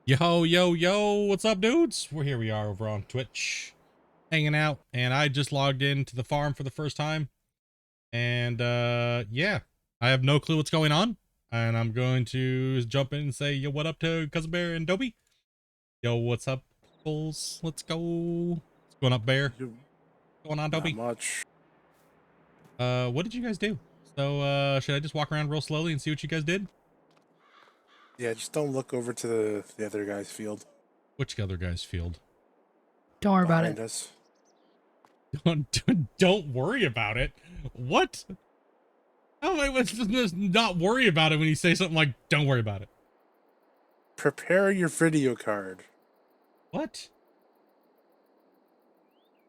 Yo, what's up, dudes? Here we are over on Twitch, hanging out, and I just logged into the farm for the first time, and yeah, I have no clue what's going on, and I'm going to jump in and say, yo, what up to Cousin Bear and Dobie? Yo, what's up, bulls? Let's go. What's going up, Bear? What's going on, Dobie? Not much. What did you guys do? So, should I just walk around real slowly and see what you guys did? Yeah, just don't look over to the other guy's field. Which other guy's field? Don't worry about Behind it. us. Don't worry about it. What? How am I supposed to not worry about it when you say something like, don't worry about it? Prepare your video card. What?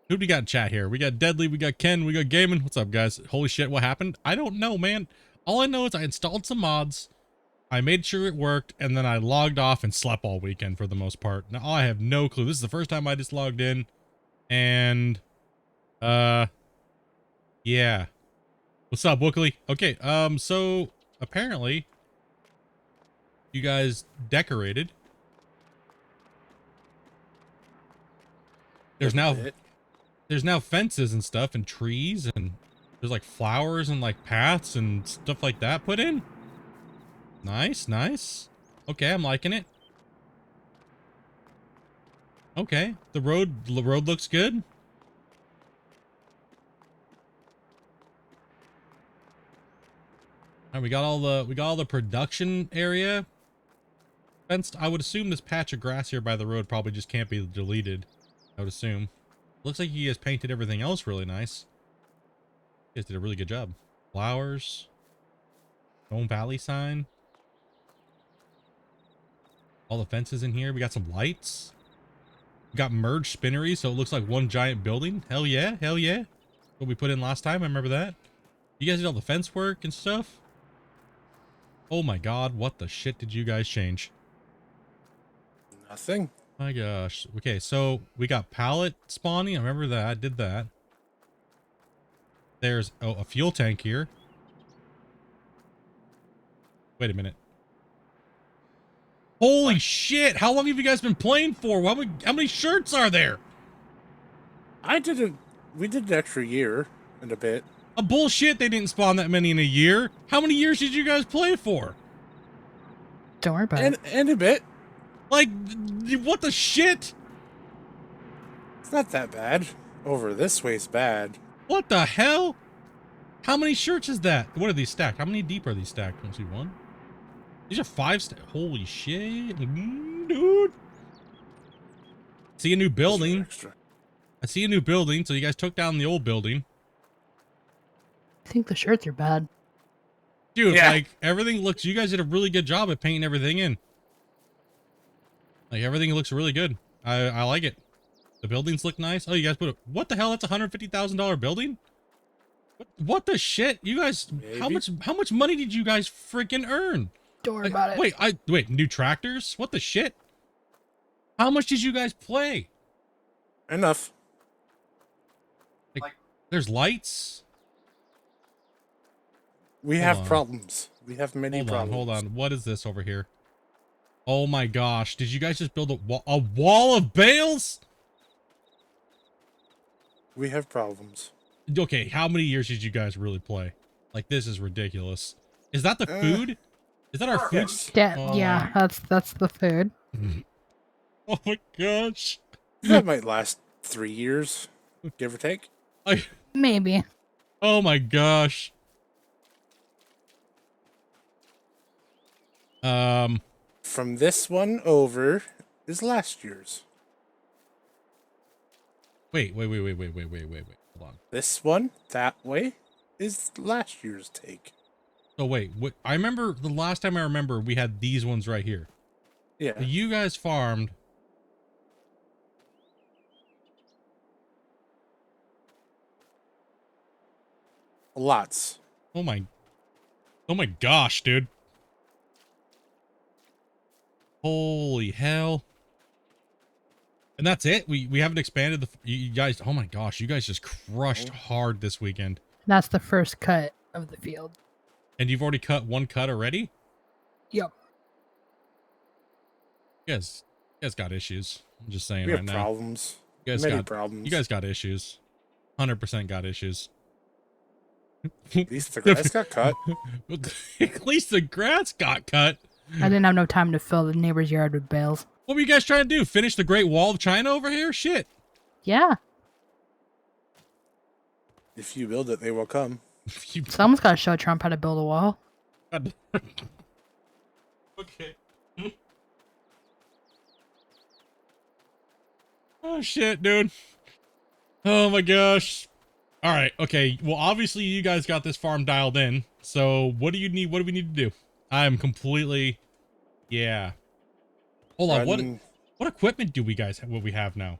Who do we got in chat here? We got Deadly, we got Ken, we got Gaiman. What's up, guys? Holy shit, what happened? I don't know, man. All I know is I installed some mods, I made sure it worked, and then I logged off and slept all weekend for the most part. Now, I have no clue. This is the first time I just logged in, and, yeah. What's up, Wookley? Okay, so, apparently, you guys decorated. There's now fences and stuff and trees, and there's like flowers and like paths and stuff like that put in. Nice. Okay, I'm liking it. Okay, the road looks good. And we got all the production area fenced. I would assume this patch of grass here by the road probably just can't be deleted. I would assume. Looks like you guys painted everything else really nice. You guys did a really good job. Flowers. Stone Valley sign. All the fences in here. We got some lights. We got merged spinnery, so it looks like one giant building. Hell yeah. What we put in last time, I remember that. You guys did all the fence work and stuff. Oh my god, what the shit did you guys change? Nothing. My gosh. Okay, so we got pallet spawning. I remember that. I did that. There's a fuel tank here. Wait a minute. Holy shit! How long have you guys been playing for? How many shirts are there? We did an extra year and a bit. A bullshit, they didn't spawn that many in a year. How many years did you guys play for? Don't worry about it. And a bit. Like, what the shit? It's not that bad. Over this way's bad. What the hell? How many shirts is that? What are these stacked? How many deep are these stacked? Let's see, one. These are 5 stacked. Holy shit, dude. See a new building. Extra. I see a new building. So you guys took down the old building. I think the shirts are bad. Dude, Yeah. like, everything looks, you guys did a really good job at painting everything in. Like, everything looks really good. I like it. The buildings look nice. Oh, you guys what the hell? That's a $150,000 building? What the shit? You guys, Maybe. how much money did you guys freaking earn? Don't worry about it. Wait, new tractors? What the shit? How much did you guys play? Enough. Like, there's lights? We Hold have on. problems. We have many problems. Hold on. What is this over here? Oh my gosh. Did you guys just build a wall of bales? We have problems. Okay, how many years did you guys really play? Like, this is ridiculous. Is that the food? Is that our food? Yeah, that's the food. Oh my gosh. That might last 3 years, give or take. Maybe. Oh my gosh. From this one over is last year's. Wait. Hold on. This one, that way, is last year's take. So wait, I remember the last time I remember we had these ones right here. Yeah. You guys farmed. Lots. Oh my gosh, dude. Holy hell. And that's it? We haven't expanded you guys. Oh my gosh, you guys just crushed hard this weekend. That's the first cut of the field. And you've already cut one cut already? Yep. You guys got issues. I'm just saying We right have now. problems. You guys Many got problems. You guys got issues. 100% got issues. At least the grass got cut. At least the grass got cut. I didn't have no time to fill the neighbor's yard with bales. What were you guys trying to do? Finish the Great Wall of China over here? Shit. Yeah. If you build it, they will come. Someone's got to show Trump how to build a wall. Okay. Oh shit, dude. Oh my gosh. All right. Okay. Well, obviously you guys got this farm dialed in. So what do you need? What do we need to do? I am completely. Yeah. Hold on. What equipment do we guys have? What we have now?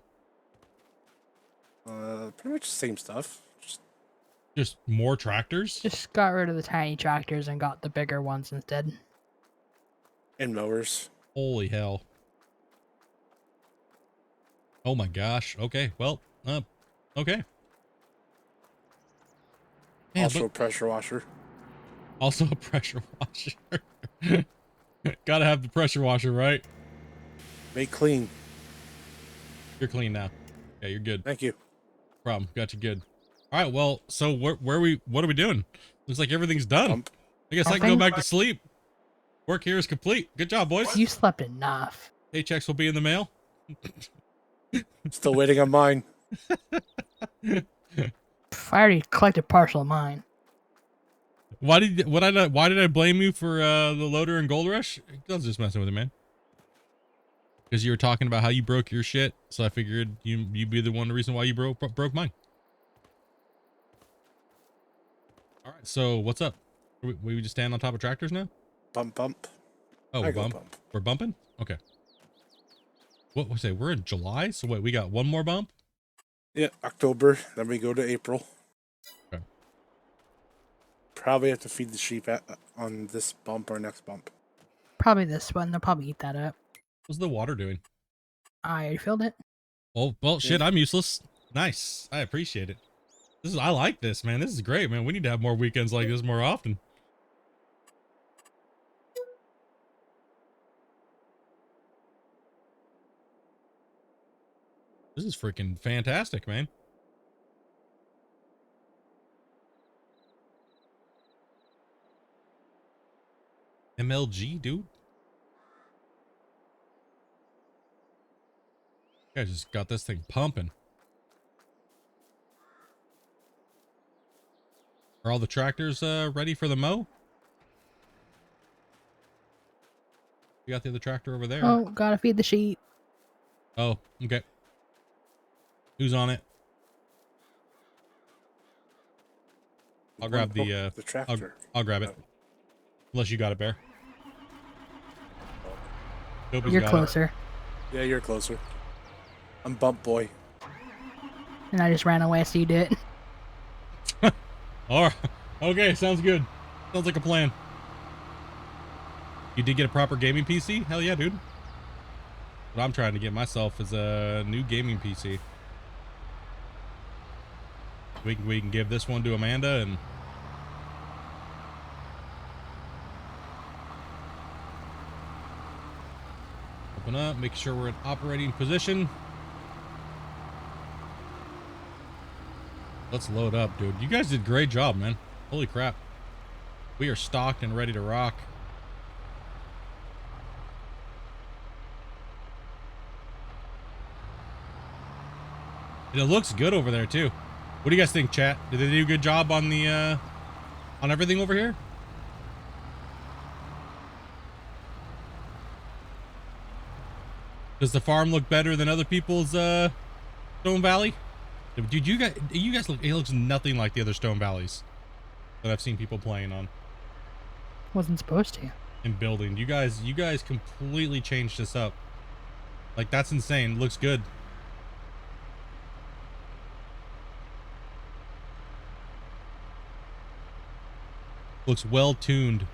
Pretty much the same stuff. Just more tractors? Just got rid of the tiny tractors and got the bigger ones instead. And mowers. Holy hell. Oh my gosh. Okay. Well, okay. Man, Also a pressure washer. Also a pressure washer. Gotta have the pressure washer, right? Make clean. You're clean now. Yeah, you're good. Thank you. Problem. Got you good. All right. Well, so what are we doing? Looks like everything's done. Pump. I guess I can go back to sleep. Work here is complete. Good job, boys. You slept enough. Paychecks will be in the mail. Still waiting on mine. I already collected partial of mine. Why did I blame you for the loader and gold rush? I was just messing with it, man. Because you were talking about how you broke your shit, so I figured you'd be the reason why you broke mine. All right, so what's up? We just stand on top of tractors now? Bump. Oh, we're bumping? Okay. What we say? We're in July, so wait, we got one more bump? Yeah, October. Then we go to April. Okay. Probably have to feed the sheep on this bump or next bump. Probably this one. They'll probably eat that up. What's the water doing? I already filled it. Oh, well, shit, I'm useless. Nice. I appreciate it. I like this, man. This is great, man. We need to have more weekends like this more often. This is freaking fantastic, man. MLG, dude. I just got this thing pumping. Are all the tractors ready for the mow? You got the other tractor over there. Oh, gotta feed the sheep. Oh, okay. Who's on it? I'll grab the tractor. I'll grab it. Unless you got it, Bear. Nope, You're closer. Yeah, you're closer. I'm bump boy. And I just ran away, so you did. All right. Okay, sounds good. Sounds like a plan. You did get a proper gaming PC? Hell yeah, dude. What I'm trying to get myself is a new gaming PC. We can give this one to Amanda and open up, make sure we're in operating position. Let's load up, dude. You guys did a great job, man. Holy crap. We are stocked and ready to rock. And it looks good over there too. What do you guys think, chat? Did they do a good job on the on everything over here? Does the farm look better than other people's Stone Valley? Dude, you guys look, it looks nothing like the other Stone Valleys that I've seen people playing on. Wasn't supposed to. And building. You guys completely changed this up. Like, that's insane. Looks good. Looks well tuned.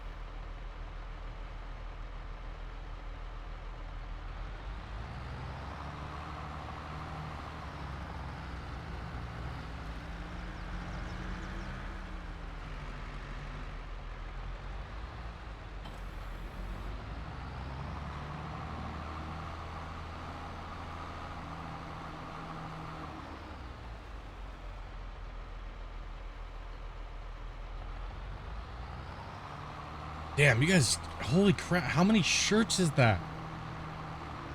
Damn, you guys, holy crap, how many shirts is that?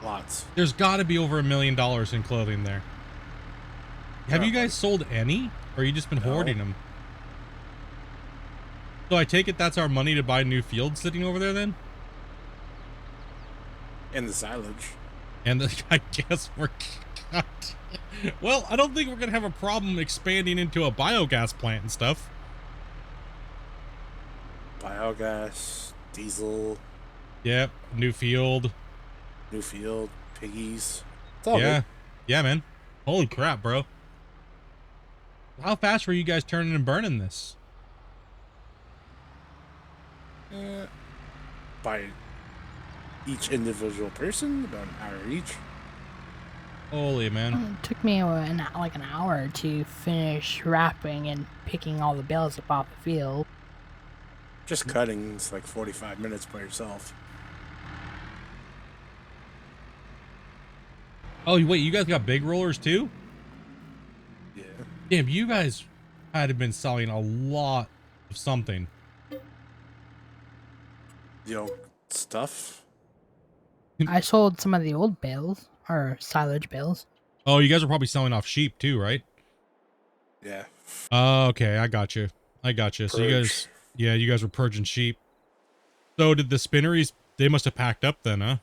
Lots. There's got to be over $1 million in clothing there. Have you guys sold any? Or you just been hoarding them? So I take it that's our money to buy new fields sitting over there then? And the silage. And I guess we're... Well, I don't think we're going to have a problem expanding into a biogas plant and stuff. Biogas, diesel. Yep, new field. New field, piggies. It's all Yeah. good. Yeah, man. Holy crap, bro. How fast were you guys turning and burning this? By each individual person, about an hour each. Holy man. It took me like an hour to finish wrapping and picking all the bales up off the field. Just cutting is like 45 minutes by yourself. Oh, wait, you guys got big rollers too? Yeah. Damn, you guys had to been selling a lot of something. The old stuff. I sold some of the old bales, or silage bales. Oh, you guys are probably selling off sheep too, right? Yeah. Oh, okay, I got you. I got you. So you guys, yeah, you guys were purging sheep. So did the spinneries, they must have packed up then, huh?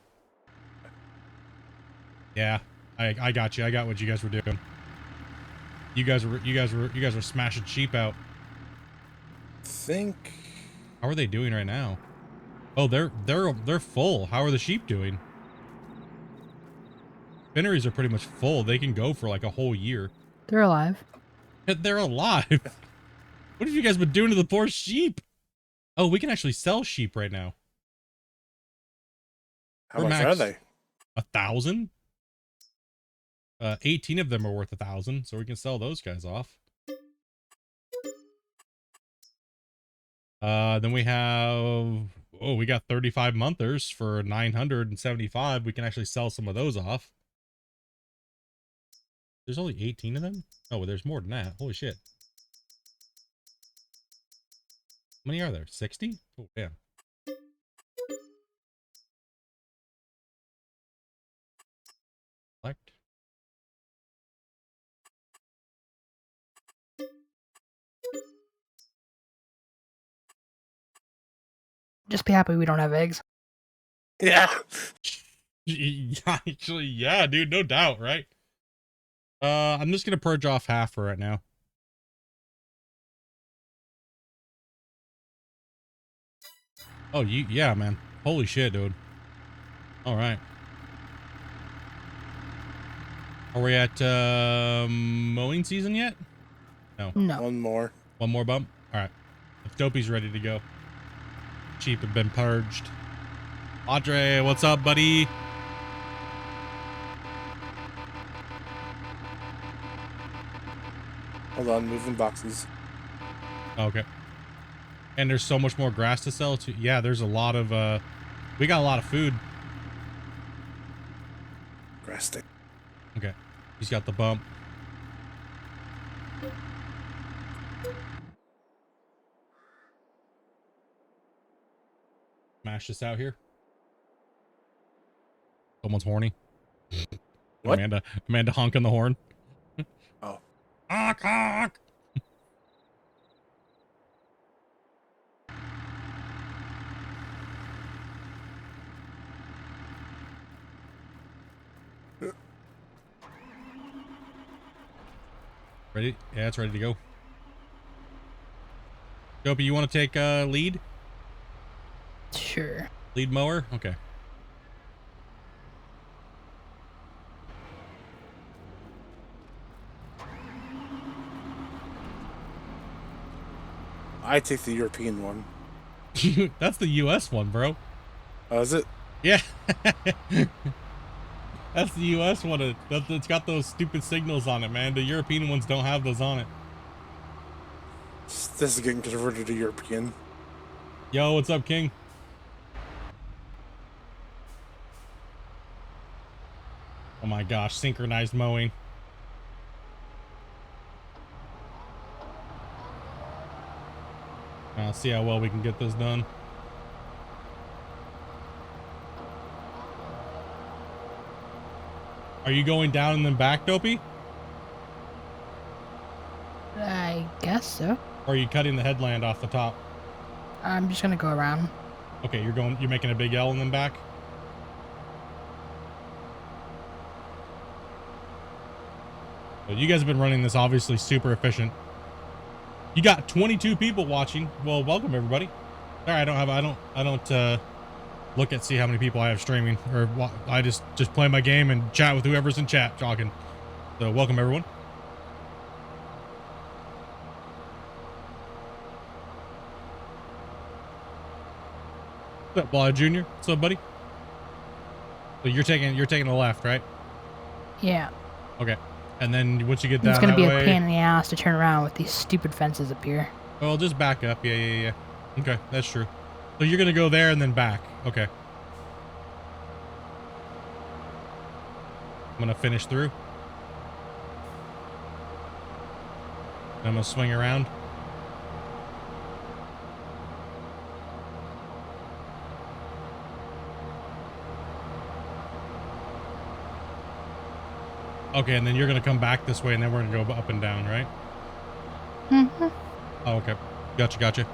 Yeah, I got you. I got what you guys were doing. You guys were smashing sheep out. Think. How are they doing right now? Oh, they're full. How are the sheep doing? Spinneries are pretty much full. They can go for like a whole year. They're alive. They're alive. What have you guys been doing to the poor sheep? Oh, we can actually sell sheep right now. How much are they? 1,000? 18 of them are worth 1,000, so we can sell those guys off. Then we have, oh, we got 35 monthers for 975. We can actually sell some of those off. There's only 18 of them? Oh, well, there's more than that. Holy shit. How many are there? 60? Oh, damn. Select. Just be happy we don't have eggs. Yeah. Actually, yeah, dude, no doubt, right? I'm just gonna purge off half for right now. Oh, yeah, man. Holy shit, dude. All right. Are we at mowing season yet? No. No. One more. One more bump? All right. If Dopey's ready to go. Sheep have been purged. Audrey, what's up, buddy? Hold on, moving boxes. Okay. And there's so much more grass to sell too. Yeah, there's a lot of we got a lot of food. Grass stick. Okay. He's got the bump. Smash this out here. Someone's horny. What? Amanda honking the horn. Oh. Honk, honk. Ready? Yeah, it's ready to go. Dopey, you want to take lead? Sure. Lead mower? Okay. I take the European one. That's the US one, bro. Oh, is it? Yeah. That's the US one. It's got those stupid signals on it, man. The European ones don't have those on it. This is getting converted to European. Yo, what's up, King? Oh my gosh, synchronized mowing. I'll see how well we can get this done. Are you going down and then back, Dopey? I guess so. Or are you cutting the headland off the top? I'm just gonna go around. Okay, you're making a big L and then back? But you guys have been running this obviously super efficient. You got 22 people watching. Well, welcome everybody. Sorry, I don't look at see how many people I have streaming, or I just play my game and chat with whoever's in chat talking. So welcome everyone. What's up, Blah Junior? What's up, buddy? So you're taking the left, right? Yeah. Okay. And then once you get down It's gonna that be way, a pain in the ass to turn around with these stupid fences up here. well, just back up. Yeah. Okay, that's true. So you're gonna go there and then back. Okay. I'm gonna finish through. I'm gonna swing around. Okay, and then you're gonna come back this way, and then we're gonna go up and down, right? Mm-hmm. Oh, okay. Gotcha.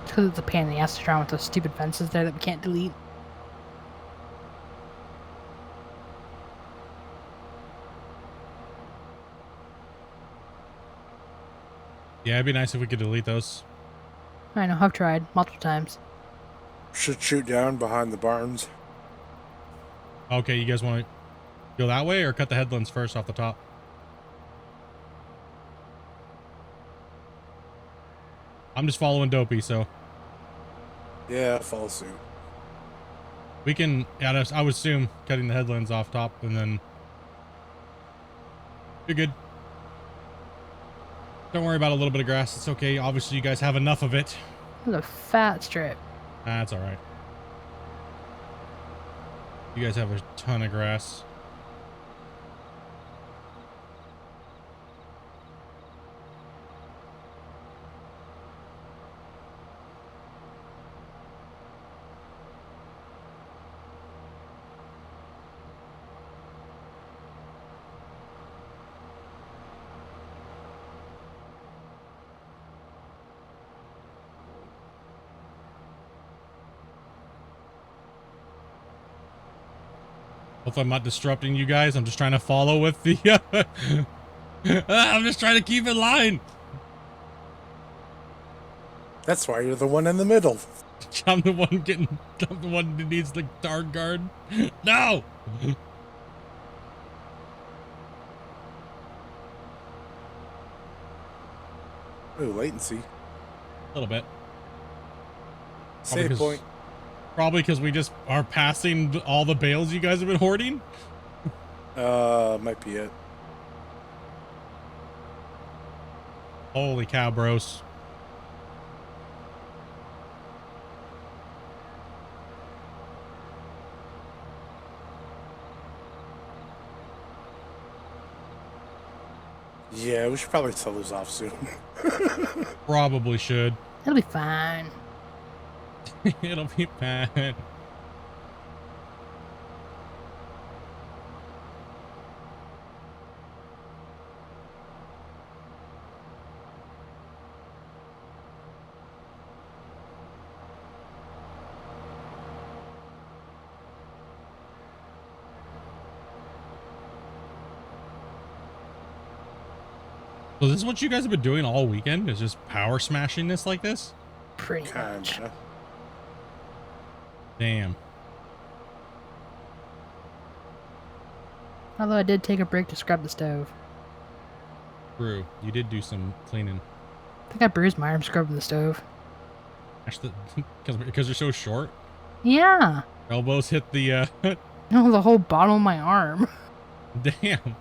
Because it's a pain in the ass to turn around with those stupid fences there that we can't delete. Yeah, it'd be nice if we could delete those. I know, I've tried multiple times. Should shoot down behind the barns. Okay, you guys want to go that way or cut the headlands first off the top? I'm just following Dopey, so Yeah, follow suit. we can. Yeah, I would assume cutting the headlands off top, and then you're good. Don't worry about a little bit of grass. It's okay. Obviously, you guys have enough of it. There's a fat strip. That's all right. You guys have a ton of grass. Hopefully I'm not disrupting you guys. I'm just trying to follow with the... I'm just trying to keep in line. That's why you're the one in the middle. I'm the one that needs the guard guard. No! Ooh, latency. A little bit. Save point. Probably because we just are passing all the bales you guys have been hoarding. Might be it. Holy cow, bros. Yeah, we should probably sell those off soon. Probably should. It'll be fine. It'll be bad. So this is what you guys have been doing all weekend? Is just power smashing this like this? Pretty much. Kinda. Damn. Although I did take a break to scrub the stove. True. You did do some cleaning. I think I bruised my arm scrubbing the stove. Actually, because you're so short. Yeah. Elbows hit the No, the whole bottom of my arm. damn.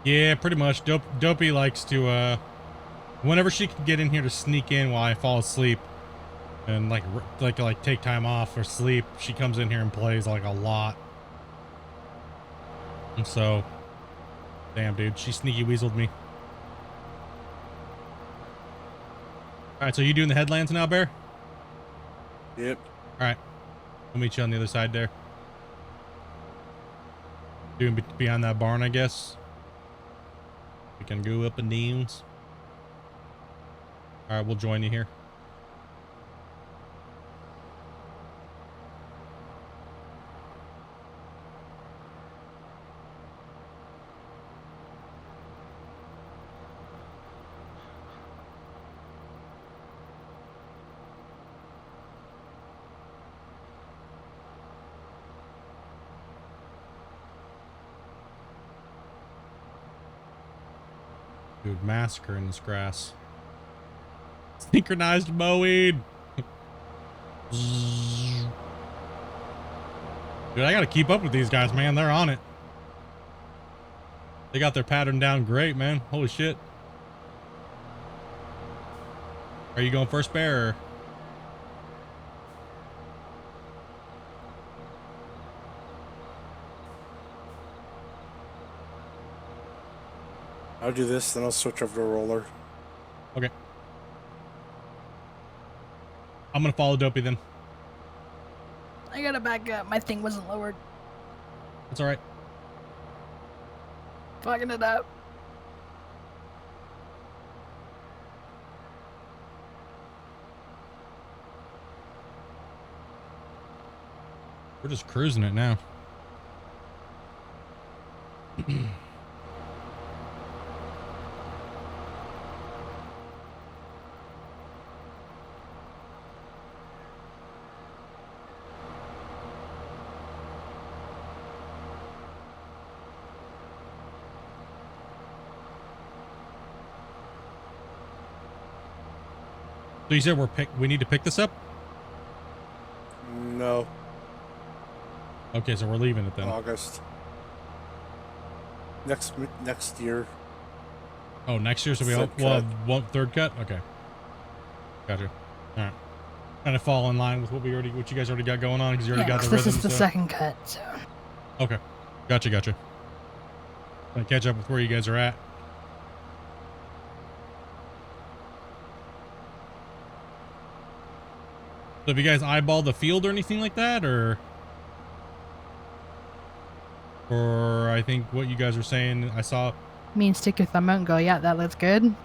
Yeah, pretty much. Dopey likes to, whenever she can get in here to sneak in while I fall asleep and like take time off or sleep, she comes in here and plays like a lot. And so, damn, dude, she sneaky weaseled me. All right, so you doing the headlands now, Bear? Yep. All right, I'll meet you on the other side there. Doing behind that barn, I guess. We can go up and downs. All right, we'll join you here. Dude, massacre in this grass. Synchronized mowing. Dude, I gotta keep up with these guys, man. They're on it. They got their pattern down great, man. Holy shit. Are you going first, Bear? Or? I'll do this, then I'll switch over to roller. Okay. I'm gonna follow Dopey then. I gotta back up. My thing wasn't lowered. That's all right. Fucking it up. We're just cruising it now. So you said we need to pick this up? No. Okay, so we're leaving it then. August. Next year. Oh, next year, so we'll have one third cut? Okay. Gotcha. All right. Kind of fall in line with what you guys already got going on, because you already got the this rhythm. is the second cut, so. Okay. Gotcha. Gonna catch up with where you guys are at. So have you guys eyeballed the field or anything like that, or I think what you guys were saying, I saw. Stick your thumb out and go, yeah, that looks good.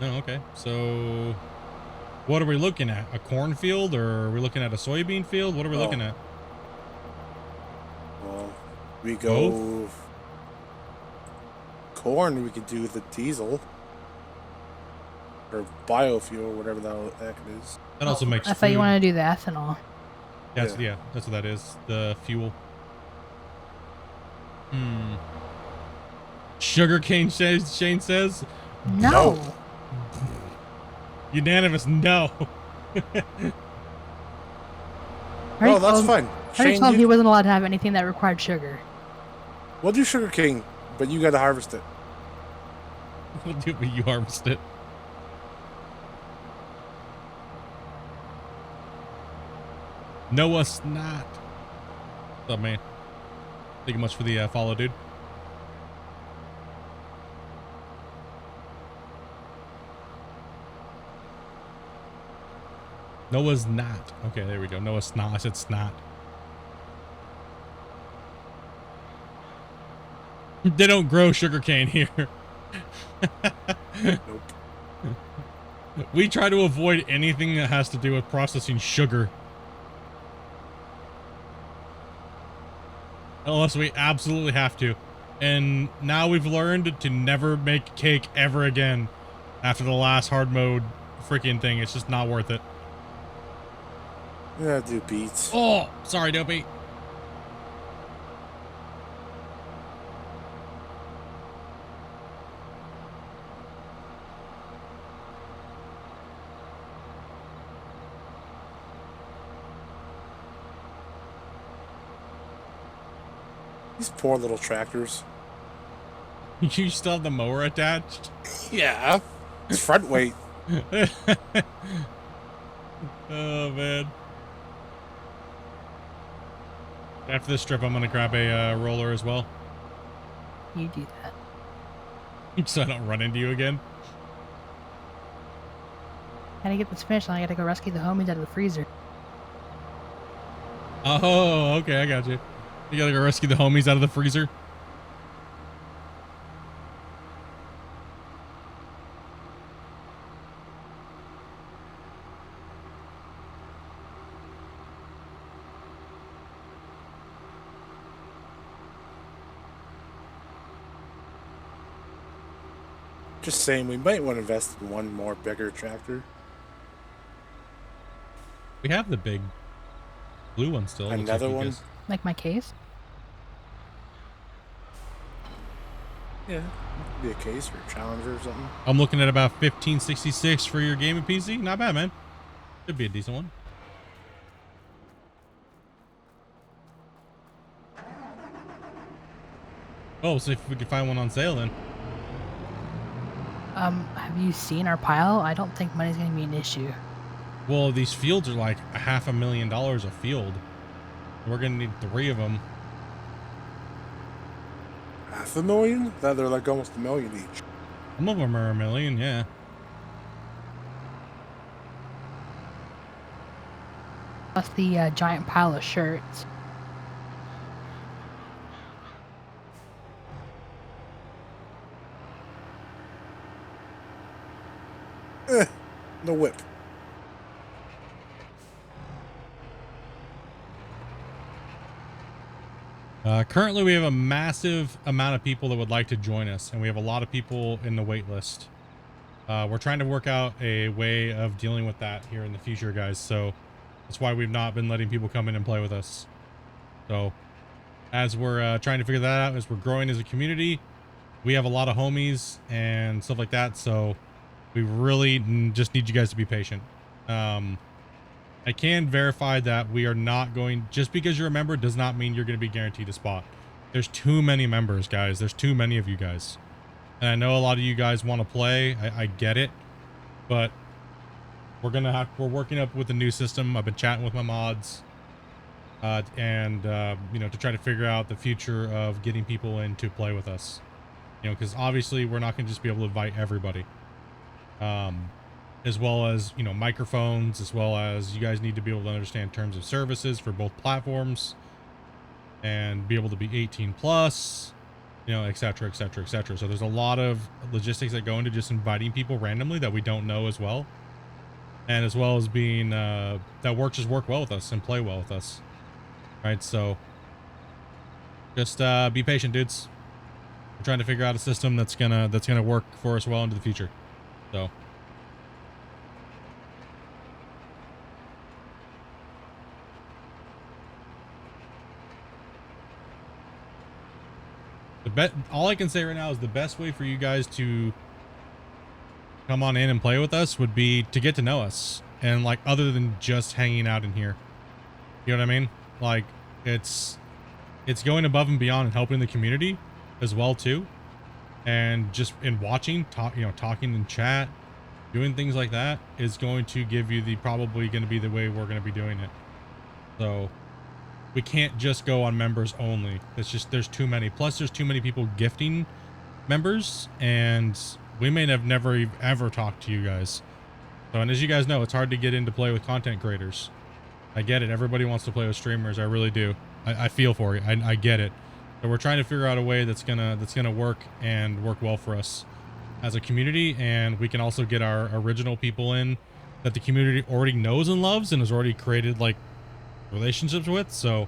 Oh, okay. So what are we looking at? A cornfield, or are we looking at a soybean field? What are we looking at? Well, we go Both? corn. We could do the diesel or biofuel, whatever the heck it is. That also makes. I thought you wanted to do the ethanol. Yeah, that's what that is. The fuel. Sugarcane, Shane says. No. Unanimous no. Oh, that's fine. I already told him he wasn't allowed to have anything that required sugar. We'll do sugarcane, but you got to harvest it. We'll do it when you harvest it. Noah Snot. What's up, man? Thank you much for the follow, dude. Noah's not. Okay, there we go. Noah's snot. I said snot. They don't grow sugarcane here. Nope. We try to avoid anything that has to do with processing sugar. Unless we absolutely have to. And now we've learned to never make cake ever again after the last hard mode freaking thing. It's just not worth it. Yeah, do beets. Oh, sorry, Dopey. These poor little tractors. You still have the mower attached? Yeah. It's front weight. Oh, man. After this trip, I'm going to grab a roller as well. You do that. So I don't run into you again. Gotta get this finished, and I gotta go rescue the homies out of the freezer. Oh, okay, I got you. You gotta go rescue the homies out of the freezer. Just saying, we might want to invest in one more bigger tractor. We have the big blue one still. Another one? Guys... Like my case? Yeah, be a case or a Challenger or something. I'm looking at about 1566 for your gaming PC. Not bad, man. Could be a decent one. Oh, so if we could find one on sale then. Have you seen our pile? I don't think money's gonna be an issue. Well, these fields are like $500,000 a field. We're gonna need 3 of them. $500,000? That they're like almost $1 million each. Some of them are $1 million, yeah. Plus the giant pile of shirts. The whip. Currently, we have a massive amount of people that would like to join us, and we have a lot of people in the wait list. We're trying to work out a way of dealing with that here in the future, guys. So that's why we've not been letting people come in and play with us. So as we're trying to figure that out, as we're growing as a community, we have a lot of homies and stuff like that. So we really just need you guys to be patient. I can verify that we are not going, just because you're a member does not mean you're going to be guaranteed a spot. There's too many members, guys. There's too many of you guys. And I know a lot of you guys want to play. I get it, but we're working up with a new system. I've been chatting with my mods, you know, to try to figure out the future of getting people in to play with us, you know, because obviously we're not going to just be able to invite everybody. As well as, you know, microphones, as well as you guys need to be able to understand terms of services for both platforms and be able to be 18 plus, you know, et cetera, et cetera, et cetera. So there's a lot of logistics that go into just inviting people randomly that we don't know as well. And as well as being, that just work well with us and play well with us. Right. So just, be patient, dudes. We're trying to figure out a system that's gonna work for us well into the future. So. All I can say right now is the best way for you guys to come on in and play with us would be to get to know us, and like other than just hanging out in here, you know what I mean? Like it's going above and beyond and helping the community as well too, and just in watching, talking in chat, doing things like that is going to give you probably going to be the way we're going to be doing it. So we can't just go on members only. It's just, there's too many. Plus there's too many people gifting members, and we may have never ever talked to you guys. So, and as you guys know, it's hard to get into play with content creators. I get it. Everybody wants to play with streamers. I really do. I feel for you. I get it. But we're trying to figure out a way that's gonna work and work well for us as a community, and we can also get our original people in that the community already knows and loves and has already created like relationships with. So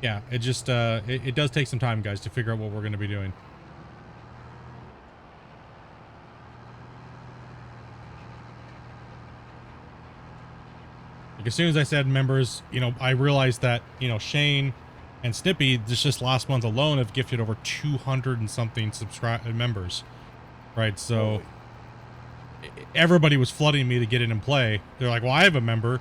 yeah, it just it does take some time, guys, to figure out what we're going to be doing. Like as soon as I said members, you know, I realized that, you know, Shane and Snippy just last month alone have gifted over 200 and something members, right? So everybody was flooding me to get in and play. They're like, well, I have a member.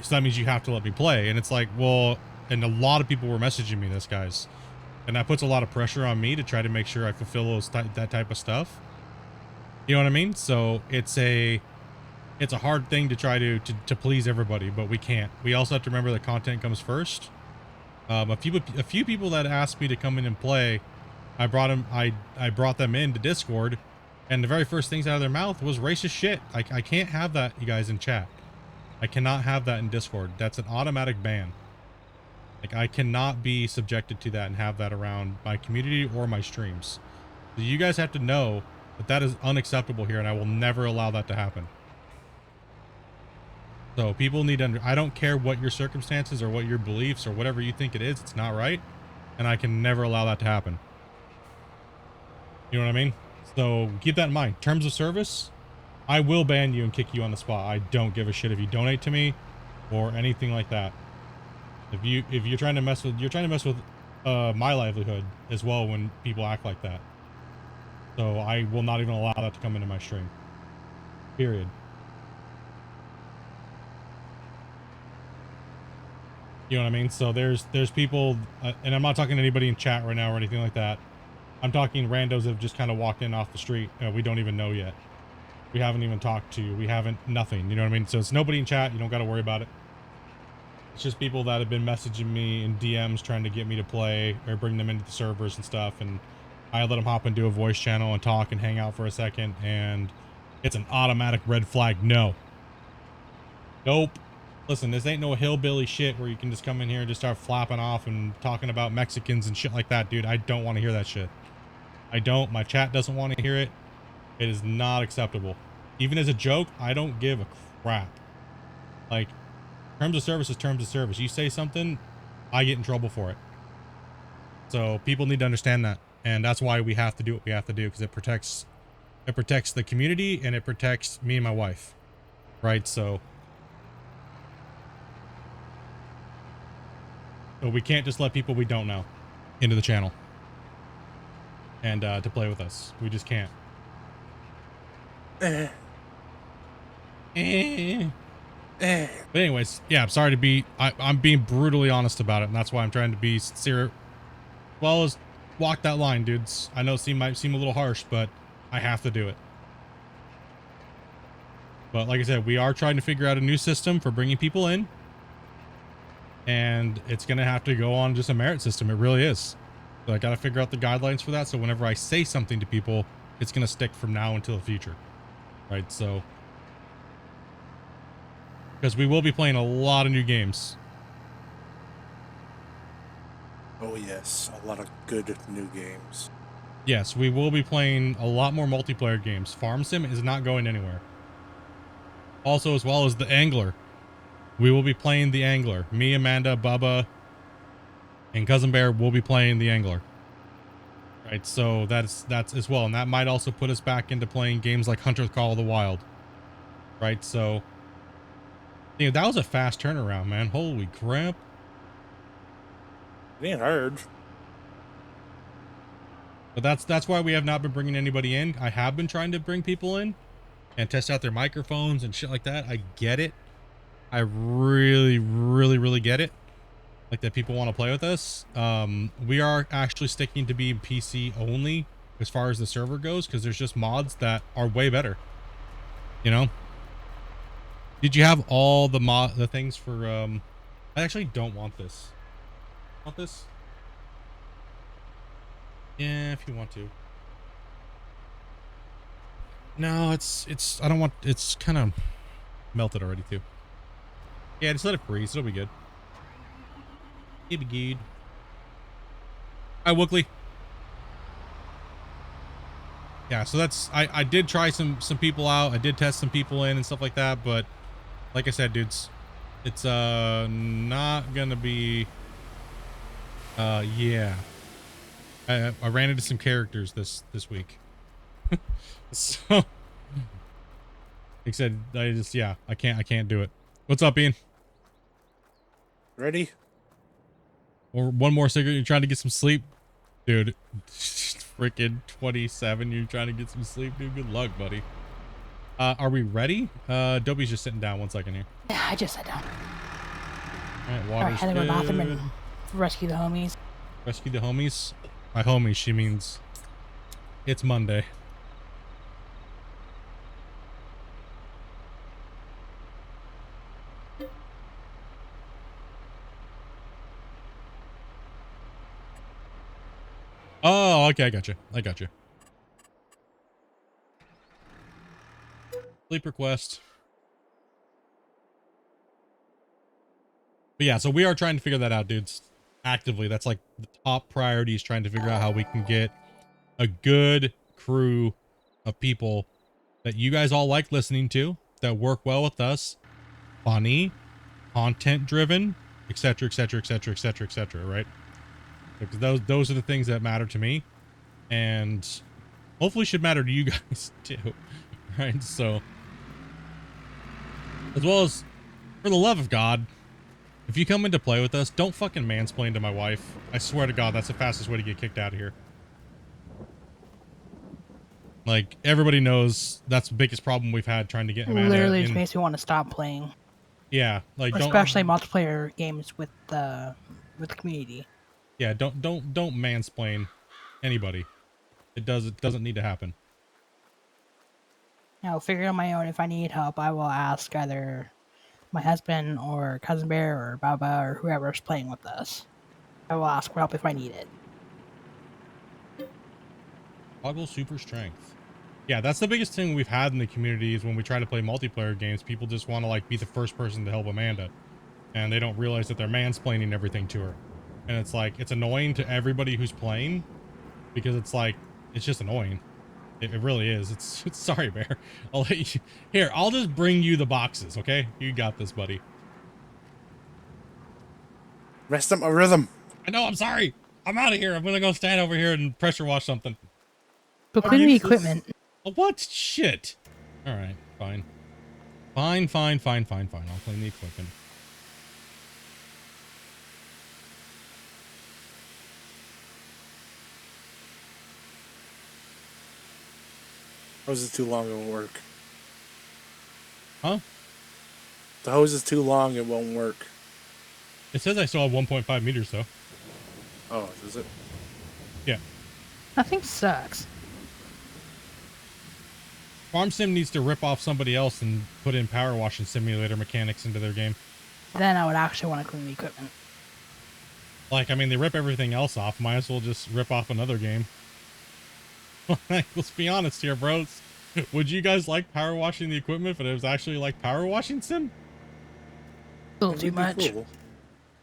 So that means you have to let me play. And it's like, well, and a lot of people were messaging me this, guys. And that puts a lot of pressure on me to try to make sure I fulfill that type of stuff. You know what I mean? So it's a hard thing to try to please everybody, but we can't. We also have to remember that content comes first. A few people that asked me to come in and play, I brought them into Discord, and the very first things out of their mouth was racist shit. I can't have that, you guys, in chat. I cannot have that in Discord. That's an automatic ban. Like, I cannot be subjected to that and have that around my community or my streams. So you guys have to know that that is unacceptable here, and I will never allow that to happen. So people need to I don't care what your circumstances or what your beliefs or whatever you think it is, it's not right. And I can never allow that to happen. You know what I mean? So keep that in mind. Terms of service, I will ban you and kick you on the spot. I don't give a shit if you donate to me or anything like that. If you're trying to mess with my livelihood as well when people act like that. So I will not even allow that to come into my stream. Period. You know what I mean? So there's people, and I'm not talking to anybody in chat right now or anything like that. I'm talking randos that have just kind of walked in off the street. We don't even know yet. We haven't even talked to. We haven't nothing. You know what I mean? So it's nobody in chat. You don't got to worry about it. It's just people that have been messaging me in DMs trying to get me to play or bring them into the servers and stuff. And I let them hop into a voice channel and talk and hang out for a second. And it's an automatic red flag. No. Nope. Listen, this ain't no hillbilly shit where you can just come in here and just start flapping off and talking about Mexicans and shit like that, dude. I don't want to hear that shit. I don't. My chat doesn't want to hear it. It is not acceptable. Even as a joke, I don't give a crap. Like, terms of service is terms of service. You say something, I get in trouble for it. So people need to understand that. And that's why we have to do what we have to do, because it protects the community and it protects me and my wife. Right? So we can't just let people we don't know into the channel and to play with us. We just can't. But anyways, yeah, I'm sorry to be, I'm being brutally honest about it, and that's why I'm trying to be sincere. Well, as walk that line, dudes. I know it might seem a little harsh, but I have to do it. But like I said, we are trying to figure out a new system for bringing people in. And it's going to have to go on just a merit system. It really is. So I got to figure out the guidelines for that. So whenever I say something to people, it's going to stick from now until the future. Right? So, because we will be playing a lot of new games. Oh yes, a lot of good new games. Yes, we will be playing a lot more multiplayer games. Farm Sim is not going anywhere. Also, as well as the Angler. We will be playing the Angler. Me, Amanda, Bubba, and Cousin Bear will be playing the Angler. Right, so that's as well. And that might also put us back into playing games like Hunter Call of the Wild. Right, so you know, that was a fast turnaround, man. Holy crap. It ain't hard. But that's why we have not been bringing anybody in. I have been trying to bring people in and test out their microphones and shit like that. I get it. I really, really, really get it. Like that people want to play with us. We are actually sticking to being PC only as far as the server goes, because there's just mods that are way better. You know? Did you have all the things for I actually don't want this. Want this? Yeah, if you want to. No, it's I don't want, it's kind of melted already too. Yeah, just let it freeze. It'll be good. It'll be good. Hi, Wookley. Yeah, so that's, I did try some people out. I did test some people in and stuff like that, but like I said, dudes, it's not gonna be yeah. I ran into some characters this week. So like I said, I can't do it. What's up, Ian? Ready? Or one more cigarette, you're trying to get some sleep? Dude, freaking 27, you're trying to get some sleep, dude. Good luck, buddy. Are we ready? Dobie's just sitting down. 1 second here. Yeah, I just sat down. All right, Alright, water's had to go to the bathroom good. and rescue the homies. Rescue the homies. By homies, she means it's Monday. Oh, okay, I got you. I got you. Sleep request. But yeah, so we are trying to figure that out, dudes. Actively. That's like the top priority is trying to figure out how we can get a good crew of people that you guys all like listening to, that work well with us, funny, content driven, etc., etc., etc., etc., etc., right? Because those are the things that matter to me, and hopefully should matter to you guys too, right? So, as well as, for the love of God, if you come into play with us, don't fucking mansplain to my wife. I swear to God, that's the fastest way to get kicked out of here. Like, everybody knows that's the biggest problem we've had trying to get Amanda Literally just in. makes me want to stop playing, Yeah, like especially multiplayer games with the community. yeah, don't mansplain anybody. It doesn't need to happen. I'll figure it on my own. If I need help, I will ask either my husband or Cousin Bear or Baba or whoever's playing with us. I will ask for help if I need it. Toggle super strength. Yeah, that's the biggest thing we've had in the community is when we try to play multiplayer games, people just want to like be the first person to help Amanda. And they don't realize that they're mansplaining everything to her. And it's like, it's annoying to everybody who's playing because it's like, it's just annoying. It really is. It's sorry, Bear. I'll let you, here, I'll just bring you the boxes, okay? You got this, buddy. Messed up my rhythm. I know, I'm sorry. I'm out of here. I'm gonna go stand over here and pressure wash something. But I'm clean the useless. equipment. Oh, what? Shit. All right, fine. Fine. I'll clean the equipment. Hose is too long, it won't work. Huh? The hose is too long, it won't work. It says I still have 1.5 meters, though. Oh, is it? Yeah. That thing sucks. Farm Sim needs to rip off somebody else and put in power washing simulator mechanics into their game. Then I would actually want to clean the equipment. Like, I mean, they rip everything else off. Might as well just rip off another game. Like, let's be honest here, bros. Would you guys like power washing the equipment if it was actually like power washing sim? A little too That'd be much. cool.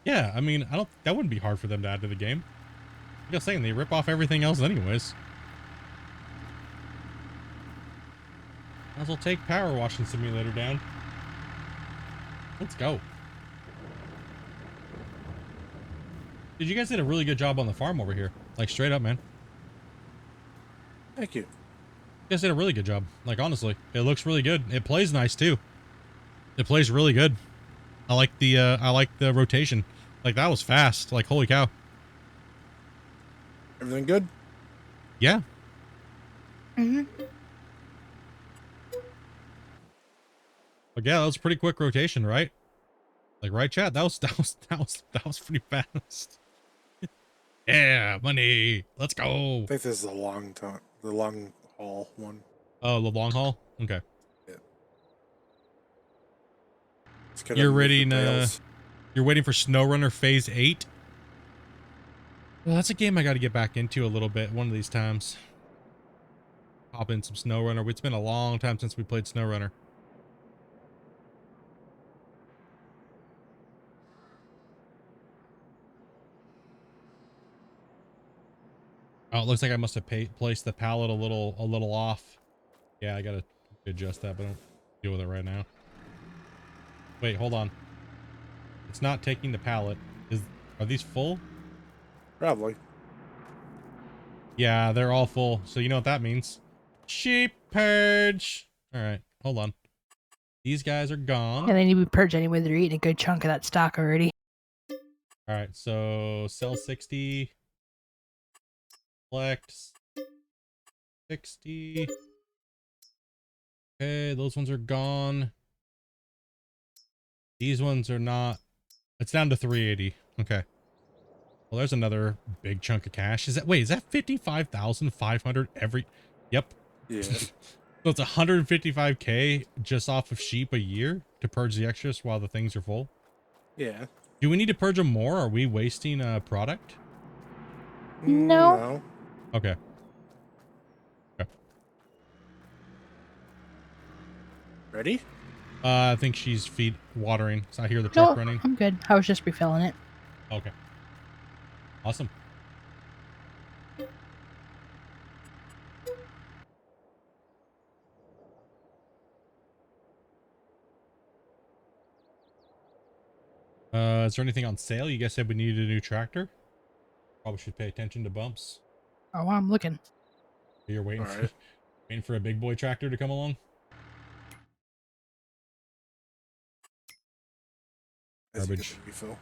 Yeah, I mean, that wouldn't be hard for them to add to the game. I'm just saying, they rip off everything else anyways. Might as well take power washing simulator down. Let's go. Dude, you guys did a really good job on the farm over here. Like, straight up, man. Thank you. You guys did a really good job. Like, honestly, it looks really good. It plays nice too. It plays really good. I like the rotation. Like, that was fast. Like, holy cow. Everything good? Yeah. Mm-hmm. But yeah, that was a pretty quick rotation, right? Like, right, chat? That was pretty fast. Yeah, money. Let's go. I think this is the long haul one. Oh, the long haul? Okay. Yeah. Just gotta You're move the ready to, bales. you're waiting for SnowRunner Phase 8? Well, that's a game I got to get back into a little bit one of these times. Hop in some SnowRunner. It's been a long time since we played SnowRunner. Oh, it looks like I must have placed the pallet a little off. Yeah, I gotta adjust that, but I don't deal with it right now. Wait, hold on. It's not taking the pallet. Are these full? Probably. Yeah, they're all full. So you know what that means. Sheep purge. All right, hold on. These guys are gone. And they need to be purged anyway. They're eating a good chunk of that stock already. All right, so sell 60. Select 60. Okay, those ones are gone. These ones are not. It's down to 380. Okay. Well, there's another big chunk of cash. Is that 55,500 every? Yep. Yeah. So it's 155K just off of sheep a year to purge the extras while the things are full. Yeah. Do we need to purge them more? Are we wasting product? No. No. Okay. Okay. Ready? I think she's watering. So I hear the truck No, running. I'm good. I was just refilling it. Okay. Awesome. Is there anything on sale? You guys said we needed a new tractor. Probably should pay attention to bumps. Oh, I'm looking. You're waiting All right. waiting for a big boy tractor to come along. As you get Garbage. the refill.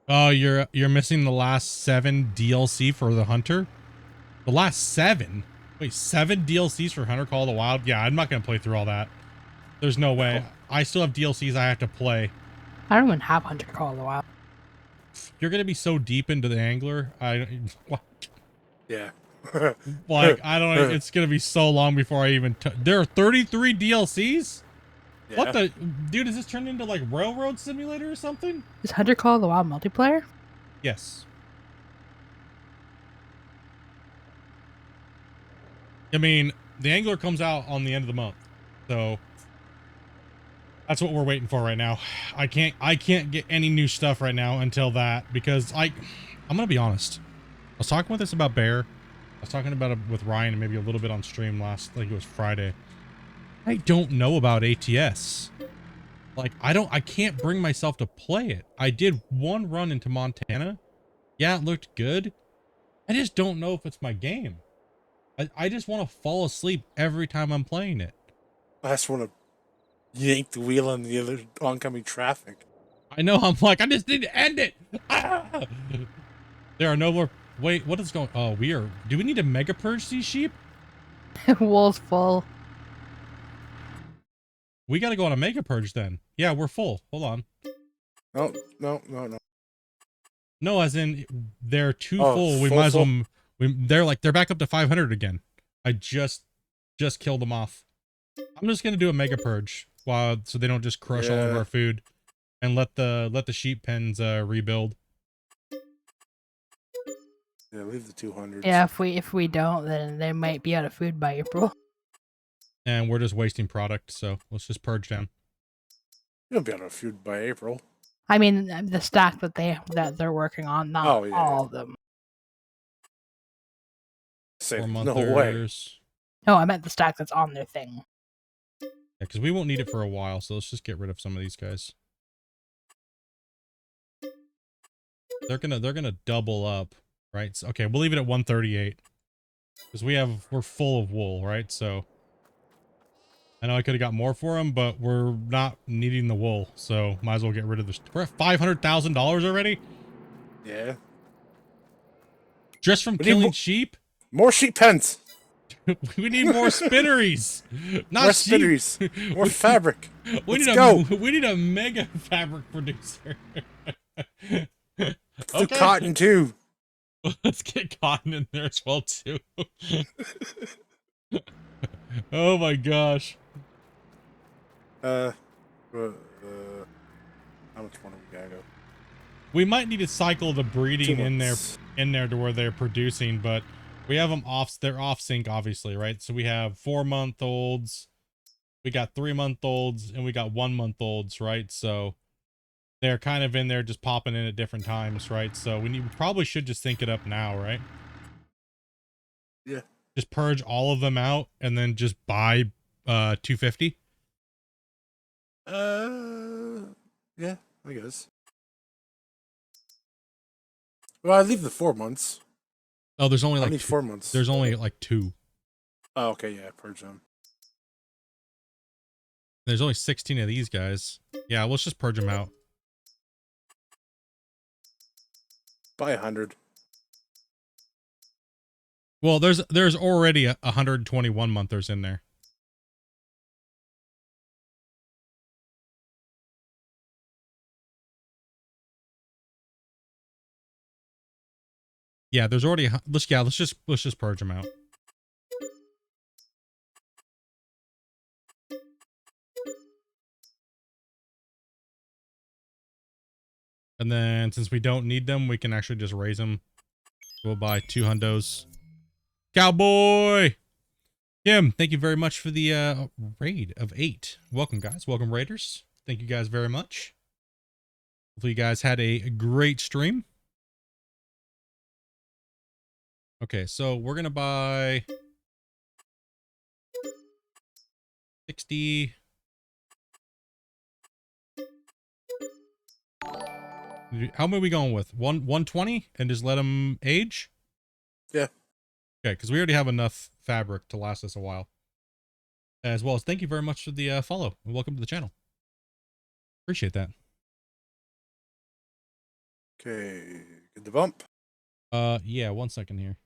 Oh, you're missing the last 7 DLC for the Hunter? The last 7? Wait, 7 DLCs for Hunter Call of the Wild? Yeah, I'm not going to play through all that. There's no way. I still have DLCs I have to play. I don't even have Hunter Call of the Wild. You're going to be so deep into the angler. Yeah. Like, I don't know. It's going to be so long before I even... There are 33 DLCs? Yeah. What the... Dude, is this turned into like Railroad Simulator or something? Is Hunter Call of the Wild multiplayer? Yes. I mean, the angler comes out on the end of the month. So... That's what we're waiting for right now. I can't get any new stuff right now until that, because I'm gonna be honest. I was talking with this about Bear. I was talking about it with Ryan and maybe a little bit on stream last, I think it was Friday. I don't know about ATS. Like, I can't bring myself to play it. I did one run into Montana. Yeah, it looked good. I just don't know if it's my game. I just want to fall asleep every time I'm playing it. I just want to yank the wheel on the other oncoming traffic. I know, I'm like, I just need to end it. Ah! There are no more. Wait, what is going? Oh, do we need to mega purge these sheep? Wool's full. We got to go on a mega purge then. Yeah, we're full. Hold on. No. No, as in they're too Oh, full. We full, might as full. well. They're back up to 500 again. I just killed them off. I'm just gonna do a mega purge so they don't just crush all of our food, and let the sheep pens rebuild. Yeah, leave the 200. Yeah, if we don't, then they might be out of food by April. And we're just wasting product, so let's just purge down. You'll be out of food by April. I mean, the stack that they're working on, not all of them. Say, 4 no way. monthers. No, I meant the stack that's on their thing. Yeah, because we won't need it for a while, so let's just get rid of some of these guys. They're gonna double up, right? So, okay, we'll leave it at 138 because we're full of wool, right? So I know I could have got more for them, but we're not needing the wool, so might as well get rid of this. We're at $500,000 already. Yeah. Just from killing sheep. More sheep pens. We need more spinneries. Not more sheep. spinneries. More fabric. We need a mega fabric producer. Let's do cotton too. Let's get cotton in there as well too. Oh my gosh. How much more do we gotta go? We might need to cycle the breeding 2 in months. there to where they're producing, but we have them they're off sync obviously, right? So we have 4-month-olds, we got 3-month-olds, and we got 1-month-olds, right? So they're kind of in there just popping in at different times, right? So we probably should just sync it up now, right? Yeah. Just purge all of them out and then just buy 250. Yeah, I guess. Well, I leave the 4 months. Oh, there's only I like need 4 months. There's only like 2. Oh, okay, yeah, purge them. There's only 16 of these guys. Yeah, let's just purge them out. By 100. Well, there's already 121 monthers in there. Yeah, there's already let's just purge them out. And then since we don't need them, we can actually just raise them. We'll buy 2 hundos. Cowboy! Kim, thank you very much for the raid of 8. Welcome, guys. Welcome, raiders. Thank you guys very much. Hopefully you guys had a great stream. Okay, so we're going to buy 60. How many are we going with? 120 and just let them age? Yeah. Okay, because we already have enough fabric to last us a while. As well as thank you very much for the follow and welcome to the channel. Appreciate that. Okay, get the bump. Yeah, 1 second here.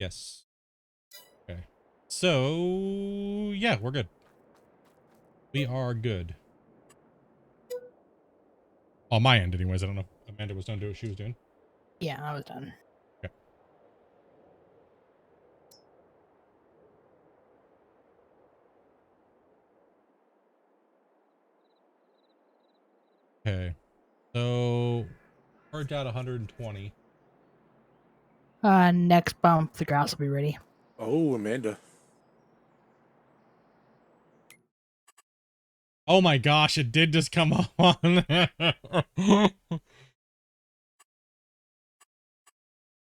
Yes. Okay. So, yeah, we're good. We are good. On my end, anyways. I don't know if Amanda was done doing what she was doing. Yeah, I was done. Okay. Okay. So, purge out 120. Next bump, the grass will be ready. Oh, Amanda. Oh my gosh, it did just come on.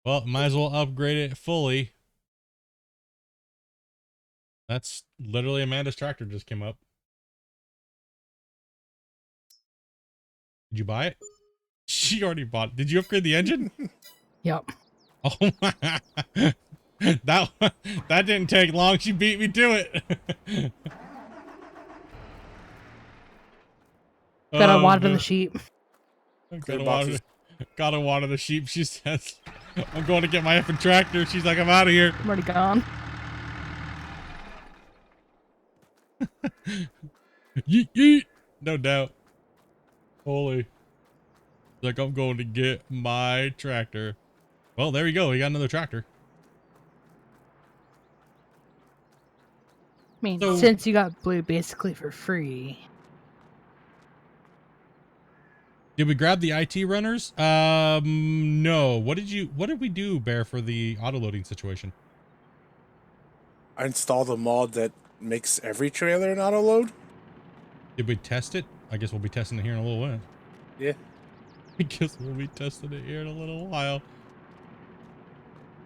Well, might as well upgrade it fully. That's literally Amanda's tractor just came up. Did you buy it? She already bought it. Did you upgrade the engine? Yep. Oh my. That didn't take long. She beat me to it. Gotta Oh, water man. the sheep. Gotta water the sheep, she says. I'm going to get my effing tractor. She's like, I'm out of here. I'm already gone. Yeet, yeet. No doubt. Holy. Like, I'm going to get my tractor. Well, there we go. We got another tractor. I mean, So- since you got blue basically for free. Did we grab the IT runners? No. What did we do, Bear, for the auto-loading situation? I installed a mod that makes every trailer an auto load. Did we test it? I guess we'll be testing it here in a little while. Yeah. I guess we'll be testing it here in a little while.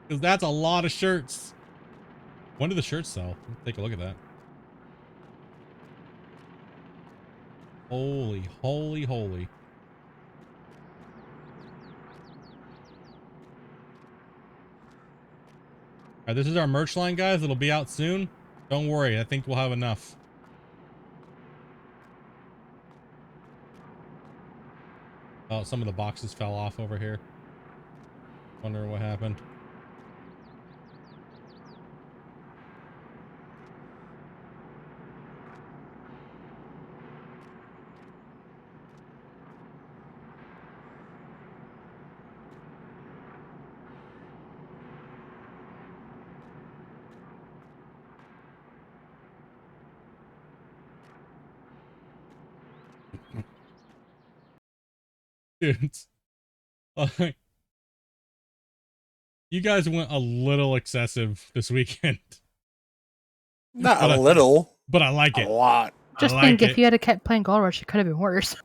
Because that's a lot of shirts. When do the shirts sell? Let's take a look at that. Holy, holy, holy. All right, this is our merch line, guys. It'll be out soon. Don't worry. I think we'll have enough. Oh, some of the boxes fell off over here. Wonder what happened. Dudes. You guys went a little excessive this weekend. Not But a little. But I like A it. lot. Just I think like if you had kept playing Gold Rush, it could have been worse.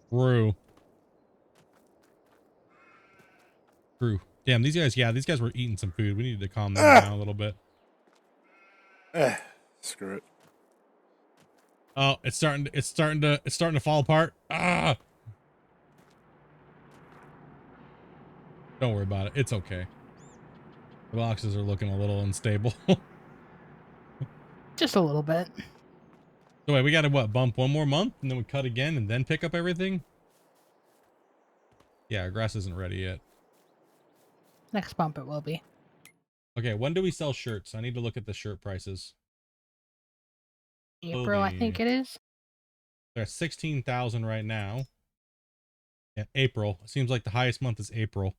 True. True. Damn, these guys were eating some food. We needed to calm them down a little bit. Screw it. Oh, it's starting to fall apart. Ah. Don't worry about it. It's okay. The boxes are looking a little unstable. Just a little bit. So wait, we gotta what, bump one more month and then we cut again and then pick up everything? Yeah, grass isn't ready yet. Next bump it will be. Okay, when do we sell shirts? I need to look at the shirt prices. April, I think it is. They're at 16,000 right now. Yeah, April. Seems like the highest month is April.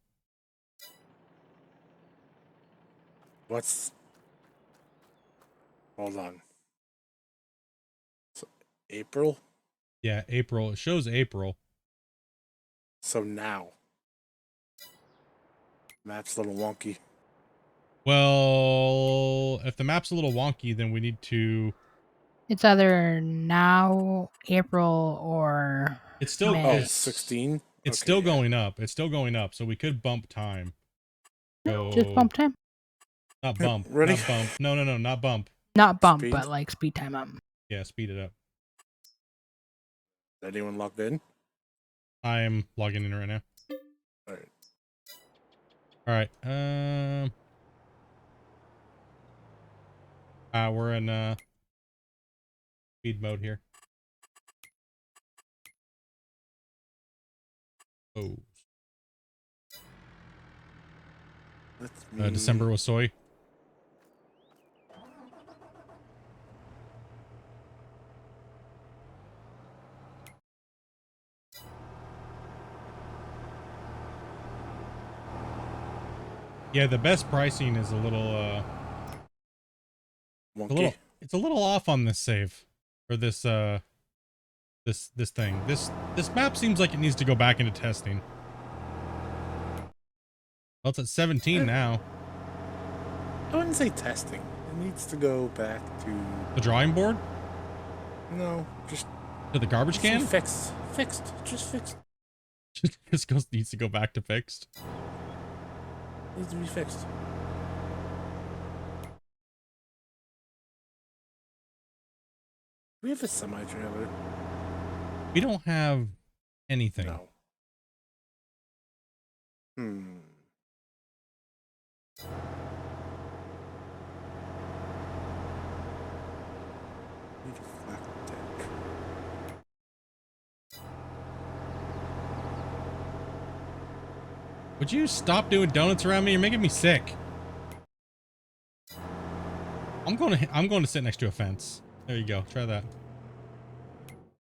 What's... Hold on. So, April? Yeah, April. It shows April. So now. Map's a little wonky. Well, if the map's a little wonky, then we need to... It's either now, April, or It's still... May. Oh, 16? It's Okay, still yeah. going up. It's still going up. So we could bump time. Just bump time. Not bump. Ready? Not bump. No, no, no, not bump. Not bump, Speed? but like speed time up. Yeah, speed it up. Is anyone logged in? I'm logging in right now. Alright. All right. We're in speed mode here. Oh. December was soy. Yeah, the best pricing is a little Wonky. it's a little off on this save. Or this this thing. This map seems like it needs to go back into testing. Well, it's at 17 now. I wouldn't say testing. It needs to go back to... The drawing board? No, just... To the garbage can? Fixed. Fixed. Just fixed. Needs to go back to fixed. Needs to be fixed. We have a semi-trailer. We don't have anything. No. Need a flat deck. Would you stop doing donuts around me? You're making me sick. I'm going to sit next to a fence. There you go. Try that.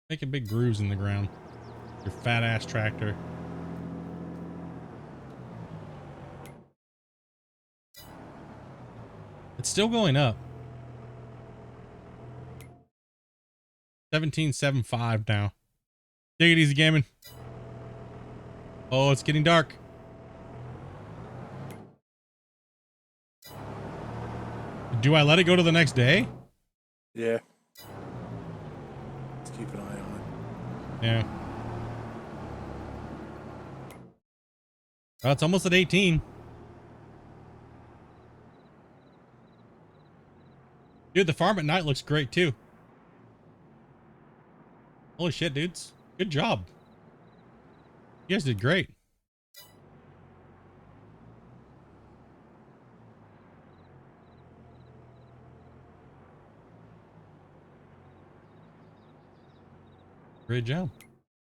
Making big grooves in the ground. Your fat ass tractor. It's still going up. 17.75 now. Take it easy, gaming. Oh, it's getting dark. Do I let it go to the next day? Yeah. Let's keep an eye on it. Yeah. Well, it's almost at 18. Dude, the farm at night looks great too. Holy shit, dudes. Good job. You guys did great. Great job.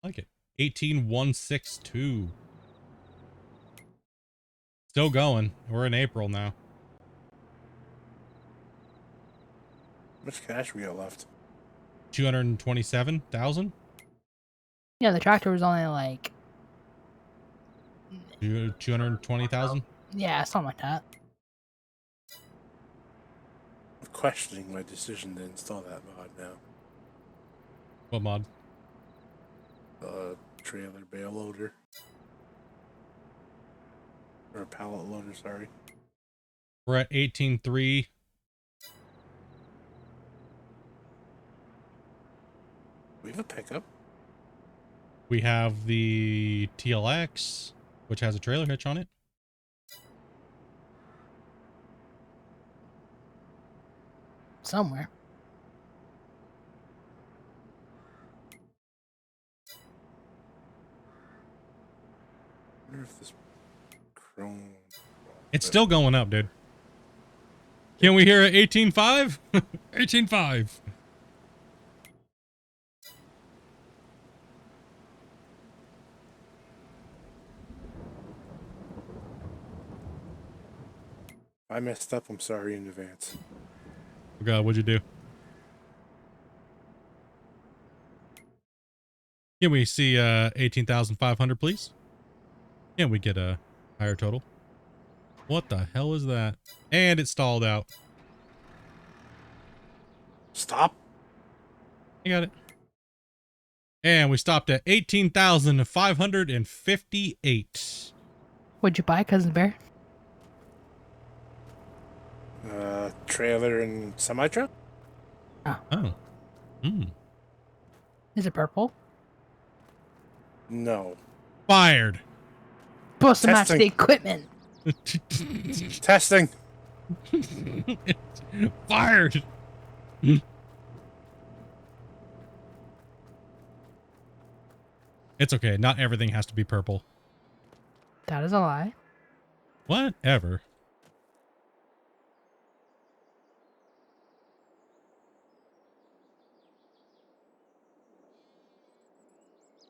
I like it. 18,162. Still going. We're in April now. How much cash we got left? 227,000? Yeah, the tractor was only like 220,000? yeah, something like that. I'm questioning my decision to install that mod now. What mod? Trailer bale loader. Or a pallet loader, sorry. We're at 18.3. We have a pickup. We have the TLX, which has a trailer hitch on it. Somewhere. I wonder if this chrome... It's still going up, dude. Can we hear 18.5? 18.5. I messed up. I'm sorry in advance. Oh God, what'd you do? Can we see 18,500, please? Can we get a higher total? What the hell is that? And it stalled out. Stop. I got it. And we stopped at 18,558. What'd you buy, Cousin Bear? Trailer and semi-truck? Oh. Hmm. Is it purple? No. Fired. Supposed to match Testing. the equipment. Testing. Fired. It's okay. Not everything has to be purple. That is a lie. Whatever.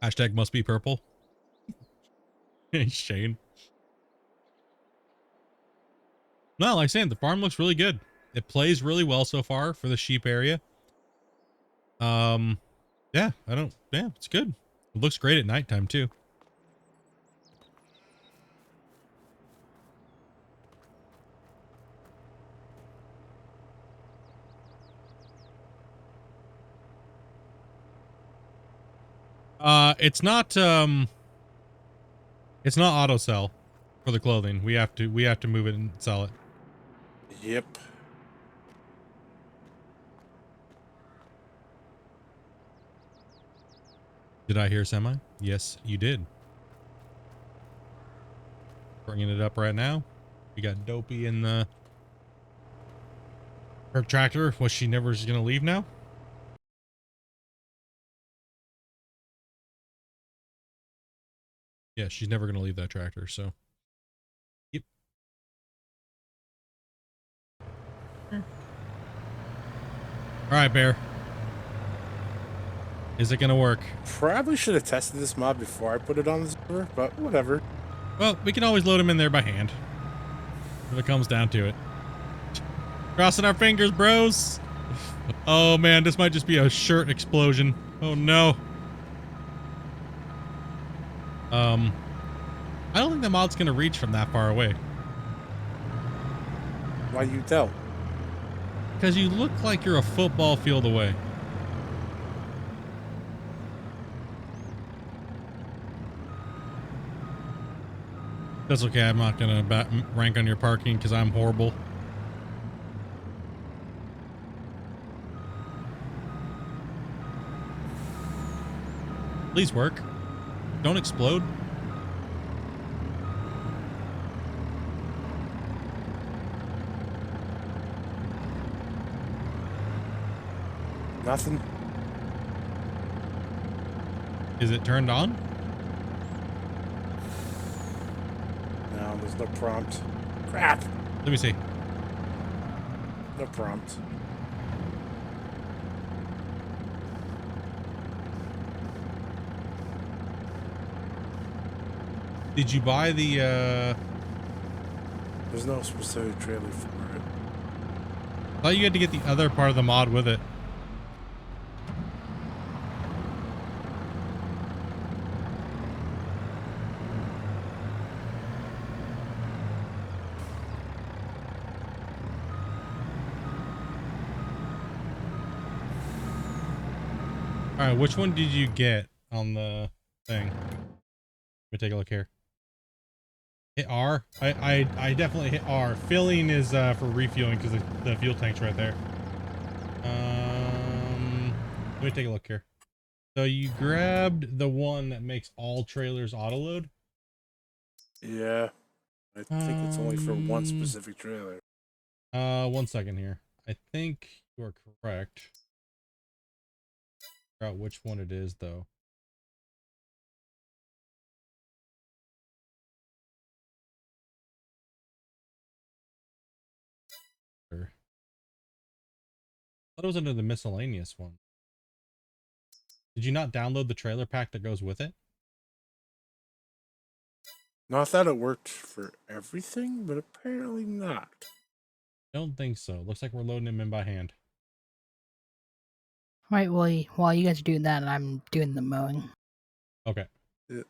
Hashtag must be purple. Shane. No, like I said, the farm looks really good. It plays really well so far for the sheep area. Yeah, it's good. It looks great at nighttime too. It's not auto sell for the clothing. We have to move it and sell it. Yep. Did I hear semi? Yes, you did. Bringing it up right now. We got Dopey in the her tractor. Was she never just gonna leave now? Yeah, she's never gonna leave that tractor, so. Yep. Alright, Bear. Is it gonna work? Probably should have tested this mod before I put it on the server, but whatever. Well, we can always load them in there by hand. If it comes down to it. Crossing our fingers, bros. Oh man, this might just be a shirt explosion. Oh no. I don't think the mod's gonna reach from that far away. Why you tell? Because you look like you're a football field away. That's okay, I'm not gonna rank on your parking because I'm horrible. Please work. Don't explode. Nothing. Is it turned on? No, there's no prompt. Crap. Let me see. No prompt. Did you buy the There's no specific trailer for it. I thought you had to get the other part of the mod with it. All right, which one did you get on the thing? Let me take a look here. Hit R. I definitely hit R. Filling is for refueling because the fuel tank's right there. Let me take a look here. So you grabbed the one that makes all trailers auto load? Yeah. I think it's only for one specific trailer. 1 second here. I think you are correct. Figure out which one it is though. I thought it was under the miscellaneous one. Did you not download the trailer pack that goes with it? No, I thought it worked for everything, but apparently not. Don't think so. Looks like we're loading him in by hand. Right, well, while you guys are doing that, I'm doing the mowing. Okay. Yeah.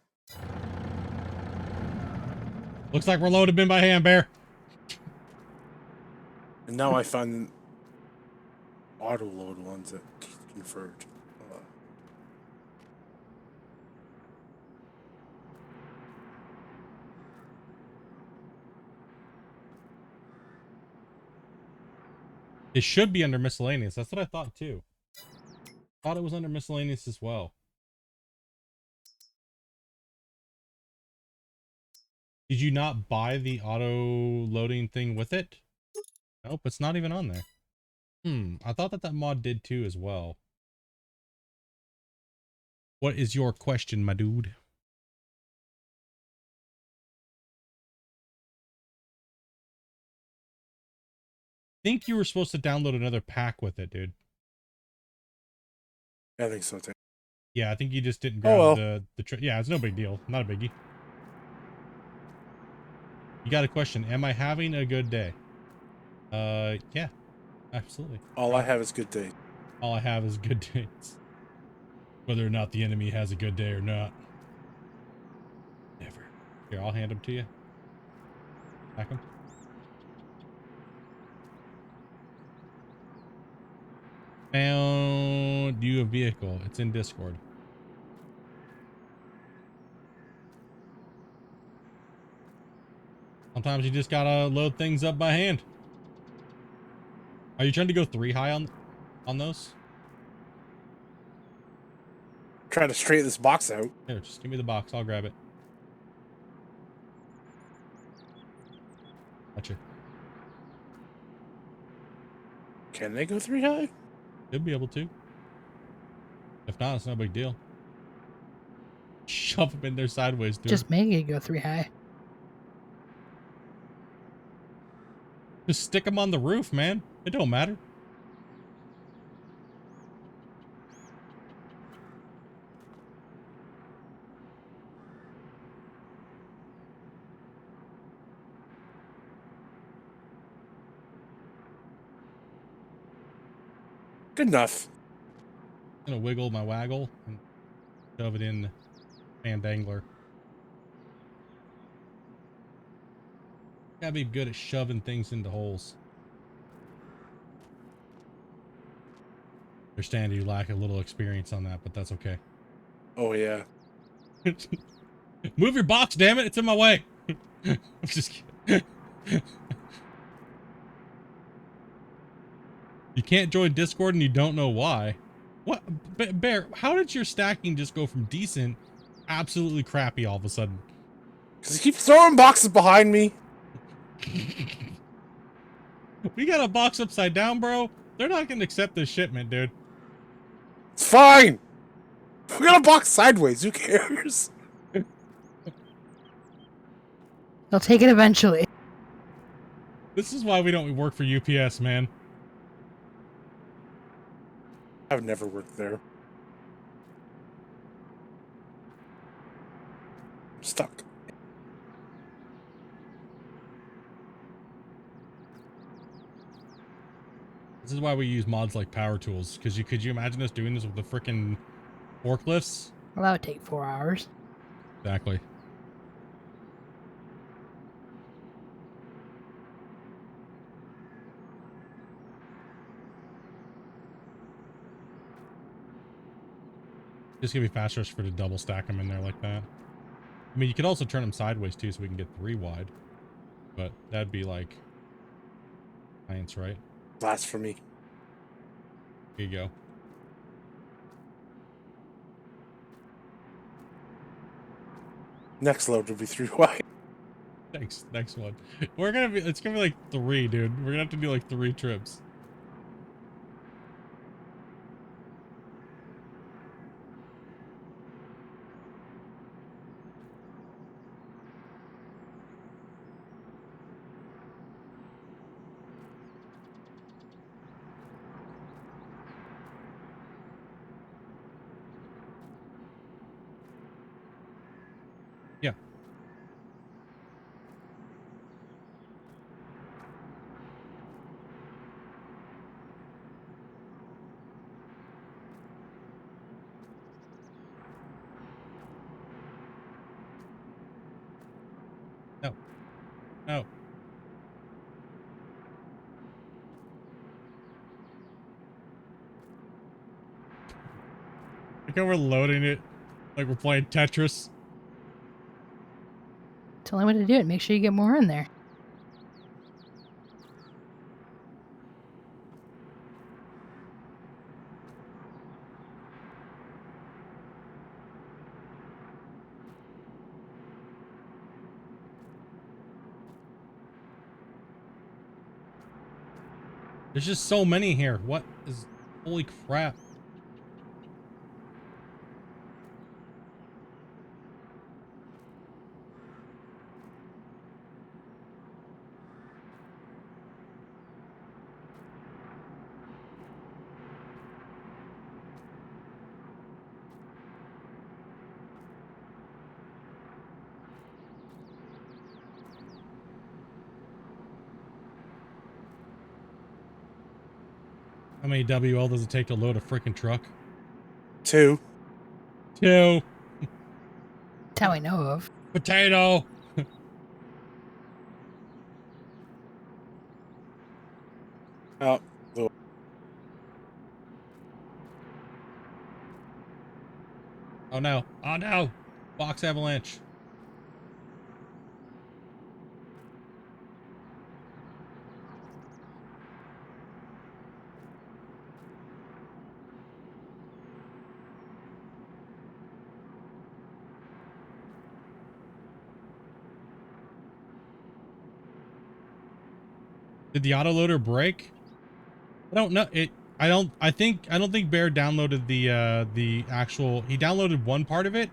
Looks like we're loaded in by hand, Bear. And now I find auto load ones that convert. It should be under miscellaneous. That's what I thought too. Thought it was under miscellaneous as well. Did you not buy the auto loading thing with it? Nope, it's not even on there. I thought that mod did too as well. What is your question, my dude? Think you were supposed to download another pack with it, dude. I think so too. Yeah, I think you just didn't Oh, grab well. yeah, it's no big deal. Not a biggie. You got a question. Am I having a good day? Yeah, absolutely. All I have is good days. All I have is good days. Whether or not the enemy has a good day or not. Never. Here, I'll hand them to you. Pack them. Found you a vehicle. It's in Discord. Sometimes you just gotta load things up by hand. Are you trying to go 3 high on those? Trying to straighten this box out. Here, just give me the box. I'll grab it. Gotcha. Can they go 3 high? Should be able to. If not, it's no big deal. Shove them in there sideways, dude. Just make it go 3 high. Just stick them on the roof, man. It don't matter. Good enough. I'm gonna wiggle my waggle and shove it in fan dangler. Gotta be good at shoving things into holes. Understand you lack a little experience on that, but that's okay. Oh, yeah. Move your box, damn it! It's in my way. I'm just kidding. You can't join Discord and you don't know why. What? Bear, how did your stacking just go from decent, absolutely crappy all of a sudden? Because he keeps throwing boxes behind me. We got a box upside down, bro. They're not gonna accept this shipment, dude. It's fine. We got a box sideways. Who cares? They'll take it eventually. This is why we don't work for UPS, man. I've never worked there. I'm stuck. This is why we use mods like power tools. Because could you imagine us doing this with the frickin' forklifts? Well, that would take 4 hours. Exactly. Just gonna be faster for to double stack them in there like that. I mean, you could also turn them sideways too, so we can get 3 wide. But that'd be like science, right? Blasphemy. Here you go. Next load will be 3 wide. Thanks. Next one. It's gonna be like 3, dude. We're gonna have to do like 3 trips. Yeah. No. No. Like how we're loading it like we're playing Tetris. It's the only way to do it. Make sure you get more in there. There's just so many here. What is... Holy crap. How many WL does it take to load a freaking truck? 2. 2. That's how I know of. Potato. Oh, the- Oh no. Oh no. Box avalanche. Did the autoloader break? I don't know. I don't think Bear downloaded the actual, he downloaded one part of it,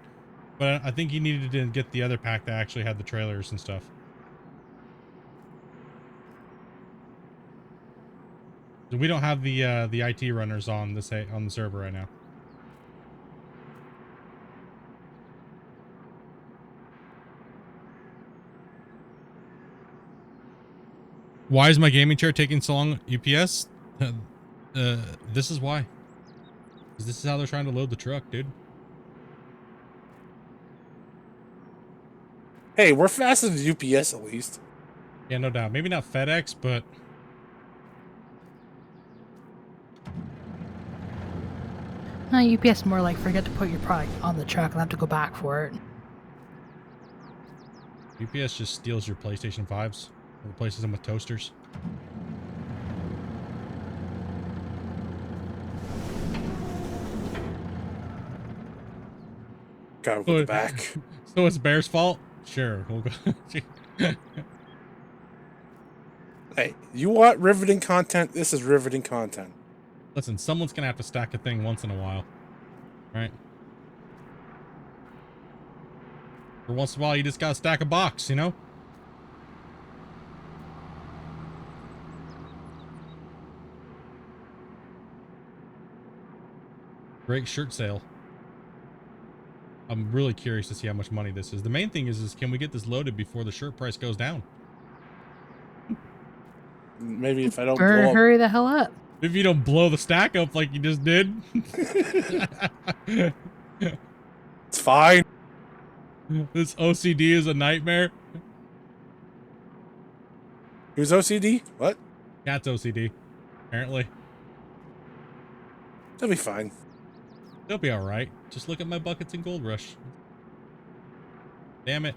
but I think he needed to get the other pack that actually had the trailers and stuff. So we don't have the IT runners on the server right now. Why is my gaming chair taking so long? UPS? This is why. 'Cause this is how they're trying to load the truck, dude. Hey, we're faster than UPS at least. Yeah, no doubt. Maybe not FedEx, but UPS more like forget to put your product on the truck and have to go back for it. UPS just steals your PlayStation 5s and replaces them with toasters. Gotta go back. So it's Bear's fault? Sure, we'll go. Hey, you want riveting content? This is riveting content. Listen, someone's gonna have to stack a thing once in a while, right? For once in a while, you just gotta stack a box, you know? Great shirt sale. I'm really curious to see how much money this is. The main thing is can we get this loaded before the shirt price goes down? Maybe if I don't Or blow up. hurry the hell up. If you don't blow the stack up like you just did. It's fine. This OCD is a nightmare. Who's OCD? What? Cat's OCD, apparently. That'll be fine. They'll be alright. Just look at my buckets in Gold Rush. Damn it.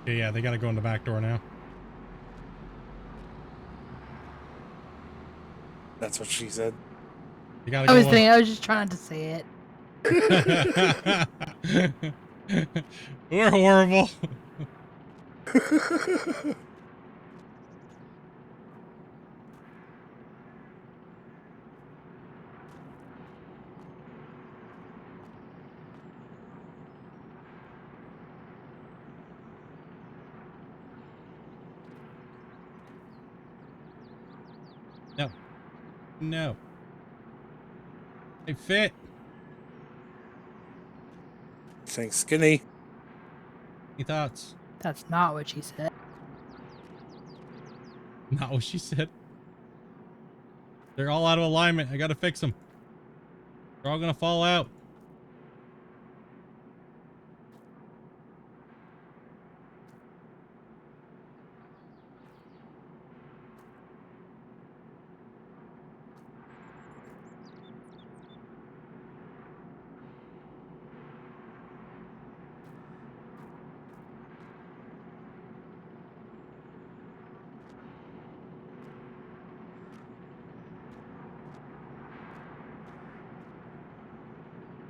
Yeah, they gotta go in the back door now. That's what she said. You gotta I go was thinking, I was just trying to say it. We're horrible. No. No. They fit. Saying skinny. Any thoughts? That's not what she said. Not what she said. They're all out of alignment. I gotta fix them. They're all gonna fall out.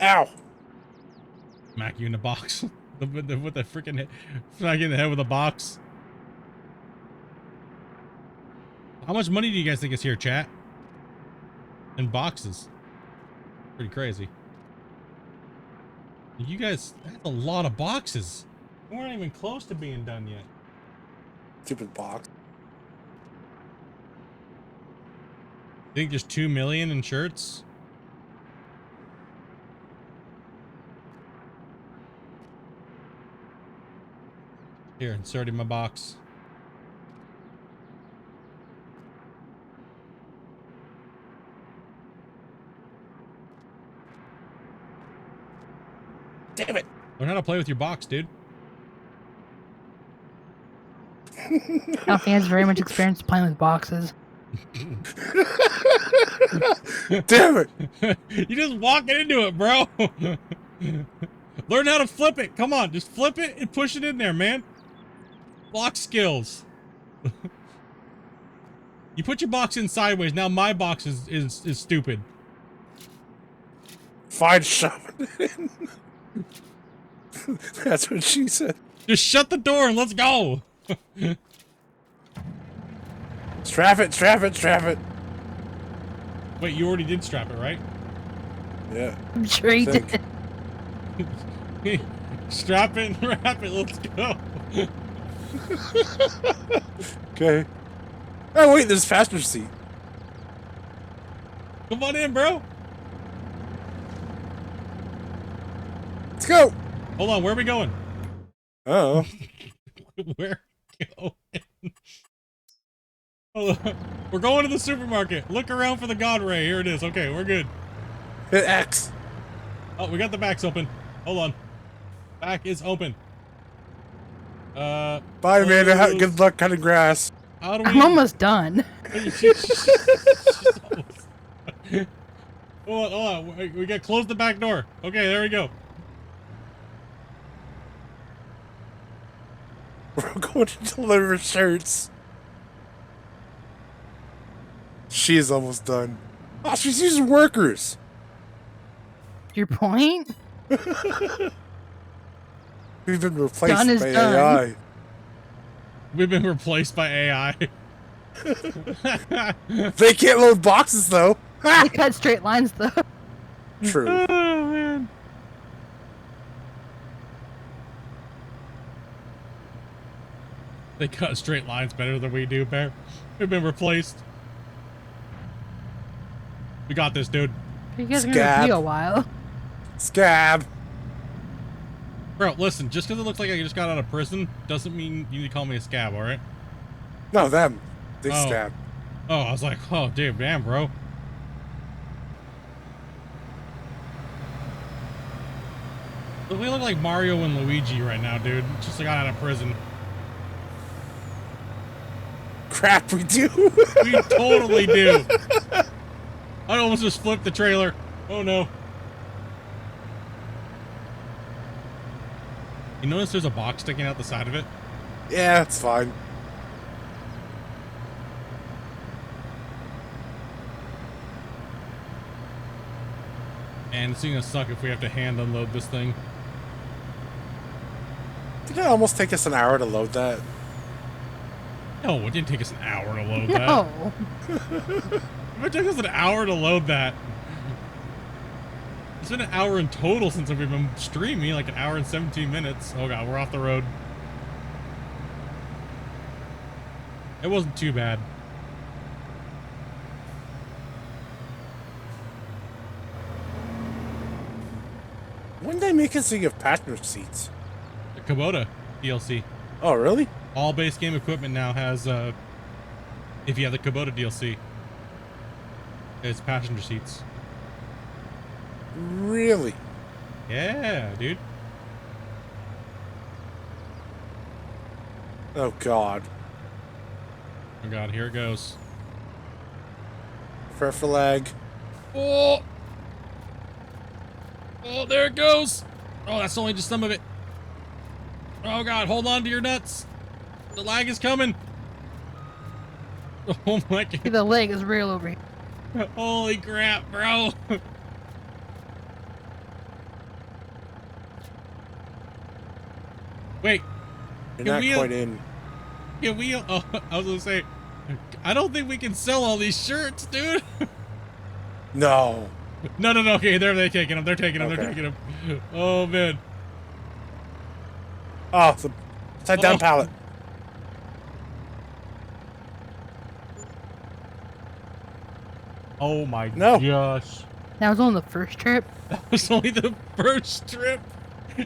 Ow! Smack you in the box. with the freaking smack you in the head with a box. How much money do you guys think is here, chat? In boxes. Pretty crazy. You guys, that's a lot of boxes. We weren't even close to being done yet. Stupid box. Think there's 2 million in shirts? Here, insert in my box. Damn it! Learn how to play with your box, dude. I don't think he has very much experience playing with boxes. Damn it! You just walking into it, bro. Learn how to flip it. Come on, just flip it and push it in there, man. Box skills. You put your box in sideways. Now my box is stupid. Fine, shove it in. That's what she said. Just shut the door and let's go. Strap it, strap it, strap it. Wait, you already did strap it, right? Yeah. I'm sure he Think. did. Strap it and wrap it. Let's go. Okay. Oh wait, there's a passenger seat. Come on in, bro. Let's go. Hold on, where are we going? Oh. Where going? Hold on. We're going to the supermarket. Look around for the God Ray. Here it is. Okay, we're good. Hit X. Oh, we got the backs open. Hold on. Back is open. Bye, Amanda. Good luck cutting grass. How do I'm almost done. Hold on. We gotta close the back door. Okay, there we go. We're going to deliver shirts. She is almost done. Oh, she's using workers. Your point? We've been replaced Done is by done. AI. We've been replaced by AI. They can't load boxes though. They cut straight lines though. True. Oh, man. They cut straight lines better than we do, Bear. We've been replaced. We got this, dude. You guys are Scab. gonna be a while. Scab. Bro, listen, just because it looks like I just got out of prison doesn't mean you need to call me a scab, alright? No, them. They Oh. scab. Oh, I was like, oh, dude, damn, bro. We look like Mario and Luigi right now, dude. Just got out of prison. Crap, we do. We totally do. I almost just flipped the trailer. Oh, no. You notice there's a box sticking out the side of it? Yeah, it's fine. And it's gonna suck if we have to hand unload this thing. Did it almost take us an hour to load that? No, it didn't take us an hour to load that. No. If it took us an hour to load that. It's been an hour in total since we've been streaming, like an hour and 17 minutes. Oh god, we're off the road. It wasn't too bad. they make it so you have passenger seats? The Kubota DLC. Oh, really? All base game equipment now has, if you have the Kubota DLC, it's passenger seats. Really? Yeah, dude. Oh, God. Oh god, here it goes. Fair flag. Oh! Oh, there it goes! Oh, that's only just some of it. Oh god, hold on to your nuts. The lag is coming. Oh my god. The leg is real over here. Holy crap, bro. Wait, You're Can not we, quite in. can we, oh, I was gonna say, I don't think we can sell all these shirts, dude. No. No, okay, they're taking them, they're taking them, they're Okay. taking them. Oh, man. Oh, it's a upside down pallet. Oh my No. gosh. That was on the first trip. That was only the first trip.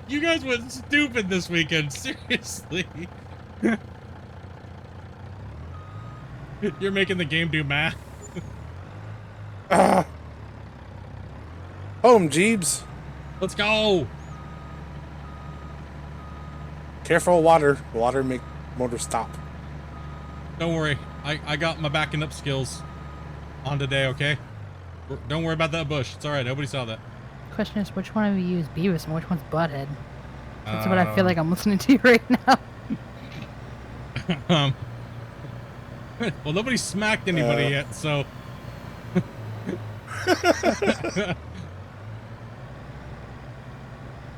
You guys went stupid this weekend, seriously. You're making the game do math. Home, Jeebs. Let's go. Careful, water. Water make motor stop. Don't worry. I got my backing up skills on today, okay? Don't worry about that bush. It's alright. Nobody saw that. Question is, which one of you is Beavis and which one's Butthead? That's what I feel like I'm listening to right now. Well, nobody smacked anybody yet, so...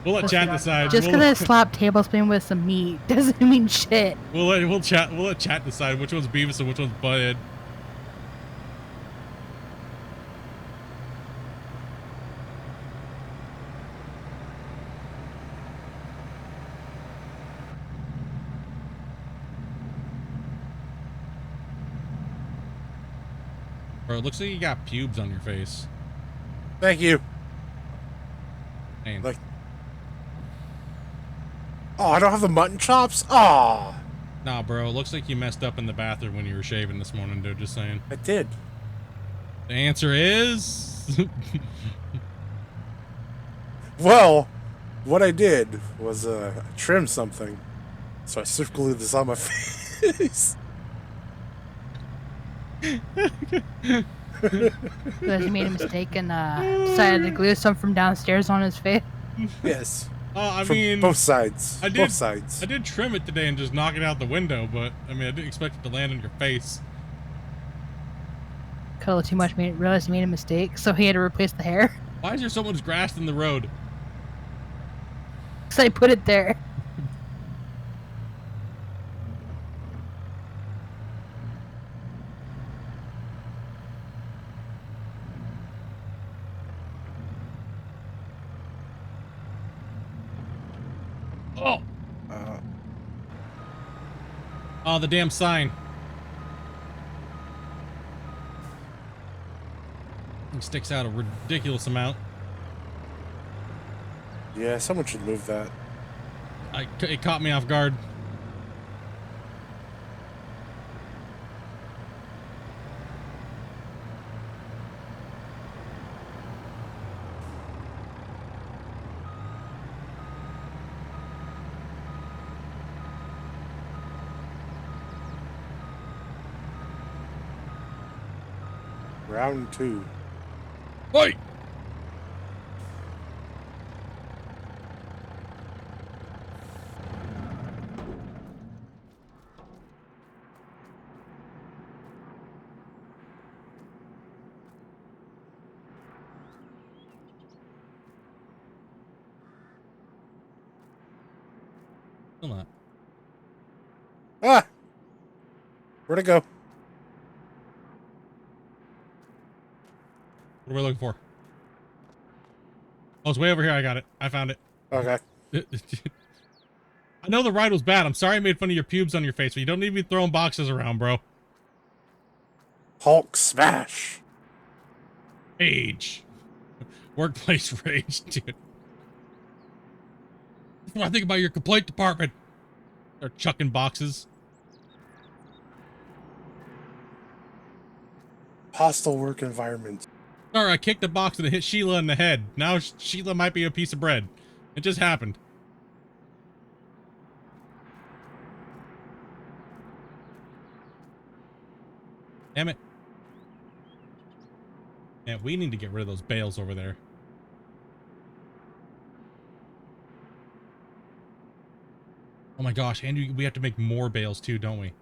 We'll let chat decide. Just because I slapped Tablespoon with some meat doesn't mean shit. We'll let chat decide which one's Beavis and which one's Butthead. Bro, it looks like you got pubes on your face. Thank you. Dang. Like, oh, I don't have the mutton chops? Oh, Nah, bro, it looks like you messed up in the bathroom when you were shaving this morning, dude. Just saying. I did. The answer is... Well, what I did was trim something. So I super glued this on my face. Because he made a mistake and decided to glue some from downstairs on his face. Yes. I From mean... both sides. I did- Both sides. I did trim it today and just knock it out the window, but, I mean, I didn't expect it to land on your face. Cuddle too much, realized he made a mistake, so he had to replace the hair. Why is there so much grass in the road? So I put it there. Oh! Oh, the damn sign. It sticks out a ridiculous amount. Yeah, someone should move that. It caught me off guard. Round 2. Wait! Still not. Ah! Where'd it go? What are we looking for? Oh, it's way over here. I got it. I found it. Okay. I know the ride was bad. I'm sorry I made fun of your pubes on your face, but you don't need to be throwing boxes around, bro. Hulk smash. Rage. Workplace rage, dude. before I think about your complaint department. They're chucking boxes. Hostile work environment. Sorry, I kicked a box and it hit Sheila in the head. Now Sheila might be a piece of bread. It just happened. Damn it. Yeah, we need to get rid of those bales over there. Oh my gosh, and we have to make more bales too, don't we?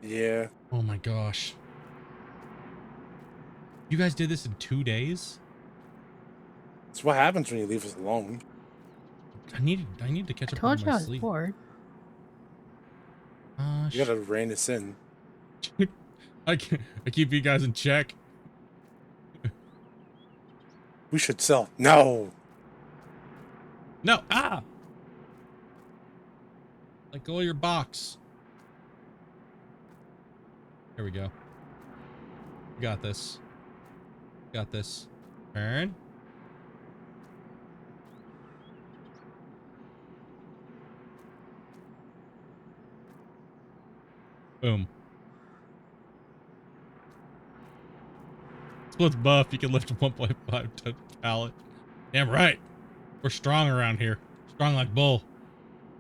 Yeah. Oh my gosh. You guys did this in 2 days? That's what happens when you leave us alone. I need to catch I up told on you I my was sleep. bored. You gotta rein us in. I keep you guys in check. We should sell. No. No, ah! Let go of your box. Here we go. We got this. Got this. Turn. Boom. Split's buff. You can lift a 1.5 ton pallet. Damn right. We're strong around here. Strong like bull.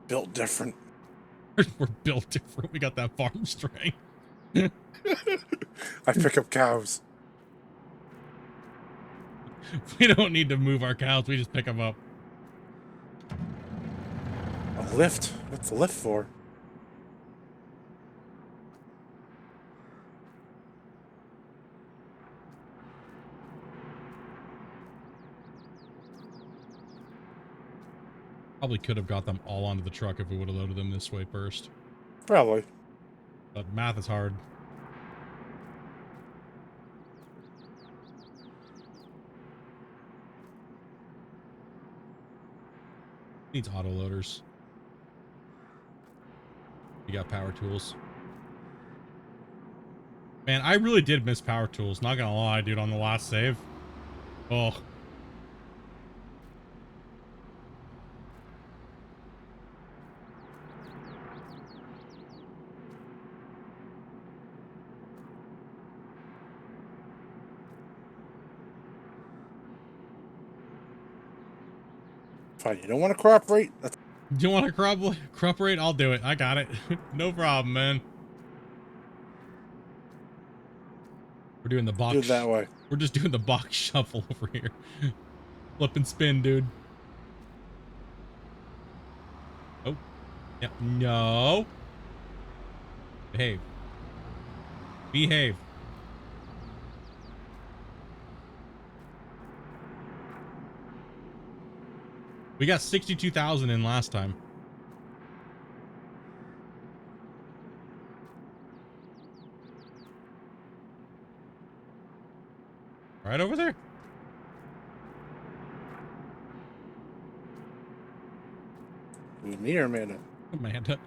Built different. We're built different. We got that farm strength. I pick up cows. We don't need to move our cows. We just pick them up. A lift? What's the lift for? Probably could have got them all onto the truck if we would have loaded them this way first. Probably. But math is hard. Needs auto loaders. You got power tools. Man, I really did miss power tools. Not gonna lie, dude, on the last save. Oh. Fine. You don't want to cooperate? That's Do you want to crop rate? I'll do it. I got it. No problem, man. We're doing the box. do it that way. We're just doing the box shuffle over here. Flip and spin, dude. Oh. Yeah. No. Behave. Behave. We got 62,000 in last time. Right over there. With me or Amanda? Amanda.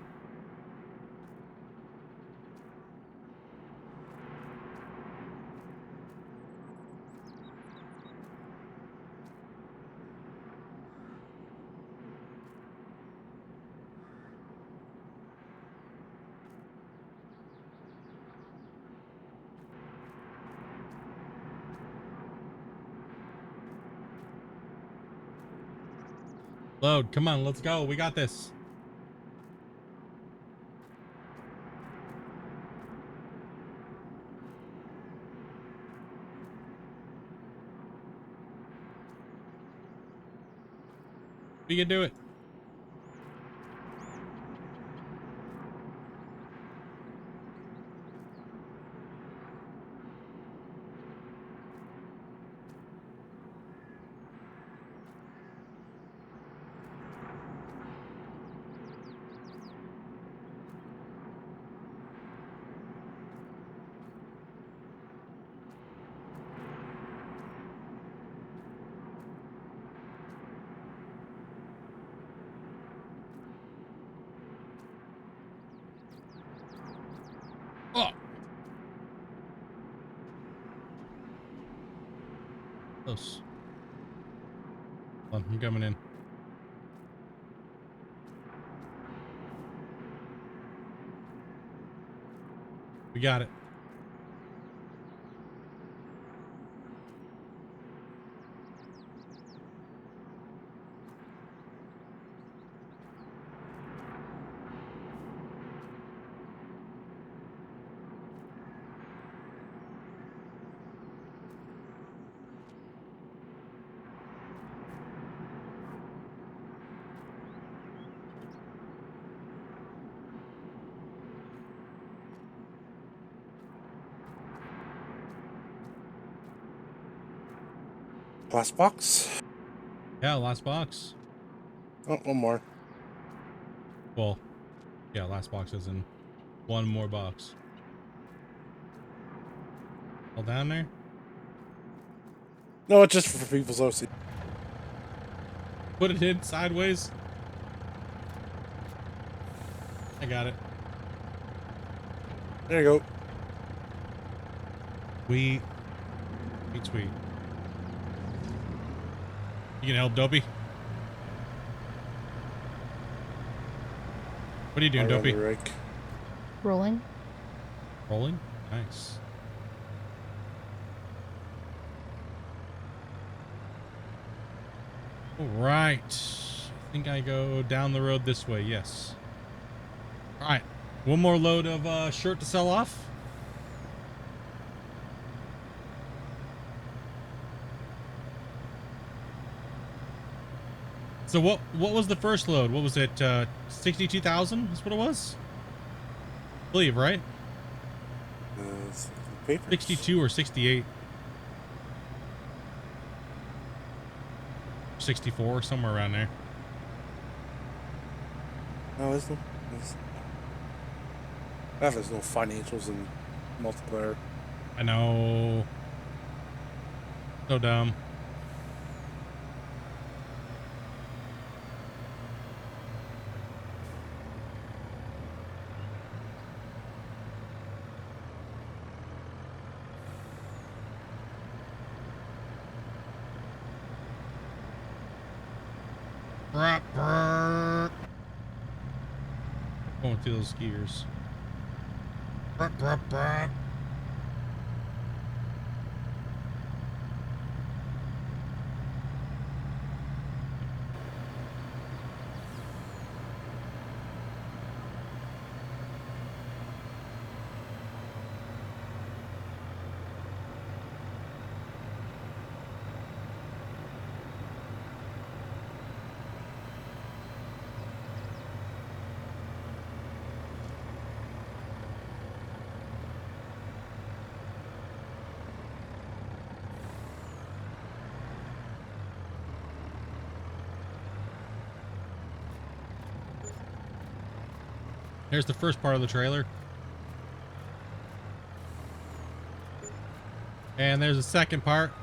Load. Come on, let's go. We got this. We can do it. Oh. Close. Hold on, I'm coming in. We got it. Last box. Yeah, last box. Oh, one more. Well, yeah, last box is in one more box. All down there? No, it's just for people's OC. Put it in sideways. I got it. There you go. Sweet. Sweet. You can help, Dopey? What are you doing, Right on Dopey? the rake. Rolling. Rolling? Nice. All right. I think I go down the road this way. Yes. All right. One more load of shirt to sell off. So what was the first load? What was it? 62,000 is what it was? I believe, right? It's the papers. 62 or 68. 64, somewhere around there. No, there's no financials in multiplayer. I know. So dumb. Going through those skiers. Here's the first part of the trailer. And there's a second part.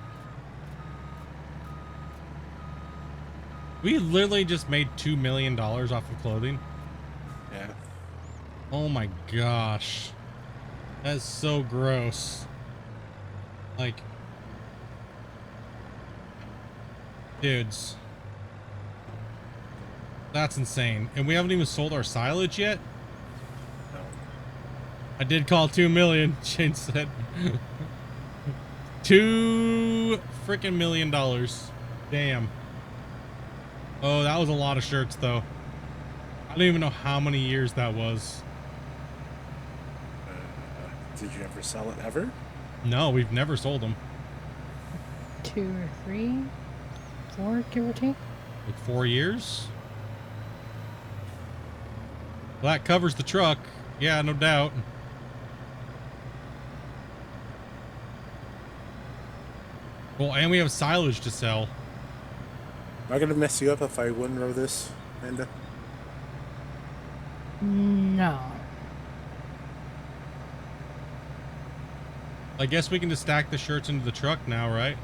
We literally just made $2 million off of clothing. Yeah. Oh my gosh. That's so gross. Like, dudes. That's insane. And we haven't even sold our silage yet? No. I did call 2 million, Shane said. $2 freaking million. Damn. Oh, that was a lot of shirts though. I don't even know how many years that was. Did you ever sell it ever? No, we've never sold them. 2 or 3, 4, give or take. Like 4 years? Well, that covers the truck. Yeah, no doubt. Well, and we have silage to sell. Am I gonna mess you up if I win row this, Amanda? No. I guess we can just stack the shirts into the truck now, right?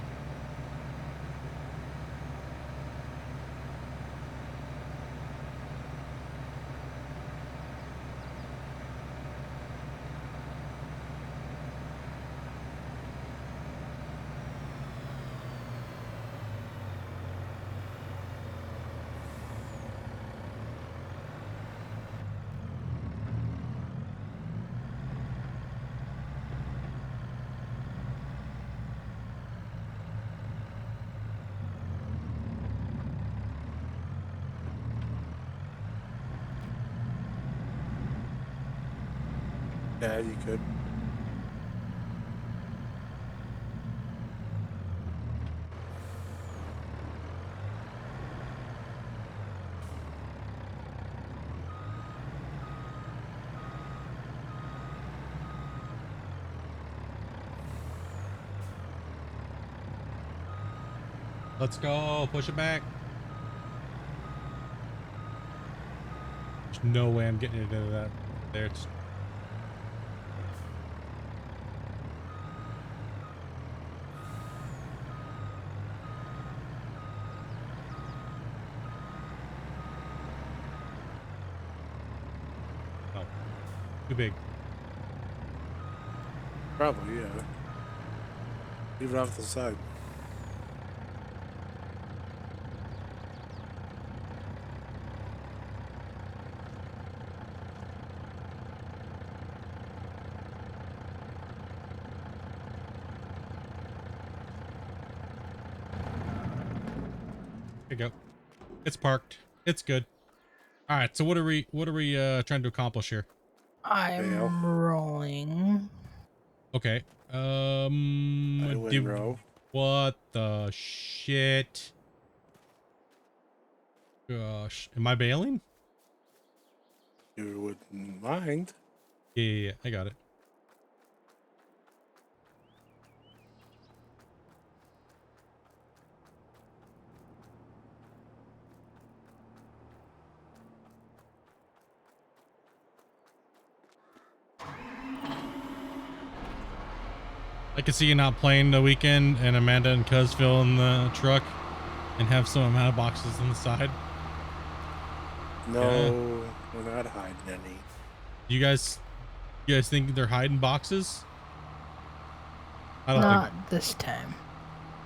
Yeah, you could. Let's go. Push it back. There's no way I'm getting into that. There it's. Oh, too big. Probably, yeah. Leave it off the side. There you go. It's parked. It's good. All right. So what are we trying to accomplish here? I'm rolling. Okay. I win row. What the shit? Gosh, am I bailing? You wouldn't mind. Yeah, I got it. I can see you not playing the weekend and Amanda and Cuz fill in the truck and have some amount of boxes on the side. No, we're not hiding any. You guys think they're hiding boxes? I don't Not think this time.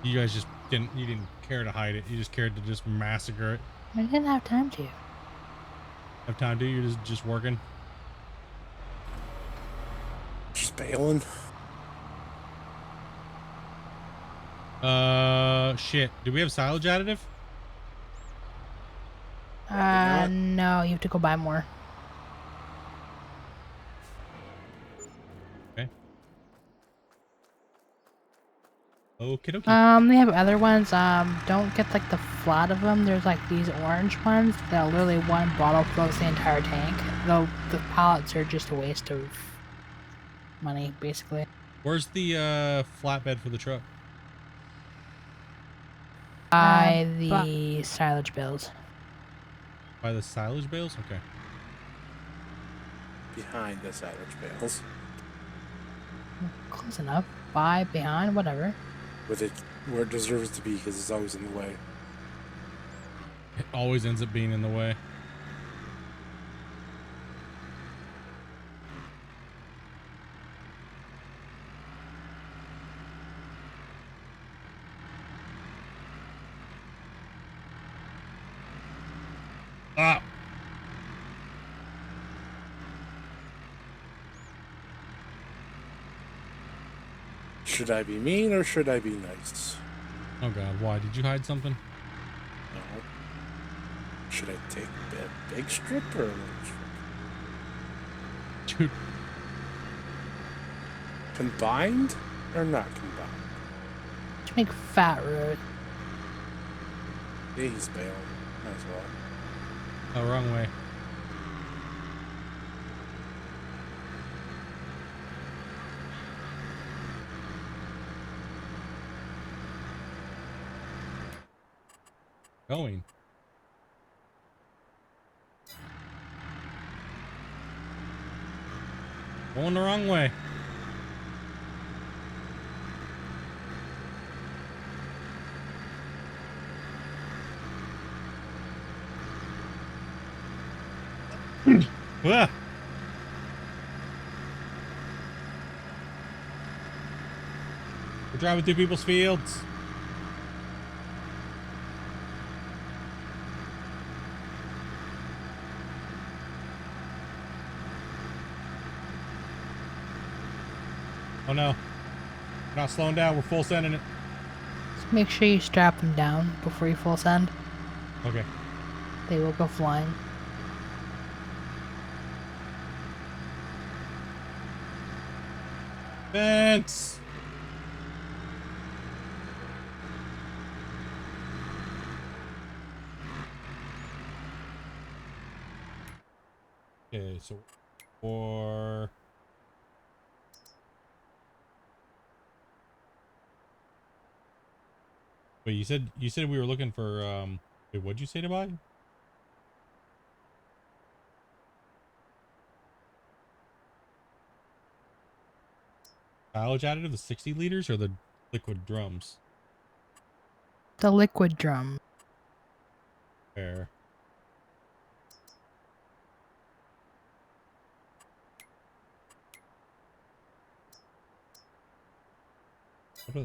you guys you didn't care to hide it. You just cared to just massacre it. I didn't have time to. Have time to? You're just working. Just bailing. Shit. Do we have silage additive? No, you have to go buy more. Okay. Okie dokie. They have other ones. Don't get like the flat of them. There's like these orange ones that literally one bottle fills the entire tank. Though the pallets are just a waste of money, basically. Where's the flatbed for the truck? By the silage bales. By the silage bales? Okay. Behind the silage bales. Close enough. By, behind, whatever. With it where it deserves to be, because it's always in the way. It always ends up being in the way. Ah! Should I be mean or should I be nice? Oh god, why? Did you hide something? No. Should I take a big strip or a little strip? Dude. Combined or not combined? To make fat road. Yeah, he's bailing. Might as well. Oh, wrong way. Going. Going the wrong way. Ah. We're driving through people's fields. Oh no. We're not slowing down, we're full sending it. Just make sure you strap them down before you full send. Okay. They will go flying. Fence. Okay, so for wait, you said we were looking for wait, what'd you say to buy? Silage additive, the 60 liters or the liquid drums? The liquid drum. Fair.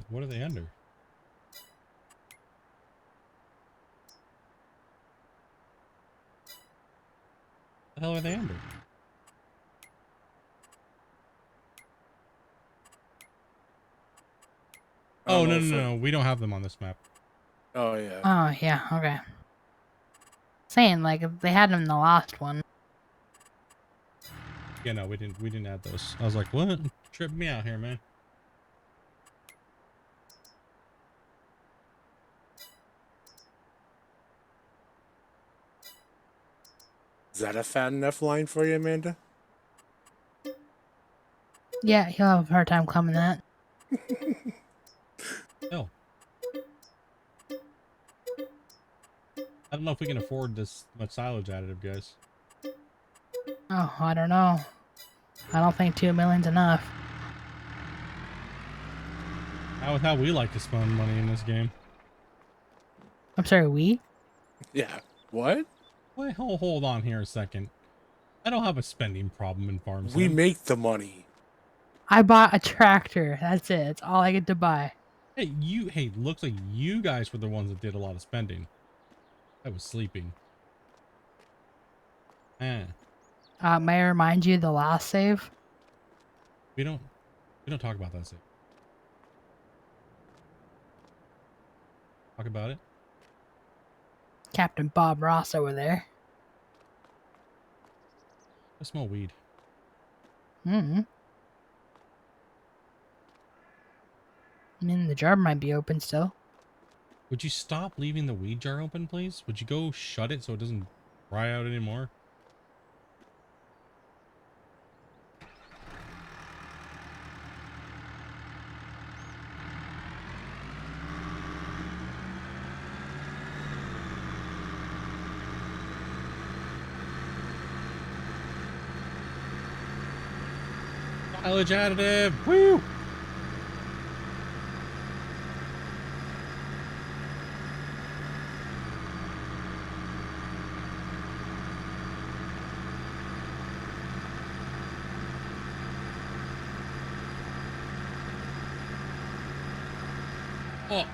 What are they under? The hell are they under? Oh, no. We don't have them on this map. Oh yeah. Oh, yeah, okay. Saying, like, they had them in the last one. Yeah, no, we didn't add those. I was like, what? Tripped me out here, man. Is that a fat enough line for you, Amanda? Yeah, he'll have a hard time climbing that. Hell. I don't know if we can afford this much silage additive, guys. Oh, I don't know. I don't think 2 million's enough. Not with how we like to spend money in this game. I'm sorry, we? Yeah. What? Wait, hold on here a second. I don't have a spending problem in Farm We Sim. make the money. I bought a tractor. That's it. That's all I get to buy. Hey, looks like you guys were the ones that did a lot of spending. I was sleeping. Eh. May I remind you the last save? We don't talk about that. Talk about it. Captain Bob Ross over there. I smell weed. Hmm. I mean, the jar might be open still. Would you stop leaving the weed jar open, please? Would you go shut it so it doesn't dry out anymore? Silage additive! Woo! Oh.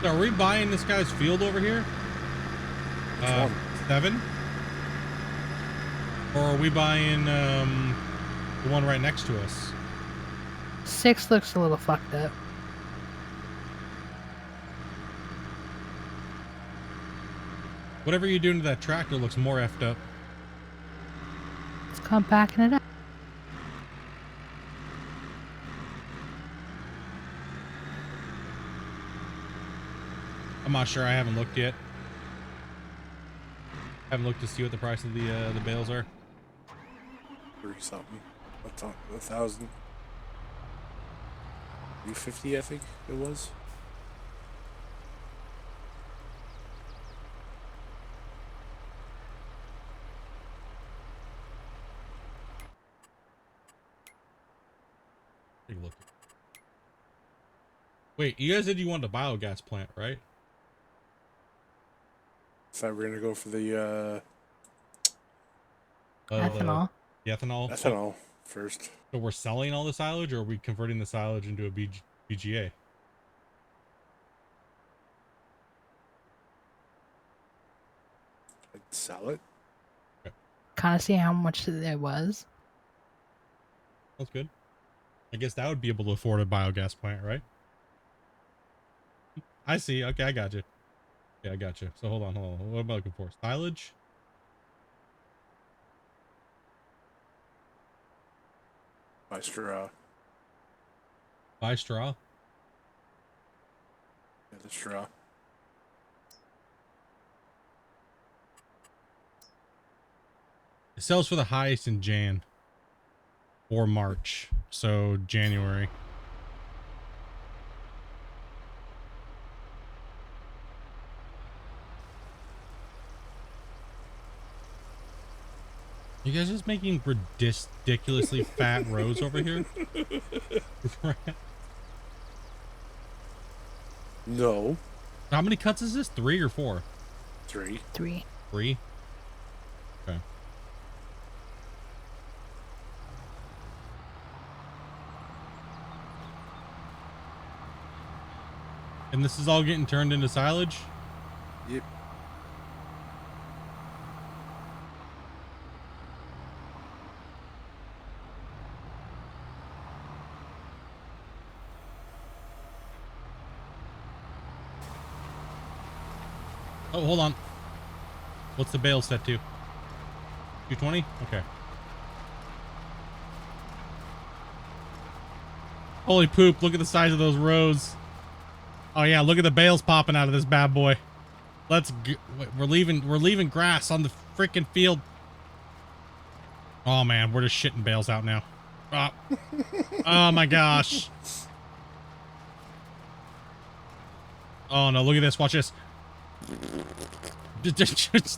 Are we buying this guy's field over here? Which one? 7? Or are we buying the one right next to us? 6 looks a little fucked up. Whatever you're doing to that tractor looks more effed up. Let's come packing it up. I'm not sure. I haven't looked yet. I haven't looked to see what the price of the bales are. 30 something. What's on 1,000? 350, I think it was. Take a look. Wait, you guys said you wanted a biogas plant, right? So we're gonna go for the Ethanol. The ethanol. ethanol first. So we're selling all the silage, or are we converting the silage into a BGA? I'd sell it. Kind of see how much it was. That's good. I guess that would be able to afford a biogas plant, right? I see. Okay, I got you. Yeah, I got you. So hold on. What am I looking for? Silage? My straw. Buy straw? Yeah, the straw. It sells for the highest in Jan or March. So January. You guys just making ridiculously fat rows over here? No. How many cuts is this? 3 or 4? 3. 3. 3? Okay. And this is all getting turned into silage? Yep. Oh, hold on. What's the bale set to? 220? Okay. Holy poop, look at the size of those rows. Oh yeah, look at the bales popping out of this bad boy. Let's we're leaving grass on the freaking field. Oh man, we're just shitting bales out now. Oh, oh my gosh. Oh no, look at this, watch this.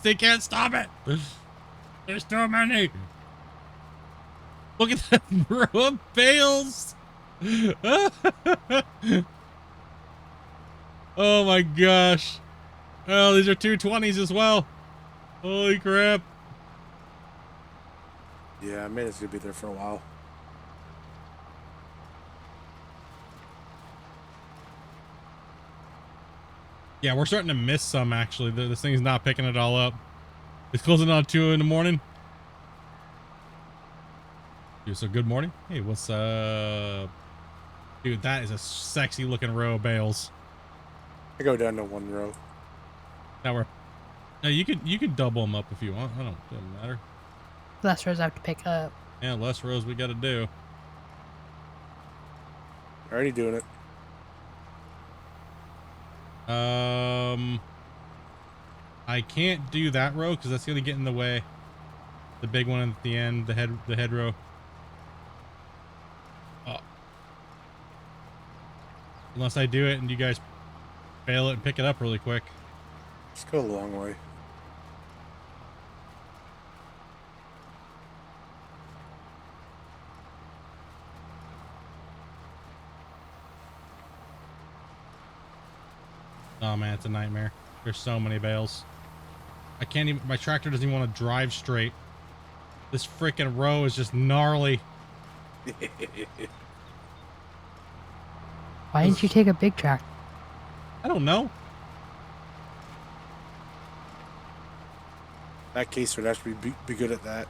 They can't stop it. There's too many. Look at that row of bales. Oh my gosh. Oh, these are 220s as well. Holy crap. Yeah, I mean, it's gonna be there for a while. Yeah, we're starting to miss some actually. This thing's not picking it all up. It's closing on 2 in the morning. Dude, so good morning. Hey, what's up? Dude, that is a sexy looking row of bales. I go down to 1 row. Now we're now you could double them up if you want. Doesn't matter. Less rows I have to pick up. Yeah, less rows we gotta do. Already doing it. I can't do that row because that's gonna get in the way. The big one at the end, the head row. Oh. Unless I do it and you guys bail it and pick it up really quick. Just go a long way. Oh man, it's a nightmare. There's so many bales. I can't even, my tractor doesn't even want to drive straight. This freaking row is just gnarly. Why didn't you take a big track? I don't know. That case would actually be good at that.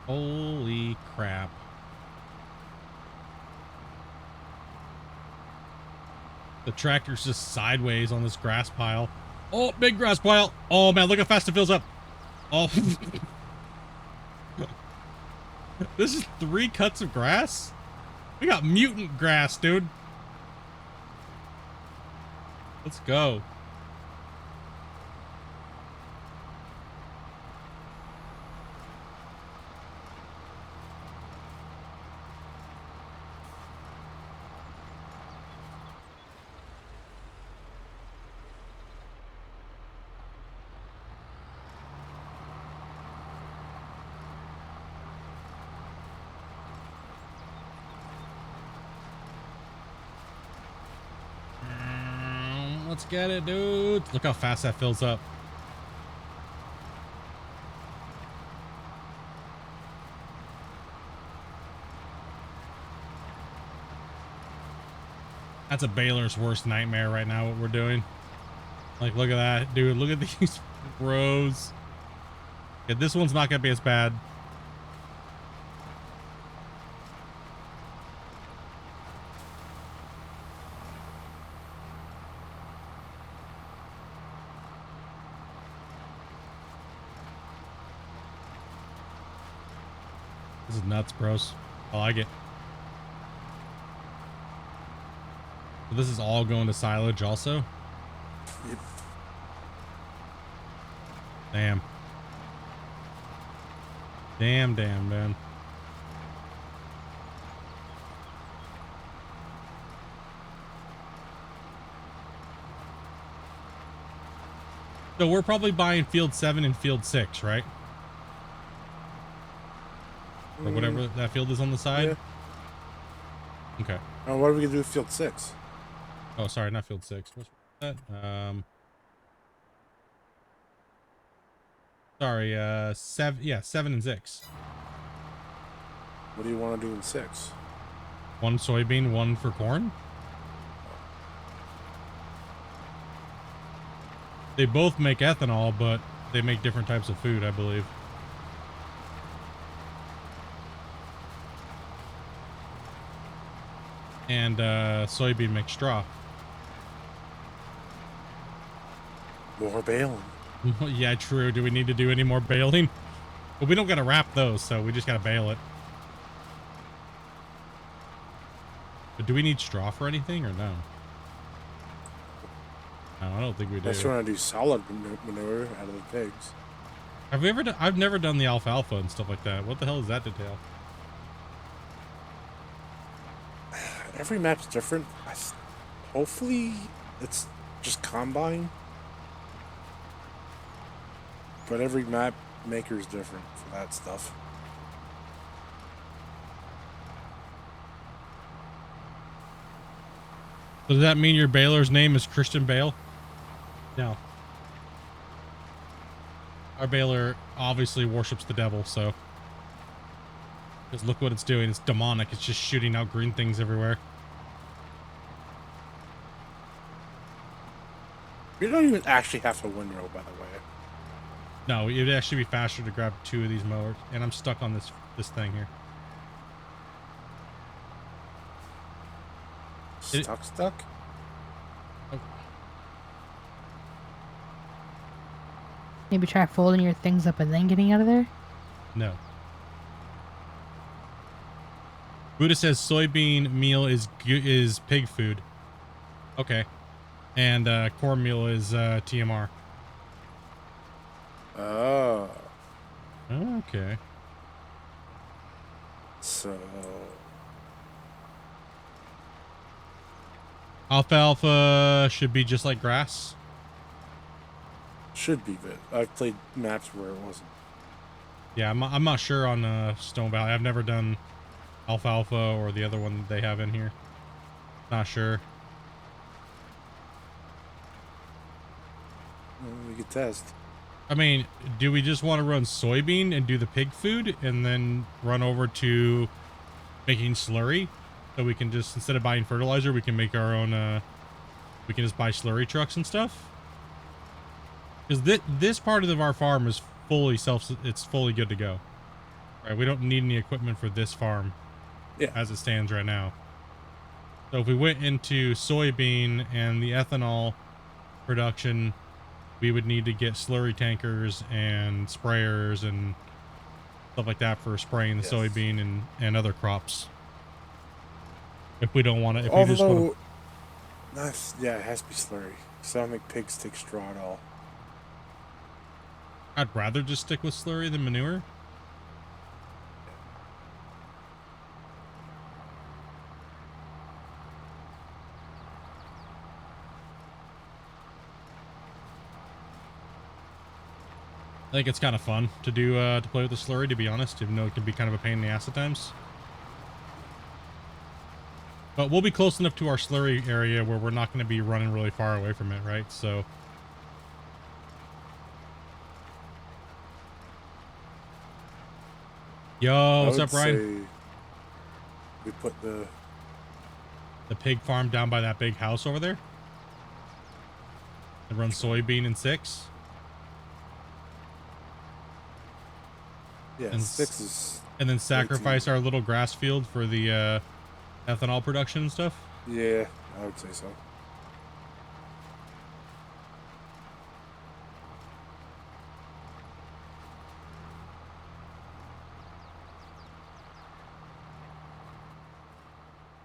Holy crap. The tractor's just sideways on this grass pile. Oh, big grass pile. Oh man, look how fast it fills up. Oh. This is 3 cuts of grass? We got mutant grass, dude. Let's go. Let's get it, dude. Look how fast that fills up. That's a baler's worst nightmare right now, what we're doing. Like, look at that. Dude, look at these rows. Yeah, this one's not going to be as bad. This is nuts, bros. I like it. So this is all going to silage also? Yep. Damn. Damn, man. So we're probably buying field 7 and field 6, right? Or whatever that field is on the side? Yeah. Okay. What are we gonna do with field 6? Oh, sorry, not field 6. What's that? Sorry, 7, yeah, 7 and 6. What do you want to do in 6? 1 soybean, 1 for corn? They both make ethanol, but they make different types of food, I believe. And soybean makes straw. More baling. Yeah, true. Do we need to do any more baling? Well, we don't got to wrap those, so we just got to bale it. But do we need straw for anything or no? No, I don't think we do. Unless you want to do solid manure out of the pigs. Have we ever done? I've never done the alfalfa and stuff like that. What the hell does that detail? Every map's different. Hopefully, it's just combine. But every map maker is different for that stuff. So does that mean your baler's name is Christian Bale? No. Our baler obviously worships the devil, so. Because look what it's doing. It's demonic. It's just shooting out green things everywhere. You don't even actually have to windrow, by the way. No, it'd actually be faster to grab 2 of these mowers. And I'm stuck on this thing here. Stuck? Oh. Maybe try folding your things up and then getting out of there? No. Buddha says soybean meal is pig food. Okay. And cornmeal is TMR. Oh. Okay. So... Alfalfa should be just like grass. Should be, but I've played maps where it wasn't. Yeah, I'm not sure on Stone Valley. I've never done alfalfa or the other one they have in here. Not sure. Well, we could test. I mean, do we just want to run soybean and do the pig food and then run over to making slurry? So we can just, instead of buying fertilizer, we can make our own, we can just buy slurry trucks and stuff. Because this part of our farm is fully it's fully good to go. Right, we don't need any equipment for this farm. Yeah. As it stands right now. So if we went into soybean and the ethanol production, we would need to get slurry tankers and sprayers and stuff like that for spraying the soybean and other crops. If we don't want to, if we just want to... Yeah, it has to be slurry. So I don't think pigs take straw at all. I'd rather just stick with slurry than manure. I think it's kind of fun to do to play with the slurry, to be honest, even though it can be kind of a pain in the ass at times. But we'll be close enough to our slurry area where we're not going to be running really far away from it, right? So yo, what's up, Ryan? We put the the pig farm down by that big house over there. It runs soybean and 6. Yeah, And 6 is... And then sacrifice our little grass field for the ethanol production and stuff. Yeah, I would say so.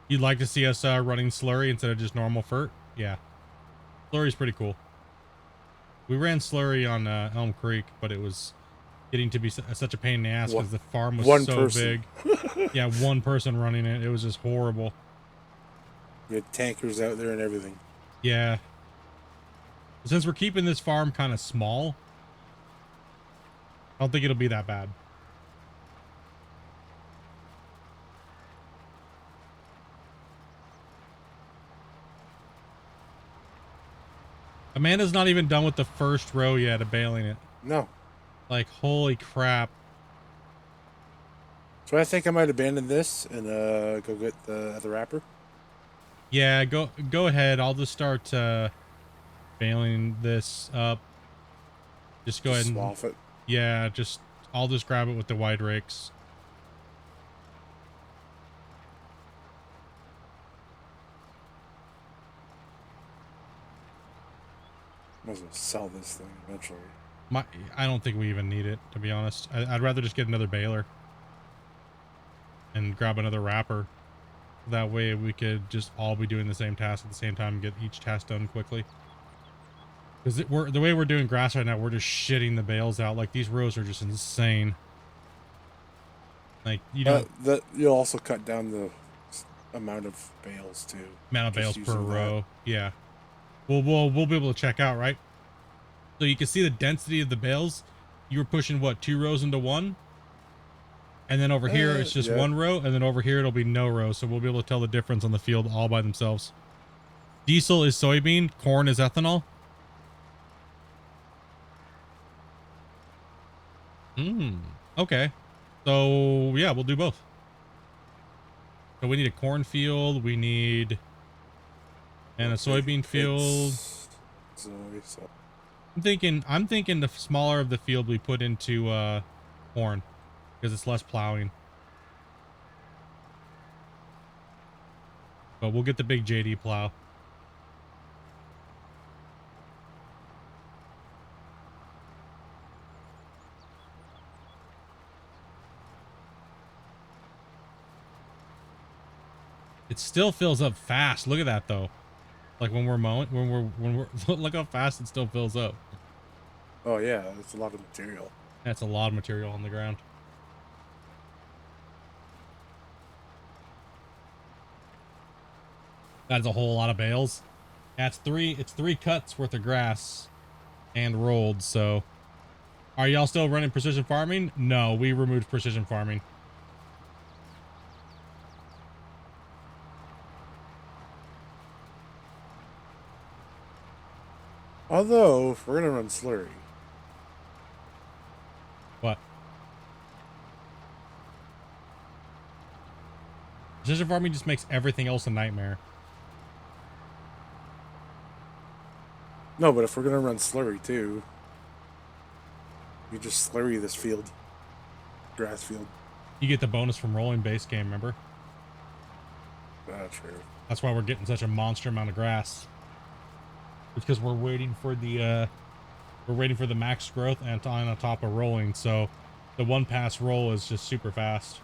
You'd like to see us running slurry instead of just normal FERT? Yeah. Slurry's pretty cool. We ran slurry on Elm Creek, but it was getting to be such a pain in the ass because the farm was so big. Yeah, one person running it. It was just horrible. We had tankers out there and everything. Yeah. Since we're keeping this farm kind of small, I don't think it'll be that bad. Amanda's not even done with the first row yet of baling it. No. Like, holy crap. So I think I might abandon this and go get the wrapper. Yeah, go ahead. I'll just start baling this up. Just go ahead and swath it. Yeah, I'll just grab it with the wide rakes. Might as well sell this thing eventually. I don't think we even need it, to be honest. I'd rather just get another baler and grab another wrapper. That way we could just all be doing the same task at the same time and get each task done quickly. Because the way we're doing grass right now, we're just shitting the bales out. Like, these rows are just insane. Like, you know, you'll also cut down the amount of bales too. Amount of bales per row. Yeah. We'll be able to check out, right? So you can see the density of the bales. You were pushing what, 2 rows into one? And then over here it's just one row, and then over here it'll be no row. So we'll be able to tell the difference on the field all by themselves. Diesel is soybean, corn is ethanol. Okay. So yeah, we'll do both. So we need a cornfield, we need and a soybean field. I'm thinking the smaller of the field we put into corn because it's less plowing. But we'll get the big JD plow. It still fills up fast. Look at that though. Like when we're mowing, when we're look how fast it still fills up. Oh yeah, that's a lot of material. That's a lot of material on the ground. That's a whole lot of bales. That's it's 3 cuts worth of grass and rolled. So are y'all still running precision farming? No, we removed precision farming. Although, if we're gonna run slurry. What? Precision farming just makes everything else a nightmare. No, but if we're gonna run slurry too, you just slurry this field, grass field. You get the bonus from rolling base game, remember? True. That's why we're getting such a monster amount of grass. It's because we're waiting for the max growth and on top of rolling. So the 1 pass roll is just super fast.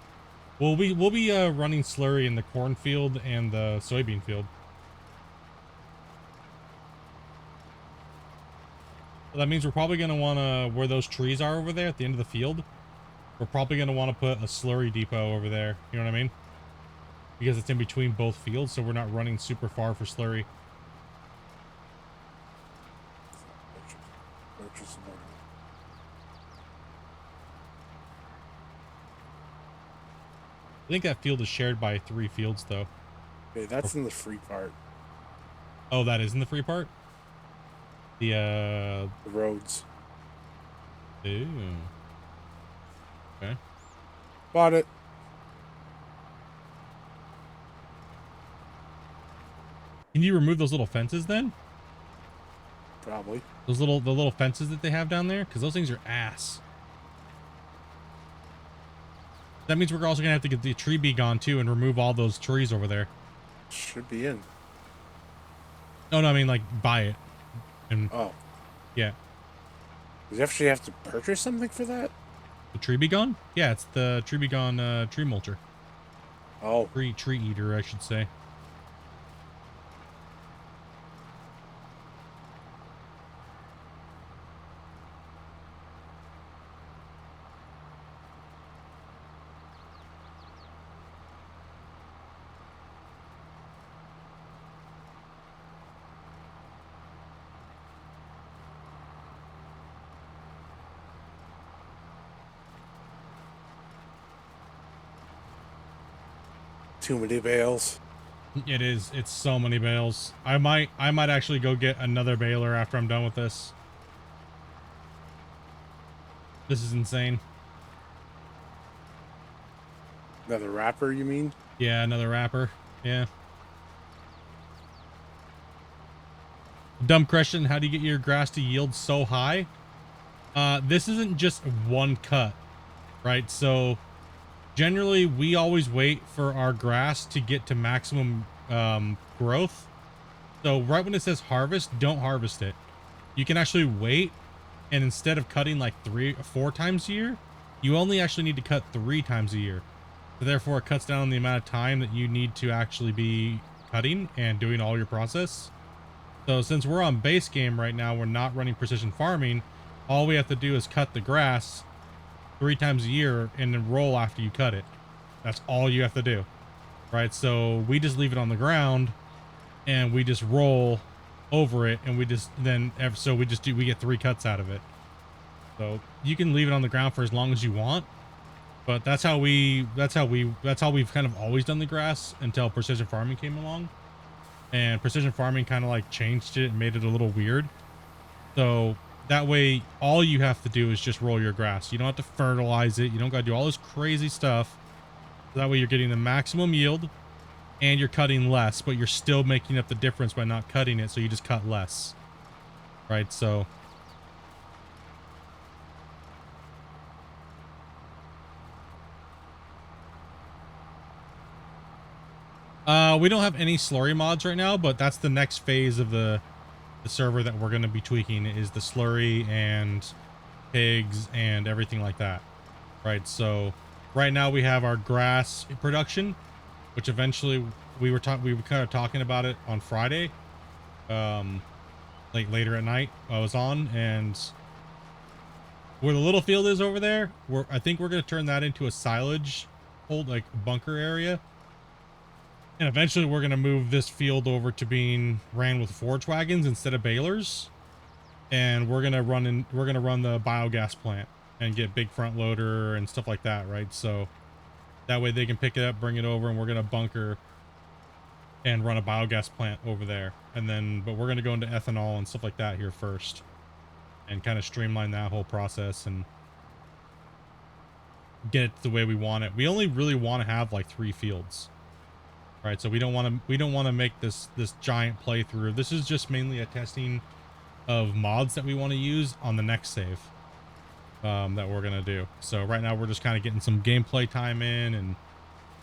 We'll be running slurry in the cornfield and the soybean field. So that means we're probably going to want to, where those trees are over there at the end of the field, we're probably going to want to put a slurry depot over there. You know what I mean? Because it's in between both fields, so we're not running super far for slurry. I think that field is shared by 3 fields, though. Okay, that's in the free part. Oh, that is in the free part? The roads. Ooh. Okay. Bought it. Can you remove those little fences then? Probably. The little fences that they have down there? Because those things are ass. That means we're also gonna have to get the tree bee gone too and remove all those trees over there. Should be in. No, I mean like buy it. And Oh. yeah. Do you actually have to purchase something for that? The tree bee gone? Yeah, it's the tree bee gone tree mulcher. Oh. Tree eater, I should say. Too many bales. It is. It's so many bales. I might actually go get another baler after I'm done with this. This is insane. Another wrapper, you mean? Yeah, another wrapper. Yeah. Dumb question, how do you get your grass to yield so high? This isn't just one cut, right? So generally we always wait for our grass to get to maximum growth. So right when it says harvest, don't harvest it. You can actually wait, and instead of cutting like 3 or 4 times a year, you only actually need to cut 3 times a year. So therefore it cuts down on the amount of time that you need to actually be cutting and doing all your process. So since we're on base game right now, we're not running precision farming. All we have to do is cut the grass 3 times a year and then roll after you cut it. That's all you have to do, right? So we just leave it on the ground and we just roll over it, and we just we get 3 cuts out of it. So you can leave it on the ground for as long as you want, but that's how we've kind of always done the grass until precision farming came along. And precision farming kind of like changed it and made it a little weird. So that way, all you have to do is just roll your grass. You don't have to fertilize it. You don't got to do all this crazy stuff. So that way you're getting the maximum yield and you're cutting less, but you're still making up the difference by not cutting it. So you just cut less, right? So we don't have any slurry mods right now, but that's the next phase of the server that we're going to be tweaking, is the slurry and pigs and everything like that, right? So right now we have our grass production, which eventually we were kind of talking about it on Friday, like later at night I was on, and where the little field is over there, I think we're going to turn that into a silage hold, like bunker area. And eventually we're going to move this field over to being ran with forage wagons instead of balers. And we're going to run the biogas plant and get big front loader and stuff like that, right? So that way they can pick it up, bring it over, and we're going to bunker and run a biogas plant over there. And then, but we're going to go into ethanol and stuff like that here first and kind of streamline that whole process and get it the way we want it. We only really want to have like 3 fields. Right, so we don't want to make this giant playthrough. This is just mainly a testing of mods that we want to use on the next save that we're gonna do. So right now we're just kind of getting some gameplay time in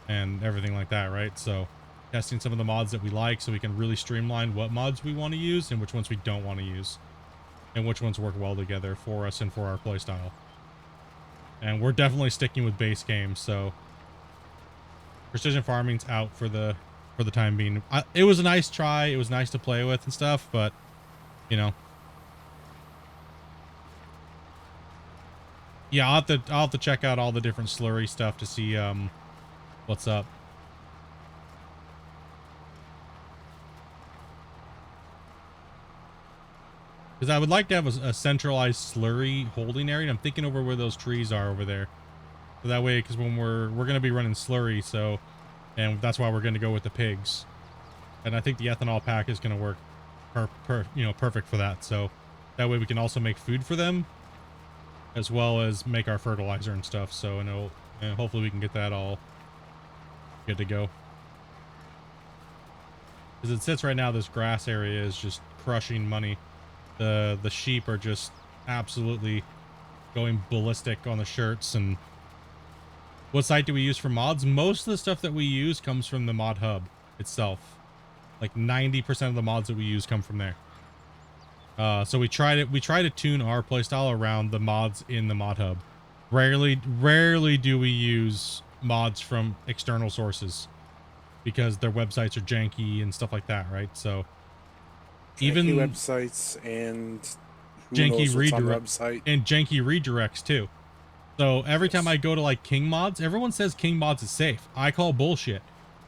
and everything like that, right? So testing some of the mods that we like, so we can really streamline what mods we want to use and which ones we don't want to use, and which ones work well together for us and for our playstyle. And we're definitely sticking with base game, so precision farming's out for the time being. It was a nice try. It was nice to play with and stuff, but you know, yeah, I'll have to check out all the different slurry stuff to see what's up. Because I would like to have a centralized slurry holding area. I'm thinking over where those trees are over there. So that way, because when we're going to be running slurry, so, and that's why we're going to go with the pigs. And I think the ethanol pack is going to work perfect for that. So that way we can also make food for them, as well as make our fertilizer and stuff. So, and hopefully we can get that all good to go. As it sits right now, this grass area is just crushing money. The sheep are just absolutely going ballistic on the shirts. And what site do we use for mods? Most of the stuff that we use comes from the mod hub itself. Like 90% of the mods that we use come from there. So we try to tune our playstyle around the mods in the mod hub. Rarely do we use mods from external sources because their websites are janky and stuff like that, right? So even websites and janky website and janky redirects too. So every time I go to like King Mods, everyone says King Mods is safe. I call bullshit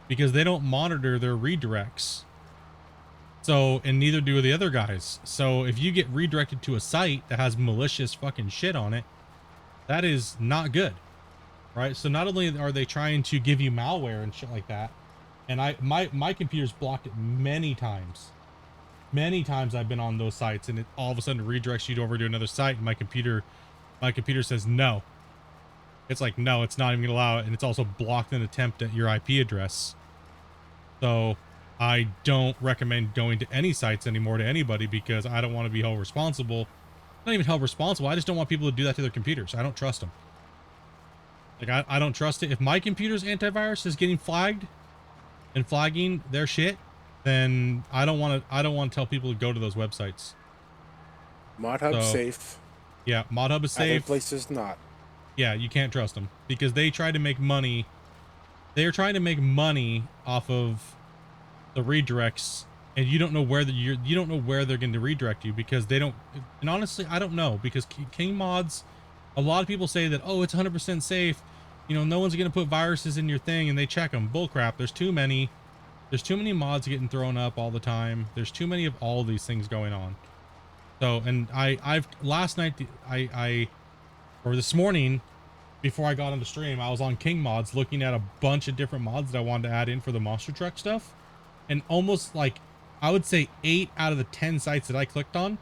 because they don't monitor their redirects. So, and neither do the other guys. So if you get redirected to a site that has malicious fucking shit on it, that is not good, right? So not only are they trying to give you malware and shit like that, and my computer's blocked it many times. Many times I've been on those sites and it all of a sudden redirects you over to another site and my computer says no. It's like, no, it's not even gonna allow it, and it's also blocked an attempt at your IP address. So I don't recommend going to any sites anymore to anybody because I don't want to be held responsible. Not even held responsible. I just don't want people to do that to their computers. I don't trust them. Like I don't trust it. If my computer's antivirus is getting flagged and flagging their shit, then I don't want to tell people to go to those websites. Mod Hub safe. Yeah, Mod Hub is safe. Other places not. Yeah, you can't trust them because they try to make money. They are trying to make money off of the redirects, and you don't know where you don't know where they're going to redirect you because they don't. And honestly, I don't know because King Mods, a lot of people say that, oh, it's 100% safe. You know, no one's going to put viruses in your thing, and they check them. Bullcrap. There's too many mods getting thrown up all the time. There's too many of all these things going on. So, and I've last night, or this morning, before I got on the stream, I was on King Mods looking at a bunch of different mods that I wanted to add in for the monster truck stuff. And almost like, I would say 8 out of the 10 sites that I clicked on,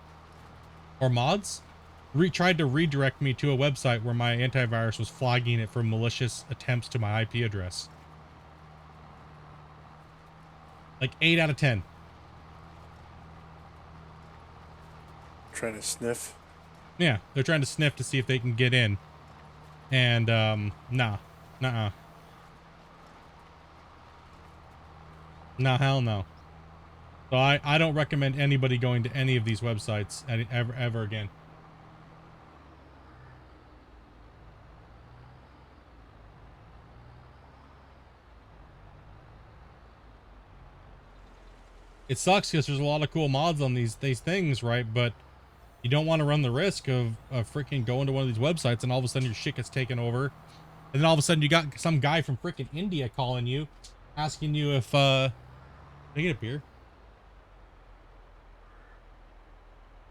or mods, tried to redirect me to a website where my antivirus was flagging it for malicious attempts to my IP address. Like 8 out of 10. Trying to sniff. Yeah, they're trying to sniff to see if they can get in. And, nah. Nuh-uh. No, hell no. So I don't recommend anybody going to any of these websites ever again. It sucks because there's a lot of cool mods on these things, right? But you don't want to run the risk of freaking going to one of these websites and all of a sudden your shit gets taken over. And then all of a sudden you got some guy from freaking India calling you, asking you if, can I get a beer?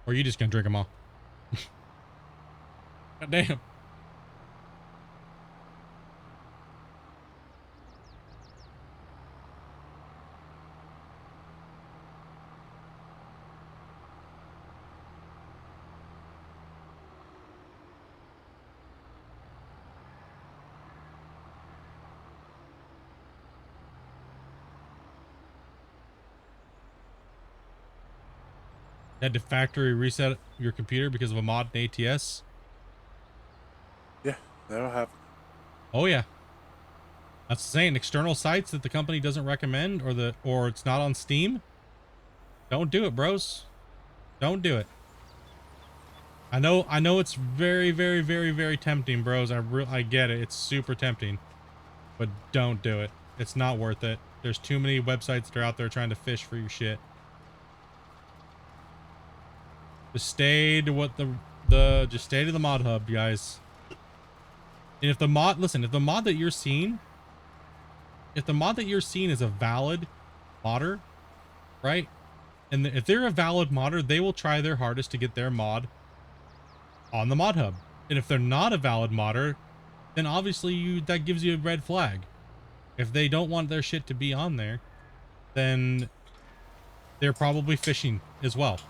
Or are you just gonna drink them all? God damn. Had to factory reset your computer because of a mod in ATS? Yeah, that'll happen. Oh yeah. That's saying external sites that the company doesn't recommend or it's not on Steam. Don't do it, bros. Don't do it. I know it's very, very, very, very tempting, bros. I get it. It's super tempting. But don't do it. It's not worth it. There's too many websites that are out there trying to fish for your shit. Just stay to what just stay to the mod hub, guys. And if the mod, listen, if the mod that you're seeing is a valid modder, right? And if they're a valid modder, they will try their hardest to get their mod on the mod hub. And if they're not a valid modder, then obviously that gives you a red flag. If they don't want their shit to be on there, then they're probably phishing as well.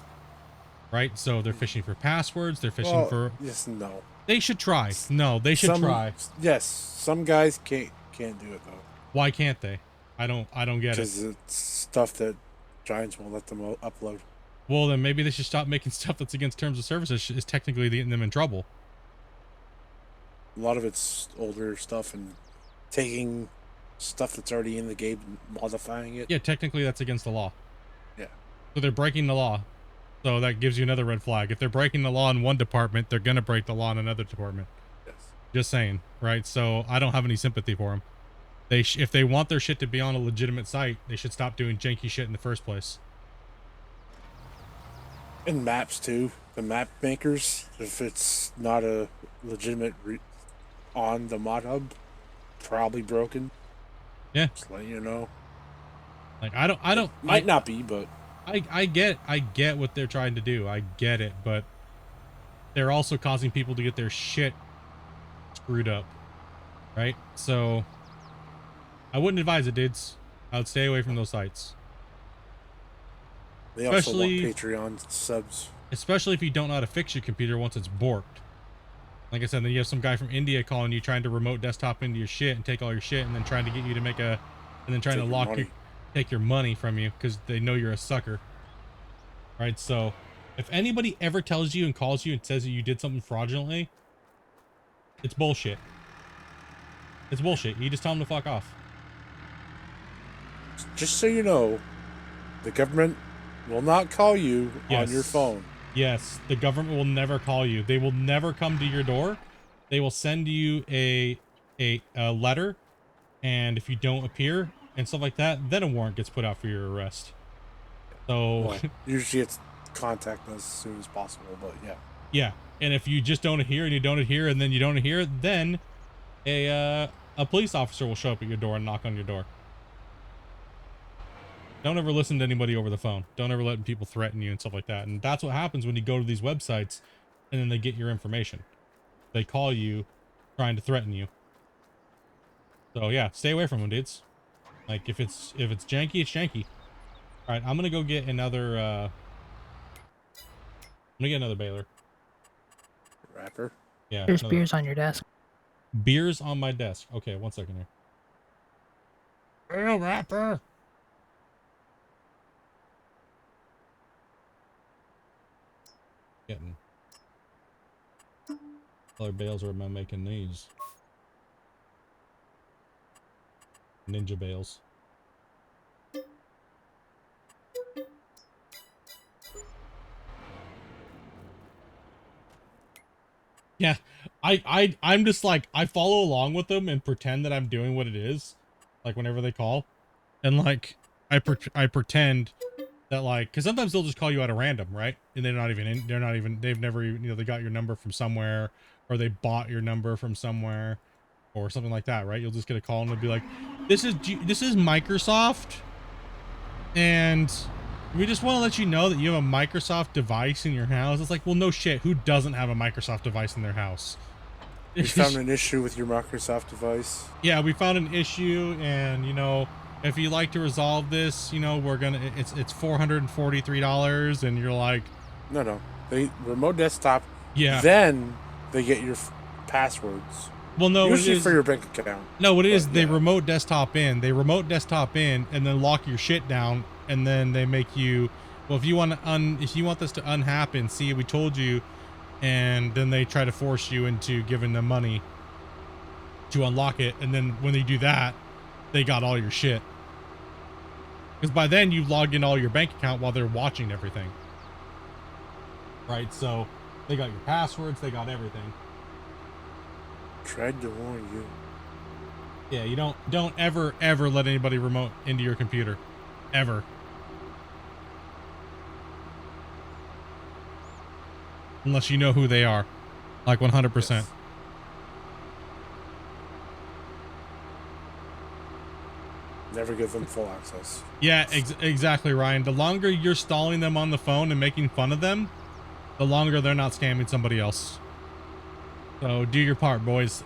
Right? So they're fishing for passwords. They're fishing for... Yes, no. They should try. No, they should try. Yes, some guys can't do it though. Why can't they? I don't get it. Because it's stuff that Giants won't let them upload. Well, then maybe they should stop making stuff that's against terms of service. Is technically getting them in trouble. A lot of it's older stuff and taking stuff that's already in the game and modifying it. Yeah, technically that's against the law. Yeah. So they're breaking the law. So that gives you another red flag. If they're breaking the law in one department, they're gonna break the law in another department. Yes. Just saying, right? So I don't have any sympathy for them. If they want their shit to be on a legitimate site, they should stop doing janky shit in the first place. And maps too. The map makers, if it's not a legitimate on the mod hub, probably broken. Yeah. Just letting you know. Like I don't Might not be, but I get what they're trying to do. I get it, but they're also causing people to get their shit screwed up. Right? So I wouldn't advise it, dudes. I would stay away from those sites. they also want Patreon subs. Especially if you don't know how to fix your computer once it's borked. Like I said, then you have some guy from India calling you, trying to remote desktop into your shit and take all your shit, and then trying to get you to make a, and then trying to take your money from you because they know you're a sucker. Right? So if anybody ever tells you and calls you and says that you did something fraudulently, it's bullshit. It's bullshit. You just tell them to fuck off. Just so you know, the government will not call you on your phone. Yes, the government will never call you. They will never come to your door. They will send you a letter, and if you don't appear and stuff like that, then a warrant gets put out for your arrest. So well, usually it's contact us as soon as possible, but yeah. Yeah, and if you just don't adhere and you don't adhere and then you don't adhere, then a police officer will show up at your door and knock on your door. Don't ever listen to anybody over the phone. Don't ever let people threaten you and stuff like that. And that's what happens when you go to these websites and then they get your information. They call you trying to threaten you. So yeah, stay away from them, dudes. Like if it's janky, it's janky. All right, I'm gonna go get another. I'm gonna get another baler. Wrapper. Yeah. There's beers on your desk. Beers on my desk. Okay, 1 second here. Bale wrapper. Getting. Other bales are am I making these? Ninja bales. Yeah, I'm just like, I follow along with them and pretend that I'm doing what it is, like whenever they call, and like I pretend that like, because sometimes they'll just call you out at random, right? And they've never even, you know, they got your number from somewhere, or they bought your number from somewhere, or something like that, right? You'll just get a call and they'll be like, this is Microsoft, and we just want to let you know that you have a Microsoft device in your house. It's like, well, no shit. Who doesn't have a Microsoft device in their house? We found an issue with your Microsoft device. Yeah, we found an issue, and you know, if you'd like to resolve this, you know, we're gonna. It's $443, and you're like, no, they remote desktop. Yeah. Then they get your passwords. Well, no, usually for your bank account. No, what it is, they remote desktop in. They remote desktop in, and then lock your shit down. And then they make you, well, if you want this to unhappen, see, we told you, and then they try to force you into giving them money to unlock it. And then when they do that, they got all your shit. Because by then you've logged in all your bank account while they're watching everything. Right? So they got your passwords, they got everything. Tried to warn you. Yeah, you don't ever let anybody remote into your computer. Ever. Unless you know who they are. Like 100%. Yes. Never give them full access. Yeah, exactly, Ryan. The longer you're stalling them on the phone and making fun of them, the longer they're not scamming somebody else. So do your part, boys.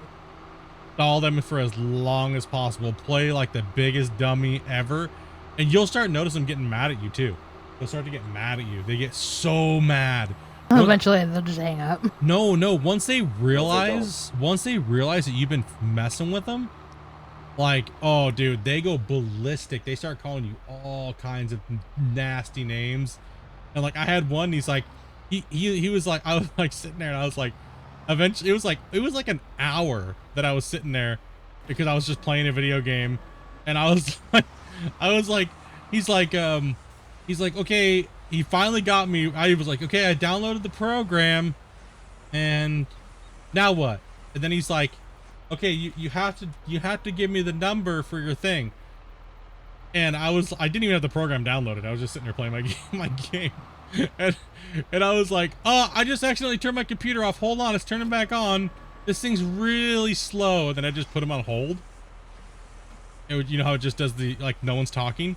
Stall them for as long as possible. Play like the biggest dummy ever. And you'll start noticing them getting mad at you, too. They'll start to get mad at you. They get so mad. Eventually, they'll just hang up. No. Once they realize that you've been messing with them, Like, oh dude, they go ballistic. They start calling you all kinds of nasty names. And like I had one, he's like, he was like, I was like sitting there and I was like, eventually it was like an hour that I was sitting there because I was just playing a video game. And I was like, he's like, okay, he finally got me. I was like, okay, I downloaded the program and now what? And then he's like, okay, you have to give me the number for your thing. And I didn't even have the program downloaded. I was just sitting there playing my game. And I was like, oh, I just accidentally turned my computer off. Hold on, it's turning back on. This thing's really slow. And then I just put him on hold. You know how it just does the, like, no one's talking.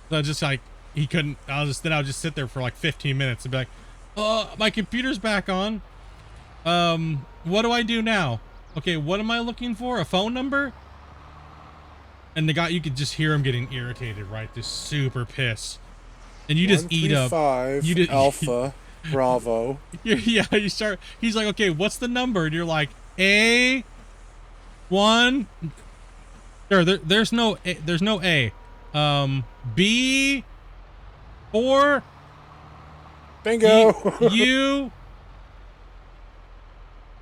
So I just like, he couldn't, I'll just sit there for like 15 minutes and be like, oh, my computer's back on. What do I do now? Okay, what am I looking for? A phone number? And the guy, you could just hear him getting irritated, right? Just super pissed. And you just eat up. You just Alpha Bravo. Yeah, you start. He's like, okay, what's the number? And you're like, A1. Sure, there's no A. B4. Bingo. You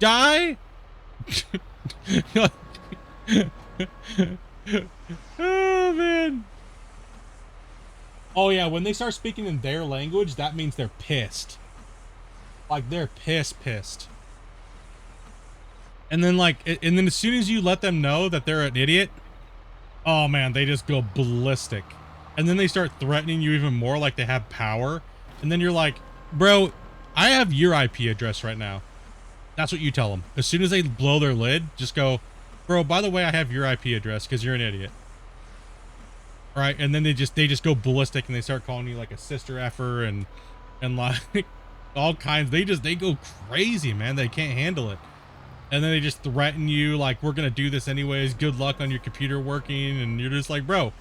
die. Oh man. Oh yeah, when they start speaking in their language, that means they're pissed. Like they're pissed. And then and then as soon as you let them know that they're an idiot, oh man, they just go ballistic. And then they start threatening you even more, like they have power. And then you're like, bro, I have your IP address right now. That's what you tell them. As soon as they blow their lid, just go, bro, by the way, I have your IP address because you're an idiot. Right? And then they just go ballistic and they start calling you like a sister effer and like all kinds. They go crazy, man. They can't handle it. And then they just threaten you like, we're going to do this anyways. Good luck on your computer working. And you're just like, bro,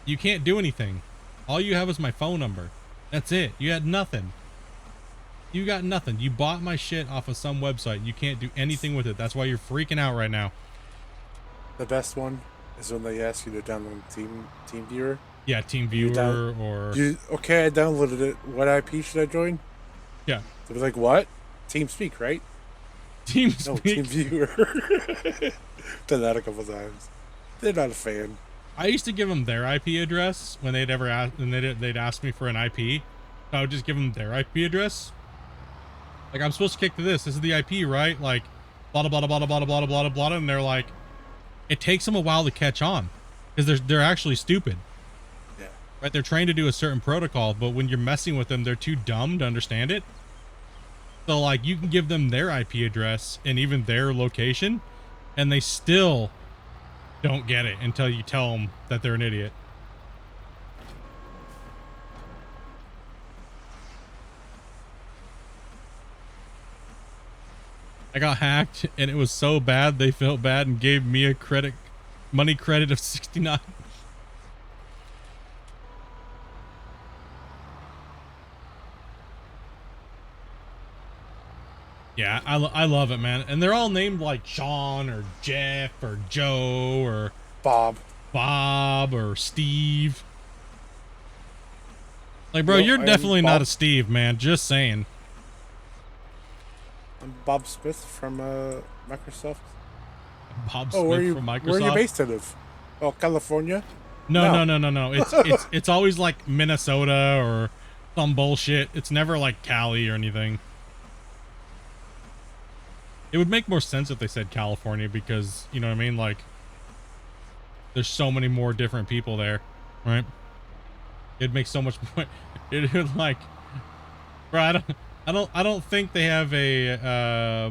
you can't do anything. All you have is my phone number. That's it. You had nothing. You got nothing. You bought my shit off of some website. You can't do anything with it. That's why you're freaking out right now. The best one is when they ask you to download Team Viewer. Yeah, Team Viewer okay, I downloaded it. What IP should I join? Yeah. So they're like, what? TeamSpeak, right? TeamSpeak. No, Team Viewer. Done that a couple times. They're not a fan. I used to give them their IP address when they'd ask me for an IP. So I would just give them their IP address. Like, I'm supposed to kick to this. This is the IP, right? Like, blah, blah, blah, blah, blah, blah, blah, blah, blah. And they're like, it takes them a while to catch on because they're actually stupid. Yeah. Right? They're trained to do a certain protocol, but when you're messing with them, they're too dumb to understand it. So, like, you can give them their IP address and even their location, and they still don't get it until you tell them that they're an idiot. I got hacked and it was so bad they felt bad and gave me a money credit of 69. Yeah, I love it, man. And they're all named like Sean or Jeff or Joe or Bob or Steve. Like, bro, you're definitely not a Steve, man. Just saying. I'm Bob Smith from Microsoft. Bob Smith from Microsoft. Where are you based out of? Oh, California? No. It's always like Minnesota or some bullshit. It's never like Cali or anything. It would make more sense if they said California because, you know what I mean? Like, there's so many more different people there, right? It'd make so much more. It would like, bro, I don't think they have a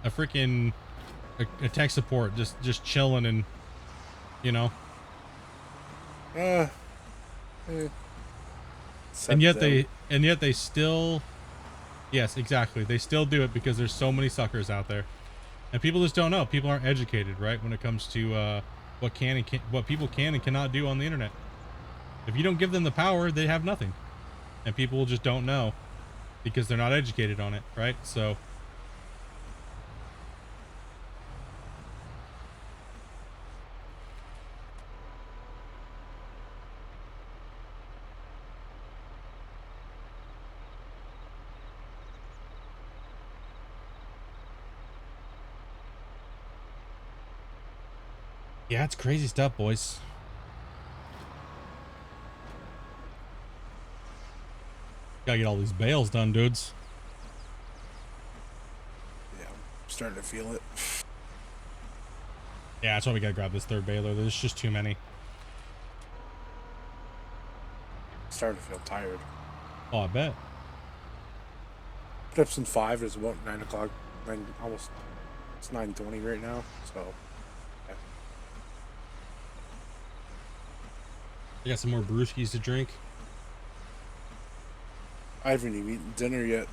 freaking a tech support just chilling and, you know. And yet they still, yes, exactly. They still do it because there's so many suckers out there, and people just don't know. People aren't educated, right, when it comes to what people can and cannot do on the internet. If you don't give them the power, they have nothing, and people just don't know because they're not educated on it, right? So. Yeah, it's crazy stuff, boys. Gotta get all these bales done, dudes. Yeah, I'm starting to feel it. Yeah, that's why we gotta grab this third baler. There's just too many. Starting to feel tired. Oh, I bet. Trips in 5 is about 9 o'clock. Almost. It's 9:20 right now. So. Yeah. I got some more brewskis to drink. I haven't even eaten dinner yet.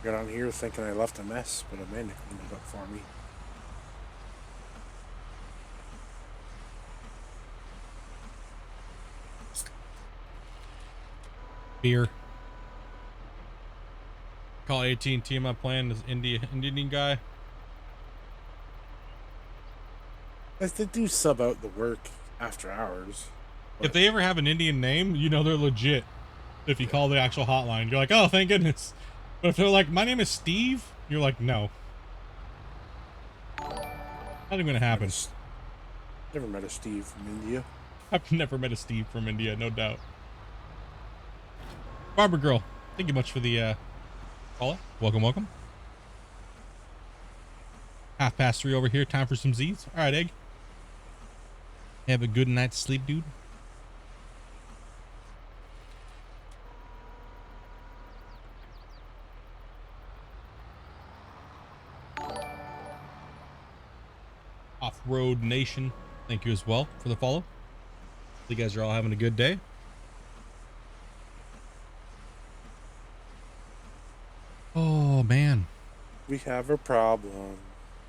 Got on here thinking I left a mess, but Amanda cleaned it up for me. Beer. Call AT&T on my plan as Indian guy. If they do sub out the work after hours. If they ever have an Indian name, you know they're legit. If you call the actual hotline, you're like, oh, thank goodness. But if they're like, my name is Steve, you're like, no. Not even gonna happen. Never met a Steve from India. I've never met a Steve from India, no doubt. Barber girl, thank you much for the call. Welcome, welcome. 3:30 over here. Time for some Z's. All right, Egg. Have a good night's sleep, dude. Off-Road Nation, thank you as well for the follow. You guys are all having a good day. Oh, man. We have a problem.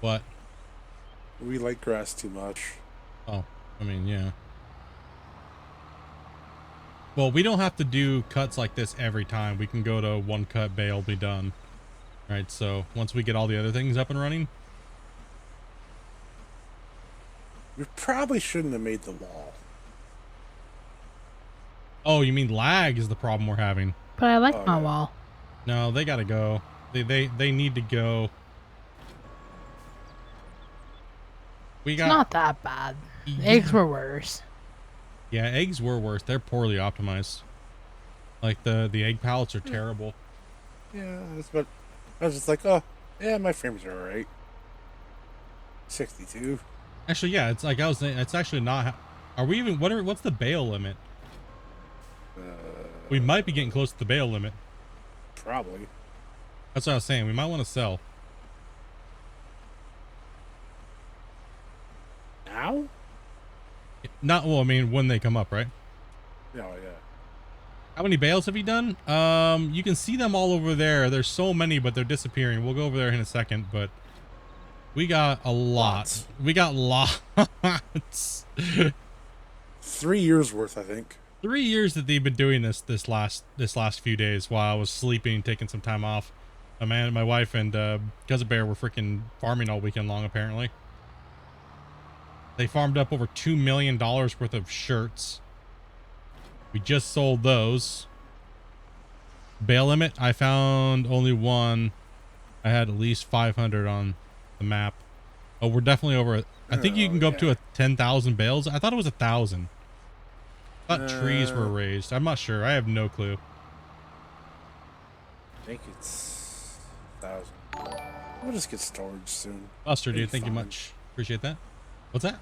What? We like grass too much. Oh, I mean, yeah. Well, we don't have to do cuts like this every time. We can go to one cut, bale, be done. Right, so once we get all the other things up and running. We probably shouldn't have made the wall. Oh, you mean lag is the problem we're having? But I like my wall. No, they gotta go. They need to go. We got. It's not that bad. Eggs were worse. Yeah, eggs were worse. They're poorly optimized. Like the egg pallets are terrible. Yeah, but I was just like, oh, yeah, my frames are alright. 62. Actually, yeah, it's like I was saying. It's actually not. Are we even? What's the bale limit? We might be getting close to the bale limit. Probably. That's what I was saying. We might want to sell. Now? Not well. I mean, when they come up, right? Oh, yeah. How many bales have you done? You can see them all over there. There's so many, but they're disappearing. We'll go over there in a second, but we got a lot. Lots. We got lots. 3 years worth, I think. 3 years that they've been doing this last few days while I was sleeping, taking some time off. My wife and Cousin Bear were freaking farming all weekend long, apparently. They farmed up over $2 million worth of shirts. We just sold those. Bale limit, I found only one. I had at least 500 on the map. Oh, we're definitely over it. I think you can go up to 10,000 bales. I thought it was 1,000. I thought trees were raised. I'm not sure. I have no clue. I think it's 1,000. We'll just get storage soon. Buster, dude, thank you much. Appreciate that. What's that?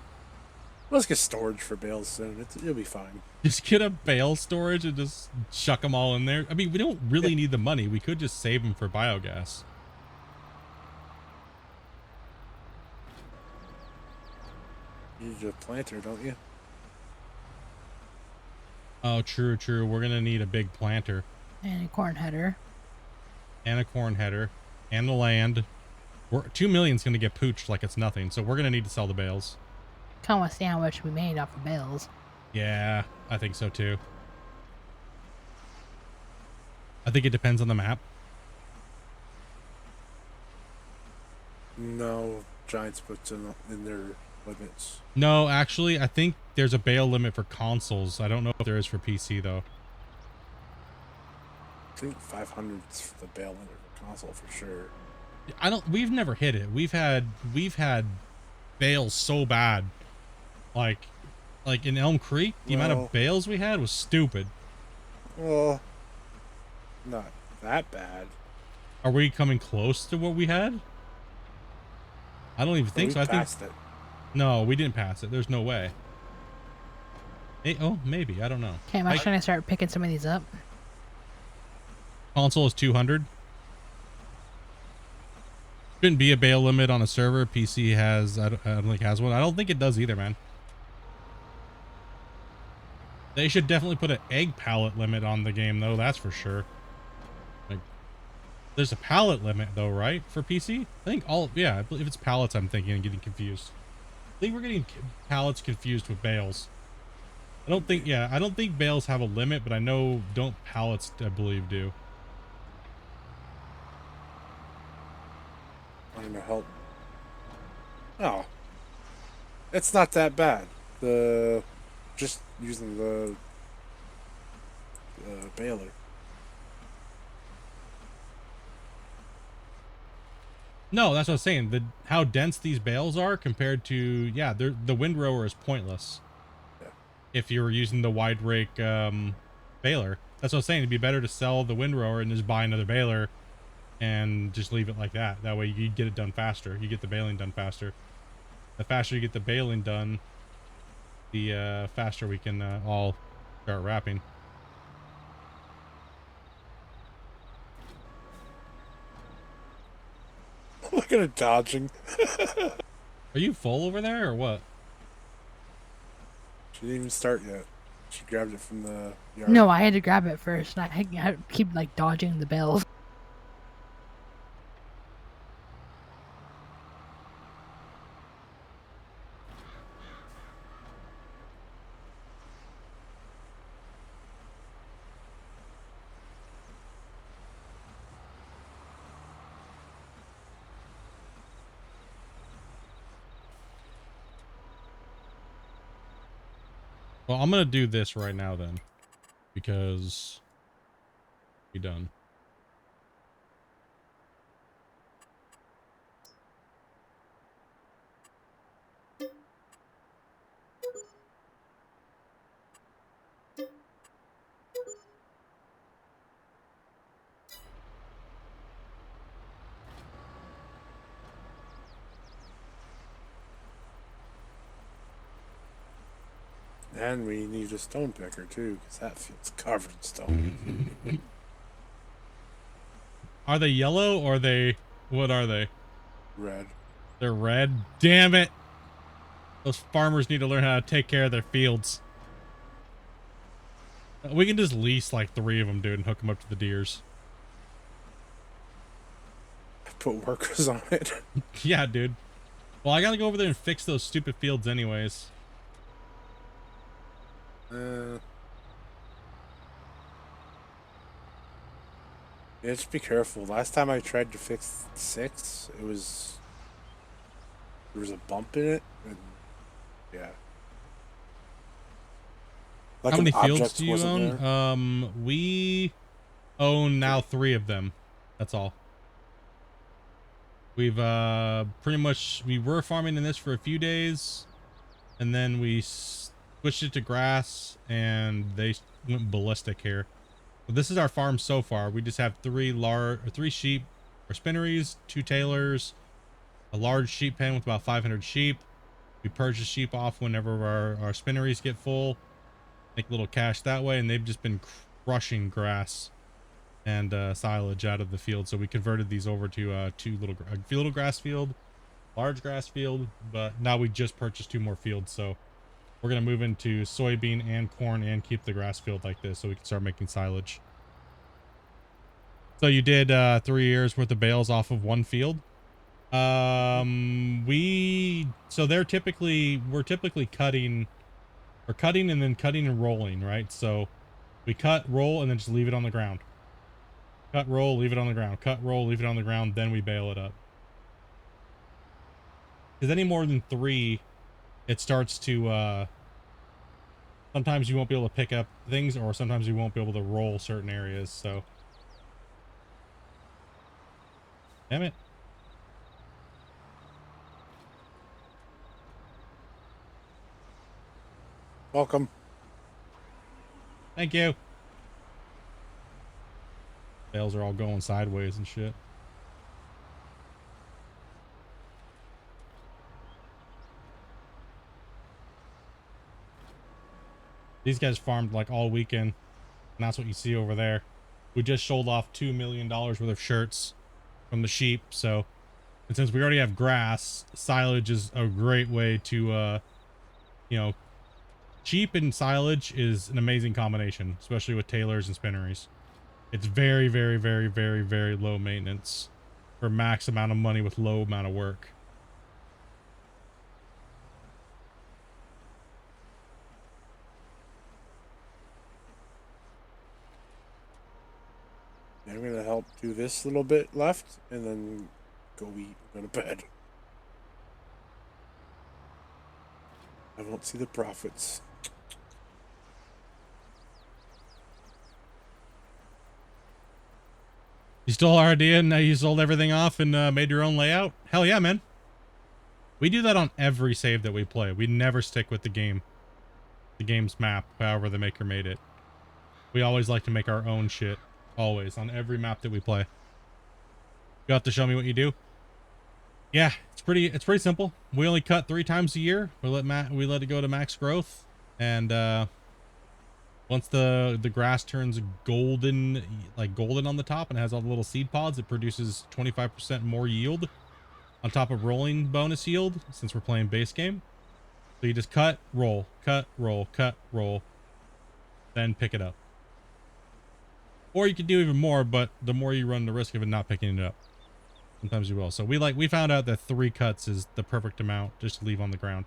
Let's get storage for bales soon. It'll be fine. Just get a bale storage and just chuck them all in there. I mean, we don't really need the money. We could just save them for biogas. You need a planter, don't you? Oh, true, true. We're going to need a big planter. And a corn header. And a corn header. And the land. 2 million's going to get pooched like it's nothing. So we're going to need to sell the bales. Come with see how much we made off of bales. Yeah, I think so too. I think it depends on the map. No, Giants puts in their limits. No, actually, I think there's a bale limit for consoles. I don't know if there is for PC though. think 500 is for the bale limit for console for sure. We've never hit it. We've had bales so bad. Like in Elm Creek, the amount of bales we had was stupid. Well, not that bad. Are we coming close to what we had? I don't even think so. I think it. No, we didn't pass it. There's no way. Oh, maybe. I don't know. Okay, I'm actually gonna start picking some of these up. Console is 200. Shouldn't be a bale limit on a server. PC has, I don't think has one. I don't think it does either, man. They should definitely put an egg pallet limit on the game, though. That's for sure. Like, there's a pallet limit, though, right? For PC? I think yeah, if it's pallets, I'm thinking and getting confused. I think we're getting pallets confused with bales. I don't think bales have a limit, but I know don't pallets, I believe, do. I'm gonna help. Oh, it's not that bad. Just using the baler. No, that's what I'm saying. How dense these bales are compared to, yeah, the windrower is pointless. Yeah. If you were using the wide rake baler. That's what I'm saying. It'd be better to sell the windrower and just buy another baler and just leave it like that. That way you get it done faster. You get the baling done faster. The faster you get the baling done, the faster we can all start wrapping. Look at it dodging. Are you full over there or what? She didn't even start yet. She grabbed it from the yard. No, I had to grab it first. And I keep like dodging the bales. Well, I'm going to do this right now then, because we're done. And we need a stone picker too, because that field's covered in stone. Are they yellow or what are they? Red. They're red? Damn it! Those farmers need to learn how to take care of their fields. We can just lease like 3 of them, dude, and hook them up to the deers. Put workers on it. Yeah, dude. Well, I gotta go over there and fix those stupid fields anyways. Yeah, just be careful. Last time I tried to fix 6, there was a bump in it, and yeah. Like how many fields do you own? We own now 3 of them. That's all. We've pretty much, we were farming in this for a few days, and then we switched it to grass, and they went ballistic here. But this is our farm so far. We just have 3 sheep or spinneries, 2 tailors, a large sheep pen with about 500 sheep. We purchase sheep off whenever our spinneries get full, make a little cash that way, and they've just been crushing grass and silage out of the field. So we converted these over to a little grass field, large grass field, but now we just purchased 2 more fields. So we're going to move into soybean and corn and keep the grass field like this so we can start making silage. So you did 3 years worth of bales off of 1 field. So we're typically cutting and then cutting and rolling, right? So we cut, roll, and then just leave it on the ground. Cut, roll, leave it on the ground. Cut, roll, leave it on the ground. Then we bale it up. Because any more than 3, it starts to, sometimes you won't be able to pick up things, or sometimes you won't be able to roll certain areas. So Damn it. Welcome. Thank you. Bales are all going sideways and shit. These guys farmed like all weekend, and that's what you see over there. We just sold off $2 million worth of shirts from the sheep, so, and since we already have grass, silage is a great way to, you know, sheep and silage is an amazing combination, especially with tailors and spinneries. It's very, very, very, very, very low maintenance for max amount of money with low amount of work. I'm gonna help do this little bit left, and then go eat and go to bed. I won't see the profits. You stole our idea and now you sold everything off and made your own layout? Hell yeah, man. We do that on every save that we play. We never stick with the game's map, however the maker made it. We always like to make our own shit. Always, on every map that we play. You have to show me what you do. Yeah, it's pretty simple. We only cut 3 times a year. We let it go to max growth. And once the grass turns golden, like golden on the top and has all the little seed pods, it produces 25% more yield on top of rolling bonus yield, since we're playing base game. So you just cut, roll, cut, roll, cut, roll, then pick it up. Or you could do even more, but the more you run the risk of it not picking it up. Sometimes you will. So we found out that 3 cuts is the perfect amount just to leave on the ground.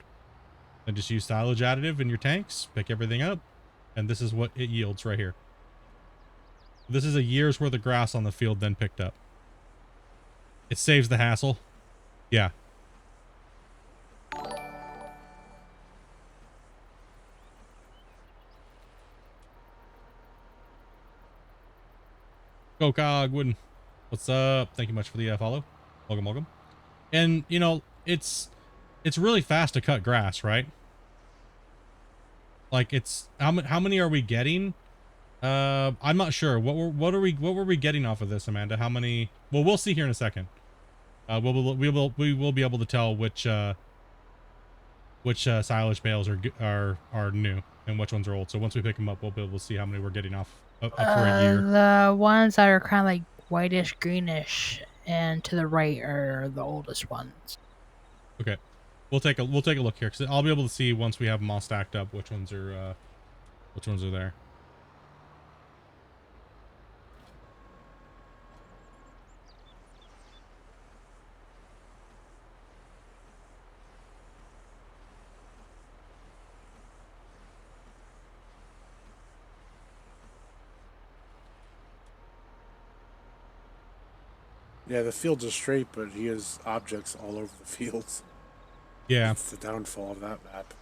And just use silage additive in your tanks, pick everything up, and this is what it yields right here. This is a year's worth of grass on the field then picked up. It saves the hassle. Yeah. Go Cogwood. What's up? Thank you much for the follow. Welcome, welcome. And you know, it's really fast to cut grass, right? Like it's how many are we getting? I'm not sure. What were we getting off of this, Amanda? How many? Well, we'll see here in a second. We will be able to tell which silage bales are new and which ones are old. So once we pick them up, we'll be able to see how many we're getting off for a year. The ones that are kind of like whitish, greenish, and to the right are the oldest ones. Okay, we'll take a look here because I'll be able to see once we have them all stacked up which ones are there. Yeah, the fields are straight, but he has objects all over the fields. Yeah. That's the downfall of that map.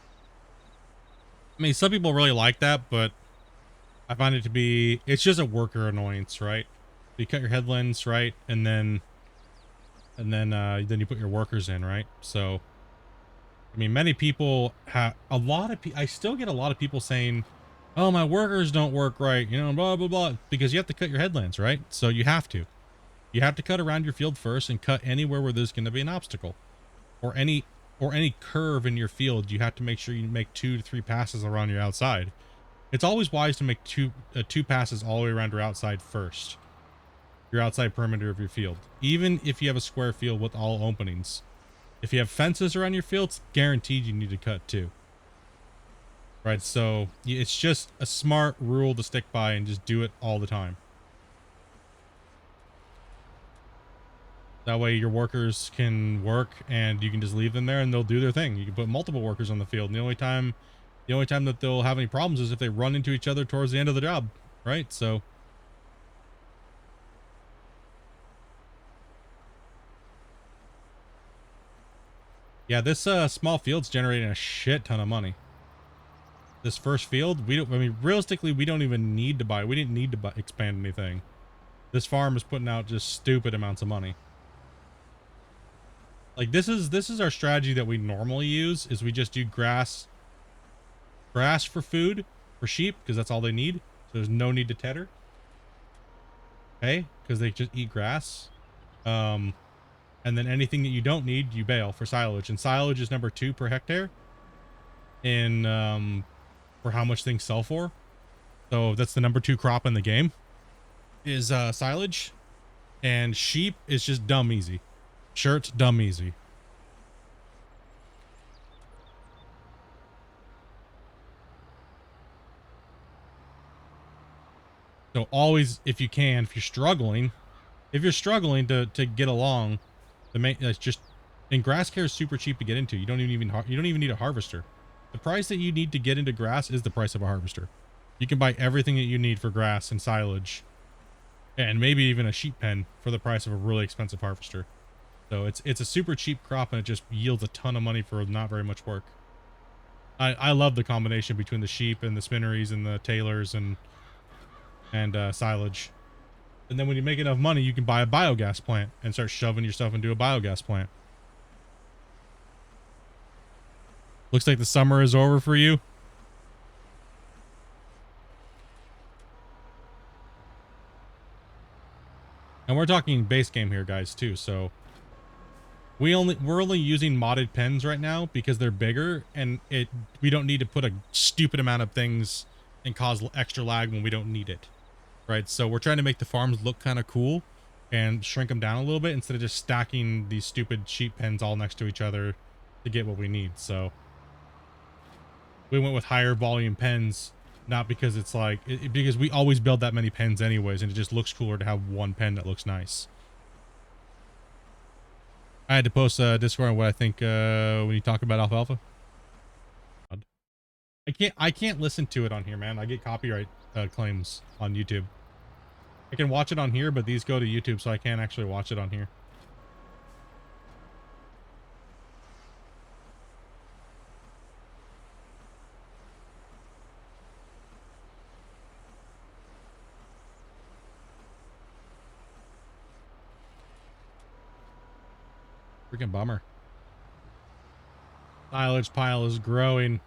I mean, some people really like that, but I find it to be, it's just a worker annoyance, right? You cut your headlands, right? And then you put your workers in, right? So, I mean, many people have, I still get a lot of people saying, oh, my workers don't work right, you know, blah, blah, blah, because you have to cut your headlands, right? So you have to cut around your field first and cut anywhere where there's going to be an obstacle or any curve in your field. You have to make sure you make 2 to 3 passes around your outside. It's always wise to make two passes all the way around your outside first. Your outside perimeter of your field. Even if you have a square field with all openings. If you have fences around your field, it's guaranteed you need to cut too. Right, so it's just a smart rule to stick by and just do it all the time. That way your workers can work and you can just leave them there and they'll do their thing. You can put multiple workers on the field. And the only time that they'll have any problems is if they run into each other towards the end of the job, right? So yeah, this small field's generating a shit ton of money. This first field, realistically, we don't even need to buy. We didn't need to expand anything. This farm is putting out just stupid amounts of money. Like this is our strategy that we normally use, is we just do grass for food for sheep, because that's all they need. So there's no need to tether. Okay, because they just eat grass. And then anything that you don't need, you bale for silage. And silage is number 2 per hectare in for how much things sell for. So that's the number 2 crop in the game is silage. And sheep is just dumb easy. Shirts, dumb easy. So always, if you can, if you're struggling to get along, it's just, and grass care is super cheap to get into. You don't even need a harvester. The price that you need to get into grass is the price of a harvester. You can buy everything that you need for grass and silage, and maybe even a sheep pen for the price of a really expensive harvester. So it's a super cheap crop, and it just yields a ton of money for not very much work. I love the combination between the sheep and the spinneries and the tailors and silage. And then when you make enough money, you can buy a biogas plant and start shoving your stuff into a biogas plant. Looks like the summer is over for you. And we're talking base game here, guys, too. So we're only using modded pens right now because they're bigger, and we don't need to put a stupid amount of things and cause extra lag when we don't need it. Right, so we're trying to make the farms look kind of cool and shrink them down a little bit instead of just stacking these stupid sheep pens all next to each other to get what we need. So we went with higher volume pens, not because it's like, because we always build that many pens anyways, and it just looks cooler to have one pen that looks nice. I had to post Discord on what I think when you talk about alfalfa. I can't listen to it on here, man. I get copyright claims on YouTube. I can watch it on here, but these go to YouTube, so I can't actually watch it on here. Freaking bummer. Silage pile is growing.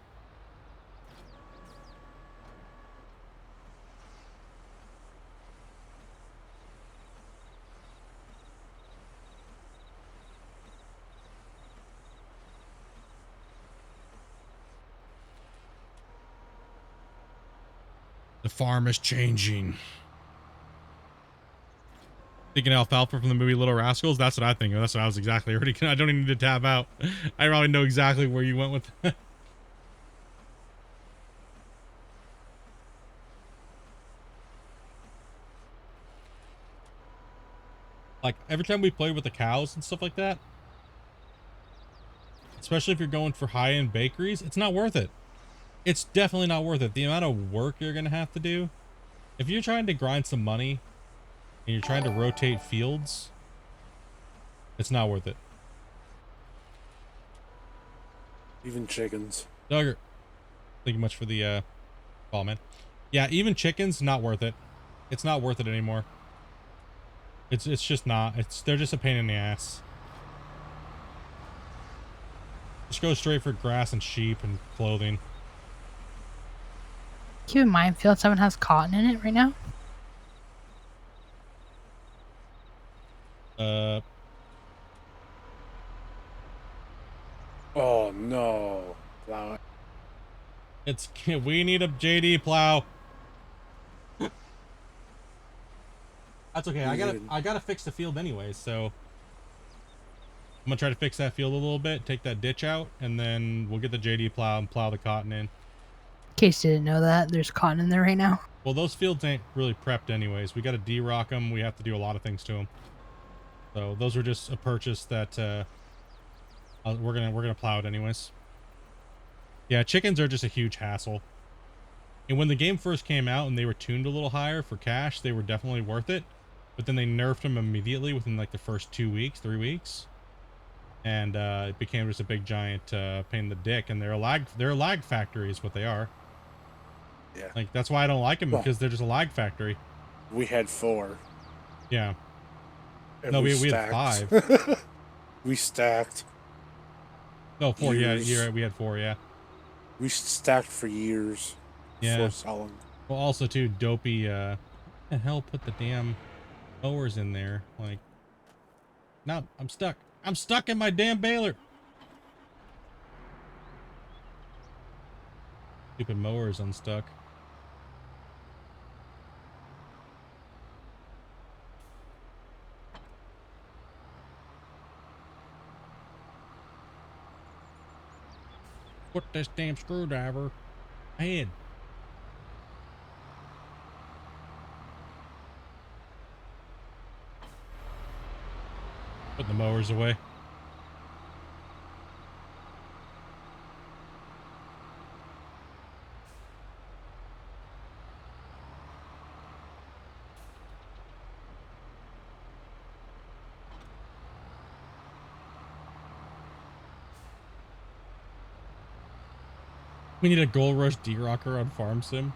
The farm is changing. Thinking alfalfa from the movie Little Rascals? That's what I think. That's what I was exactly already. I don't even need to tab out. I probably know exactly where you went with that. Like, every time we play with the cows and stuff like that, especially if you're going for high-end bakeries, it's not worth it. It's definitely not worth it. The amount of work you're going to have to do. If you're trying to grind some money and you're trying to rotate fields, it's not worth it. Even chickens. Duggar, thank you much for the call, man. Yeah, even chickens, not worth it. It's not worth it anymore. It's just not. They're just a pain in the ass. Just go straight for grass and sheep and clothing. Keep in mind, field 7 has cotton in it right now. Oh no. Plow. We need a JD plow. That's okay. I gotta fix the field anyway, so I'm gonna try to fix that field a little bit, take that ditch out, and then we'll get the JD plow and plow the cotton in. In case you didn't know that, there's cotton in there right now. Well, those fields ain't really prepped anyways. We got to de-rock them. We have to do a lot of things to them. So those are just a purchase that we're gonna plow it anyways. Yeah, chickens are just a huge hassle. And when the game first came out and they were tuned a little higher for cash, they were definitely worth it. But then they nerfed them immediately within like the first 2 weeks, 3 weeks. And it became just a big giant pain in the dick. And they're a lag factory is what they are. Yeah. Like, that's why I don't like them, because they're just a lag factory. We had 4. Yeah. And No, we had 5. We stacked. Oh, 4. Yeah, Years. you're right. We had 4. Yeah. We stacked for years before Yeah. selling. Well, also too, Dopey. The hell put the damn mowers in there? Like, no, I'm stuck. I'm stuck in my damn baler. Stupid mower is unstuck. Put this damn screwdriver ahead. Put the mowers away. We need a Gold Rush D-Rocker on Farm Sim.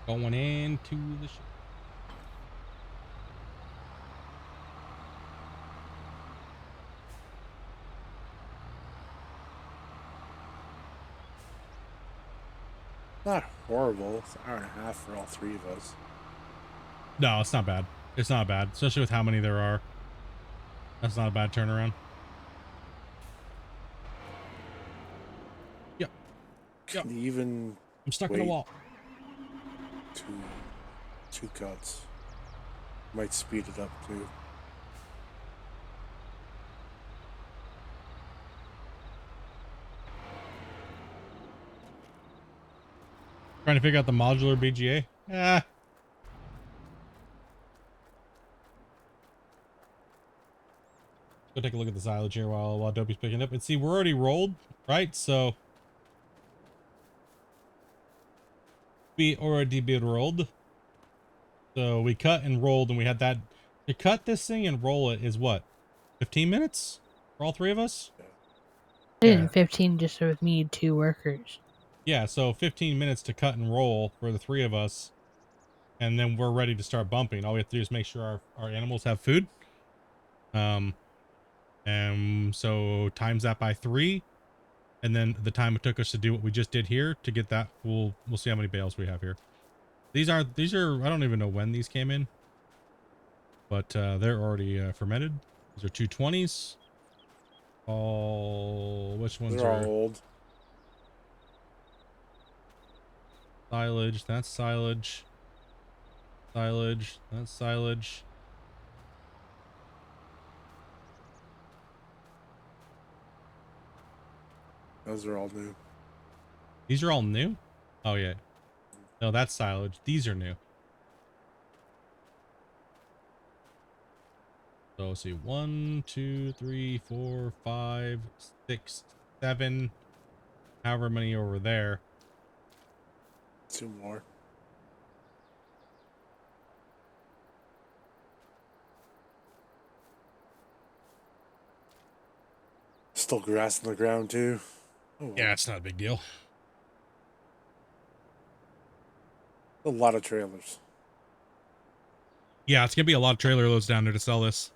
Going into the ship. Not horrible. It's an hour and a half for all 3 of us. No, it's not bad. It's not bad, especially with how many there are. That's not a bad turnaround. Yep. Yep. Can you even I'm stuck in a wait wall. two cuts? Might speed it up too. Trying to figure out the modular BGA. Ah. Go take a look at the silage here while Dopey's picking up. And see, we're already rolled, right? So we already been rolled. So we cut and rolled, and we had that. To cut this thing and roll it is what? 15 minutes for all 3 of us? I did Yeah. in 15 just with me 2 workers. Yeah, so 15 minutes to cut and roll for the 3 of us. And then we're ready to start bumping. All we have to do is make sure our animals have food. And so times that by 3. And then the time it took us to do what we just did here to get that, we'll see how many bales we have here. These are, I don't even know when these came in, but they're already fermented. These are 220s. Which ones They're all are old. silage? That's silage. Silage. That's silage. Those are all new. These are all new? Oh, yeah. No, that's silage. These are new. So let's see. 1, 2, 3, 4, 5, 6, 7. However many over there. 2 more. Still grass on the ground too. Oh, well. Yeah, it's not a big deal. A lot of trailers. Yeah, it's gonna be a lot of trailer loads down there to sell this.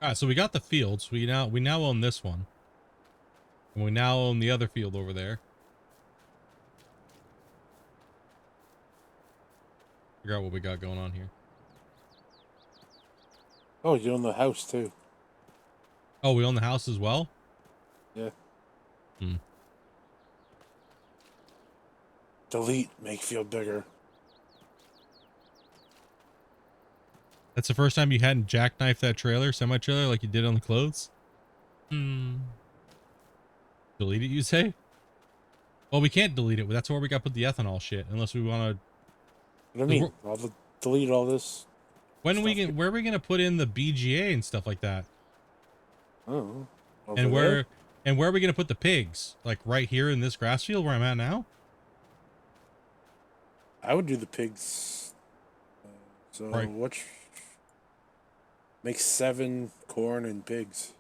All right, so we got the fields. We now own this one. And we now own the other field over there. Figure out what we got going on here. Oh, you own the house too. Oh, we own the house as well? Yeah. Hmm. Delete, make field bigger. That's the first time you hadn't jackknifed that trailer, semi-trailer, like you did on the clothes? Hmm. Delete it, you say? Well, we can't delete it. That's where we got to put the ethanol shit, unless we want What do to. you mean? I'll delete all this. When stuff we get, where are we gonna put in the BGA and stuff like that? Oh, over And there? where are we gonna put the pigs? Like right here in this grass field where I'm at now? I would do the pigs. So Right. what? Make 7 corn and pigs.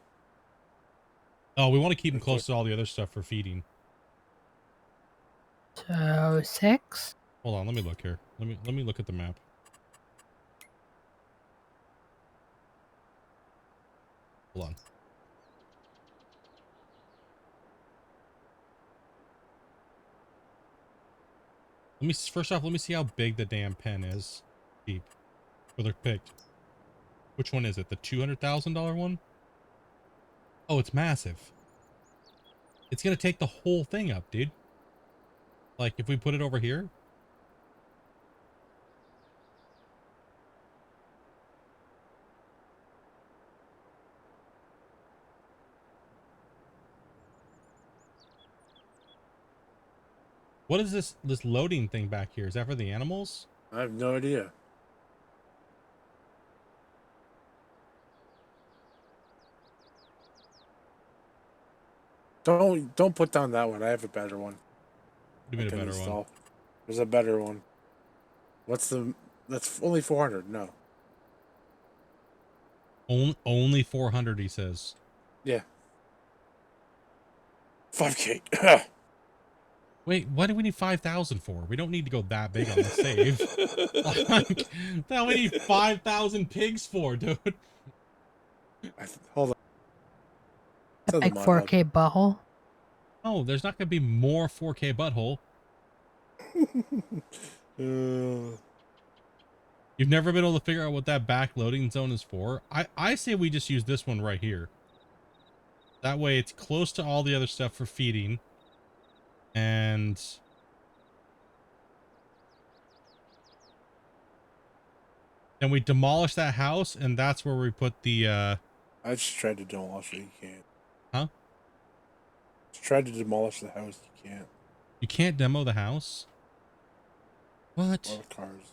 Oh, we want to keep them close to all the other stuff for feeding. So 6. Hold on, let me look here. Let me look at the map. Hold on. First off, let me see how big the damn pen is. Deep. Where they're picked. Which one is it? The $200,000 one? Oh, it's massive. It's gonna take the whole thing up, dude. Like if we put it over here. What is this loading thing back here? Is that for the animals? I have no idea. Don't put down that one. I have a better one. Give me a better one. There's a better one. That's only 400. No. Only 400, he says. Yeah. 5K. Wait, what do we need 5,000 for? We don't need to go that big on the save. Like, that we need 5,000 pigs for, dude. Hold on. Like 4K butthole. No, there's not gonna be more 4K butthole. You've never been able to figure out what that back loading zone is for? I say we just use this one right here. That way it's close to all the other stuff for feeding. And then we demolish that house, and that's where we put the I just tried to demolish it. You can't. Huh? Just tried to demolish the house. You can't. You can't demo the house? What? Or the cars.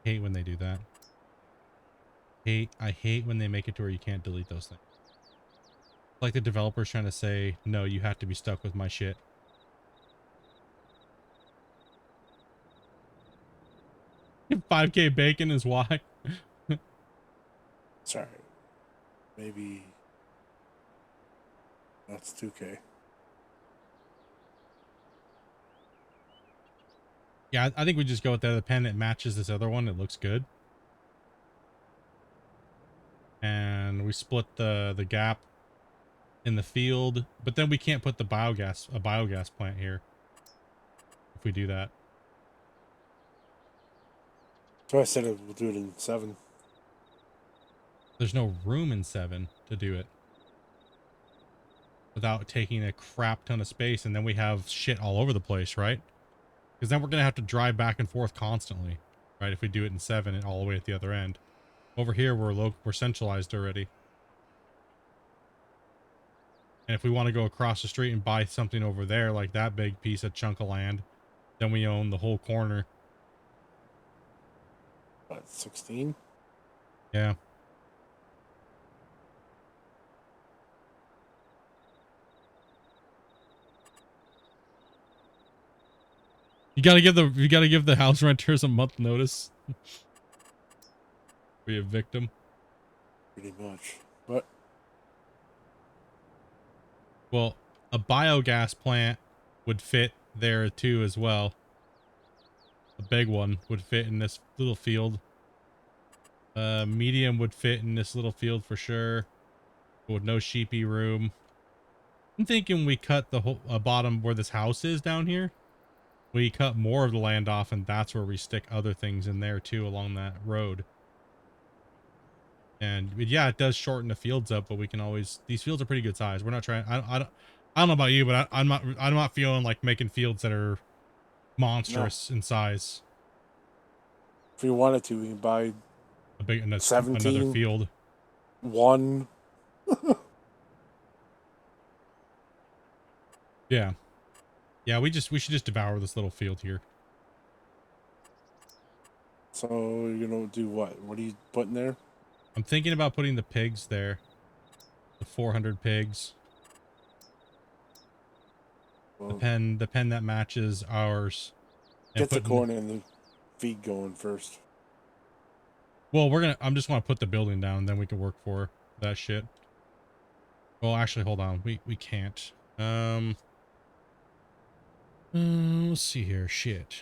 Hate when they do that. I hate when they make it to where you can't delete those things. Like the developer's trying to say, no, you have to be stuck with my shit. $5K bacon is why. Sorry. Maybe that's 2K. Yeah, I think we just go with the other pen. It matches this other one. It looks good. And we split the gap in the field, but then we can't put a biogas plant here if we do that. So I said we'll do it in 7. There's no room in 7 to do it without taking a crap ton of space, and then we have shit all over the place, right? Because then we're gonna have to drive back and forth constantly, right? If we do it in 7 and all the way at the other end. Over here, we're centralized already. And if we want to go across the street and buy something over there, like that big piece of chunk of land, then we own the whole corner. What, 16? Yeah. You gotta give the house renters a month notice. Be a victim. Pretty much. But Well, a biogas plant would fit there too as well. A big one would fit in this little field. Medium would fit in this little field for sure. With no sheepy room. I'm thinking we cut the whole bottom where this house is down here. We cut more of the land off, and that's where we stick other things in there too along that road. And yeah, it does shorten the fields up, but we can always, these fields are pretty good size. We're not trying, I don't know about you, but I'm not feeling like making fields that are monstrous in size. If we wanted to, we can buy Another 17, field. 1. Yeah. Yeah, we should just devour this little field here. So you're gonna do what? What are you putting there? I'm thinking about putting the pigs there. The 400 pigs. Well, The pen that matches ours. get the corn and the feed going first. Well, I'm just want to put the building down, and then we can work for that shit. Well, actually, hold on. We can't. Let's see here. Shit.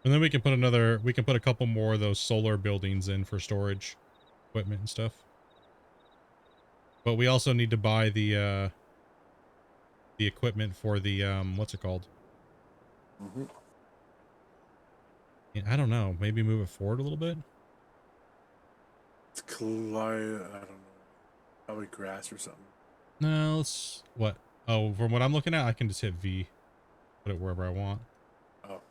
And then we can put a couple more of those solar buildings in for storage equipment and stuff. But we also need to buy the equipment for the, what's it called? Mm-hmm. Yeah, I don't know. Maybe move it forward a little bit. It's cool. I don't know. Probably grass or something. No, what? Oh, from what I'm looking at, I can just hit V. Put it wherever I want. Oh.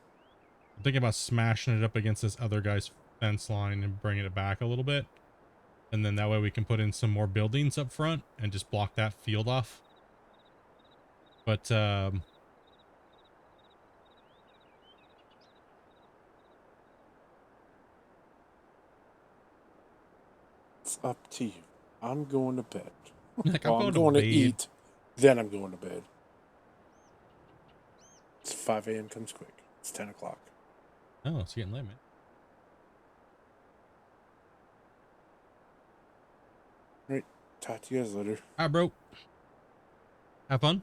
I'm thinking about smashing it up against this other guy's fence line and bringing it back a little bit. And then that way we can put in some more buildings up front and just block that field off. But, It's up to you. I'm going to bed. like, Well, I'm going to eat, then I'm going to bed. It's 5 a.m. comes quick. It's 10 o'clock. Oh, it's getting late, man. Right. Talk to you guys later. All right, bro. Have fun.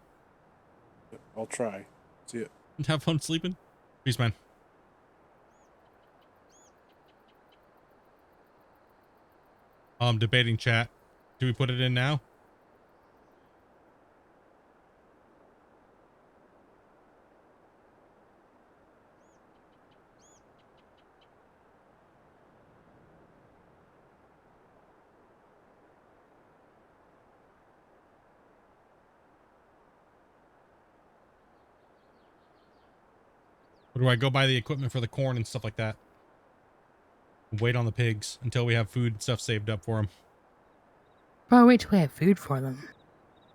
I'll try. See ya. Have fun sleeping. Peace, man. Debating chat. Do we put it in now? Or do I go buy the equipment for the corn and stuff like that? Wait on the pigs until we have food and stuff saved up for them. Probably wait till we have food for them.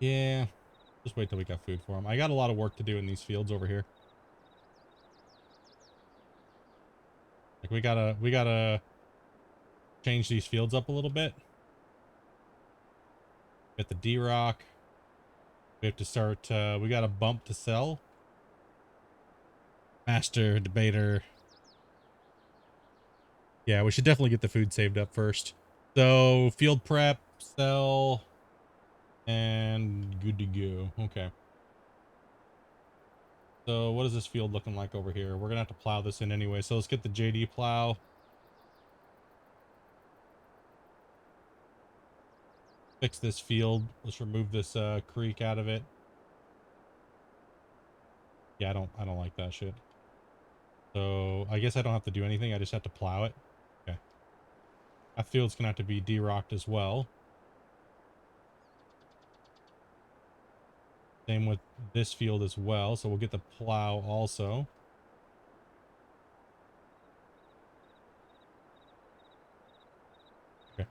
Yeah. Just wait till we got food for them. I got a lot of work to do in these fields over here. Like we gotta change these fields up a little bit. Get the D-Rock. We have to start, we got a bump to sell. Master debater. Yeah, we should definitely get the food saved up first. So field prep, sell, and good to go. Okay. So what is this field looking like over here? We're gonna have to plow this in anyway. So let's get the JD plow. Fix this field. Let's remove this creek out of it. Yeah, I don't like that shit. So I guess I don't have to do anything. I just have to plow it. Okay. That field's gonna have to be de-rocked as well. Same with this field as well. So we'll get the plow also. Okay.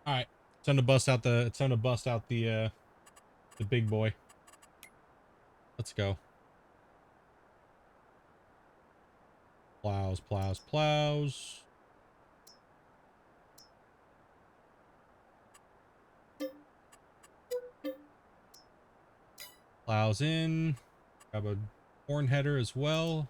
All right. It's time to bust out the big boy. Let's go. Plows, plows, plows. Plows in. Grab a horn header as well.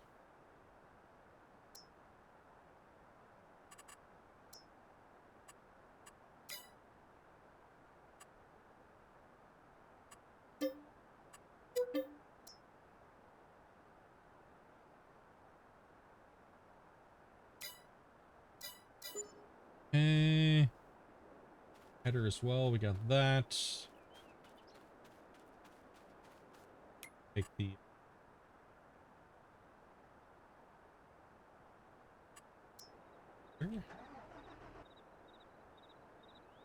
Okay. Header as well. We got that. Take the.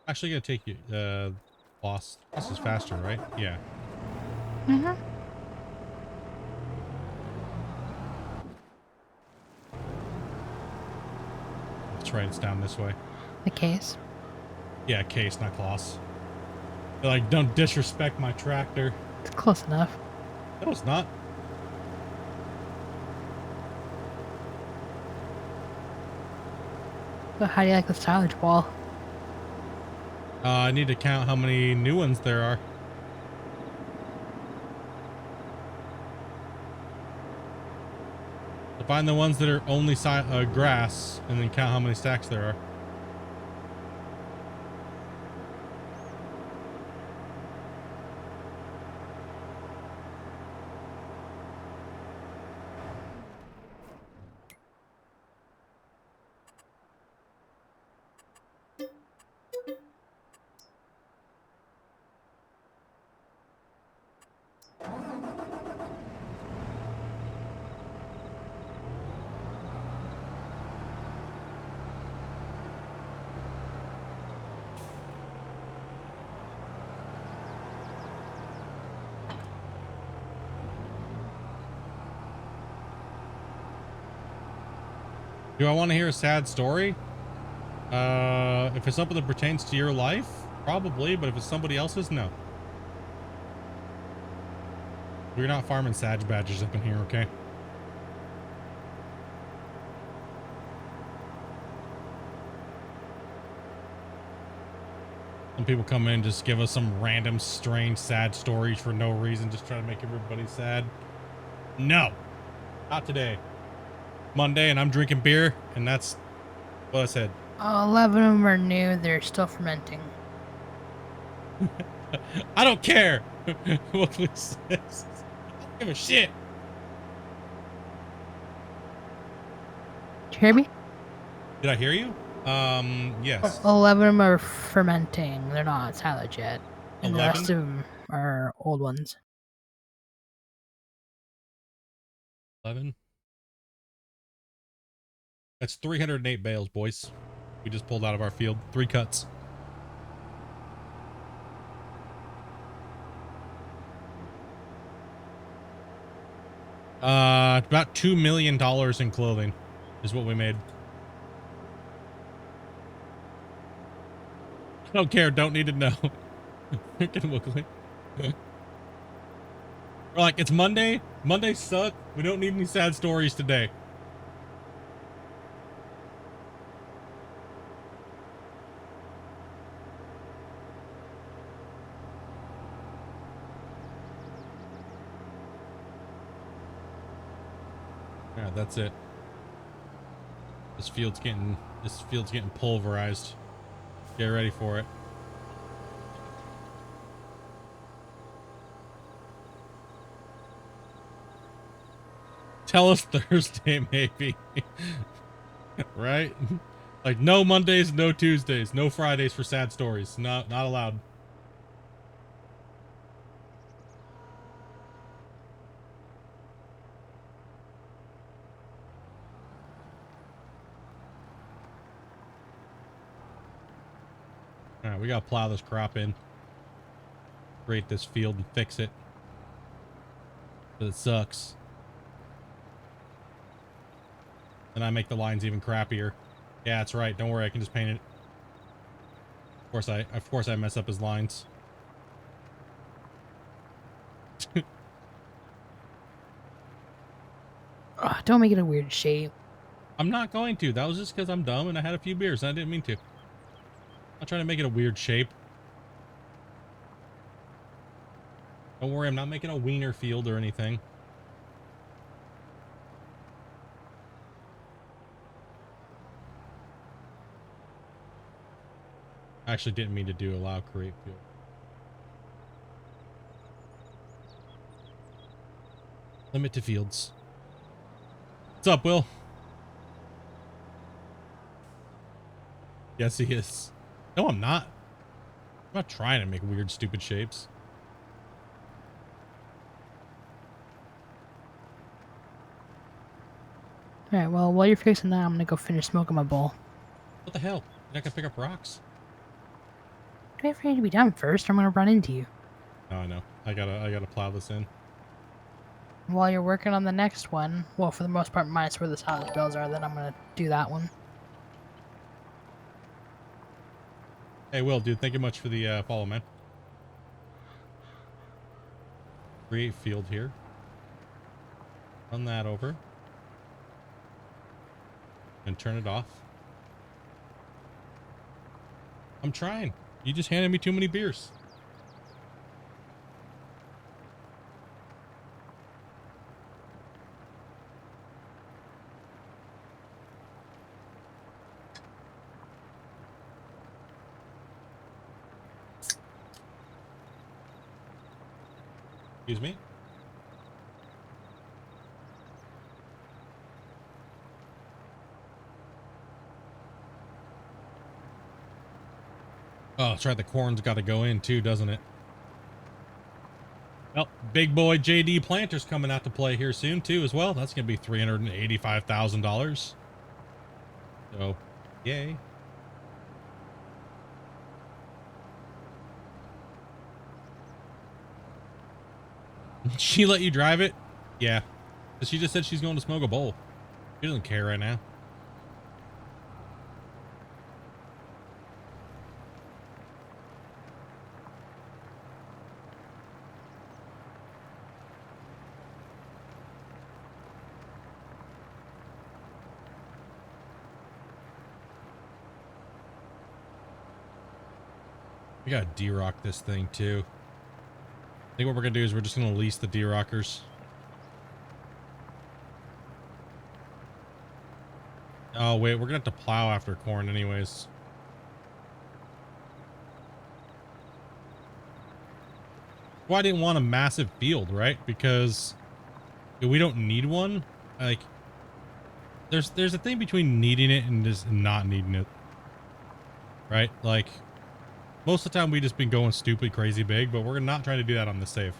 Actually, gonna take you. Lost. This is faster, right? Yeah. Mm-hmm. That's right. It's down this way. The case. Yeah, case, not Kloss. They're like, don't disrespect my tractor. It's close enough. No, it's not. But how do you like the silage wall? I need to count how many new ones there are. Find the ones that are only grass, and then count how many stacks there are. Do I want to hear a sad story? If it's something that pertains to your life, probably, but if it's somebody else's, no. We're not farming Sag badges up in here, okay? Some people come in and just give us some random, strange, sad stories for no reason, just try to make everybody sad. No, not today. Monday, and I'm drinking beer, and that's what I said. 11 of them are new. They're still fermenting. I don't care what Luke says. I don't give a shit. Did you hear me? Did I hear you? Yes. 11 of them are fermenting. They're not silage yet. And 11? the rest of them are old ones. 11. That's 308 bales, boys. We just pulled out of our field. 3 cuts. About $2 million in clothing is what we made. I don't care. Don't need to know. We're like, it's Monday. Monday suck. We don't need any sad stories today. Yeah, that's it. This field's getting pulverized. Get ready for it. Tell us Thursday, maybe. Right? Like, no Mondays, no Tuesdays, no Fridays for sad stories. Not allowed. All right, we gotta plow this crop in. Create this field and fix it. But it sucks. And I make the lines even crappier. Yeah, that's right. Don't worry, I can just paint it. Of course I mess up his lines. Don't make it a weird shape. I'm not going to. That was just because I'm dumb and I had a few beers and I didn't mean to. I'm not trying to make it a weird shape. Don't worry, I'm not making a wiener field or anything. I actually didn't mean to do allow create field. Limit to fields. What's up, Will? Yes, he is. No, I'm not. I'm not trying to make weird, stupid shapes. Alright, well, while you're fixing that, I'm gonna go finish smoking my bowl. What the hell? You're not gonna pick up rocks? Wait for you to be done first, or I'm gonna run into you. No, I know. I gotta plow this in. While you're working on the next one, well, for the most part, minus where the silage bells are, then I'm gonna do that one. Hey, Will, dude, thank you much for the follow, man. Create field here. Run that over. And turn it off. I'm trying. You just handed me too many beers. Excuse me? Oh, that's right. The corn's got to go in too, doesn't it? Well, big boy JD Planter's coming out to play here soon too as well. That's going to be $385,000. So, yay. She let you drive it? Yeah. She just said she's going to smoke a bowl. She doesn't care right now. We gotta D-rock this thing too. I think what we're gonna do is we're just gonna lease the D-rockers. Oh wait, we're gonna have to plow after corn anyways. Well, I didn't want a massive field, right? Because we don't need one. Like, there's a thing between needing it and just not needing it, right? Like, most of the time we just been going stupid crazy big, but we're not trying to do that on the save.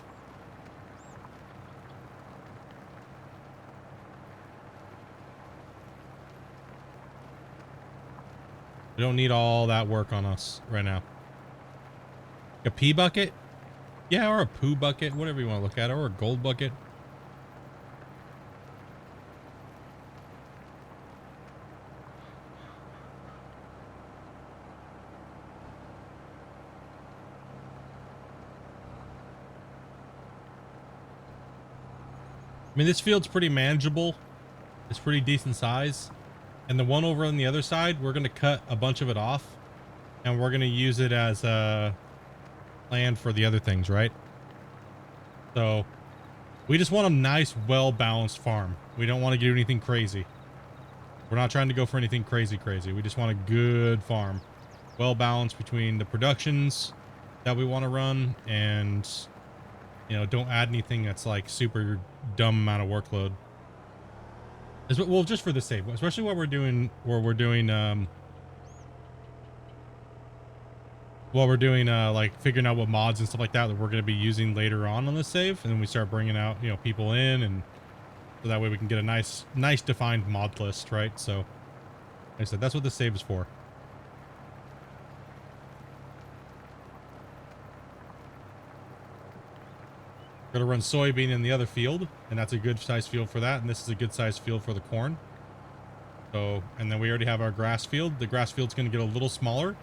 We don't need all that work on us right now. A pea bucket? Yeah, or a poo bucket, whatever you want to look at, or a gold bucket. I mean, this field's pretty manageable. It's pretty decent size. And the one over on the other side, we're going to cut a bunch of it off. And we're going to use it as land for the other things, right? So we just want a nice, well-balanced farm. We don't want to do anything crazy. We're not trying to go for anything crazy. We just want a good farm. Well-balanced between the productions that we want to run and, you know, don't add anything that's like super dumb amount of workload. Well, just for the save, especially what we're doing, like figuring out what mods and stuff like that we're going to be using later on this save, and then we start bringing out, you know, people in, and so that way we can get a nice defined mod list, right? So, like I said, that's what the save is for. We're going to run soybean in the other field, and that's a good size field for that, and this is a good size field for the corn. So, and then we already have our grass field. The grass field's going to get a little smaller.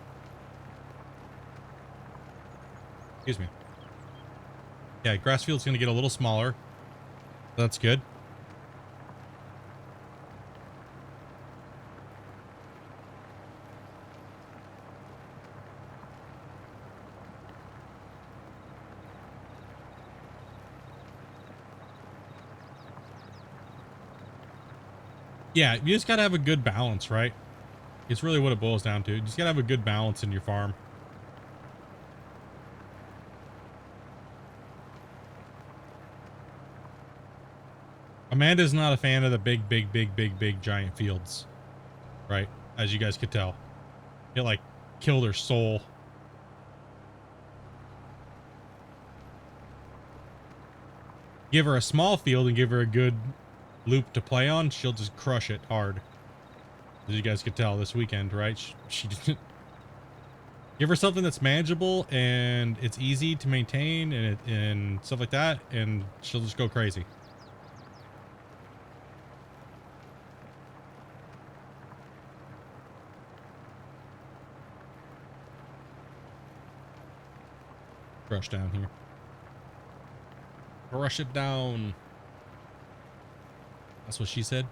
Excuse me. Yeah, grass field's going to get a little smaller. That's good. Yeah, you just got to have a good balance, right? It's really what it boils down to. You just got to have a good balance in your farm. Amanda's not a fan of the big giant fields, right? As you guys could tell. It like killed her soul. Give her a small field and give her a good loop to play on, she'll just crush it hard. As you guys could tell this weekend, right? She didn't. Give her something that's manageable and it's easy to maintain and stuff like that, and she'll just go crazy. Crush down here. Crush it down. That's what she said.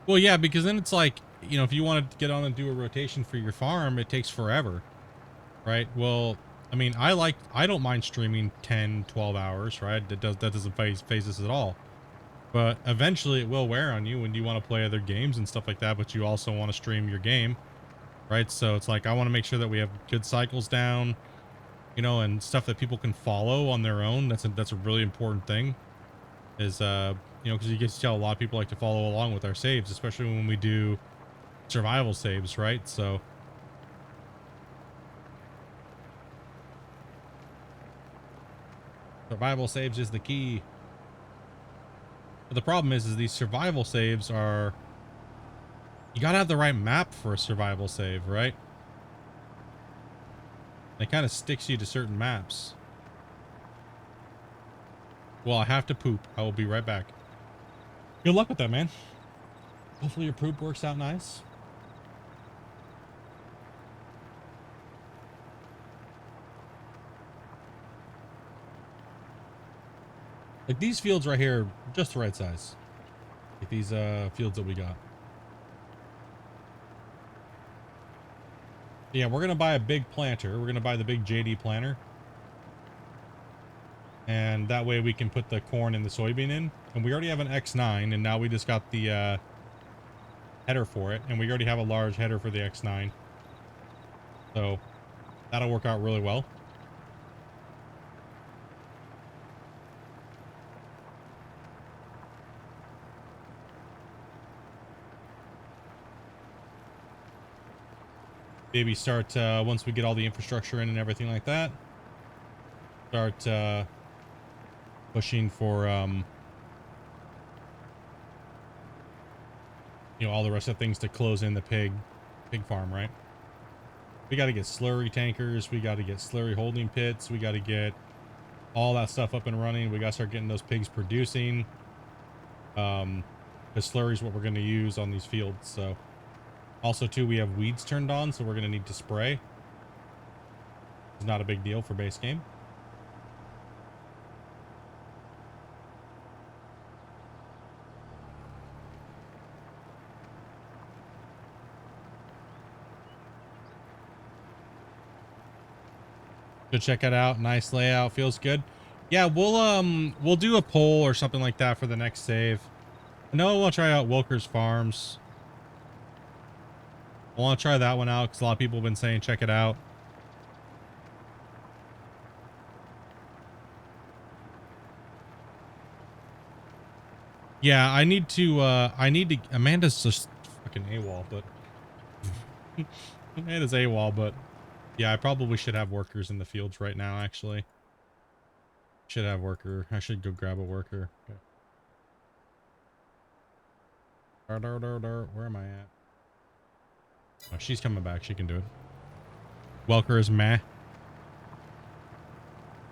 Well, yeah, because then it's like, you know, if you want to get on and do a rotation for your farm, it takes forever, right? Well, I mean, I don't mind streaming 10, 12 hours, right? That doesn't phase us at all. But eventually it will wear on you when you want to play other games and stuff like that, but you also want to stream your game, right? So it's like, I want to make sure that we have good cycles down, you know, and stuff that people can follow on their own. That's a really important thing is, you know, because you get to tell a lot of people like to follow along with our saves, especially when we do survival saves, right? So survival saves is the key. But the problem is these survival saves are, you gotta have the right map for a survival save, right? It kind of sticks you to certain maps. Well, I have to poop. I will be right back. Good luck with that, man. Hopefully your poop works out nice. Like these fields right here, just the right size. Like these fields that we got. Yeah, we're gonna buy a big planter. We're gonna buy the big JD planter. And that way we can put the corn and the soybean in. And we already have an X9, and now we just got the header for it. And we already have a large header for the X9. So that'll work out really well. Maybe start, once we get all the infrastructure in and everything like that, start pushing for, you know, all the rest of things to close in the pig farm, right? We got to get slurry tankers. We got to get slurry holding pits. We got to get all that stuff up and running. We got to start getting those pigs producing. The slurry is what we're going to use on these fields. So also too, we have weeds turned on, so we're going to need to spray. It's not a big deal for base game. Go check it out. Nice layout. Feels good. Yeah, we'll do a poll or something like that for the next save. I know I want to try out Wilker's Farms. I want to try that one out because a lot of people have been saying check it out. Yeah, I need to, Amanda's just fucking AWOL, but Amanda's AWOL, but yeah, I probably should have workers in the fields right now, actually. Should have worker. I should go grab a worker. Okay. Where am I at? Oh, she's coming back. She can do it. Welker is meh.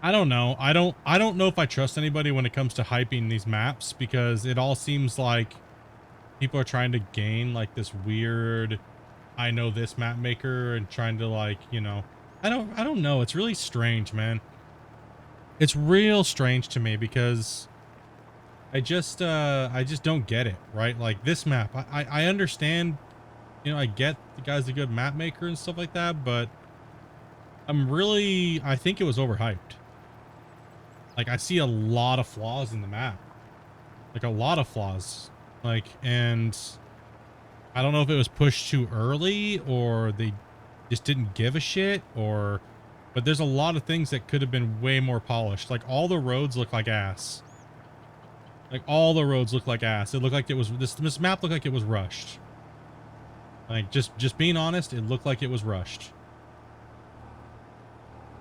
I don't know. I don't know if I trust anybody when it comes to hyping these maps, because it all seems like people are trying to gain like this weird, I know this map maker, and trying to, like, you know, I don't know. It's really strange, man. It's real strange to me because I just don't get it, right? Like this map, I understand, you know, I get the guy's a good map maker and stuff like that, but I think it was overhyped. Like I see a lot of flaws in the map, like a lot of flaws, like, and I don't know if it was pushed too early or they just didn't give a shit but there's a lot of things that could have been way more polished. Like all the roads look like ass. Like all the roads look like ass. It looked like it was, this map looked like it was rushed. Like just being honest, it looked like it was rushed.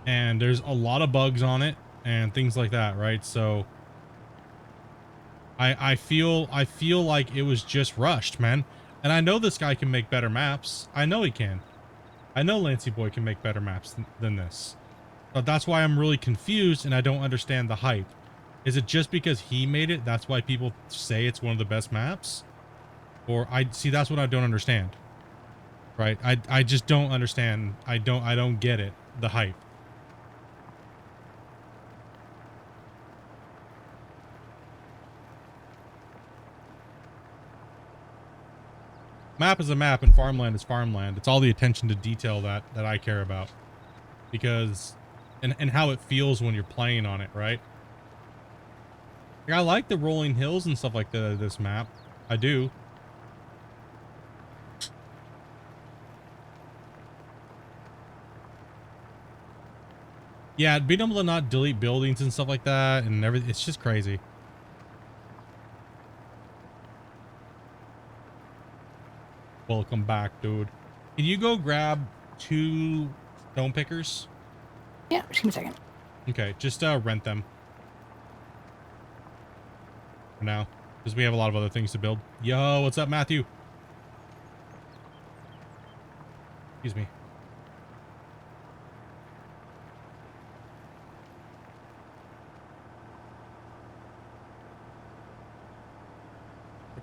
And there's a lot of bugs on it and things like that, right? So I feel like it was just rushed, man. And I know this guy can make better maps. I know he can. I know Lancey Boy can make better maps than this. But that's why I'm really confused and I don't understand the hype. Is it just because he made it, that's why people say it's one of the best maps? Or that's what I don't understand. Right? I just don't understand. I don't get it. The hype. Map is a map and farmland is farmland. It's all the attention to detail that I care about. Because and how it feels when you're playing on it, right? Like, I like the rolling hills and stuff like that of this map. I do. Yeah, being able to not delete buildings and stuff like that and everything, it's just crazy. Welcome back, dude. Can you go grab 2 stone pickers? Yeah, just give me a second. Okay, just rent them. For now. Because we have a lot of other things to build. Yo, what's up, Matthew? Excuse me.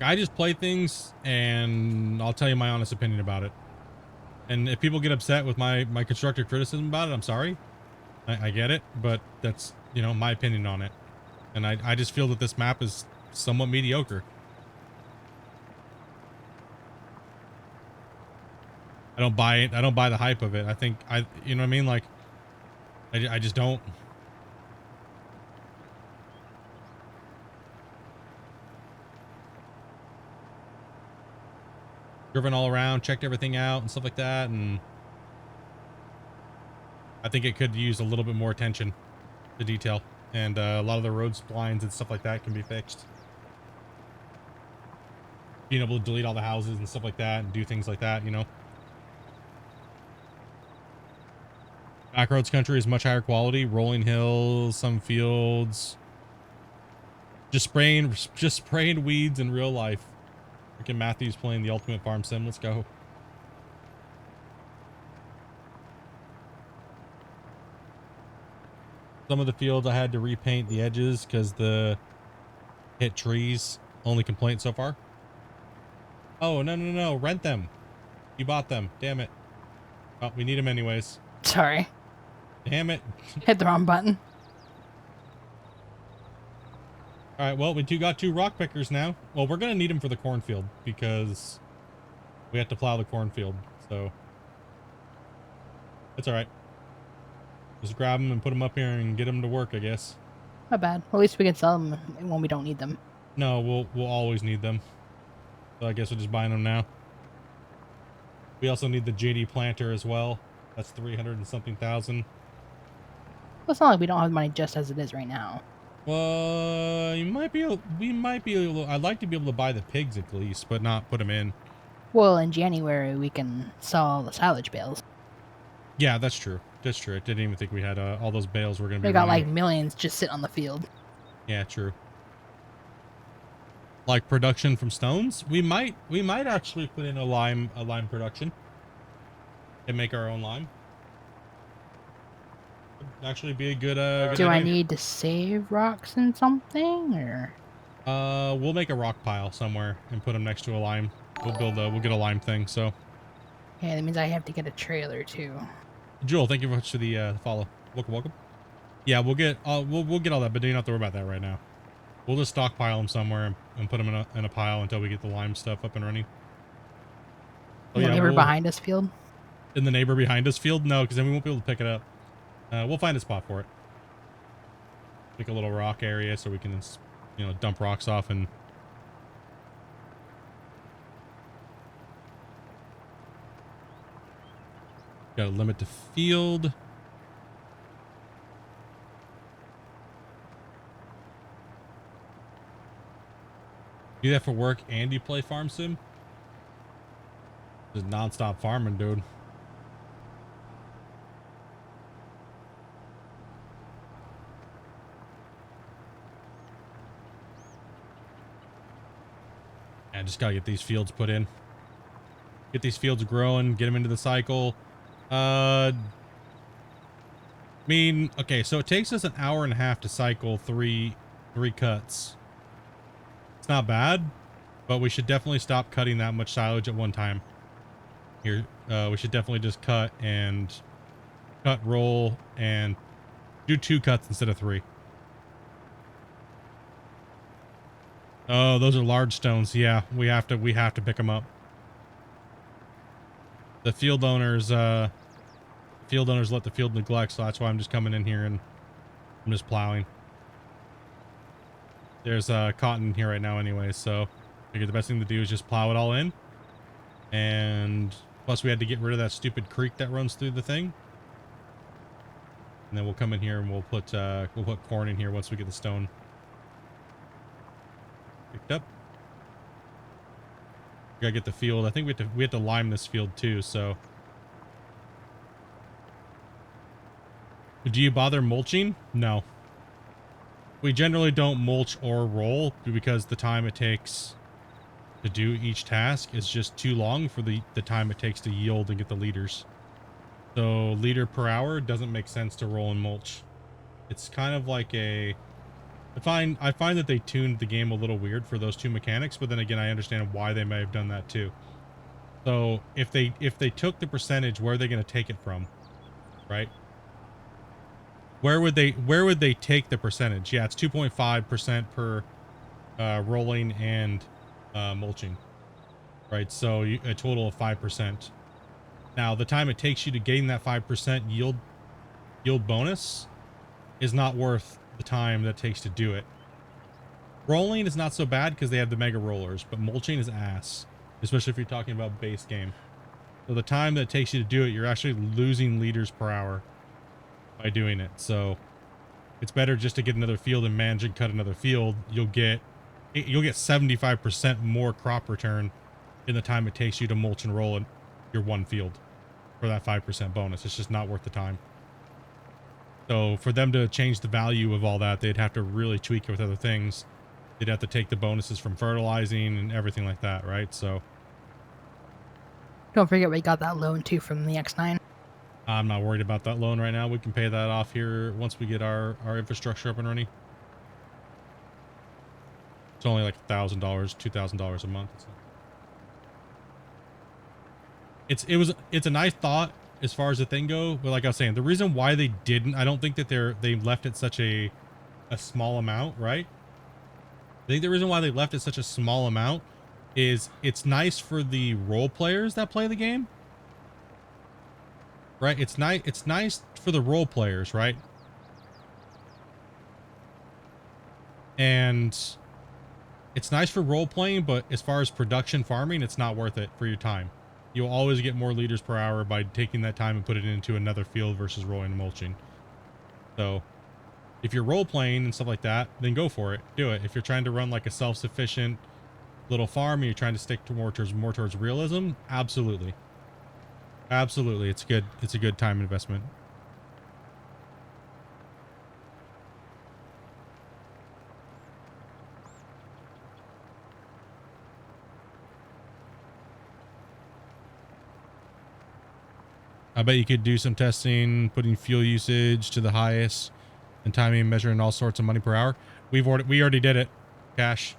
I just play things and I'll tell you my honest opinion about it. And if people get upset with my constructive criticism about it, I'm sorry. I get it, but that's, you know, my opinion on it. And I just feel that this map is somewhat mediocre. I don't buy it. I don't buy the hype of it. I think you know what I mean? Like, I just don't. Driven all around, checked everything out and stuff like that, and I think it could use a little bit more attention to detail, and a lot of the road splines and stuff like that can be fixed. Being able to delete all the houses and stuff like that and do things like that, you know. Backroads country is much higher quality, rolling hills, some fields. Just spraying weeds in real life. Freaking Matthew's playing the ultimate farm sim. Let's go. Some of the fields I had to repaint the edges because the hit trees. Only complaint so far. Oh, no. Rent them. You bought them. Damn it. Oh, we need them anyways. Sorry. Damn it. Hit the wrong button. All right, well, we got 2 rock pickers now. Well, we're going to need them for the cornfield because we have to plow the cornfield. So it's all right. Just grab them and put them up here and get them to work, I guess. Not bad. Well, at least we can sell them when we don't need them. No, we'll always need them. So I guess we're just buying them now. We also need the JD planter as well. That's 300 and something thousand. Well, it's not like we don't have money just as it is right now. Well, we might be able I'd like to be able to buy the pigs at least, but not put them in. Well, in January, we can sell all the silage bales. Yeah, that's true. That's true. I didn't even think we had all those bales we're going to be We got running. like millions just sitting on the field. Yeah, true. Like production from stones? We might actually put in a lime production and make our own lime. Would actually be a good good Do I idea. need to save rocks in something, or? We'll make a rock pile somewhere and put them next to a lime. We'll get a lime thing. So, Yeah, that means I have to get a trailer too. Jewel, thank you very much for the follow. Welcome. Yeah, we'll get all that, but you don't have to worry about that right now. We'll just stockpile them somewhere and put them in a pile until we get the lime stuff up and running. Oh, In the yeah, neighbor behind us field? In the neighbor behind us field? No, because then we won't be able to pick it up. We'll find a spot for it. Like a little rock area so we can, you know, dump rocks off and... Got to limit the field. Do that for work and you play farm sim? Just non-stop farming, dude. I just gotta get these fields put in. Get these fields growing, get them into the cycle. I mean, okay, so it takes us an hour and a half to cycle three cuts. It's not bad, but we should definitely stop cutting that much silage at one time. Here, we should definitely just cut, roll, and do 2 cuts instead of 3. Oh, those are large stones. Yeah, we have to pick them up. The field owners let the field neglect, so that's why I'm just coming in here and I'm just plowing. There's cotton here right now anyway, so I figured the best thing to do is just plow it all in. And plus we had to get rid of that stupid creek that runs through the thing. And then we'll come in here and we'll put corn in here once we get the stone picked up. We gotta get the field. I think we have to lime this field too, so. Do you bother mulching? No. We generally don't mulch or roll because the time it takes to do each task is just too long for the time it takes to yield and get the liters. So liter per hour doesn't make sense to roll and mulch. It's kind of like I find that they tuned the game a little weird for those 2 mechanics, but then again I understand why they may have done that too. So if they took the percentage, where are they going to take it from? Right? Where would they take the percentage? Yeah, it's 2.5% per rolling and mulching. Right? So a total of 5%. Now, the time it takes you to gain that 5% yield bonus is not worth the time that it takes to do it. Rolling is not so bad because they have the mega rollers, but mulching is ass, especially if you're talking about base game. So the time that it takes you to do it, you're actually losing liters per hour by doing it. So it's better just to get another field and manage and cut another field. You'll get 75% more crop return in the time it takes you to mulch and roll in your one field for that 5% bonus. It's just not worth the time. So for them to change the value of all that, they'd have to really tweak it with other things. They'd have to take the bonuses from fertilizing and everything like that, right? So Don't forget we got that loan too from the X9. I'm not worried about that loan right now. We can pay that off here once we get our infrastructure up and running. It's only like $1,000, $2,000 a month. It's a nice thought as far as the thing go, but like I was saying, the reason why they didn't, I don't think that they left it such a small amount, right? I think the reason why they left it such a small amount is it's nice for the role players that play the game. Right? It's nice for the role players, right? And it's nice for role playing, but as far as production farming, it's not worth it for your time. You'll always get more liters per hour by taking that time and put it into another field versus rolling and mulching. So if you're role playing and stuff like that, then go for it. Do it. If you're trying to run like a self-sufficient little farm and you're trying to stick to more towards realism, absolutely. Absolutely. It's good. It's a good time investment. I bet you could do some testing, putting fuel usage to the highest and timing and measuring all sorts of money per hour. We already did it, Cash.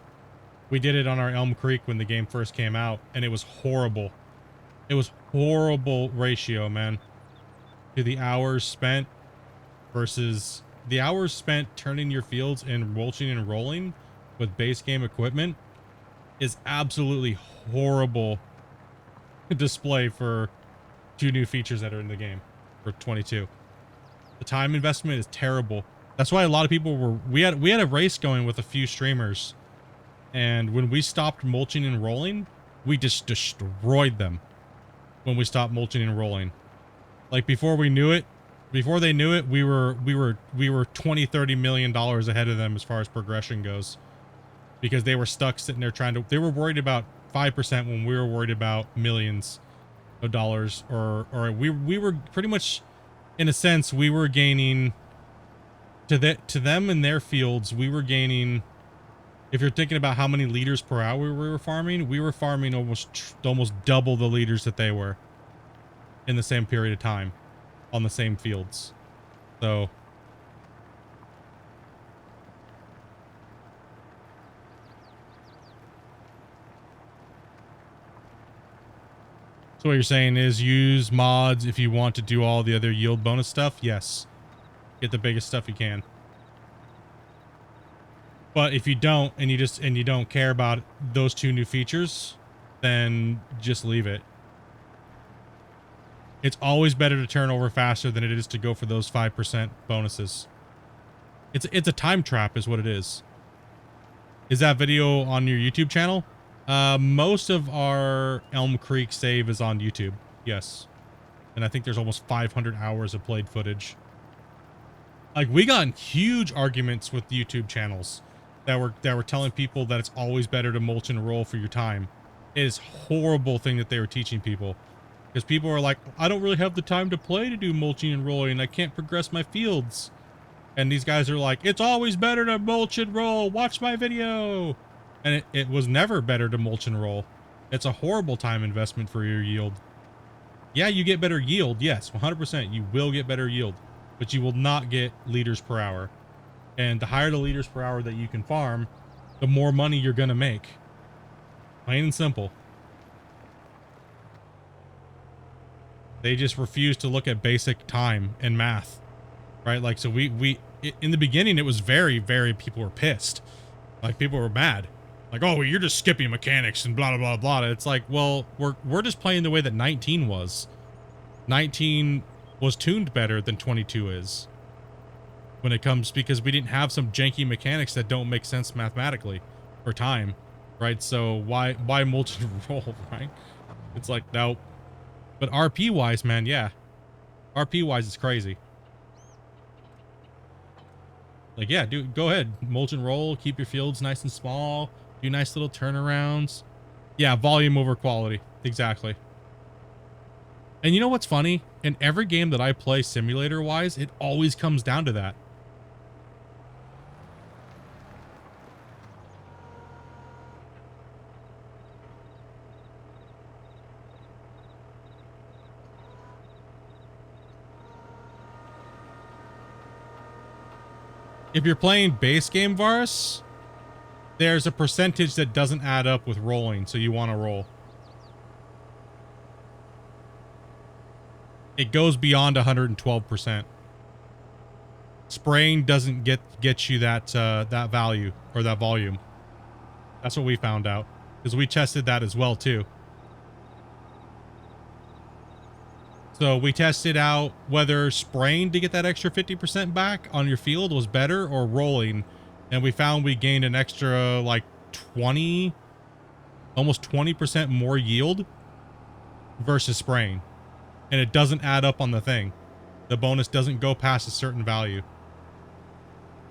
We did it on our Elm Creek when the game first came out, and it was horrible. It was horrible ratio, man, to the hours spent versus the hours spent turning your fields and mulching and rolling with base game equipment is absolutely horrible display for 2 new features that are in the game for 22. The time investment is terrible. That's why a lot of people we had a race going with a few streamers, and when we stopped mulching and rolling, we just destroyed them when we stopped mulching and rolling. Like before we knew it, before they knew it, we were 20-30 million dollars ahead of them as far as progression goes, because they were stuck sitting there they were worried about 5% when we were worried about millions of dollars, or we were pretty much, in a sense, we were gaining to them in their fields. We were gaining, if you're thinking about how many liters per hour we were farming almost double the liters that they were in the same period of time on the same fields. So what you're saying is use mods if you want to do all the other yield bonus stuff. Yes. Get the biggest stuff you can. But if you don't, and you don't care about those two new features, then just leave it. It's always better to turn over faster than it is to go for those 5% bonuses. It's a time trap is what it is. Is that video on your YouTube channel? Most of our Elm Creek save is on YouTube. Yes. And I think there's almost 500 hours of played footage. Like, we got in huge arguments with YouTube channels that were telling people that it's always better to mulch and roll for your time. It is a horrible thing that they were teaching people. Because people are like, I don't really have the time to play to do mulching and rolling. I can't progress my fields. And these guys are like, it's always better to mulch and roll. Watch my video. And it was never better to mulch and roll. It's a horrible time investment for your yield. Yeah, you get better yield. Yes, 100%. You will get better yield. But you will not get liters per hour. And the higher the liters per hour that you can farm, the more money you're going to make. Plain and simple. They just refuse to look at basic time and math, right? Like, so we in the beginning, it was very, very, people were pissed. Like, people were mad. Like, oh, well, you're just skipping mechanics and blah, blah, blah, blah. It's like, well, we're just playing the way that 19 was. 19 was tuned better than 22 is. When it comes, because we didn't have some janky mechanics that don't make sense mathematically for time, right? So why mulch and roll, right? It's like, no. But RP wise, man, yeah. RP wise is crazy. Like, yeah, dude, go ahead. Mulch and roll, keep your fields nice and small, do nice little turnarounds. Yeah, volume over quality. Exactly. And you know what's funny? In every game that I play simulator wise, it always comes down to that. If you're playing base game Varus, there's a percentage that doesn't add up with rolling, so you want to roll. It goes beyond 112%. Spraying doesn't get you that that value or that volume. That's what we found out, because we tested that as well too. So we tested out whether spraying to get that extra 50% back on your field was better or rolling. And we found we gained an extra like 20, almost 20% more yield versus spraying. And it doesn't add up on the thing. The bonus doesn't go past a certain value.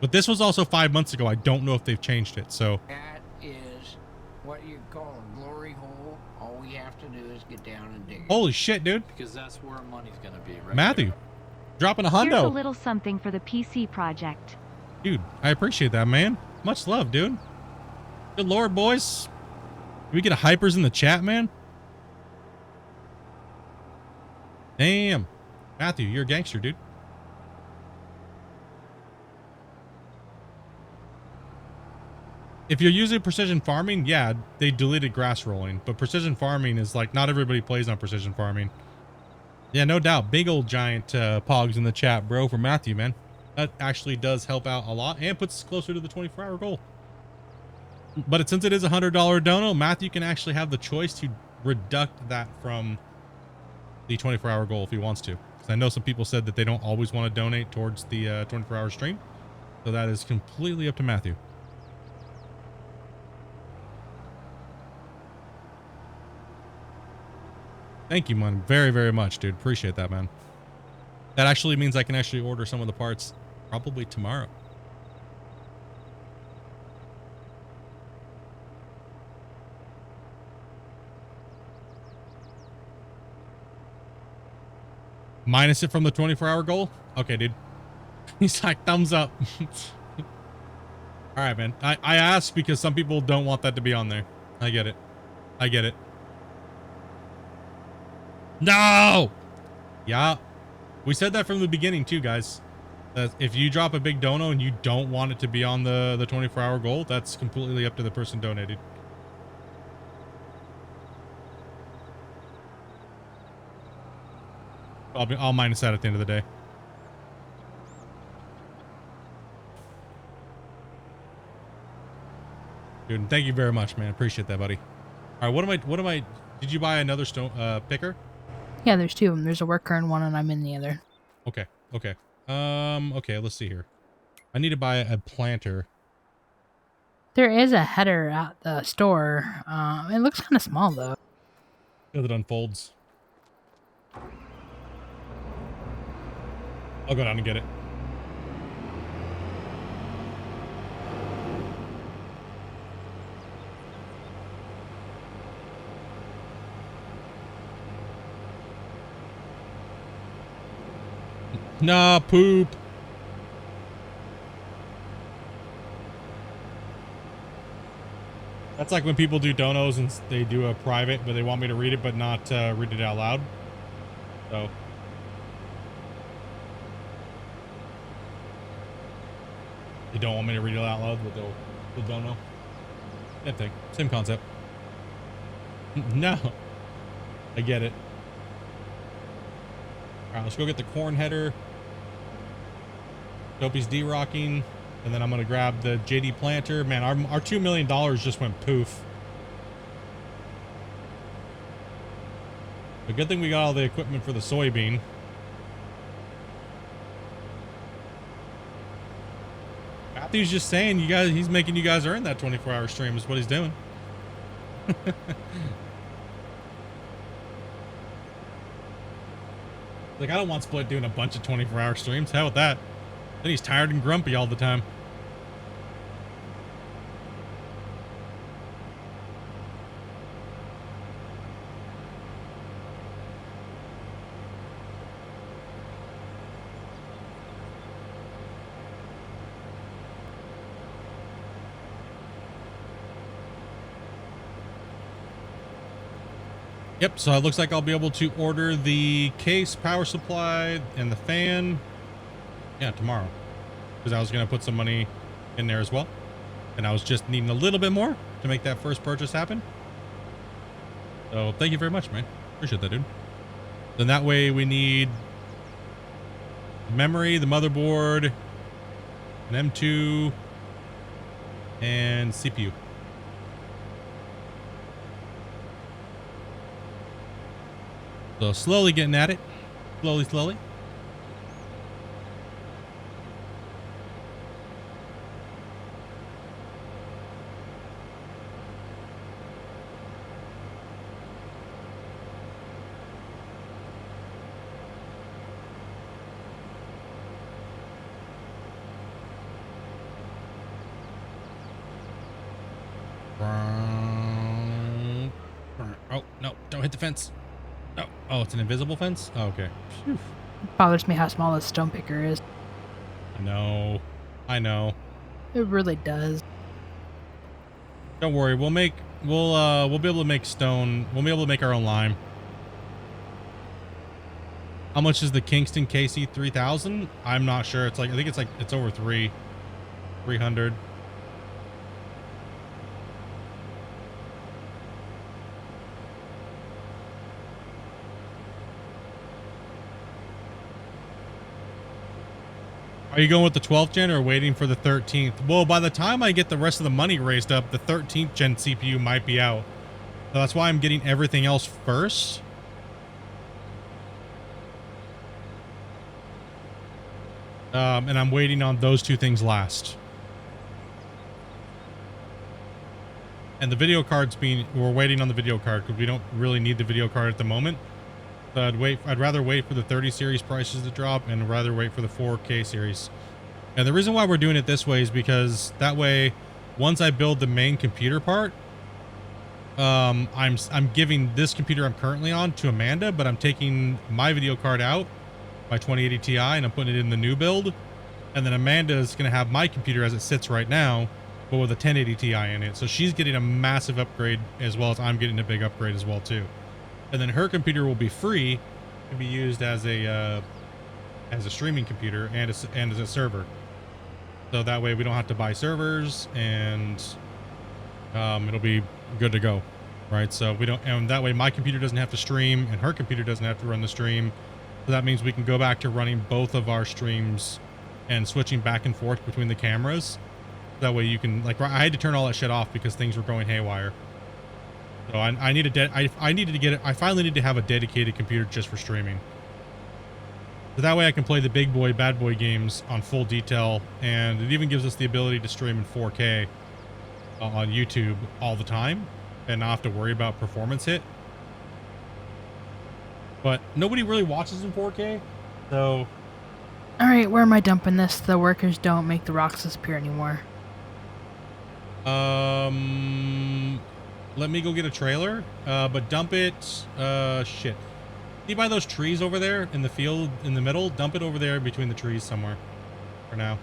But this was also 5 months ago. I don't know if they've changed it, so. That is what you call a glory hole. All we have to do is get down and dig it. Holy shit, dude. Because that's where money's gonna be, right? Matthew, there. dropping a Here's a hundo. little something for the PC project. Dude, I appreciate that, man. Much love, dude. Good lord, boys. Can we get a hypers in the chat, man? Damn. Matthew, you're a gangster, dude. If you're using precision farming, yeah, they deleted grass rolling. But precision farming is like, not everybody plays on precision farming. Yeah, no doubt. Big old giant pogs in the chat, bro, for Matthew, man. That actually does help out a lot and puts us closer to the 24-hour goal. But since it is a $100 dono, Matthew can actually have the choice to reduct that from the 24-hour goal if he wants to. Because I know some people said that they don't always want to donate towards the 24-hour stream. So that is completely up to Matthew. Thank you, man. Very, very much, dude. Appreciate that, man. That actually means I can actually order some of the parts probably tomorrow. Minus it from the 24-hour goal? Okay, dude. He's like, thumbs up. All right, man. I asked because some people don't want that to be on there. I get it. I get it. No! Yeah. We said that from the beginning too, guys. That if you drop a big dono and you don't want it to be on the 24-hour goal, that's completely up to the person donated. I'll minus that at the end of the day. Dude, thank you very much, man. Appreciate that, buddy. All right, what am I, did you buy another stone, picker? Yeah, there's two of them. There's a worker in one and I'm in the other. Okay, okay. Okay, let's see here. I need to buy a planter. There is a header at the store. It looks kind of small though. As it unfolds. I'll go down and get it. Nah, poop. That's like when people do donos and they do a private, but they want me to read it, but not read it out loud. So. They don't want me to read it out loud, but they'll dono. Same thing. Same concept. No. I get it. Alright, let's go get the corn header. Dopey's D-rocking. And then I'm going to grab the JD planter. Man, our $2 million just went poof. A good thing we got all the equipment for the soybean. Matthew's just saying, you guys, he's making you guys earn that 24-hour stream is what he's doing. Like, I don't want Split doing a bunch of 24-hour streams. Hell with that. Then he's tired and grumpy all the time. Yep, so it looks like I'll be able to order the case, power supply, and the fan. Yeah, tomorrow. Because I was going to put some money in there as well. And I was just needing a little bit more to make that first purchase happen. So thank you very much, man. Appreciate that, dude. Then that way we need memory, the motherboard, an M2, and CPU. So slowly getting at it. Slowly. Oh, no, don't hit the fence. No. Oh, it's an invisible fence? Oh, okay. Phew. It bothers me how small this stone picker is. I know. It really does. Don't worry, we'll be able to make stone. We'll be able to make our own lime. How much is the Kingston KC 3000? I'm not sure. I think it's over 300. Are you going with the 12th gen or waiting for the 13th? Well, by the time I get the rest of the money raised up, the 13th gen CPU might be out. So that's why I'm getting everything else first. And I'm waiting on those two things last. And the video card's we're waiting on the video card because we don't really need the video card at the moment. So I'd rather wait for the 30 series prices to drop and rather wait for the 4K series. And the reason why we're doing it this way is because that way, once I build the main computer part, I'm giving this computer I'm currently on to Amanda, but I'm taking my video card out, my 2080 Ti, and I'm putting it in the new build. And then Amanda is going to have my computer as it sits right now, but with a 1080 Ti in it. So she's getting a massive upgrade as well as I'm getting a big upgrade as well too. And then her computer will be free to be used as a streaming computer and as a server. So that way we don't have to buy servers, and it'll be good to go, right? So we don't, and that way my computer doesn't have to stream and her computer doesn't have to run the stream. So that means we can go back to running both of our streams and switching back and forth between the cameras. That way you can, like, I had to turn all that shit off because things were going haywire. So I finally need to have a dedicated computer just for streaming. So that way I can play the big boy, bad boy games on full detail, and it even gives us the ability to stream in 4K on YouTube all the time and not have to worry about performance hit. But nobody really watches in 4K, so... Alright, where am I dumping this? The workers don't make the rocks disappear anymore. Let me go get a trailer, but dump it, shit. See by those trees over there in the field in the middle? Dump it over there between the trees somewhere for now.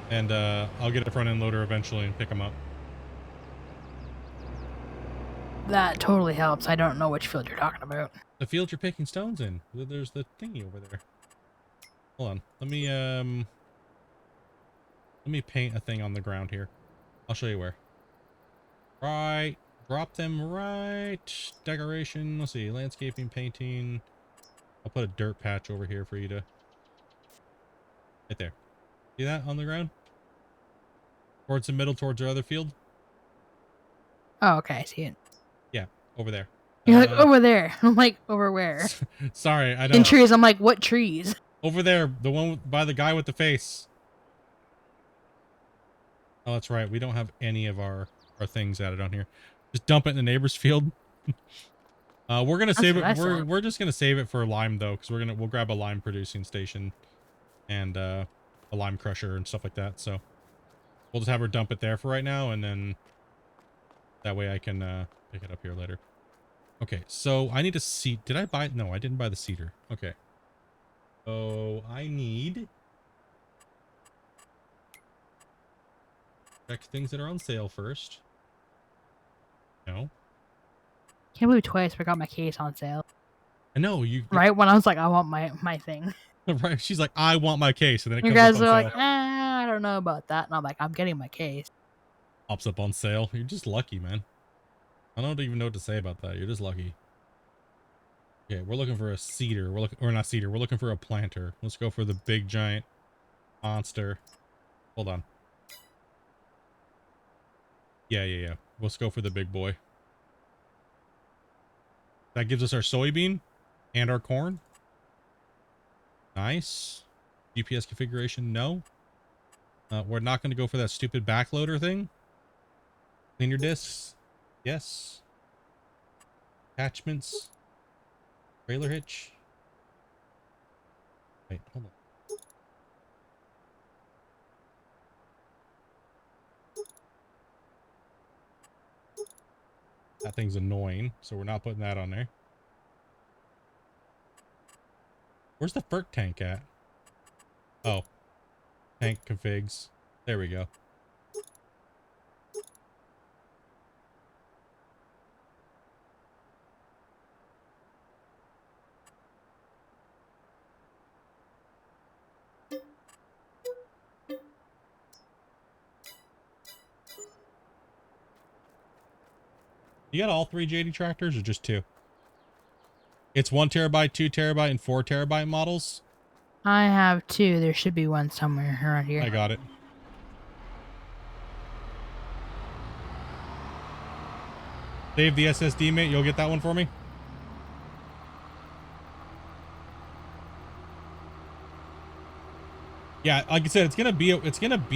And I'll get a front end loader eventually and pick them up. That totally helps. I don't know which field you're talking about. The field you're picking stones in. There's the thingy over there. Hold on. Let me paint a thing on the ground here. I'll show you where. Right. Drop them right. Decoration. Let's see. Landscaping, painting. I'll put a dirt patch over here for you to... Right there. See that on the ground? Towards the middle, towards our other field? Oh, okay. I see it. Yeah, over there. You're like, over there. I'm like, over where? Sorry, I don't... In trees. I'm like, what trees? Over there. The one by the guy with the face. Oh, that's right. We don't have any of our things added on here. Just dump it in the neighbor's field. We're gonna save it. We're just gonna save it for lime though, because we'll grab a lime producing station and a lime crusher and stuff like that. So we'll just have her dump it there for right now, and then that way I can pick it up here later. Okay, so I need a seat. Did I buy? No, I didn't buy the cedar. Okay. So I need. Check things that are on sale first. No. Can't believe twice I got my case on sale. I know you. Right when I was like, I want my thing. Right. She's like, I want my case, and then it You comes guys up are on like, sale. I don't know about that, and I'm like, I'm getting my case. Pops up on sale. You're just lucky, man. I don't even know what to say about that. You're just lucky. Okay, we're looking for a cedar. Or not cedar. We're looking for a planter. Let's go for the big giant monster. Hold on. Yeah. Let's go for the big boy. That gives us our soybean and our corn. Nice. GPS configuration, no. We're not going to go for that stupid backloader thing. Clean your discs. Yes. Attachments. Trailer hitch. Wait, hold on. That thing's annoying, so we're not putting that on there. Where's the FERC tank at? Oh. Tank configs. There we go. You got all 3 JD tractors or just 2? It's 1 terabyte, 2 terabyte, and 4 terabyte models. I have 2. There should be one somewhere around here. I got it. Save the SSD, mate. You'll get that one for me. Yeah, like I said, it's gonna be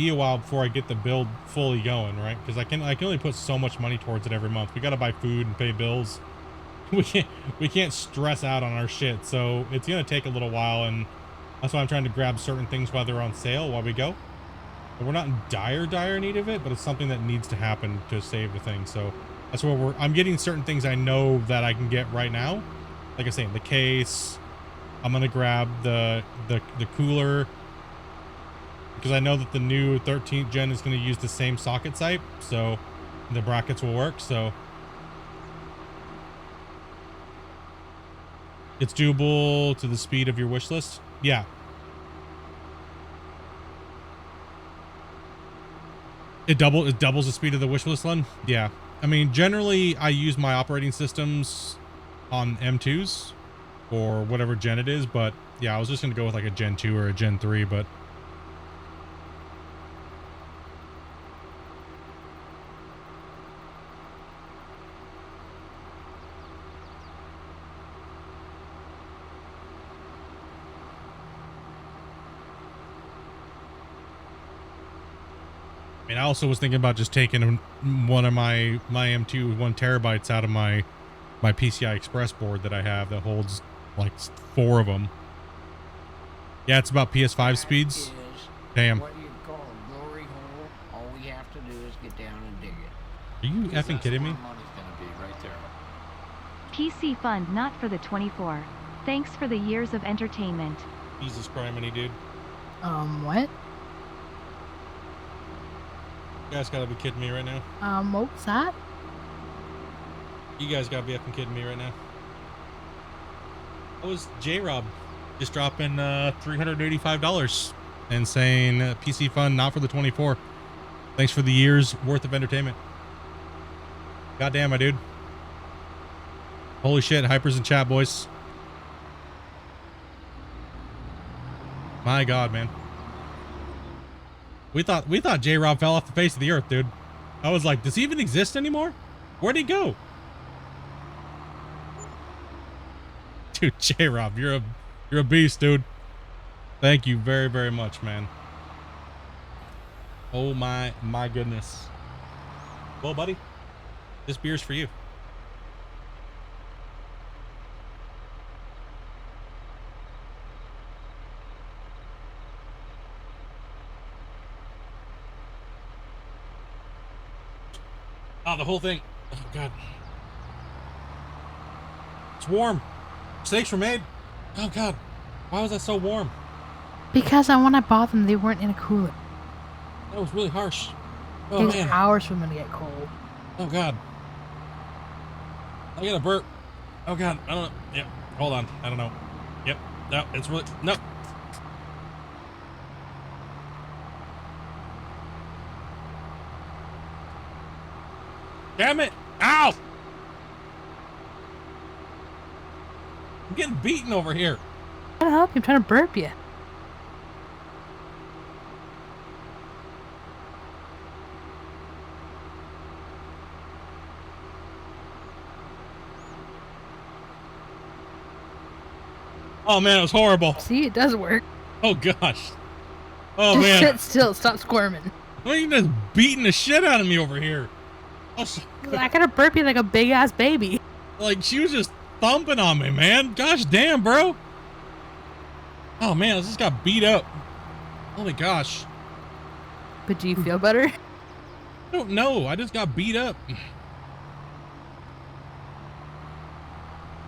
a while before I get the build fully going, right? Because I can only put so much money towards it every month. We gotta buy food and pay bills. we can't stress out on our shit, so it's gonna take a little while, and that's why I'm trying to grab certain things while they're on sale while we go. And we're not in dire need of it, but it's something that needs to happen to save the thing. So that's where I'm getting certain things I know that I can get right now. Like I say, the case. I'm gonna grab the cooler because I know that the new 13th gen is gonna use the same socket type, so the brackets will work. So it's doable to the speed of your wish list. Yeah. It doubles the speed of the wish list one. Yeah. I mean, generally I use my operating systems on M2s or whatever gen it is, but yeah, I was just gonna go with like a Gen 2 or a Gen 3, but I mean, I also was thinking about just taking one of my M2 1 terabytes out of my PCI Express board that I have that holds like 4 of them. Yeah, it's about PS5 speeds. Damn. What you call a glory hole. All we have to do is get down and dig it. Are you effing kidding me? Money's gonna be right there. PC fund not for the 24. Thanks for the years of entertainment. Jesus criminy, dude. What? You guys gotta be kidding me right now. What was that? You guys gotta be effing kidding me right now. That was J-Rob just dropping $385 and saying PC fund not for the 24. Thanks for the year's worth of entertainment. Goddamn, my dude. Holy shit, hypers in chat, boys. My God, man. We thought J-Rob fell off the face of the earth, dude. I was like, does he even exist anymore? Where'd he go? Dude, J-Rob, you're a beast, dude. Thank you very, very much, man. Oh my goodness. Well, buddy, this beer's for you. Oh, the whole thing. Oh, God. It's warm. Steaks were made. Oh, God. Why was that so warm? Because when I bought them, they weren't in a cooler. That was really harsh. It Oh, takes man. hours for them to get cold. Oh, God. I got a burp. Oh, God. I don't know. Yep. Hold on. I don't know. Yep. No, it's really... No. Damn it. Ow! I'm getting beaten over here. I'm trying to help you. I'm trying to burp you. Oh, man, it was horrible. See, it does work. Oh, gosh. Oh, Just man. sit still. Stop squirming. Why are you just beating the shit out of me over here? Oh, I gotta burp you like a big ass baby. like, she was just thumping on me, man. Gosh damn, bro. Oh, man, I just got beat up. Holy gosh. But do you feel better? I don't know. I just got beat up.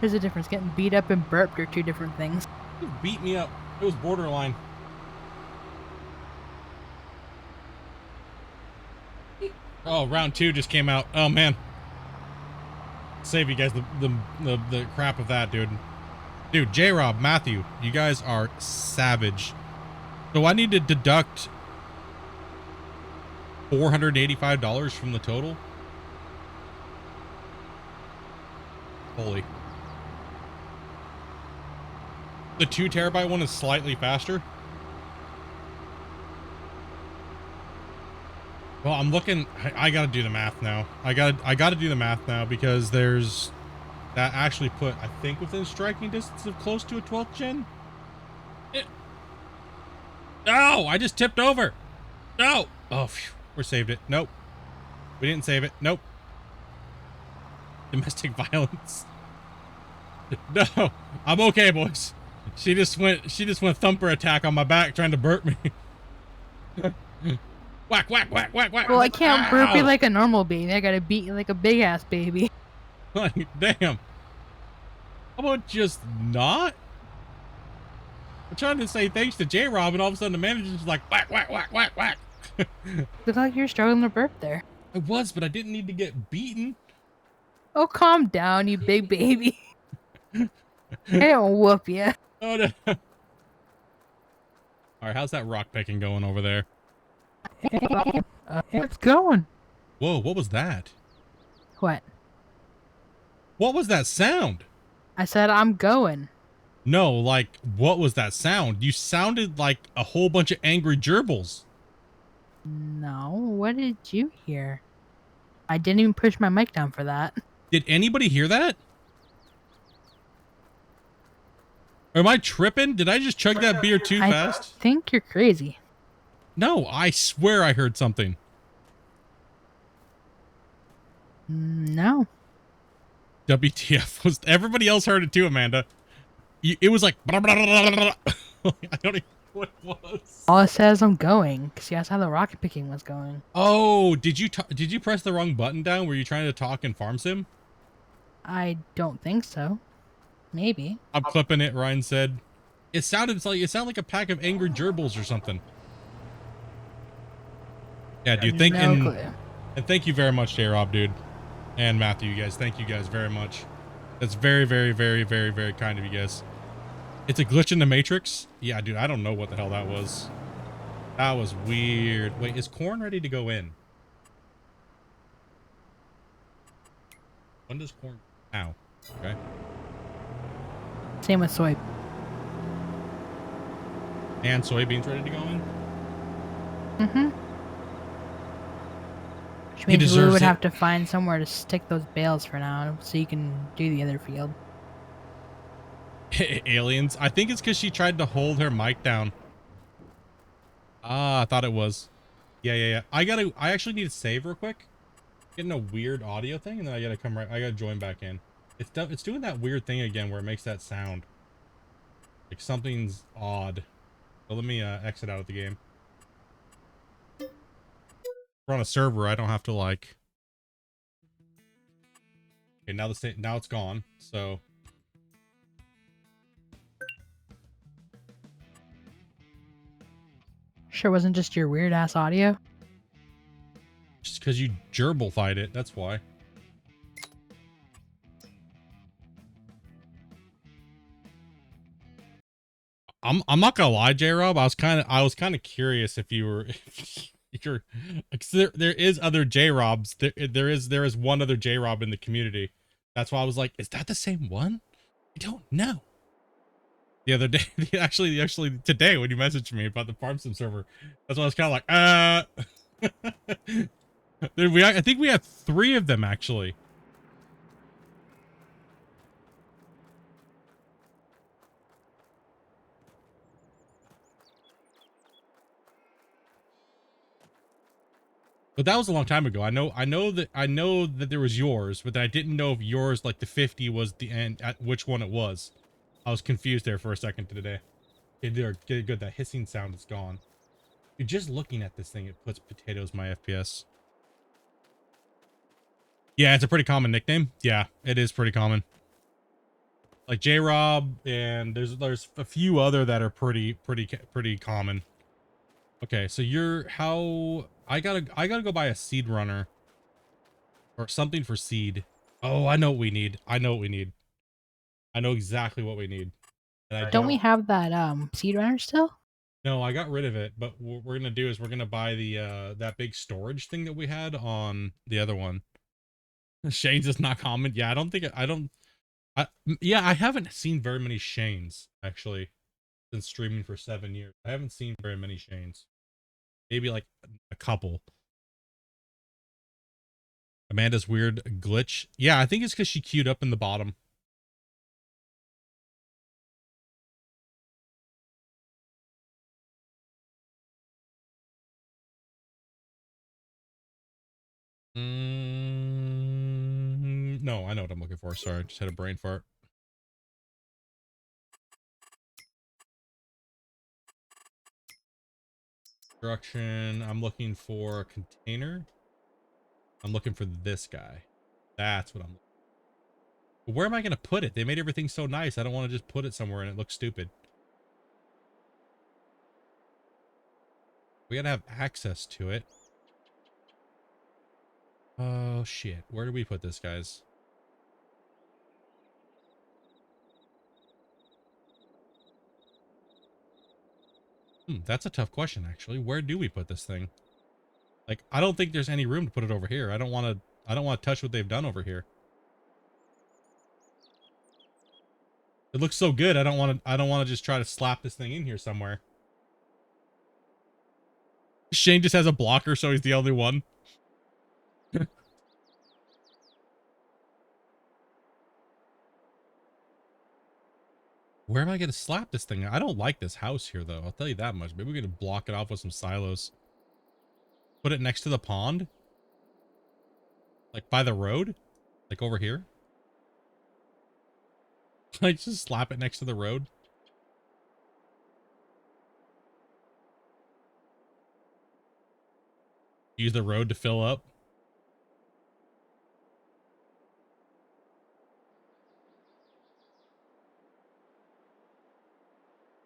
There's a difference. Getting beat up and burped are two different things. You beat me up. It was borderline. Oh, round 2 just came out. Oh, man. Save you guys the crap of that, dude. Dude, J-Rob, Matthew, you guys are savage. So I need to deduct $485 from the total? Holy. The 2 terabyte one is slightly faster. Well, I'm looking. I gotta do the math now. I gotta do the math now because there's that actually put, I think, within striking distance of close to a 12th gen. No, I just tipped over. No. Oh, phew, we saved it. Nope. We didn't save it. Nope. Domestic violence. No, I'm okay, boys. She just went thumper attack on my back trying to burp me. Whack, whack, whack, whack, whack. Well, I can't burp you Ow! like a normal baby. I gotta beat you like a big ass baby. Like, damn. How about just not? I'm trying to say thanks to J-Rob, and all of a sudden the manager's just like, whack, whack, whack, whack, whack. Look like you're struggling to burp there. I was, but I didn't need to get beaten. Oh, calm down, you big baby. I don't whoop you. Oh, no. All right, how's that rock picking going over there? It's going. Whoa, what was that? What? What was that sound? I said I'm going. No, like, what was that sound? You sounded like a whole bunch of angry gerbils. No, what did you hear? I didn't even push my mic down for that. Did anybody hear that? Or am I tripping? Did I just chug that beer too fast? I think you're crazy. No, I swear I heard something. No. WTF. Was everybody else heard it too, Amanda? It was like blah, blah, blah, blah, blah. I don't even know what it was. All it says I'm going, because that's how the rocket picking was going. Oh, did you press the wrong button down? Were you trying to talk in Farm Sim? I don't think so. Maybe. I'm clipping it, Ryan said. It sounded like a pack of angry gerbils or something. Yeah, dude, No clue. and thank you very much, J-Rob, dude. And Matthew, you guys. Thank you guys very much. That's very, very, very, very, very kind of you guys. It's a glitch in the Matrix? Yeah, dude, I don't know what the hell that was. That was weird. Wait, is corn ready to go in? When does corn... Ow. Okay. Same with soy. And soybeans ready to go in? Mm-hmm. Which He means we deserves would it. have to find somewhere to stick those bales for now, so you can do the other field. Aliens? I think it's because she tried to hold her mic down. Ah, I thought it was. Yeah. I actually need to save real quick. Getting a weird audio thing, and then I gotta join back in. It's doing that weird thing again where it makes that sound. Like something's odd. So let me exit out of the game. We're on a server, I don't have to like... Okay, now it's gone, so... Sure wasn't just your weird ass audio? Just because you gerbil-fied it, that's why. I'm not gonna lie, J-Rob. I was kind of curious if you were, if you're, there is other J-Robs. There is one other J-Rob in the community. That's why I was like, is that the same one? I don't know. The other day, actually today when you messaged me about the Farm Sim server, that's why I was kind of like, I think we have 3 of them actually. But that was a long time ago. I know that there was yours, but I didn't know if yours, like the 50, was the end at which one it was. I was confused there for a second today. Okay, good. That hissing sound is gone. You're just looking at this thing, it puts potatoes my FPS. Yeah, it's a pretty common nickname. Yeah, it is pretty common. Like J-Rob, and there's a few other that are pretty common. Okay, so I gotta go buy a seed runner or something for seed. Oh, I know what we need. I know exactly what we need. And Don't we have that seed runner still? No, I got rid of it, but what we're gonna do is we're gonna buy the that big storage thing that we had on the other one. Shane's is not common. Yeah, I don't think yeah, I haven't seen very many Shanes actually since streaming for 7 years. I haven't seen very many Shanes. Maybe like a couple. Amanda's weird glitch. Yeah, I think it's because she queued up in the bottom. No, I know what I'm looking for. Sorry, I just had a brain fart. Construction. I'm looking for a container. I'm looking for this guy. That's what I'm looking for. But where am I going to put it? They made everything so nice. I don't want to just put it somewhere and it looks stupid. We got to have access to it. Oh, shit. Where do we put this, guys? That's a tough question, actually. Where do we put this thing? Like, I don't think there's any room to put it over here. I don't want to touch what they've done over here. It looks so good. I don't want to just try to slap this thing in here somewhere. Shane just has a blocker, so he's the only one. Where am I going to slap this thing? I don't like this house here, though. I'll tell you that much. Maybe we're going to block it off with some silos. Put it next to the pond. Like by the road. Like over here. Like just slap it next to the road. Use the road to fill up.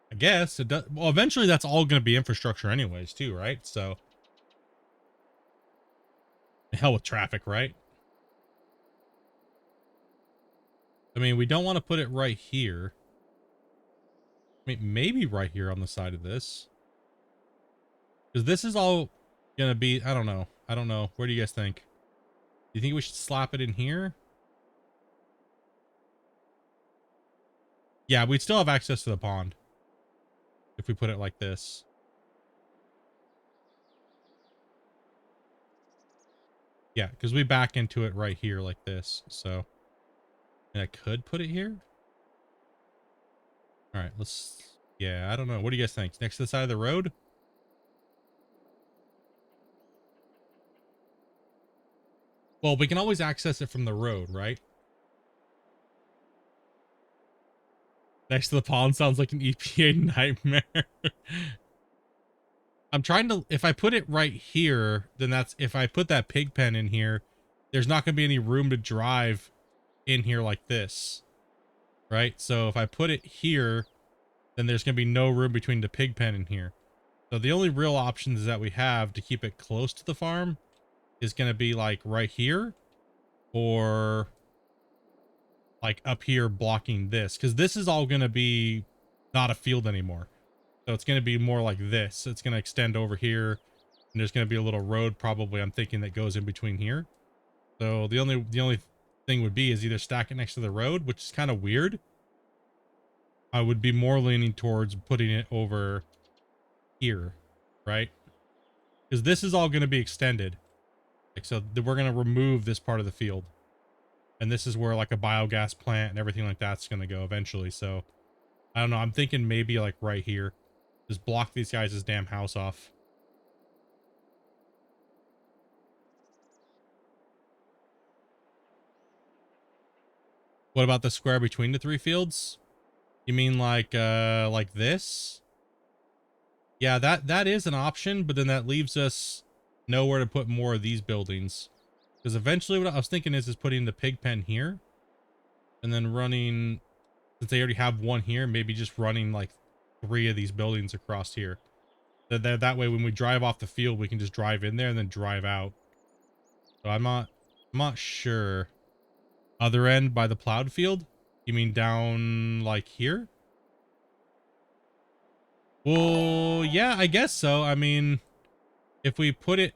I guess it does. Well, eventually that's all going to be infrastructure anyways too, right? So hell with traffic, right? I mean, we don't want to put it right here. I mean, maybe right here on the side of this. Because this is all going to be, I don't know. I don't know. Where do you guys think? Do you think we should slap it in here? Yeah, we'd still have access to the pond. If we put it like this. Yeah, because we back into it right here like this. So, and I could put it here. All right, let's, yeah, I don't know. What do you guys think? Next to the side of the road? Well, we can always access it from the road, right? Next to the pond sounds like an EPA nightmare. I'm trying to, if I put it right here, then that's, if I put that pig pen in here, there's not going to be any room to drive in here like this. Right? So if I put it here, then there's going to be no room between the pig pen and here. So the only real options that we have to keep it close to the farm is going to be like right here or like up here blocking this, because this is all going to be not a field anymore. So it's going to be more like this. It's going to extend over here and there's going to be a little road probably, I'm thinking, that goes in between here. So the only thing would be is either stack it next to the road, which is kind of weird. I would be more leaning towards putting it over here, right? Because this is all going to be extended. Like, so we're going to remove this part of the field. And this is where like a biogas plant and everything like that's going to go eventually. So I don't know. I'm thinking maybe like right here. Just block these guys' damn house off. What about the square between the three fields? You mean like this? Yeah, that is an option, but then that leaves us nowhere to put more of these buildings. Because eventually what I was thinking is putting the pig pen here and then running, since they already have one here, maybe just running like 3 of these buildings across here. That way when we drive off the field, we can just drive in there and then drive out. So I'm not sure. Other end by the plowed field? You mean down like here? Well, yeah, I guess so. I mean, if we put it,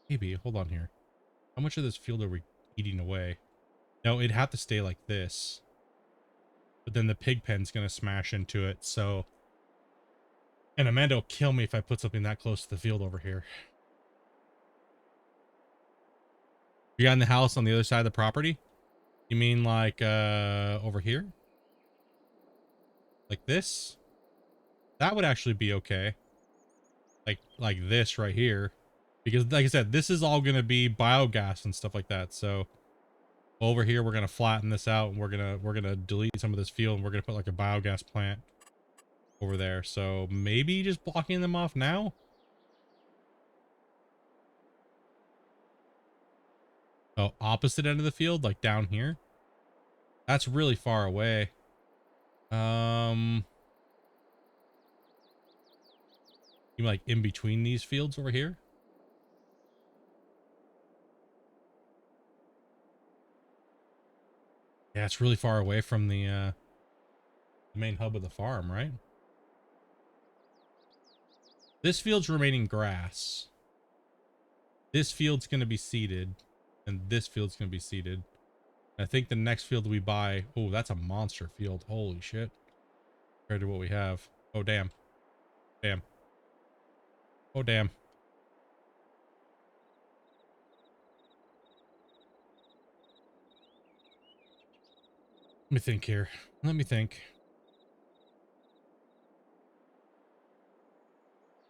maybe, hold on here. How much of this field are we eating away? No, it'd have to stay like this. But then the pig pen's going to smash into it, so. And Amanda will kill me if I put something that close to the field over here. You got in the house on the other side of the property? You mean like over here? Like this? That would actually be okay. Like this right here. Because like I said, this is all gonna be biogas and stuff like that. So over here we're gonna flatten this out and we're gonna delete some of this field and we're gonna put like a biogas plant. over there. So maybe just blocking them off now. Oh, opposite end of the field, like down here. That's really far away. You mean like in between these fields over here? Yeah, it's really far away from the main hub of the farm, right? This field's remaining grass. This field's going to be seeded, and this field's going to be seeded. I think the next field we buy, oh, that's a monster field. Holy shit. Compared to what we have. Oh, damn. Damn. Oh, damn. Let me think here. Let me think.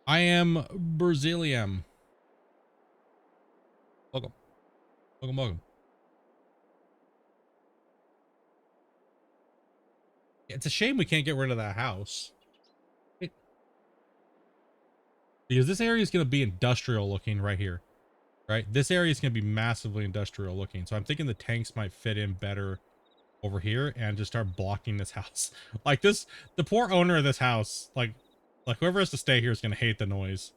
I am Brazilian. Welcome. Welcome, welcome. It's a shame we can't get rid of that house. Because this area is going to be industrial looking right here. Right? This area is going to be massively industrial looking. So I'm thinking the tanks might fit in better over here and just start blocking this house. Like this, the poor owner of this house, like whoever has to stay here is going to hate the noise.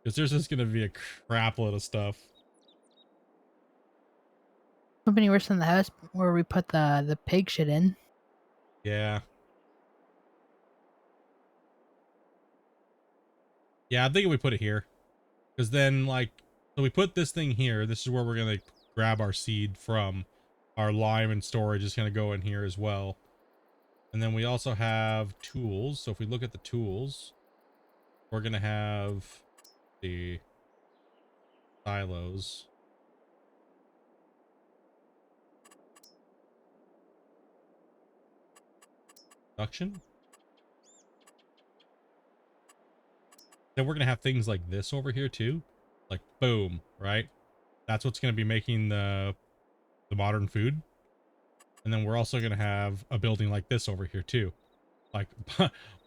Because there's just going to be a crap load of stuff. Company worse than the house where we put the pig shit in. Yeah. Yeah, I'm thinking we put it here. Because then, like, so we put this thing here. This is where we're going to grab our seed from. Our lime and storage is going to go in here as well. And then we also have tools. So if we look at the tools, we're going to have the silos. Production. Then we're going to have things like this over here too. Like, boom, right? That's what's going to be making the modern food. And then we're also going to have a building like this over here too. Like,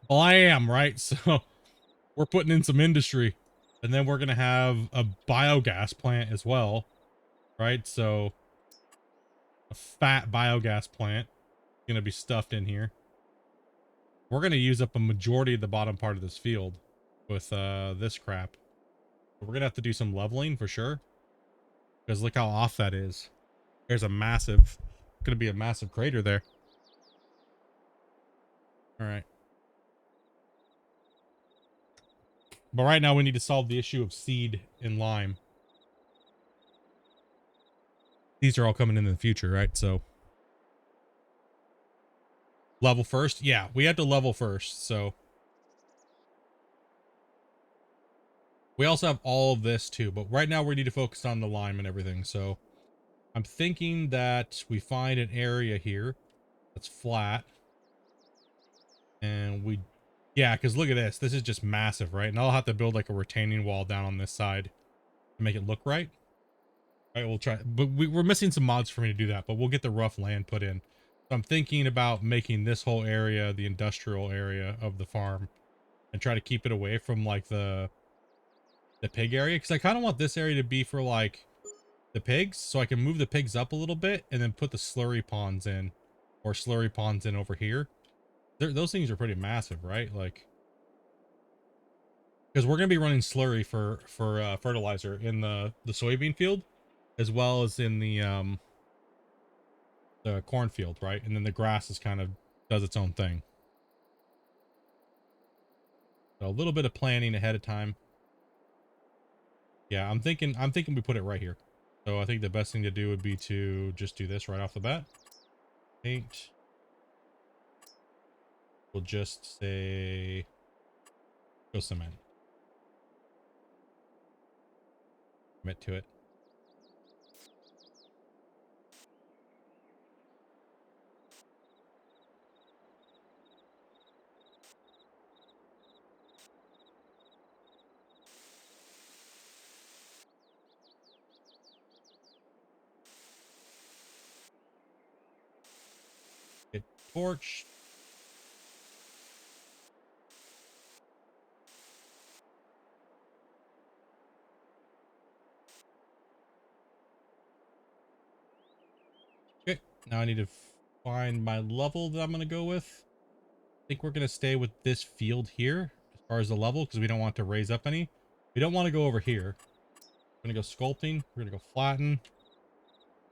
blam, right? So we're putting in some industry. And then we're going to have a biogas plant as well, right? So a fat biogas plant is going to be stuffed in here. We're going to use up a majority of the bottom part of this field with this crap. We're going to have to do some leveling for sure. Because look how off that is. There's a massive, going to be a massive crater there. All right. But right now we need to solve the issue of seed and lime. These are all coming in the future, right? So level first. Yeah, we had to level first. So we also have all of this too, but right now we need to focus on the lime and everything. So I'm thinking that we find an area here that's flat. And we, yeah, because look at this. This is just massive, right? And I'll have to build like a retaining wall down on this side to make it look right. All right, we'll try, but we're missing some mods for me to do that, but we'll get the rough land put in. So I'm thinking about making this whole area the industrial area of the farm and try to keep it away from like the pig area. Cause I kind of want this area to be for like the pigs. So I can move the pigs up a little bit and then put the slurry ponds in or slurry ponds in over here. Those things are pretty massive, right? Like, because we're going to be running slurry for fertilizer in the soybean field as well as in the cornfield, right? And then the grass is kind of does its own thing. So a little bit of planning ahead of time. Yeah, I'm thinking we put it right here. So I think the best thing to do would be to just do this right off the bat. Paint. We'll just say go cement. Commit to it. Get torch. Now I need to find my level that I'm going to go with. I think we're going to stay with this field here as far as the level because we don't want to raise up any. We don't want to go over here. We're going to go sculpting. We're going to go flatten.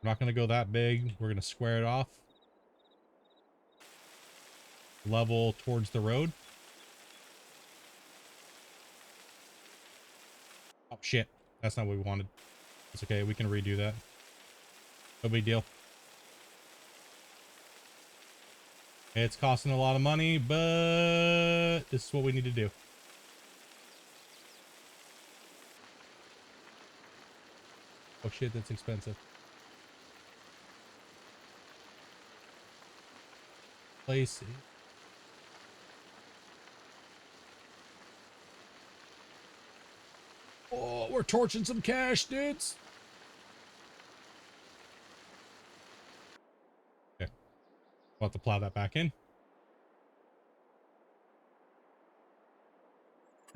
We're not going to go that big. We're going to square it off. Level towards the road. Oh, shit. That's not what we wanted. It's okay. We can redo that. No big deal. It's costing a lot of money, but this is what we need to do. Oh shit, that's expensive. Place. Oh, we're torching some cash, dudes. Okay. We'll have to plow that back in.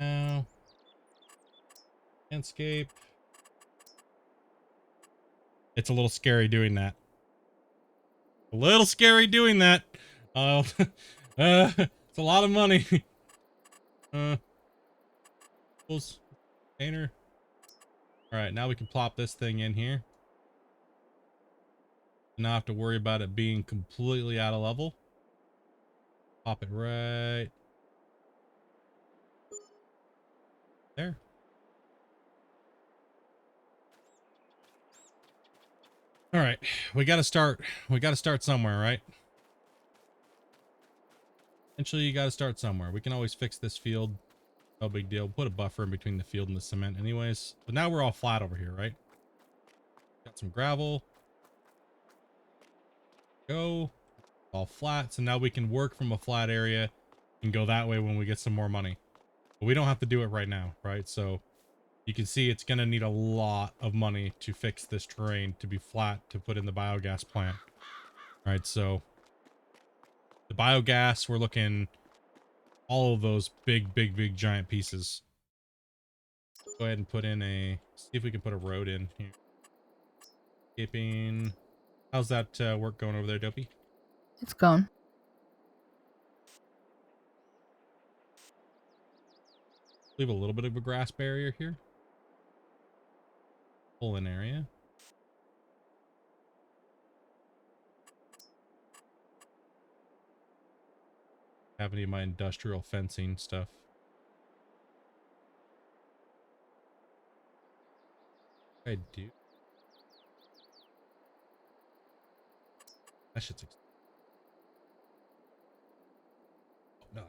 Now. Landscape. It's a little scary doing that. A little scary doing that. It's a lot of money. Container. All right, now we can plop this thing in here. Not have to worry about it being completely out of level. Pop it right there. All right, we got to start somewhere, right? Eventually you got to start somewhere. We can always fix this field. No big deal. Put a buffer in between the field and the cement anyways. But now we're all flat over here, right? Got some gravel. Go. All flat. So now we can work from a flat area and go that way when we get some more money. But we don't have to do it right now, right? So you can see it's going to need a lot of money to fix this terrain to be flat to put in the biogas plant. All right, so the biogas, we're looking all of those big giant pieces. Go ahead and put in see if we can put a road in here. Skipping. How's that work going over there, Dopey? It's gone. Leave a little bit of a grass barrier here. Pull in area. Have any of my industrial fencing stuff. I do. That shit's expensive. Oh, no.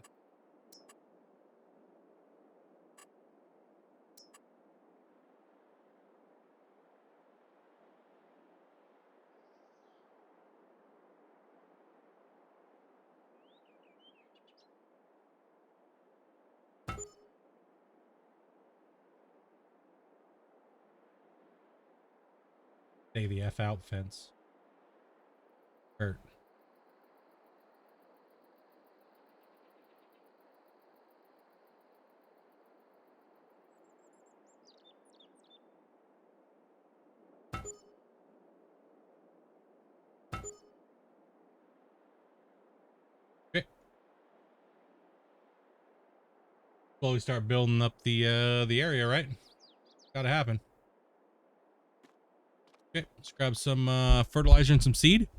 Stay the F out fence. Hurt. Okay. Slowly start building up the area, right? Gotta happen. Okay, let's grab some fertilizer and some seed.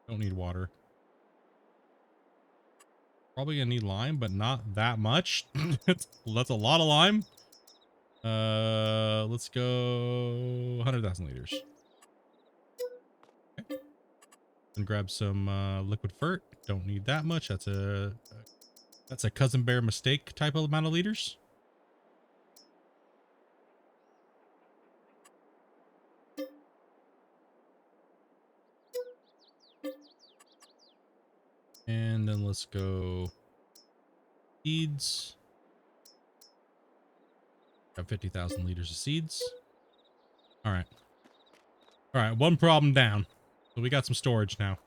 Don't need water. Probably gonna need lime, but not that much. That's a lot of lime. Let's go 100,000 liters. Okay. And grab some liquid fert. Don't need that much. That's a cousin bear mistake type of amount of liters. And then let's go seeds. Got 50,000 liters of seeds. All right. All right. One problem down. So we got some storage now.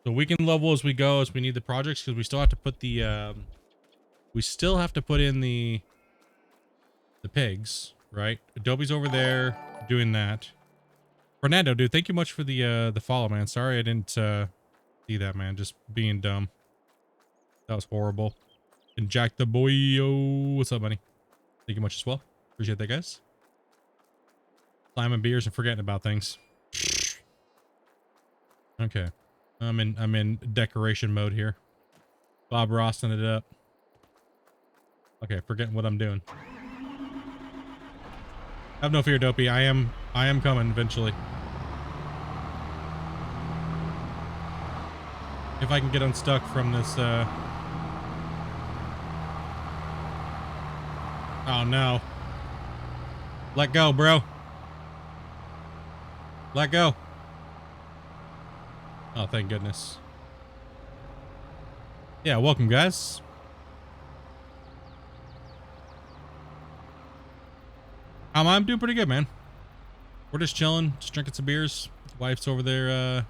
So we can level as we go as we need the projects because we still have to put the, we still have to put in the the pigs, right? Adobe's over there doing that. Fernando, dude, thank you much for the follow, man. Sorry I didn't see that, man. Just being dumb. That was horrible. And Jack the boy, yo, what's up, buddy? Thank you much as well. Appreciate that, guys. Slamming beers and forgetting about things. Okay, I'm in decoration mode here. Bob Rossing it up. Okay, forgetting what I'm doing. Have no fear, Dopey. I am coming eventually. If I can get unstuck from this, oh no. Let go, bro. Let go. Oh, thank goodness. Yeah, welcome, guys. I'm doing pretty good, man. We're just chilling, just drinking some beers. Wife's over there,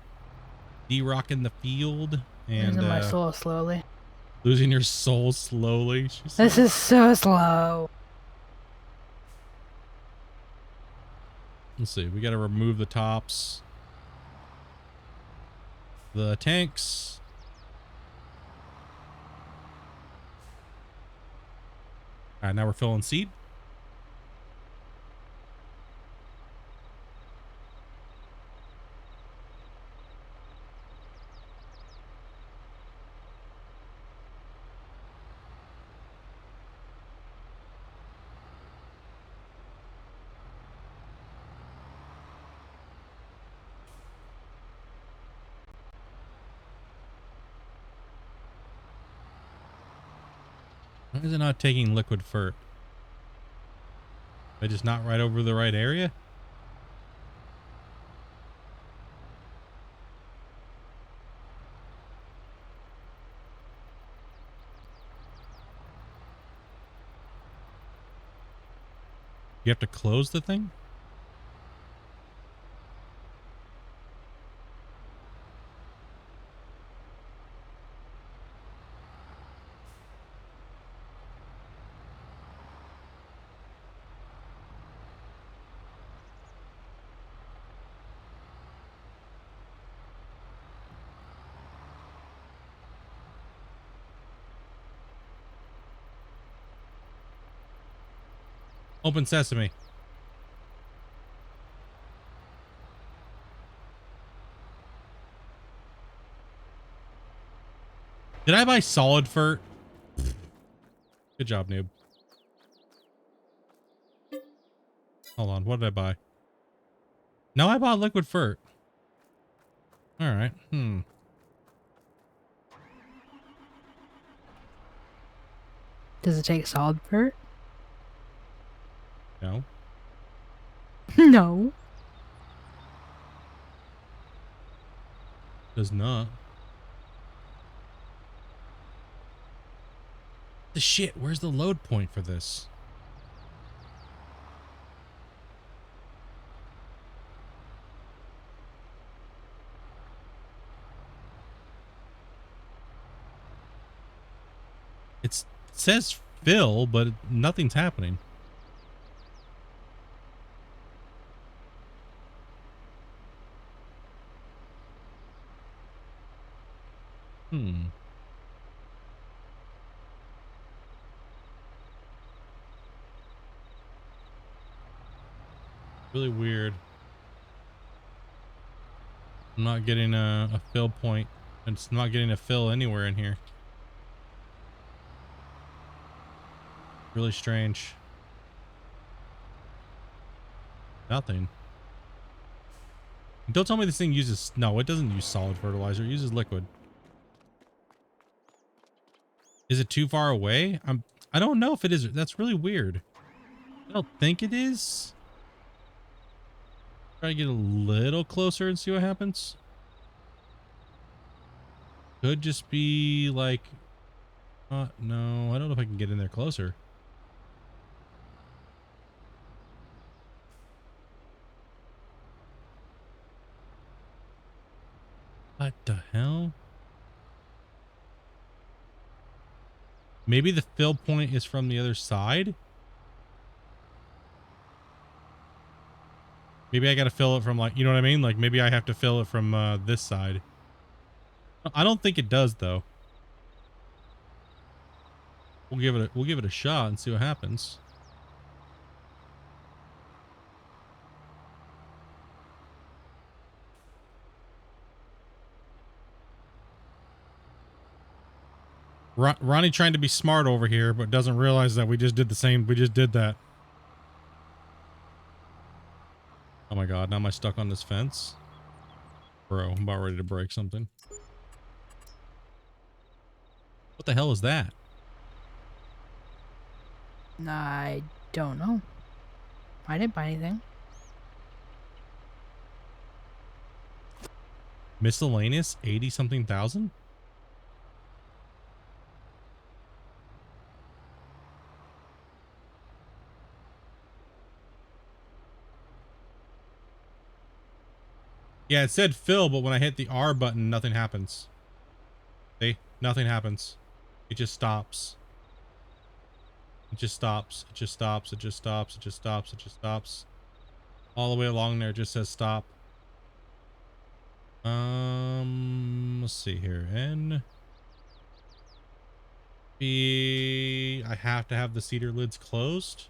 D-rocking the field. And, losing my soul slowly. Losing your soul slowly, she said. This is so slow. Let's see, we gotta remove the tops. The tanks. All right, now we're filling seed. Why is it not taking liquid fert? Am I just not right over the right area? You have to close the thing? Open sesame. Did I buy solid fert? Good job, noob. Hold on, what did I buy? No, I bought liquid fert. Alright, Does it take solid fert? No. No. Does not. The shit, where's the load point for this? It says fill, but nothing's happening. Really weird. I'm not getting a fill point. It's not getting a fill anywhere in here. Really strange. Nothing. Don't tell me this thing uses... No, it doesn't use solid fertilizer. It uses liquid. Is it too far away? I don't know if it is. That's really weird. I don't think it is. Try to get a little closer and see what happens. Could just be like... no, I don't know if I can get in there closer. What the hell? Maybe the fill point is from the other side? Maybe I gotta fill it from like, you know what I mean? Like maybe I have to fill it from this side. I don't think it does though. We'll give it a shot and see what happens. Ronnie trying to be smart over here, but doesn't realize that we just did the same. We just did that. Oh my God. Now am I stuck on this fence? Bro, I'm about ready to break something. What the hell is that? I don't know. I didn't buy anything. Miscellaneous 80 something thousand? Yeah, it said fill, but when I hit the R button, nothing happens. See? Nothing happens. It just stops. It just stops. It just stops. It just stops. It just stops. It just stops. All the way along there, it just says stop. Let's see here. N B. I have to have the cedar lids closed.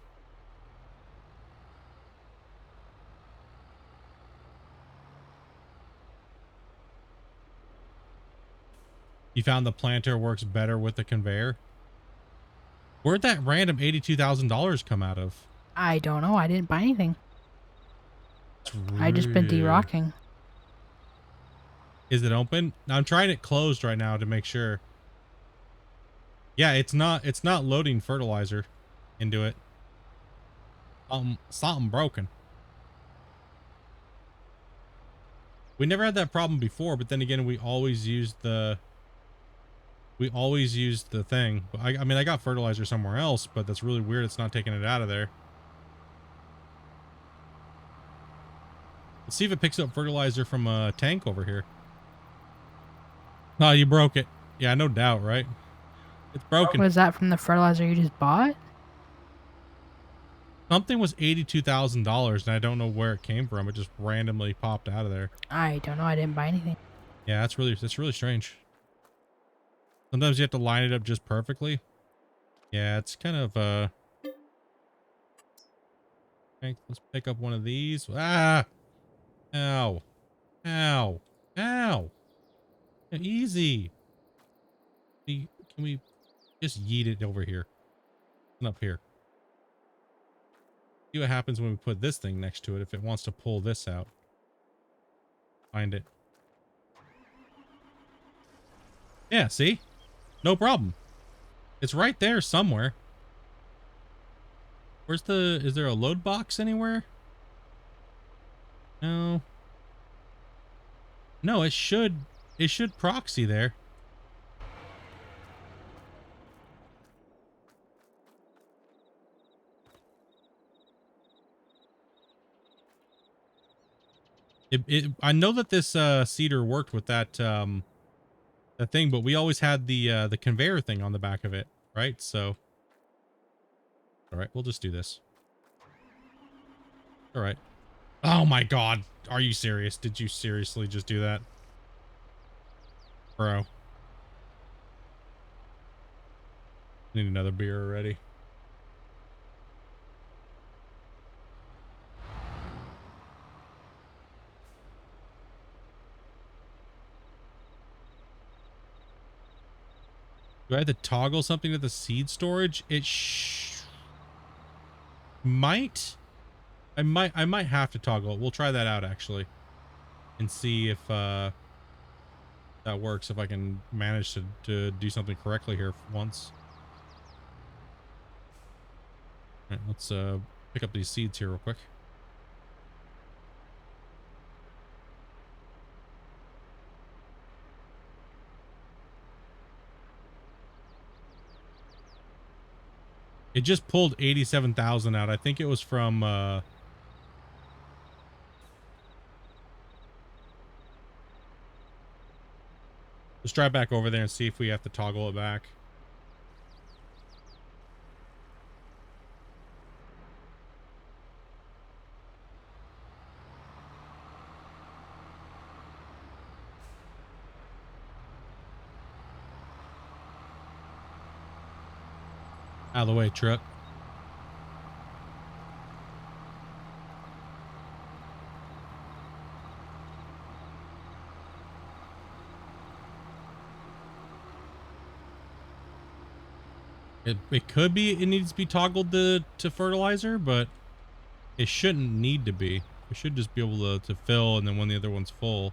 You found the planter works better with the conveyor. Where'd that random $82,000 come out of? I don't know. I didn't buy anything. It's I just been rude. de-rocking. Is it open? I'm trying it closed right now to make sure. Yeah, it's not loading fertilizer into it. Something broken. We never had that problem before, but then again, we always used the thing. I mean, I got fertilizer somewhere else, but that's really weird. It's not taking it out of there. Let's see if it picks up fertilizer from a tank over here. Oh, you broke it. Yeah, no doubt, right? It's broken. Was that from the fertilizer you just bought? Something was $82,000, and I don't know where it came from. It just randomly popped out of there. I don't know. I didn't buy anything. Yeah, that's really strange. Sometimes you have to line it up just perfectly. Yeah, it's kind of okay, let's pick up one of these. Ah! Ow. Ow. Ow. Yeah, easy. Can we just yeet it over here? And up here. See what happens when we put this thing next to it if it wants to pull this out. Find it. Yeah, see? No problem. It's right there somewhere. Is there a load box anywhere? No. No, it should proxy there. I know that this cedar worked with that that thing, but we always had the conveyor thing on the back of it, right? So all right, we'll just do this. All right. Oh my God. Are you serious? Did you seriously just do that? Bro. Need another beer already. Do I have to toggle something to the seed storage? It might. I might have to toggle it. We'll try that out actually, and see if that works. If I can manage to do something correctly here for once. All right, let's pick up these seeds here real quick. It just pulled 87,000 out. I think it was from let's drive back over there and see if we have to toggle it back. Out of the way, truck. It could be it needs to be toggled to fertilizer, but it shouldn't need to be. It should just be able to fill, and then when the other one's full,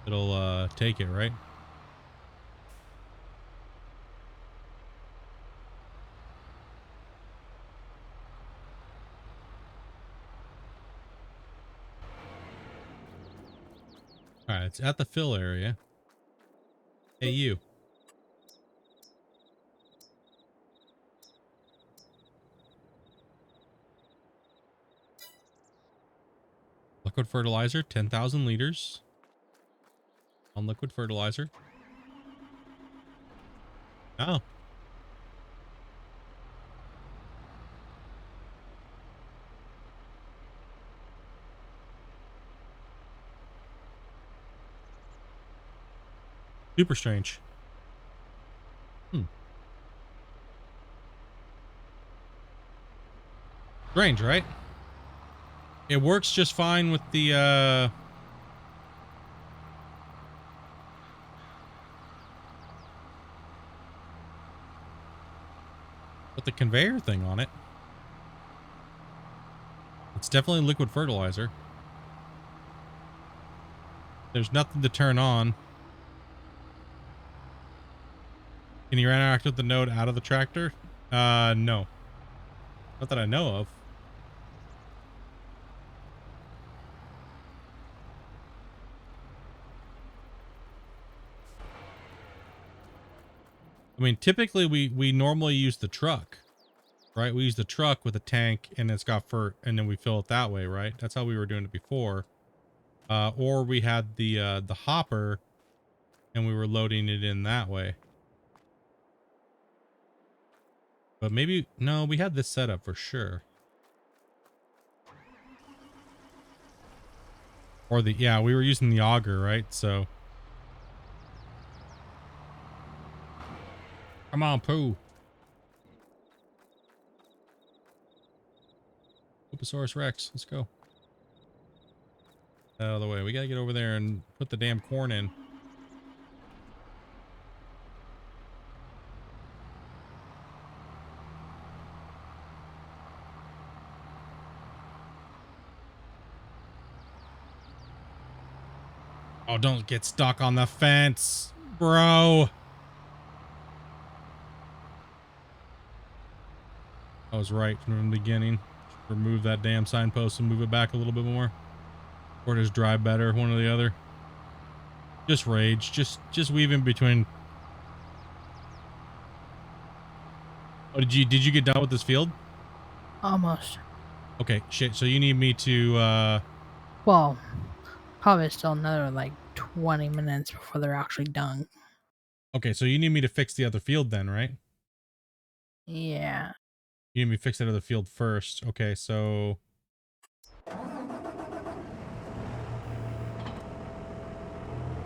it'll take it, right? All right, it's at the fill area. Hey, you. Liquid fertilizer, 10,000 liters on liquid fertilizer. Oh. Super strange. Strange, right? It works just fine with the conveyor thing on it. It's definitely liquid fertilizer. There's nothing to turn on. Can you interact with the node out of the tractor? No. Not that I know of. I mean, typically we normally use the truck, right? We use the truck with a tank and it's got fert and then we fill it that way, right? That's how we were doing it before. Or we had the hopper and we were loading it in that way. But maybe, no, we had this set up for sure. Or yeah, we were using the auger, right? So. Come on, Pooh. Luposaurus Rex, let's go. Out of the way. We gotta get over there and put the damn corn in. Oh, don't get stuck on the fence, bro. I was right from the beginning. Remove that damn signpost and move it back a little bit more. Or just drive better, one or the other. Just rage. Just weave in between. Oh, did you get done with this field? Almost. Okay, shit. So you need me to Well, probably still another like 20 minutes before they're actually done. okay, so you need me to fix the other field then, right? Yeah. You need me to fix that other field first. Okay, so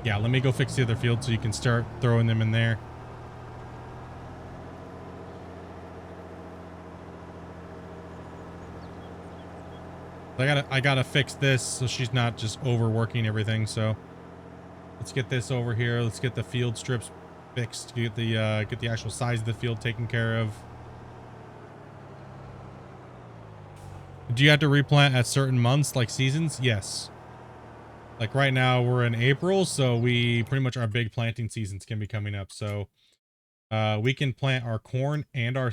yeah, let me go fix the other field so you can start throwing them in there. I gotta fix this so she's not just overworking everything. So let's get this over here. Let's get the field strips fixed. Get the actual size of the field taken care of. Do you have to replant at certain months, like seasons? Yes. Like right now we're in April, so we pretty much our big planting seasons can be coming up. So we can plant our corn and our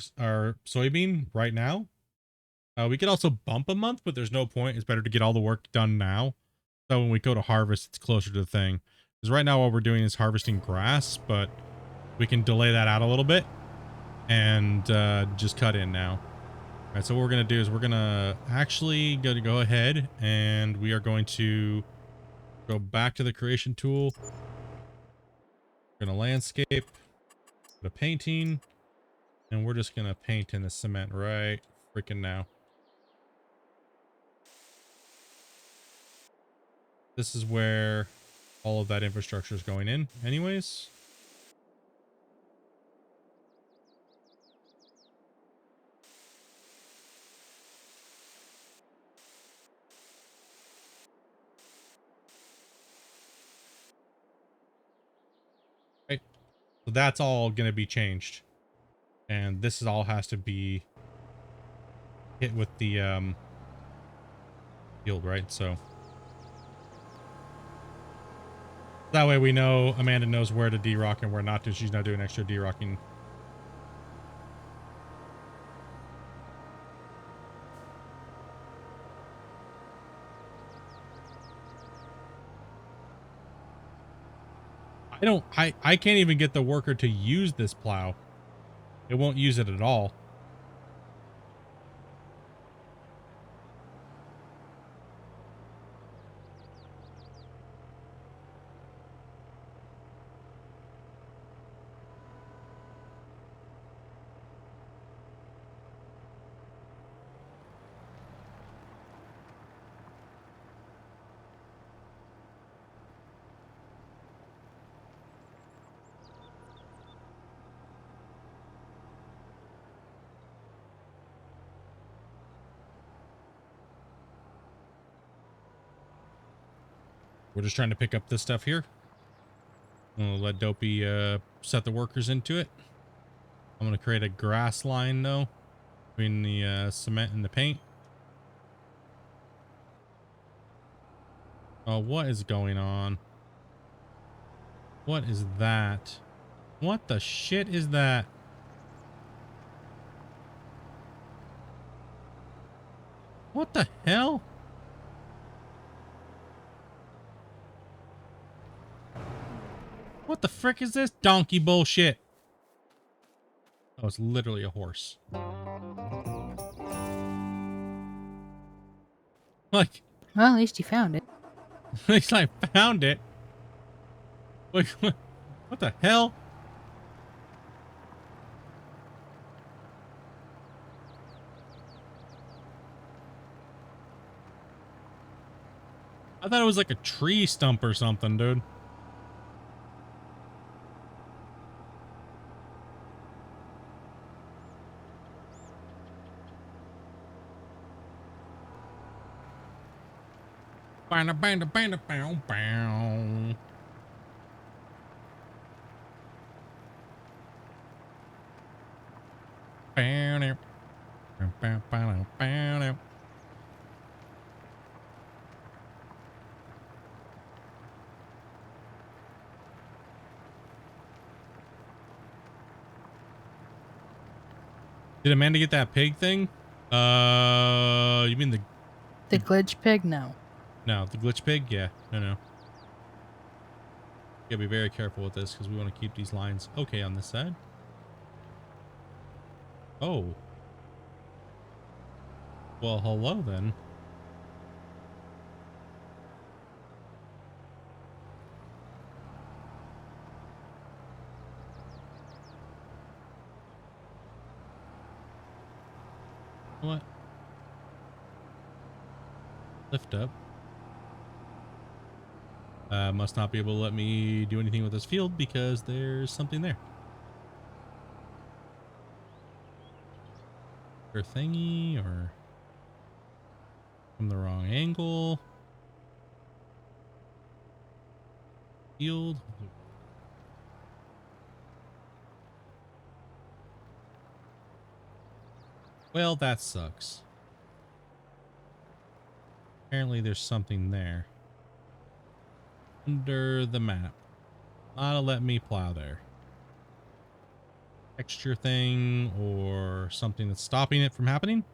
soybean right now. We could also bump a month, but there's no point. It's better to get all the work done now. So when we go to harvest, it's closer to the thing. Because right now what we're doing is harvesting grass, but we can delay that out a little bit and just cut in now. All right, so what we're going to do is we're going to actually go ahead and we are going to go back to the creation tool. We're going to landscape, go to painting, and we're just going to paint in the cement right freaking now. This is where all of that infrastructure is going in anyways. So that's all going to be changed. And this is all has to be hit with the field, right? So that way we know Amanda knows where to de-rock and where not to. She's not doing extra de-rocking. I can't even get the worker to use this plow. It won't use it at all. We're just trying to pick up this stuff here. We'll let Dopey set the workers into it. I'm going to create a grass line, though, between the cement and the paint. Oh, what is going on? What is that? What the shit is that? What the hell? What the frick is this donkey bullshit? Oh, it's literally a horse. Like, Well, at least you found it. at least I found it. Like, what the hell? I thought it was like a tree stump or something, dude. Banda, banda, banda, bow, bow. Bow, bow, bow, bow, bow. Did Amanda get that pig thing? You mean The glitch pig? No. no, the glitch pig? Yeah, no. Gotta be very careful with this because we want to keep these lines okay on this side. Oh. Well, hello then. What? Lift up. Must not be able to let me do anything with this field because there's something there. Or thingy, or from the wrong angle. Field. Well, that sucks. Apparently there's something there. Under the map. Not to let me plow there. Texture thing or something that's stopping it from happening?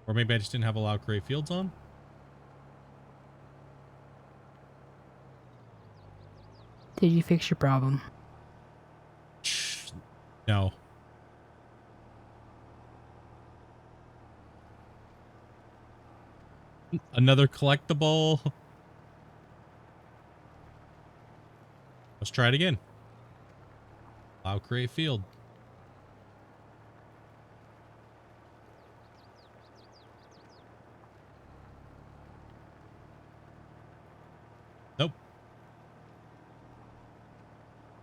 Or maybe I just didn't have allowed create fields on? Did you fix your problem? No. Another collectible. Let's try it again. Allow create field. Nope.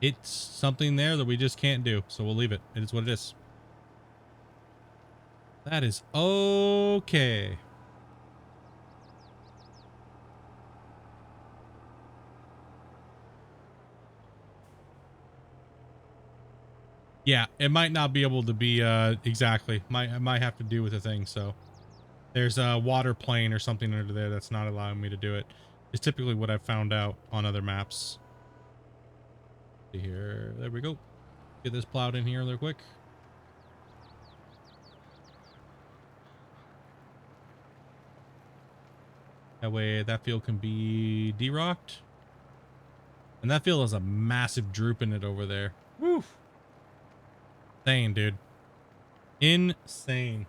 It's something there that we just can't do, so we'll leave it. It is what it is. That is okay. Yeah, it might not be able to be exactly. It might have to do with the thing. So there's a water plane or something under there that's not allowing me to do it. It's typically what I've found out on other maps. See here, there we go. Get this plowed in here real quick. That way that field can be de-rocked. And that field has a massive droop in it over there. Woo! Insane, dude. Insane.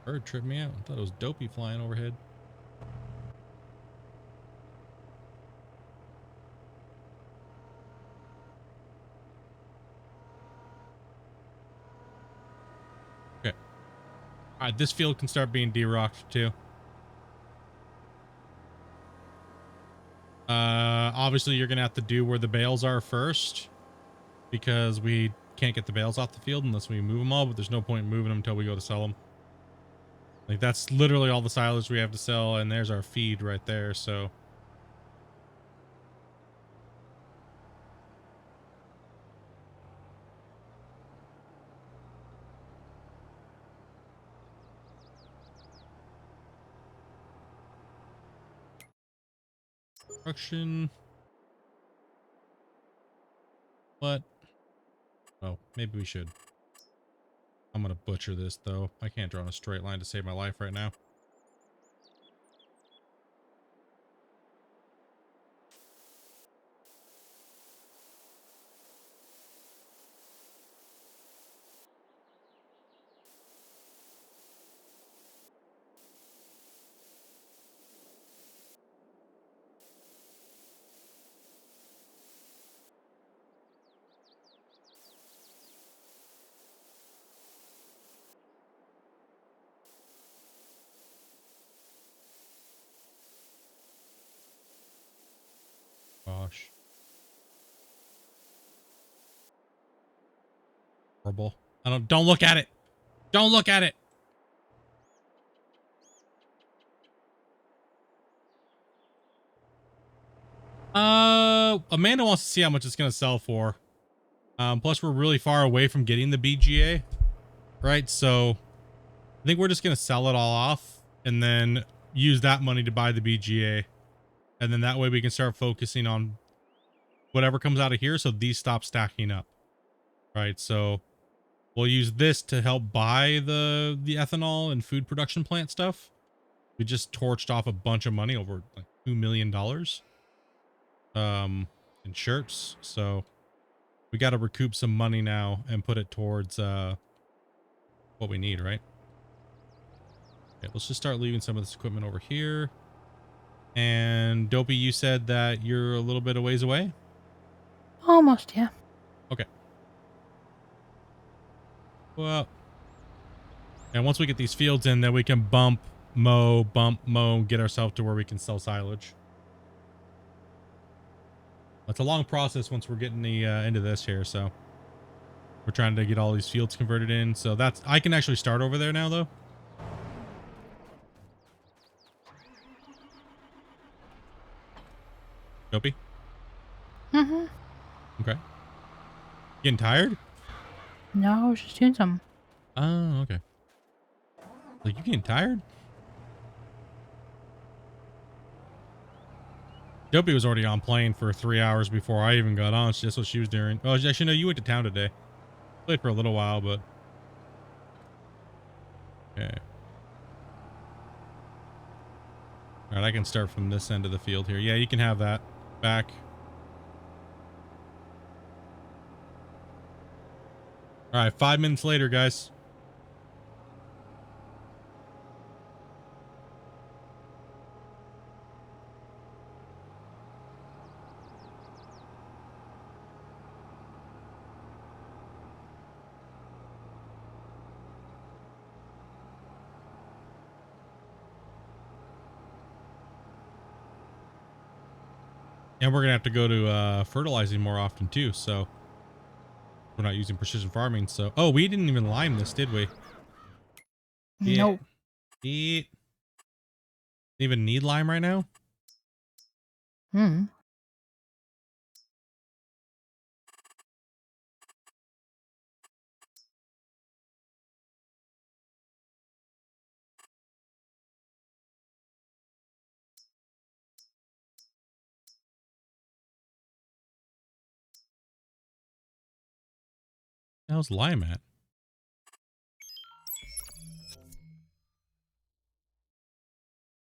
Bird tripped me out. I thought it was Dopey flying overhead. Okay. All right, this field can start being de-rocked too. Obviously you're gonna have to do where the bales are first, because we can't get the bales off the field unless we move them all, but there's no point in moving them until we go to sell them. Like, that's literally all the silage we have to sell, and there's our feed right there, so. Construction. What? Oh, maybe we should. I'm gonna butcher this, though. I can't draw in a straight line to save my life right now. Gosh. Horrible. Don't look at it. Don't look at it. Amanda wants to see how much it's gonna sell for. Plus we're really far away from getting the BGA, right? So I think we're just gonna sell it all off and then use that money to buy the BGA, and then that way we can start focusing on whatever comes out of here, so these stop stacking up, right? So we'll use this to help buy the ethanol and food production plant stuff. We just torched off a bunch of money, over like $2 million in shirts, so we got to recoup some money now and put it towards what we need, right? Okay, let's just start leaving some of this equipment over here. And Dopey, you said that you're a little bit a ways away? Almost, yeah. Okay. Well, and once we get these fields in, then we can bump, mow, get ourselves to where we can sell silage. It's a long process once we're getting the into this here, so we're trying to get all these fields converted in. So that's, I can actually start over there now, though. Dopey? Mm-hmm. Okay. Getting tired? No, I was just doing some. Oh, okay. Like, you getting tired? Dopey was already on plane for 3 hours before I even got on. That's what she was doing. Oh, actually, no, you went to town today. Played for a little while, but. Okay. All right, I can start from this end of the field here. Yeah, you can have that back. All right, 5 minutes later, guys. And we're going to have to go to fertilizing more often, too, so we're not using precision farming. So, oh, we didn't even lime this, did we? Nope. Yeah. Even need lime right now? Hmm. How's lime at?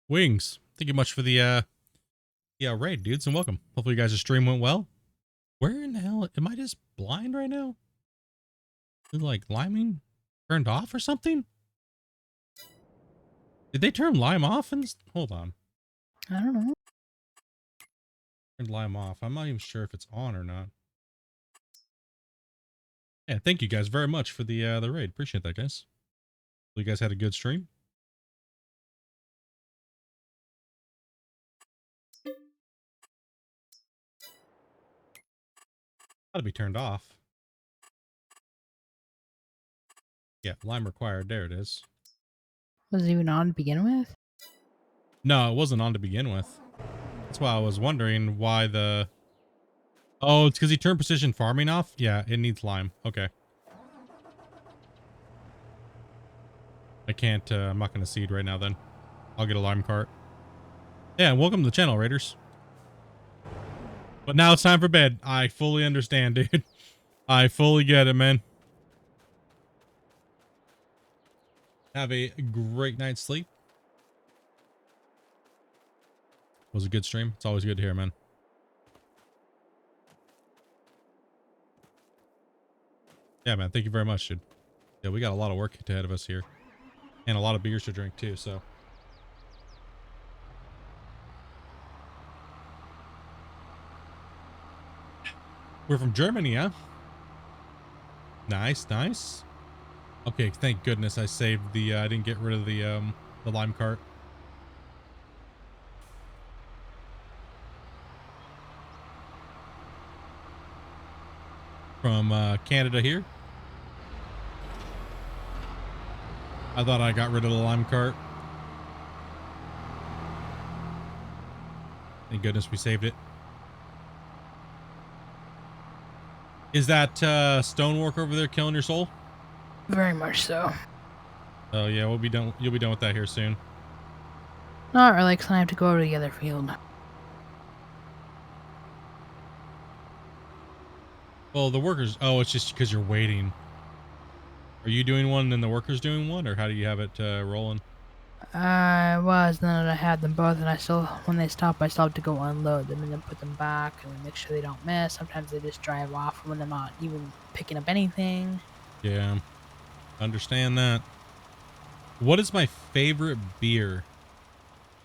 Wings. Thank you much for the raid, dudes, and welcome. Hopefully you guys' stream went well. Where in the hell am I just blind right now? Is like liming turned off or something? Did they turn lime off? And hold on, I don't know. turned lime off. I'm not even sure if it's on or not. Yeah, thank you guys very much for the raid. Appreciate that, guys. You guys had a good stream. Ought to be turned off. Yeah, lime required. There it is. Was it even on to begin with? No, it wasn't on to begin with. That's why I was wondering why the... Oh, it's because he turned precision farming off? Yeah, it needs lime. Okay. I can't, I'm not going to seed right now then. I'll get a lime cart. Yeah, welcome to the channel, Raiders. But now it's time for bed. I fully understand, dude. I fully get it, man. Have a great night's sleep. Was a good stream. It's always good to hear, man. Yeah, man. Thank you very much, dude. Yeah, we got a lot of work ahead of us here. And a lot of beers to drink, too, so. We're from Germany, huh? Nice, nice. Okay, thank goodness I saved the, I didn't get rid of the lime cart. From, Canada here. I thought I got rid of the lime cart. Thank goodness we saved it. Is that, stonework over there killing your soul? Very much so. Oh yeah, we'll be done. You'll be done with that here soon. Not really, because I have to go to the other field. Well, the workers... Oh, it's just because you're waiting. Are you doing one and then the workers doing one? Or how do you have it rolling? I was, then I had them both, and I still, when they stop, I still have to go unload them and then put them back and then make sure they don't miss. Sometimes they just drive off when they're not even picking up anything. Yeah, understand that. What is my favorite beer?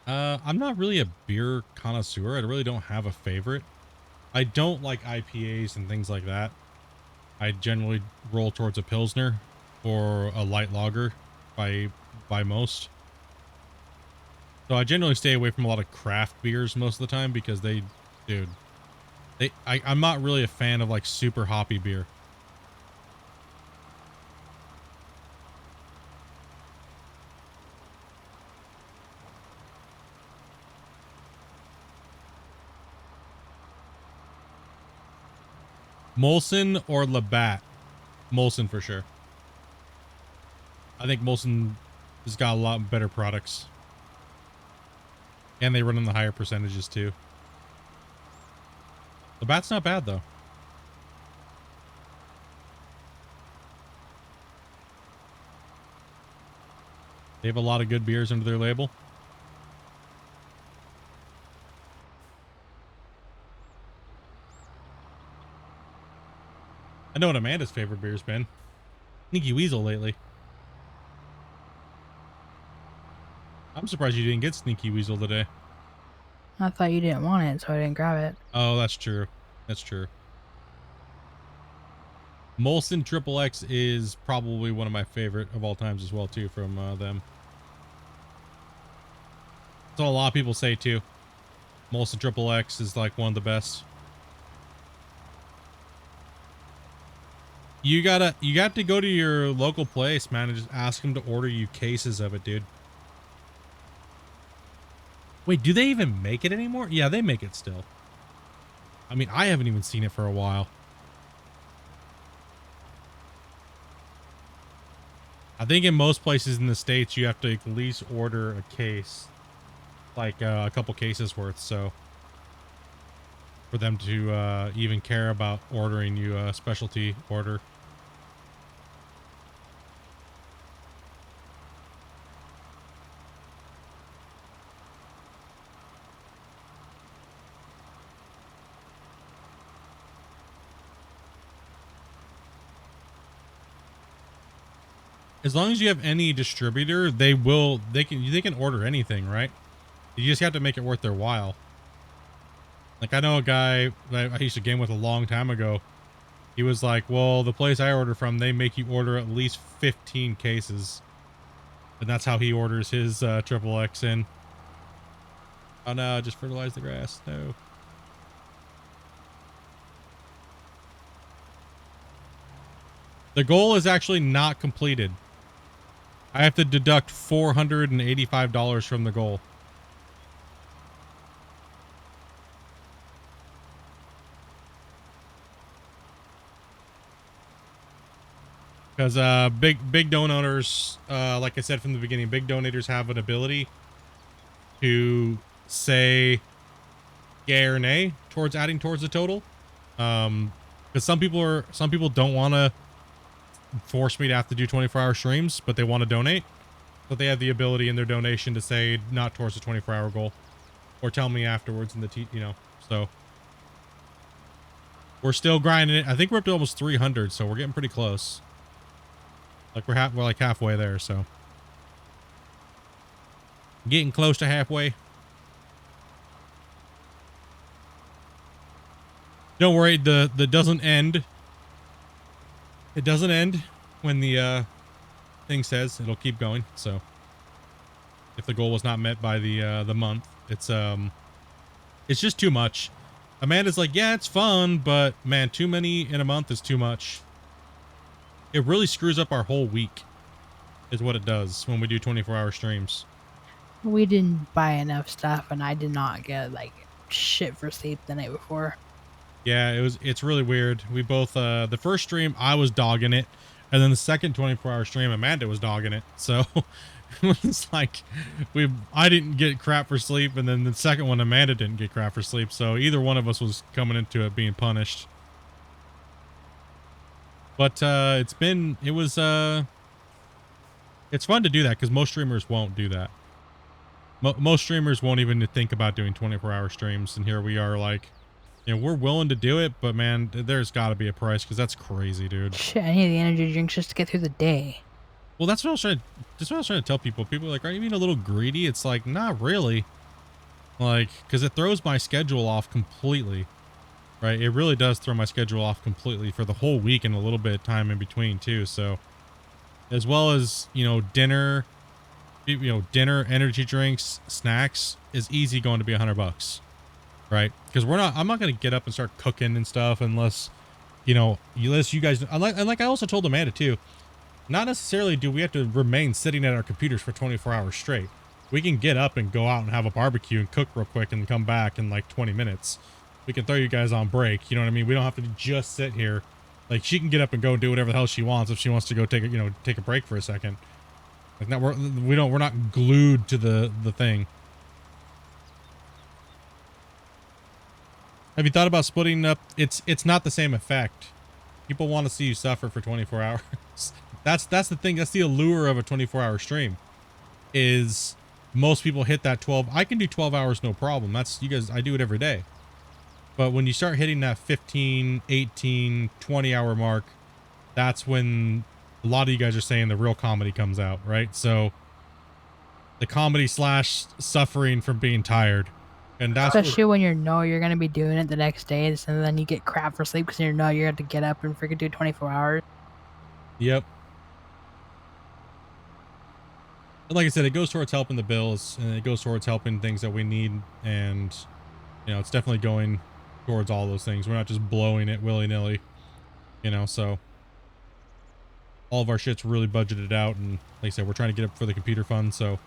I'm not really a beer connoisseur. I really don't have a favorite. I don't like IPAs and things like that. I generally roll towards a Pilsner or a light lager by most. So I generally stay away from a lot of craft beers most of the time because I'm not really a fan of like super hoppy beer. Molson or Labatt? Molson for sure. I think Molson has got a lot better products. And they run in the higher percentages too. Labatt's not bad though. They have a lot of good beers under their label. I know what Amanda's favorite beer's been. Sneaky Weasel lately. I'm surprised you didn't get Sneaky Weasel today. I thought you didn't want it, so I didn't grab it. Oh, that's true. That's true. Molson Triple X is probably one of my favorite of all times as well, too, from them. That's what a lot of people say, too. Molson Triple X is like one of the best. You got to go to your local place, man, and just ask them to order you cases of it, dude. Wait, do they even make it anymore? Yeah, they make it still. I mean, I haven't even seen it for a while. I think in most places in the States, you have to at least order a case, like a couple cases worth. So for them to even care about ordering you a specialty order. As long as you have any distributor, they can order anything, right? You just have to make it worth their while. Like, I know a guy that I used to game with a long time ago. He was like, well, the place I order from, they make you order at least 15 cases. And that's how he orders his triple X in. Oh no, I just fertilized the grass. No. The goal is actually not completed. I have to deduct $485 from the goal. Because big donors, like I said from the beginning, big donators have an ability to say yay or nay towards adding towards the total. Because some people don't want to force me to have to do 24-hour streams, but they want to donate. But they have the ability in their donation to say not towards the 24-hour goal, or tell me afterwards in the so we're still grinding it. I think we're up to almost 300, so we're getting pretty close. Like we're like halfway there, so getting close to halfway. Don't worry, the doesn't end. It doesn't end when the thing says it'll keep going. So if the goal was not met by the month, it's just too much. Amanda's like, yeah, it's fun, but man, too many in a month is too much. It really screws up our whole week, is what it does when we do 24-hour streams. We didn't buy enough stuff, and I did not get like shit for sleep the night before. Yeah, it's really weird. We both the first stream I was dogging it, and then the second 24-hour stream Amanda was dogging it. So it's like I didn't get crap for sleep, and then the second one Amanda didn't get crap for sleep. So either one of us was coming into it being punished. But it's fun to do that because most streamers won't do that. Most streamers won't even think about doing 24-hour streams, and here we are like, you know, we're willing to do it, but man, there's got to be a price because that's crazy, dude. Shit, I need the energy drinks just to get through the day. Well, that's what I was trying to tell people. People are like, are you being a little greedy? It's like, not really. Like, because it throws my schedule off completely. Right, it really does throw my schedule off completely for the whole week and a little bit of time in between too. So, as well as dinner, energy drinks, snacks is easy going to be $100, right? Because I'm not going to get up and start cooking and stuff unless you guys. And like I also told Amanda too, not necessarily do we have to remain sitting at our computers for 24 hours straight. We can get up and go out and have a barbecue and cook real quick and come back in like 20 minutes. We can throw you guys on break. You know what I mean? We don't have to just sit here. Like, she can get up and go do whatever the hell she wants if she wants to go take a break for a second. Like, we're not glued to the thing. Have you thought about splitting up? It's not the same effect. People want to see you suffer for 24 hours. That's the thing. That's the allure of a 24-hour stream. Is most people hit that 12. I can do 12 hours no problem. That's you guys. I do it every day. But when you start hitting that 15, 18, 20-hour mark, that's when a lot of you guys are saying the real comedy comes out, right? So the comedy / suffering from being tired. And that's especially when you're going to be doing it the next day, and then you get crap for sleep because you're going to get up and freaking do 24 hours. Yep. And like I said, it goes towards helping the bills, and it goes towards helping things that we need, and it's definitely going towards all those things. We're not just blowing it willy-nilly, so all of our shit's really budgeted out, and like I said, we're trying to get up for the computer fund, so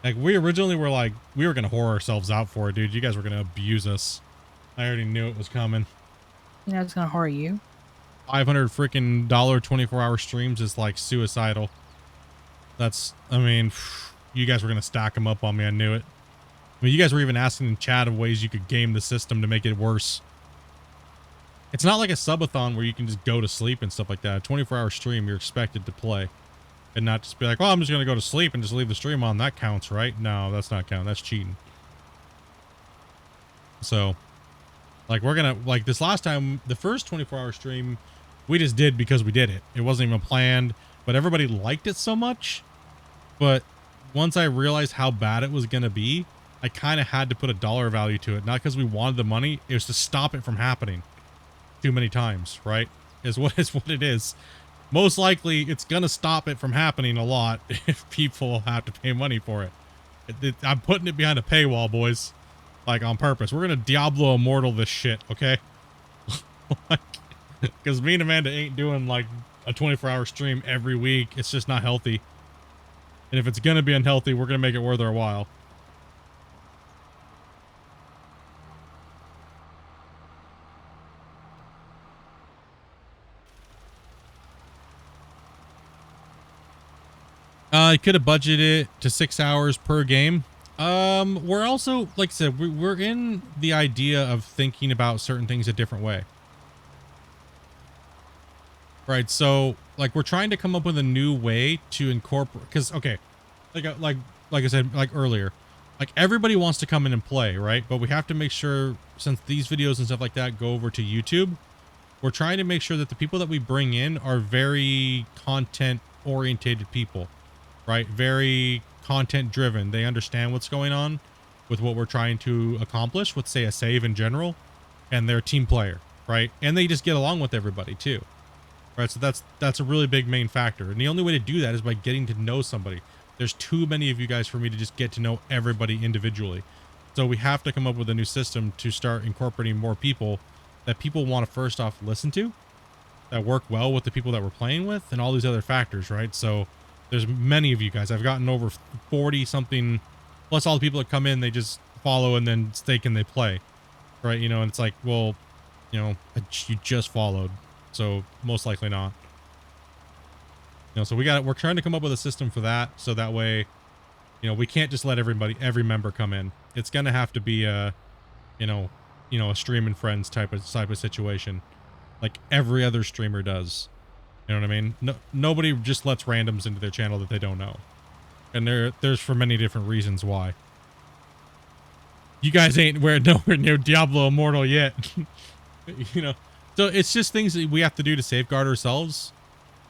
Like, we originally were like, we were going to whore ourselves out for it, dude. You guys were going to abuse us. I already knew it was coming. You know it's gonna horror you. 500 freaking dollar 24-hour streams is like suicidal. That's, I mean, you guys were going to stack them up on me. I knew it. I mean, you guys were even asking in chat of ways you could game the system to make it worse. It's not like a subathon where you can just go to sleep and stuff like that. A 24-hour stream, you're expected to play. And not just be like, oh, I'm just going to go to sleep and just leave the stream on. That counts, right? No, that's not count. That's cheating. So, like, we're going to, like, this last time, the first 24-hour stream, we just did because we did it. It wasn't even planned, but everybody liked it so much. But once I realized how bad it was going to be, I kind of had to put a dollar value to it. Not because we wanted the money. It was to stop it from happening too many times, right? Is what it is. Most likely, it's going to stop it from happening a lot if people have to pay money for it. I'm putting it behind a paywall, boys. Like, on purpose. We're going to Diablo Immortal this shit, okay? Because me and Amanda ain't doing, like, a 24-hour stream every week. It's just not healthy. And if it's going to be unhealthy, we're going to make it worth our while. I could have budgeted it to 6 hours per game. We're also, like I said, we're in the idea of thinking about certain things a different way. Right, so, like, we're trying to come up with a new way to incorporate, because, okay, like I said, like, earlier, like, everybody wants to come in and play, right? But we have to make sure, since these videos and stuff like that go over to YouTube, we're trying to make sure that the people that we bring in are very content-orientated people. Right? Very content driven. They understand what's going on with what we're trying to accomplish with, say, a save in general, and they're a team player, right? And they just get along with everybody too. Right? So that's a really big main factor. And the only way to do that is by getting to know somebody. There's too many of you guys for me to just get to know everybody individually. So we have to come up with a new system to start incorporating more people that people want to first off listen to, that work well with the people that we're playing with, and all these other factors, right? So there's many of you guys. I've gotten over 40 something, plus all the people that come in, they just follow and then stake and they play, right? You know, and it's like, well, you know, you just followed, so most likely not. You know, so we're trying to come up with a system for that, so that way, you know, we can't just let every member come in. It's gonna have to be a, you know, a stream and friends type of situation, like every other streamer does. You know what I mean? No, nobody just lets randoms into their channel that they don't know. And there's for many different reasons why. You guys ain't nowhere near Diablo Immortal yet. You know? So it's just things that we have to do to safeguard ourselves.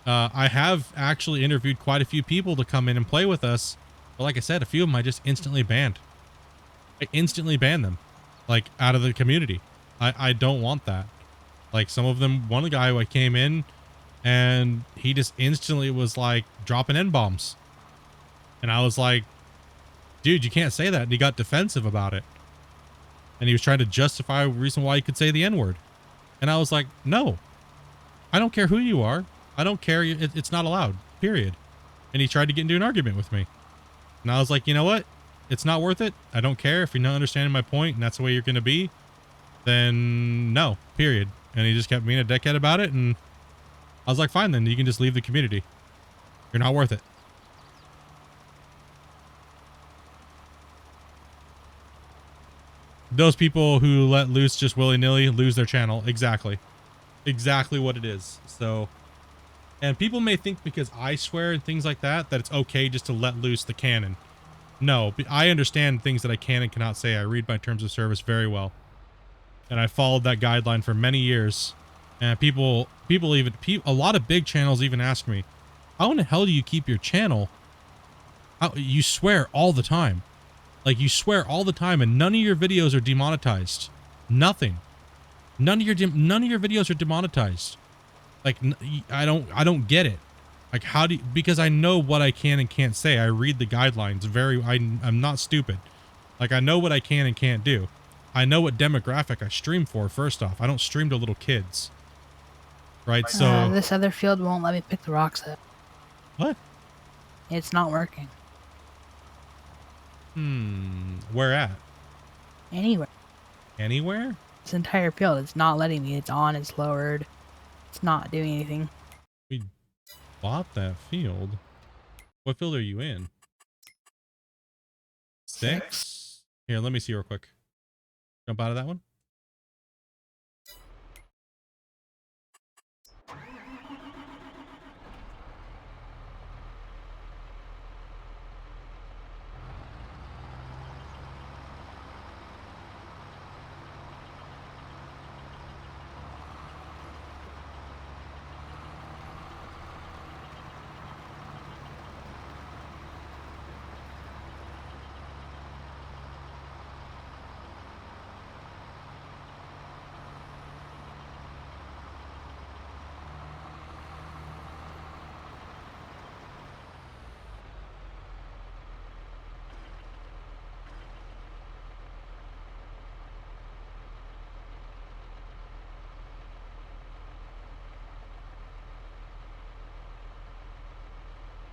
I have actually interviewed quite a few people to come in and play with us. But like I said, a few of them I just instantly banned. I instantly banned them. Like, out of the community. I don't want that. Like, some of them, one guy who I came in, and he just instantly was like dropping N-bombs. And I was like, dude, you can't say that. And he got defensive about it. And he was trying to justify a reason why he could say the N-word. And I was like, no, I don't care who you are. I don't care. It's not allowed, period. And he tried to get into an argument with me. And I was like, you know what? It's not worth it. I don't care. If you're not understanding my point and that's the way you're going to be, then no, period. And he just kept being a dickhead about it. And I was like, fine, then you can just leave the community. You're not worth it. Those people who let loose just willy-nilly lose their channel. Exactly. Exactly what it is. So, and people may think because I swear and things like that, that it's okay just to let loose the canon. No, I understand things that I can and cannot say. I read my terms of service very well. And I followed that guideline for many years. And people even, a lot of big channels even ask me, how in the hell do you keep your channel? You swear all the time. Like, you swear all the time and none of your videos are demonetized. Nothing. None of your videos are demonetized. Like, I don't get it. Like, how do you, because I know what I can and can't say. I read the guidelines I'm not stupid. Like, I know what I can and can't do. I know what demographic I stream for, first off. I don't stream to little kids. Right, so... this other field won't let me pick the rocks up. What? It's not working. Where at? Anywhere. Anywhere? This entire field, it's not letting me. It's on, it's lowered. It's not doing anything. We bought that field. What field are you in? 6? Here, let me see real quick. Jump out of that one.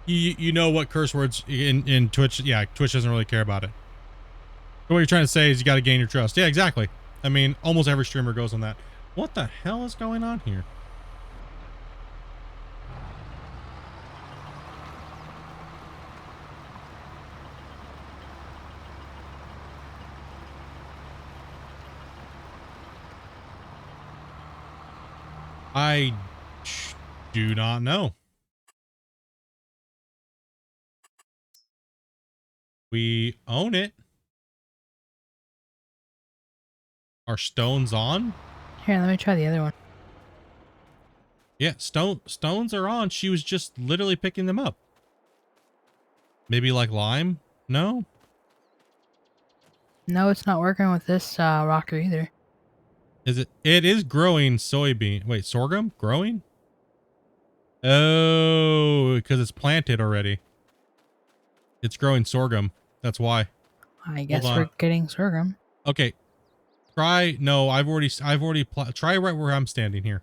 You know what curse words in Twitch? Yeah, Twitch doesn't really care about it. So what you're trying to say is you got to gain your trust. Yeah, exactly. I mean, almost every streamer goes on that. What the hell is going on here? I do not know. We own it. Are stones on? Here, let me try the other one. Yeah, stones are on. She was just literally picking them up. Maybe like lime? No? No, it's not working with this rocker either. Is it? It is growing soybean. Wait, sorghum? Growing? Oh, because it's planted already. It's growing sorghum. That's why. I guess we're getting sorghum. Okay. Try. No, I've already try right where I'm standing here.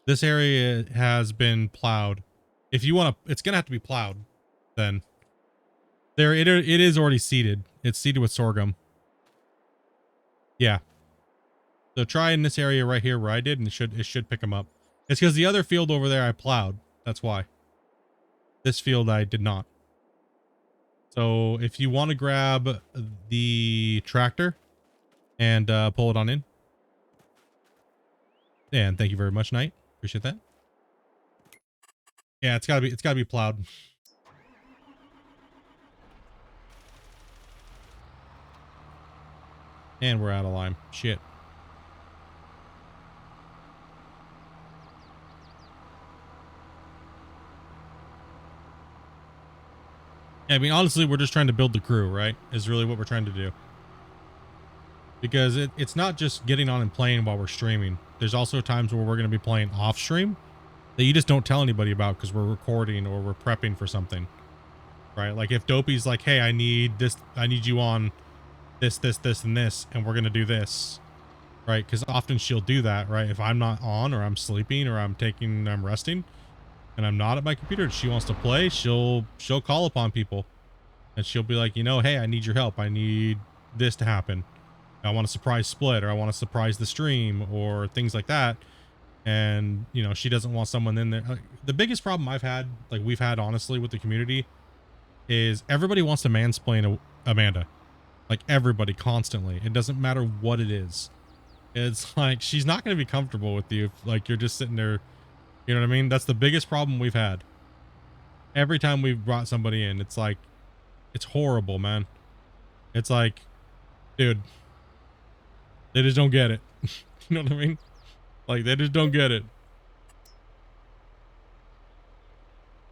This area has been plowed. If you want to, it's gonna have to be plowed. Then. There, it is already seeded. It's seeded with sorghum. Yeah. So try in this area right here where I did, and it should pick them up. It's because the other field over there I plowed. That's why. This field I did not. So if you want to grab the tractor and pull it on in. And thank you very much, Knight. Appreciate that. Yeah, it's gotta be plowed. And we're out of lime. Shit. I mean, honestly, we're just trying to build the crew, right? Is really what we're trying to do. Because it's not just getting on and playing while we're streaming. There's also times where we're going to be playing off stream that you just don't tell anybody about because we're recording or we're prepping for something, right? Like if Dopey's like, hey, I need you on this, and this, and we're going to do this, right? Because often she'll do that, right? If I'm not on or I'm sleeping or I'm resting and I'm not at my computer and she wants to play, she'll call upon people and she'll be like, you know, hey, I need your help. I need this to happen. I want a surprise split, or I want to surprise the stream, or things like that. And, you know, she doesn't want someone in there. The biggest problem we've had, honestly, with the community is everybody wants to mansplain Amanda. Like, everybody, constantly. It doesn't matter what it is. It's like, she's not going to be comfortable with you if, like, you're just sitting there. You know what I mean? That's the biggest problem we've had. Every time we've brought somebody in, it's like, it's horrible, man. It's like, dude, they just don't get it. You know what I mean? Like, they just don't get it.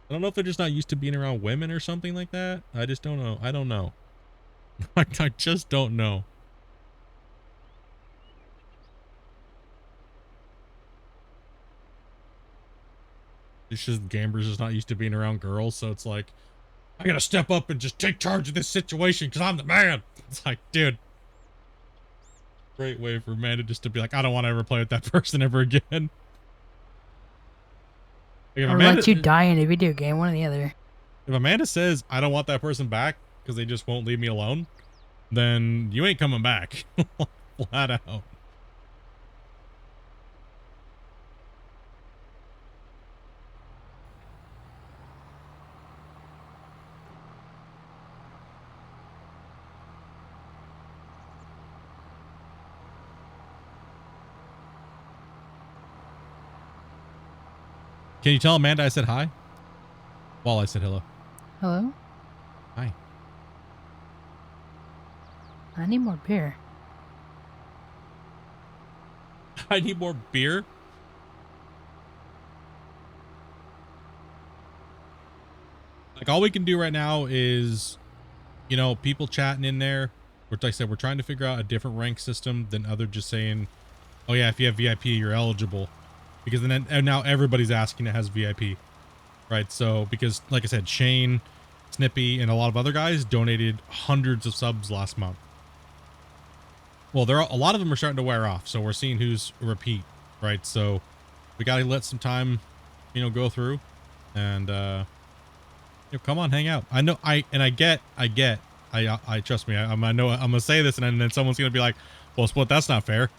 I don't know if they're just not used to being around women or something like that. I just don't know. I don't know. I just don't know. It's just Gamber's just not used to being around girls, so it's like, I gotta step up and just take charge of this situation because I'm the man. It's like, dude. Great way for Amanda just to be like, I don't want to ever play with that person ever again. Like, or let you die in a video game, one or the other. If Amanda says, I don't want that person back, because they just won't leave me alone, then you ain't coming back. Flat out. Can you tell Amanda I said hi? While I said hello. Hello? Hi. I need more beer. I need more beer. Like, all we can do right now is, you know, people chatting in there. Which, like I said, we're trying to figure out a different rank system than other just saying, oh yeah, if you have VIP, you're eligible. Because then and now everybody's asking that has VIP. Right? So, because, like I said, Shane, Snippy, and a lot of other guys donated hundreds of subs last month. Well, a lot of them are starting to wear off, so we're seeing who's repeat, right? So we gotta let some time, you know, go through, and you know, come on, hang out. I know, I trust me. I know I'm gonna say this, and then someone's gonna be like, "Well, Split, that's not fair.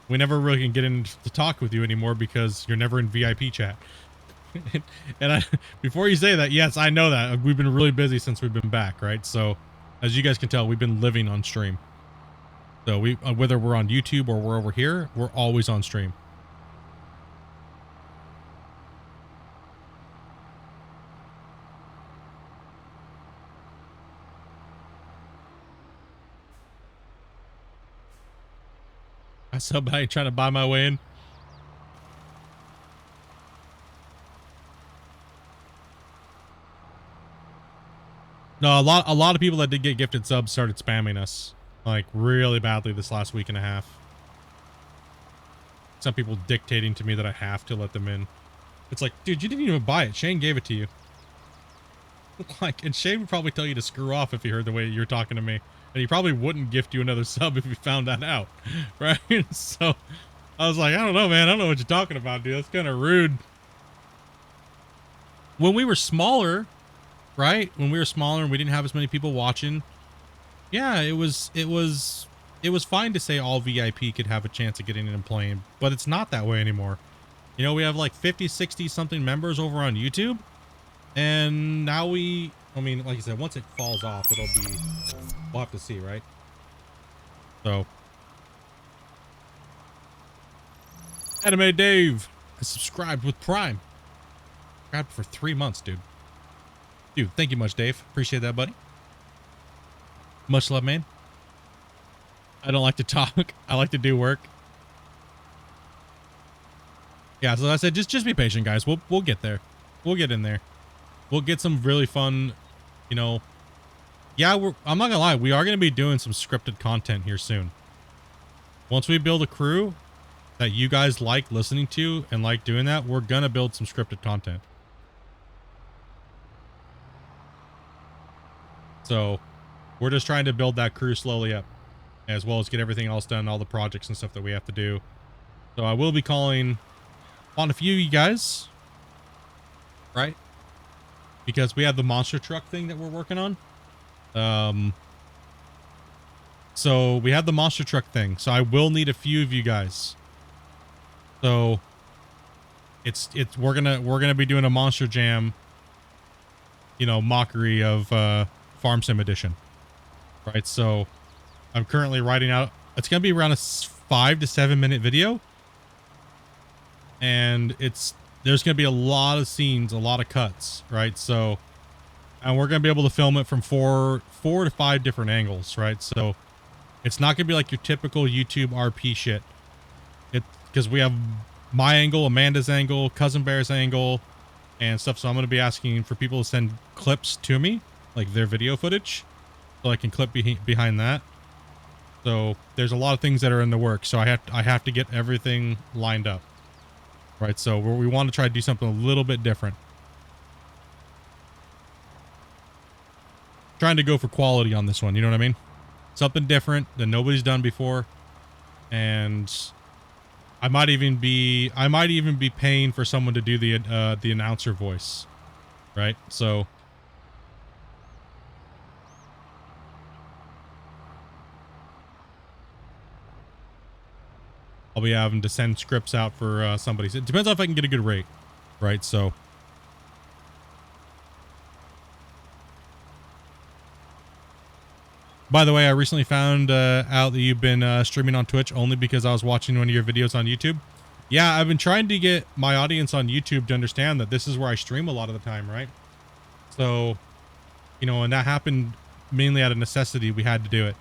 We never really can get into talk with you anymore because you're never in VIP chat." And before you say that, yes, I know that we've been really busy since we've been back, right? So, as you guys can tell, we've been living on stream. So we, whether we're on YouTube or we're over here, we're always on stream. I somebody trying to buy my way in. No, a lot of people that did get gifted subs started spamming us. Like, really badly this last week and a half. Some people dictating to me that I have to let them in. It's like, dude, you didn't even buy it. Shane gave it to you. Like, and Shane would probably tell you to screw off if he heard the way you're talking to me. And he probably wouldn't gift you another sub if he found that out. Right? So, I was like, I don't know, man. I don't know what you're talking about, dude. That's kind of rude. When we were smaller, right? When we were smaller and we didn't have as many people watching, yeah, it was fine to say all VIP could have a chance of getting in and playing, but it's not that way anymore. You know, we have like 50, 60 something members over on YouTube, and now I mean, like I said, once it falls off, we'll have to see, right? So, Anime Dave has subscribed with Prime. Subscribed for 3 months, dude. Dude, thank you much, Dave. Appreciate that, buddy. Much love, man. I don't like to talk. I like to do work. Yeah, so I said, just be patient, guys. We'll get there. We'll get in there. We'll get some really fun, you know. Yeah, I'm not gonna lie. We are gonna be doing some scripted content here soon. Once we build a crew that you guys like listening to and like doing that, we're gonna build some scripted content. So we're just trying to build that crew slowly up, as well as get everything else done, all the projects and stuff that we have to do. So I will be calling on a few of you guys, right? Because we have the monster truck thing that we're working on. So we have the monster truck thing. So I will need a few of you guys. So we're gonna be doing a Monster Jam, you know, mockery of Farm Sim Edition, right? So I'm currently writing out. It's gonna be around a 5 to 7 minute video, and there's gonna be a lot of scenes, a lot of cuts, right? So, and we're gonna be able to film it from four to 5 different angles, right? So it's not gonna be like your typical YouTube RP shit. Because we have my angle, Amanda's angle, Cousin Bear's angle, and stuff. So I'm gonna be asking for people to send clips to me, like their video footage, so I can clip behind that. So there's a lot of things that are in the works. So I have to get everything lined up, right? So we want to try to do something a little bit different. Trying to go for quality on this one, you know what I mean? Something different that nobody's done before, and I might even be paying for someone to do the announcer voice, right? So I'll be having to send scripts out for somebody. It depends on if I can get a good rate, right? So. By the way, I recently found out that you've been streaming on Twitch only because I was watching one of your videos on YouTube. Yeah, I've been trying to get my audience on YouTube to understand that this is where I stream a lot of the time, right? So, you know, and that happened mainly out of necessity. We had to do it.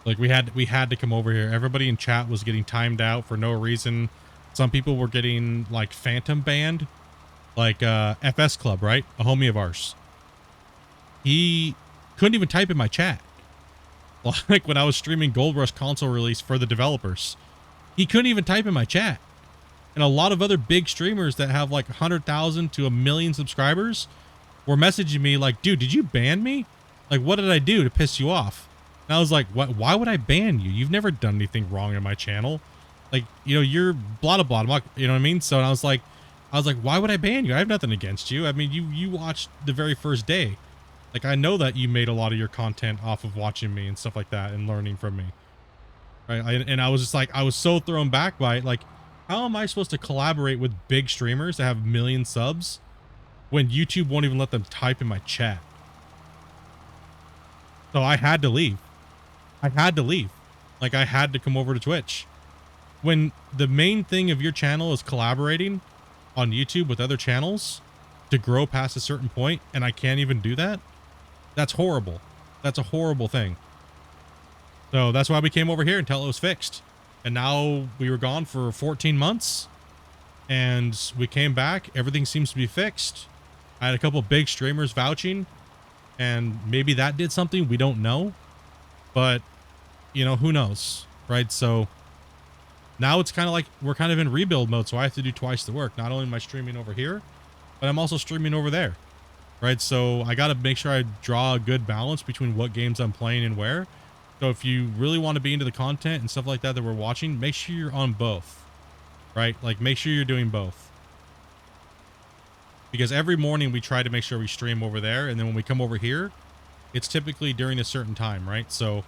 Like we had to come over here. Everybody in chat was getting timed out for no reason. Some people were getting like phantom banned, like FS Club, right? A homie of ours. He couldn't even type in my chat. Like when I was streaming Gold Rush console release for the developers, he couldn't even type in my chat. And a lot of other big streamers that have like 100,000 to 1 million subscribers were messaging me like, dude, did you ban me? Like, what did I do to piss you off? And I was like, what? Why would I ban you? You've never done anything wrong in my channel. Like, you know, you're blah, blah, blah. I'm not, you know what I mean? So I was like, why would I ban you? I have nothing against you. I mean, you watched the very first day. Like, I know that you made a lot of your content off of watching me and stuff like that and learning from me. Right? And I was just like, I was so thrown back by it. Like, how am I supposed to collaborate with big streamers that have 1 million subs when YouTube won't even let them type in my chat? So I had to leave. Like, I had to come over to Twitch. When the main thing of your channel is collaborating on YouTube with other channels to grow past a certain point, and I can't even do that, that's horrible. That's a horrible thing. So that's why we came over here until it was fixed. And now we were gone for 14 months and we came back. Everything seems to be fixed. I had a couple big streamers vouching, and maybe that did something. We don't know, but you know, who knows, right? So now it's kind of like we're kind of in rebuild mode. So I have to do twice the work. Not only am I streaming over here, but I'm also streaming over there, right? So I got to make sure I draw a good balance between what games I'm playing and where. So if you really want to be into the content and stuff like that we're watching, make sure you're on both, right? Like, make sure you're doing both. Because every morning we try to make sure we stream over there. And then when we come over here, it's typically during a certain time, right? So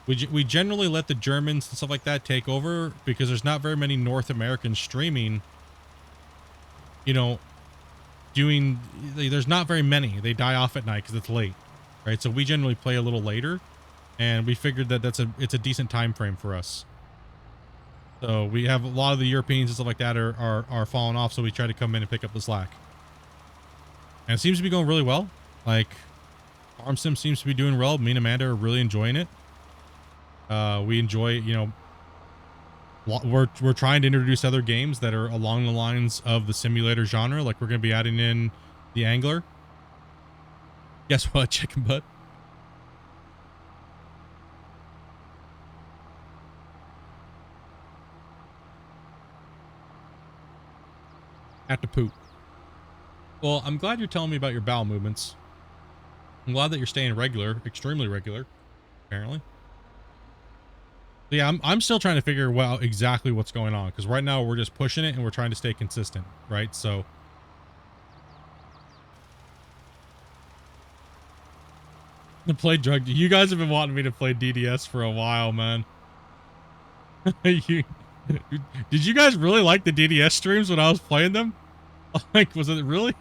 we generally let the Germans and stuff like that take over because there's not very many North Americans streaming, you know, there's not very many. They die off at night because it's late, right? So we generally play a little later, and we figured that it's a decent time frame for us. So we have a lot of the Europeans and stuff like that are falling off, so we try to come in and pick up the slack. And it seems to be going really well. Like, Farm Sim seems to be doing well. Me and Amanda are really enjoying it. We enjoy, you know, we're trying to introduce other games that are along the lines of the simulator genre. Like, we're going to be adding in the Angler. Guess what? Chicken butt. Have to poop. Well, I'm glad you're telling me about your bowel movements. I'm glad that you're staying regular, extremely regular, apparently. So yeah, I'm still trying to figure out exactly what's going on, because right now we're just pushing it and we're trying to stay consistent, right? So to play drug, you guys have been wanting me to play DDS for a while, man. Did you guys really like the DDS streams when I was playing them? Like, was it really?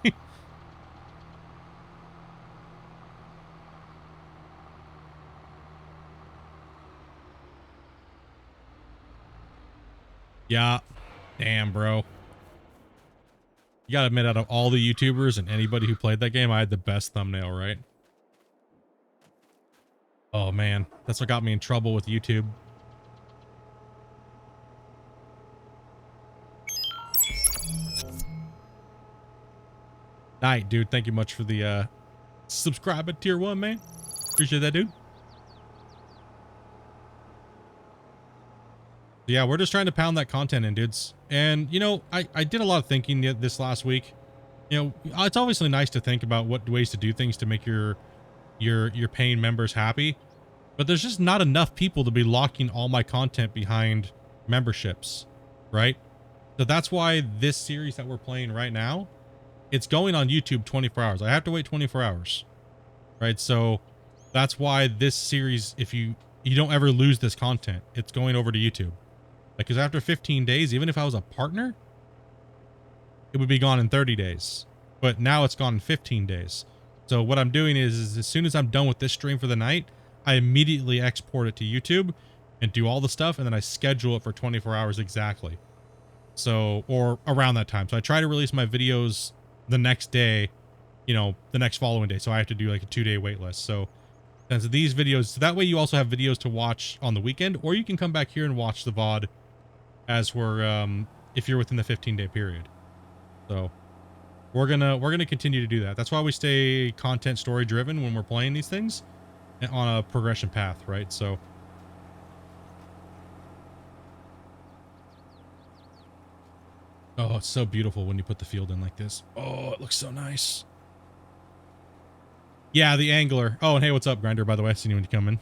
Yeah. Damn, bro. You gotta admit, out of all the YouTubers and anybody who played that game, I had the best thumbnail, right? Oh, man. That's what got me in trouble with YouTube. Alright, dude. Thank you much for the subscribe at tier 1, man. Appreciate that, dude. Yeah, we're just trying to pound that content in, dudes. And, you know, I did a lot of thinking this last week. You know, it's obviously nice to think about what ways to do things to make your paying members happy. But there's just not enough people to be locking all my content behind memberships, right? So that's why this series that we're playing right now it's going on YouTube 24 hours. I have to wait 24 hours, right? So that's why this series, if you don't ever lose this content, it's going over to YouTube. Like, because after 15 days, even if I was a partner, it would be gone in 30 days. But now it's gone in 15 days. So what I'm doing is as soon as I'm done with this stream for the night, I immediately export it to YouTube and do all the stuff, and then I schedule it for 24 hours exactly. So, or around that time. So I try to release my videos the next day, you know, the next following day. So I have to do like a 2-day wait list. So since these videos, so that way you also have videos to watch on the weekend, or you can come back here and watch the VOD as we're, if you're within the 15-day period. So we're gonna continue to do that. That's why we stay content story driven when we're playing these things and on a progression path, right? So oh, it's so beautiful when you put the field in like this. Oh, it looks so nice. Yeah, the angler. Oh, and hey, what's up, Grinder? By the way, I seen you when you come in.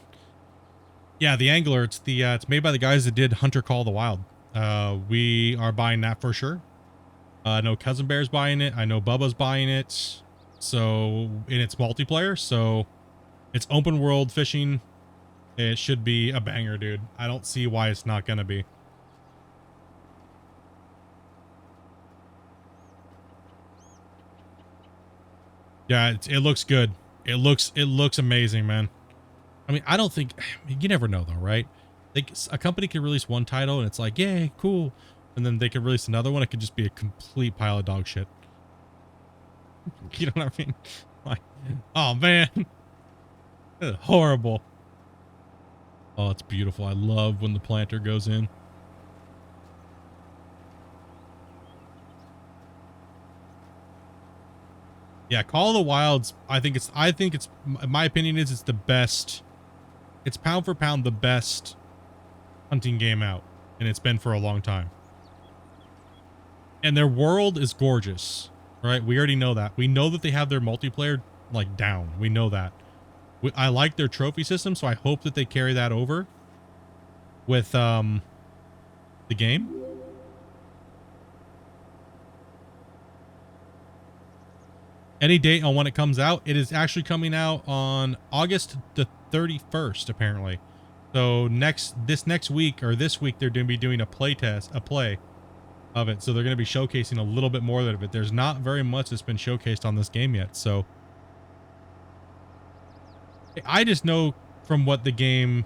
Yeah, the angler. It's the it's made by the guys that did Hunter Call of the Wild. We are buying that for sure. I know Cousin Bear's buying it. I know Bubba's buying it. So, and it's multiplayer. So, it's open world fishing. It should be a banger, dude. I don't see why it's not gonna be. Yeah, it looks good. It looks amazing, man. I mean, I don't think, you never know though, right? Like, a company can release one title and it's like, yay, cool. And then they can release another one. It could just be a complete pile of dog shit. You know what I mean? Like, oh man, horrible. Oh, it's beautiful. I love when the planter goes in. Yeah, Call of the Wilds, I think it's, my opinion is it's the best, it's pound for pound the best hunting game out, and it's been for a long time. And their world is gorgeous, right? We already know that. We know that they have their multiplayer, like, down. We know that. I like their trophy system, so I hope that they carry that over with, the game. Any date on when it comes out? It is actually coming out on August the 31st, apparently. So this next week, or this week, they're going to be doing a play of it. So they're going to be showcasing a little bit more of it. There's not very much that's been showcased on this game yet. So I just know from what the game,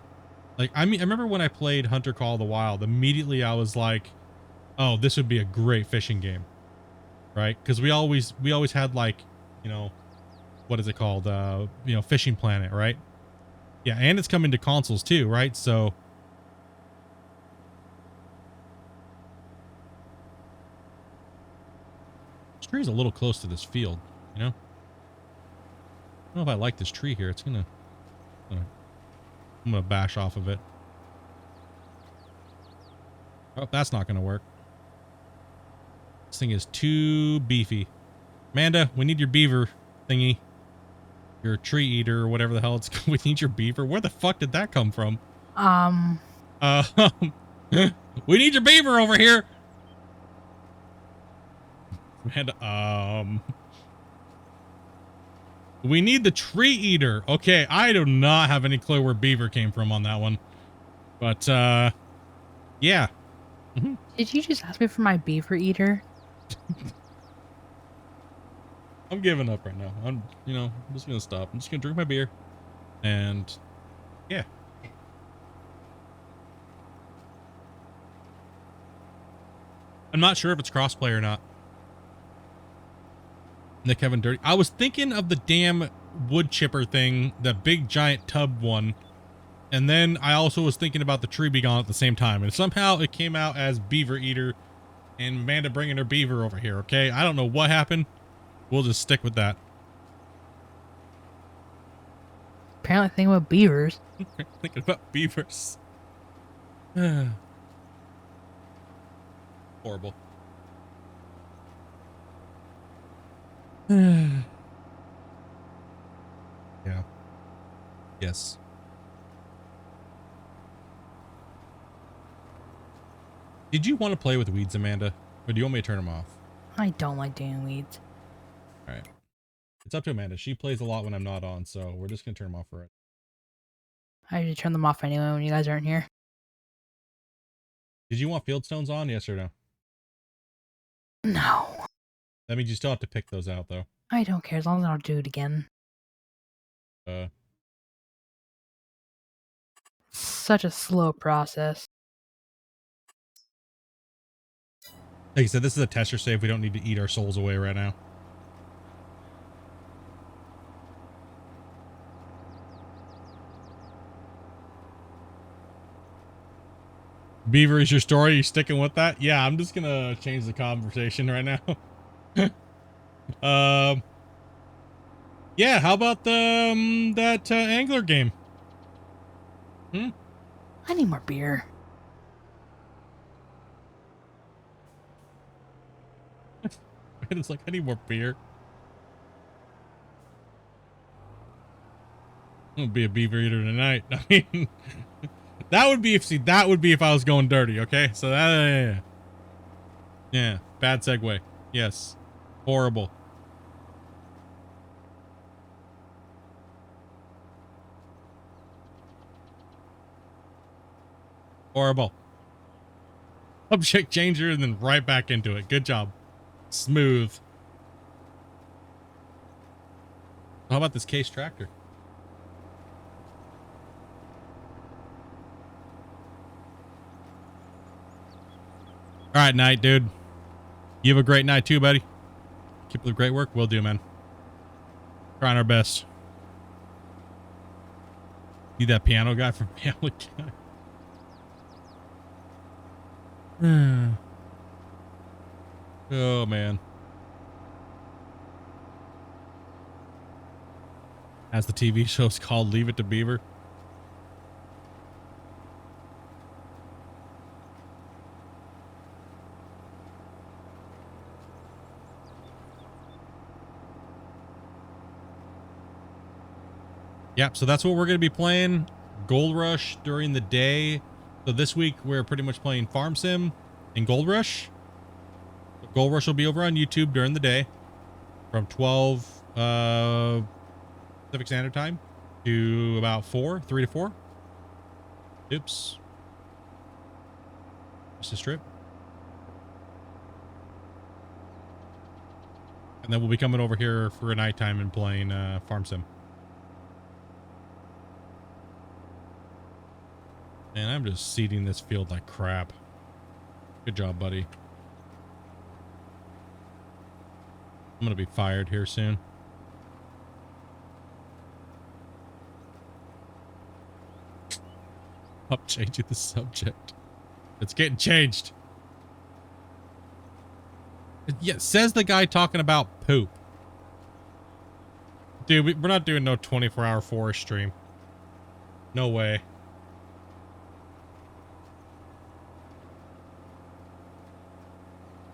like, I mean, I remember when I played Hunter Call of the Wild, immediately I was like, oh, this would be a great fishing game, right? Because we always had, like, you know, what is it called? You know, Fishing Planet, right? Yeah, and it's coming to consoles too, right? So this tree is a little close to this field, you know? I don't know if I like this tree here. It's I'm gonna bash off of it. Oh, that's not gonna work. This thing is too beefy. Amanda, we need your beaver thingy. Your tree eater or whatever the hell it's called. We need your beaver. Where the fuck did that come from? We need your beaver over here. Amanda, we need the tree eater. Okay, I do not have any clue where beaver came from on that one. But, yeah. Did you just ask me for my beaver eater? I'm giving up right now. I'm just gonna stop. I'm just gonna drink my beer, and yeah. I'm not sure if it's crossplay or not. The Kevin Dirty. I was thinking of the damn wood chipper thing, the big giant tub one, and then I also was thinking about the tree be gone at the same time, and somehow it came out as beaver eater, and Amanda bringing her beaver over here. Okay, I don't know what happened. We'll just stick with that. Apparently thinking about beavers. Thinking about beavers. Horrible. Yeah. Yes. Did you want to play with weeds, Amanda? Or do you want me to turn them off? I don't like doing weeds. All right. It's up to Amanda. She plays a lot when I'm not on, so we're just gonna turn them off for it. I usually turn them off anyway when you guys aren't here. Did you want fieldstones on? Yes or no? No. That means you still have to pick those out, though. I don't care as long as I don't do it again. Such a slow process. Like I said, this is a tester save. We don't need to eat our souls away right now. Beaver is your story. You sticking with that? Yeah, I'm just gonna change the conversation right now. Yeah. How about the that angler game? I need more beer. It's like I need more beer. I'm gonna be a beaver eater tonight. I mean, that would be if I was going dirty. Okay, so that yeah, bad segue. Yes, horrible. Horrible. Subject changer and then right back into it. Good job. Smooth. How about this Case tractor? All right, night, dude. You have a great night too, buddy. Keep up the great work. We'll do, man. Trying our best. See that piano guy from Family Guy? Oh, man. As the TV show's called Leave It to Beaver. Yep, so that's what we're going to be playing. Gold Rush during the day. So this week we're pretty much playing Farm Sim and Gold Rush. Gold Rush will be over on YouTube during the day from 12 Pacific Standard Time to about 3 to 4. Oops. Just a strip. And then we'll be coming over here for a nighttime and playing Farm Sim. Man, I'm just seeding this field like crap. Good job, buddy. I'm gonna be fired here soon. I'm changing the subject. It's getting changed. Yeah, says the guy talking about poop. Dude, we're not doing no 24-hour forest stream. No way.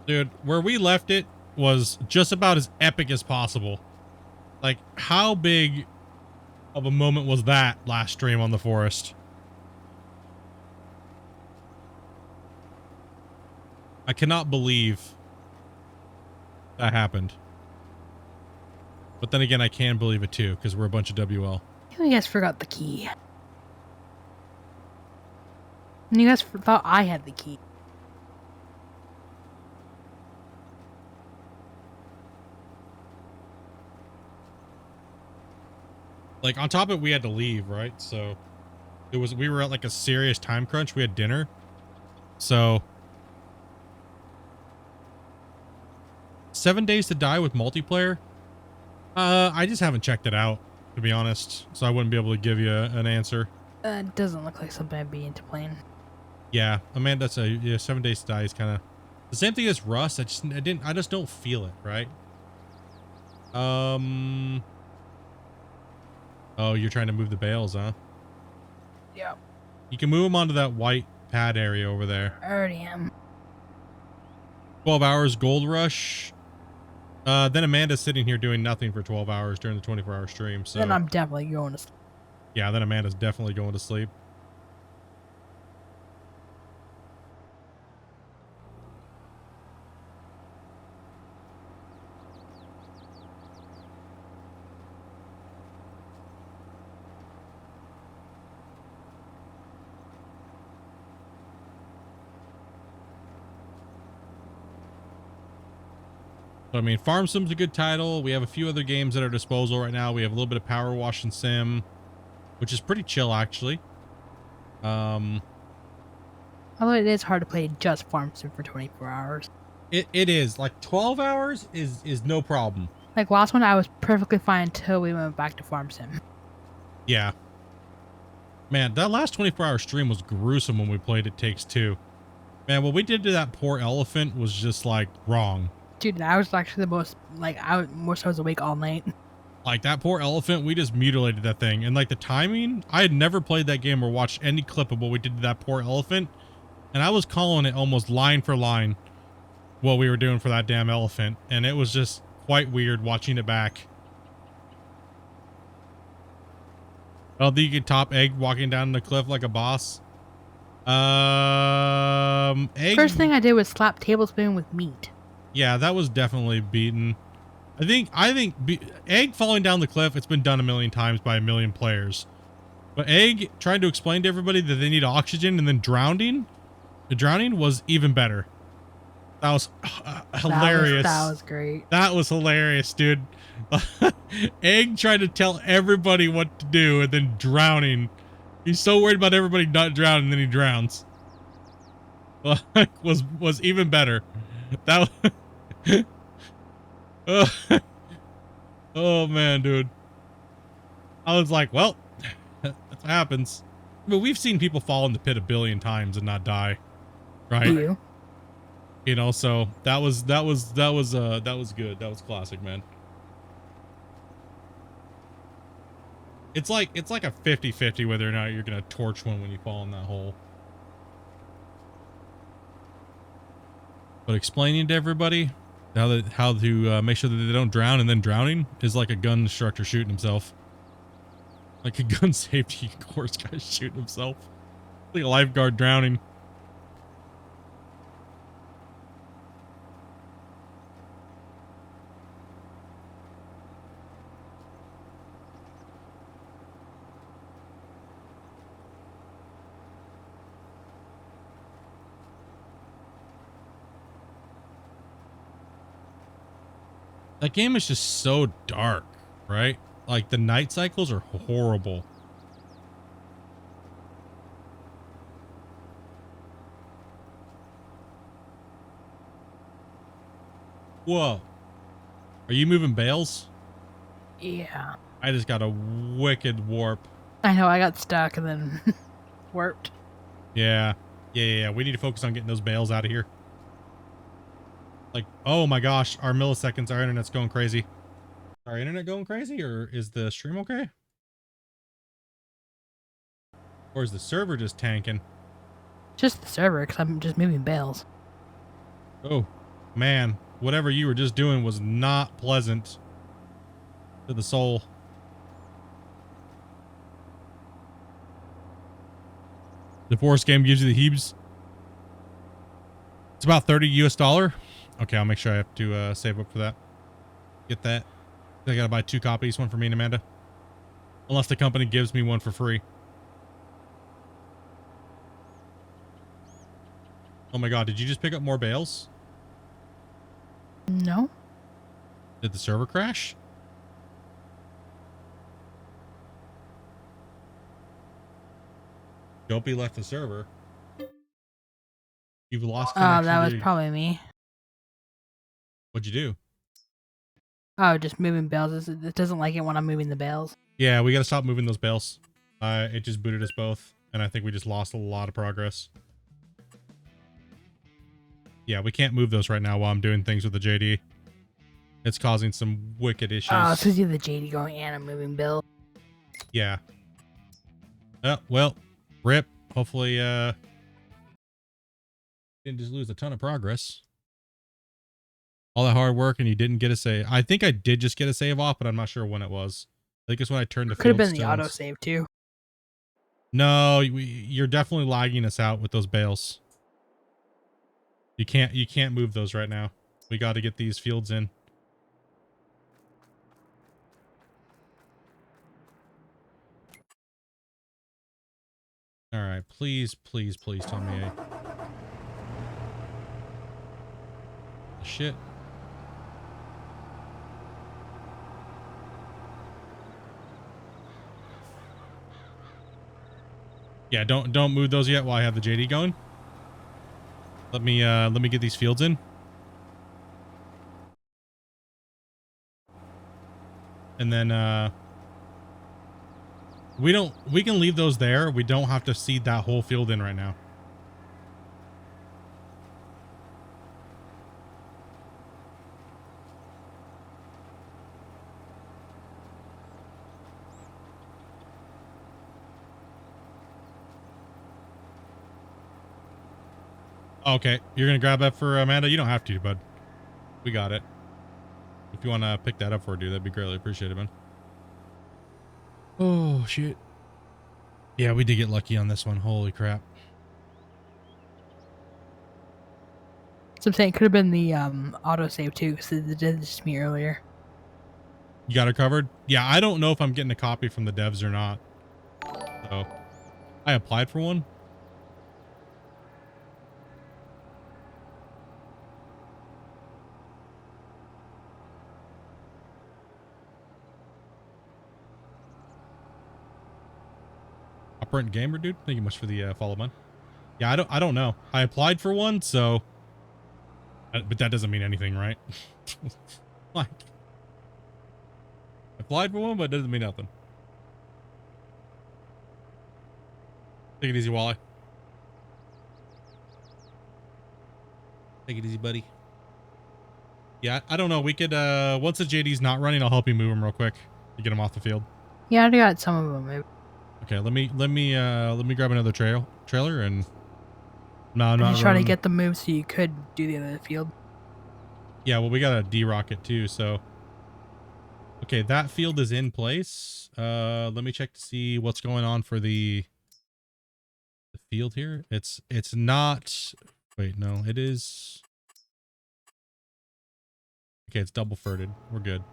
Dude, where we left it was just about as epic as possible. Like, how big of a moment was that last stream on the forest? I cannot believe that happened. But then again, I can believe it too, because we're a bunch of WL. You guys forgot the key. And you guys thought I had the key. Like, on top of it, we had to leave, right? So we were at like a serious time crunch. We had dinner. So 7 days to die with multiplayer. I just haven't checked it out, to be honest. So I wouldn't be able to give you an answer. It doesn't look like something I'd be into playing. Yeah, Amanda, that's yeah, 7 days to die is kind of the same thing as Rust. I just don't feel it, right? Oh, you're trying to move the bales, huh? Yep. You can move them onto that white pad area over there. I already am. 12 hours Gold Rush. Then Amanda's sitting here doing nothing for 12 hours during the 24-hour stream. So Then I'm definitely going to sleep. Yeah, then Amanda's definitely going to sleep. So, I mean, Farm Sim's a good title. We have a few other games at our disposal right now. We have a little bit of Power Wash and Sim, which is pretty chill, actually. Although it is hard to play just Farm Sim for 24 hours. It is. Like, 12 hours is no problem. Like last one, I was perfectly fine until we went back to Farm Sim. Yeah. Man, that last 24-hour stream was gruesome when we played It Takes Two. Man, what we did to that poor elephant was just, like, wrong. Dude, I was actually the most, like, I was awake all night. Like, that poor elephant, we just mutilated that thing. And, like, the timing, I had never played that game or watched any clip of what we did to that poor elephant. And I was calling it almost line for line what we were doing for that damn elephant. And it was just quite weird watching it back. I don't think you could top Egg walking down the cliff like a boss. Egg. First thing I did was slap Tablespoon with meat. Yeah, that was definitely beaten. I think Egg falling down the cliff, it's been done a million times by a million players. But Egg trying to explain to everybody that they need oxygen and then drowning, the drowning was even better. That was hilarious. That was great. That was hilarious, dude. Egg trying to tell everybody what to do and then drowning. He's so worried about everybody not drowning, and then he drowns. was even better. That oh man, dude. I was like, well, that's what happens. But we've seen people fall in the pit a billion times and not die, right? You know, so that was good. That was classic, man. It's like a 50-50 whether or not you're gonna torch one when you fall in that hole. But explaining to everybody how to make sure that they don't drown, and then drowning is like a gun instructor shooting himself. Like a gun safety course guy shooting himself. Like a lifeguard drowning. That game is just so dark, right? Like the night cycles are horrible. Whoa. Are you moving bales? Yeah. I just got a wicked warp. I know, I got stuck and then warped. Yeah. Yeah. We need to focus on getting those bales out of here. Like, oh my gosh, our milliseconds, our internet's going crazy. Our internet going crazy, or is the stream okay? Or is the server just tanking? Just the server, because I'm just moving bales. Oh, man. Whatever you were just doing was not pleasant to the soul. The Forest game gives you the heebs. It's about $30 US. Okay, I'll make sure I have to save up for that. Get that. I gotta buy 2 copies, one for me and Amanda. Unless the company gives me one for free. Oh my god, did you just pick up more bales? No. Did the server crash? Dopey left the server. You've lost connection. Oh, that was probably me. What'd you do? Oh, just moving bales. It doesn't like it when I'm moving the bales. Yeah, we gotta stop moving those bales. It just booted us both, and I think we just lost a lot of progress. Yeah, we can't move those right now while I'm doing things with the JD. It's causing some wicked issues. Oh, it's because you have the JD going and I'm moving bales. Yeah. Oh, well, rip. Hopefully, didn't just lose a ton of progress. All that hard work and you didn't get a save. I think I did just get a save off, but I'm not sure when it was. I think it's when I turned to Could have field been the stones. autosave too. No, you're definitely lagging us out with those bales. You can't move those right now. We got to get these fields in. All right, please tell me shit. Yeah, don't move those yet while I have the JD going. Let me get these fields in. And then we can leave those there. We don't have to seed that whole field in right now. Okay, you're gonna grab that for Amanda? You don't have to, bud. We got it. If you want to pick that up for her, dude, that'd be greatly appreciated, man. Oh, shit. Yeah, we did get lucky on this one. Holy crap. So I'm saying it could have been the autosave too, because it did this to me earlier. You got her covered? Yeah, I don't know if I'm getting a copy from the devs or not. So, I applied for one. Operant Gamer, dude. Thank you much for the follow, man. Yeah, I don't know. I applied for one, so, but that doesn't mean anything, right? Like, I applied for one, but it doesn't mean nothing. Take it easy, Wally. Take it easy, buddy. Yeah, I don't know. We could, once the JD's not running, I'll help you move him real quick to get him off the field. Yeah, I already got some of them. Okay, let me grab another trailer and no, I'm I'm not just trying to running. get them moved so you could do the other field. Yeah, well, we got a D-rocket too, so. Okay, that field is in place. Let me check to see what's going on for the field here. It's not, wait, no, it is. Okay, it's double furted. We're good.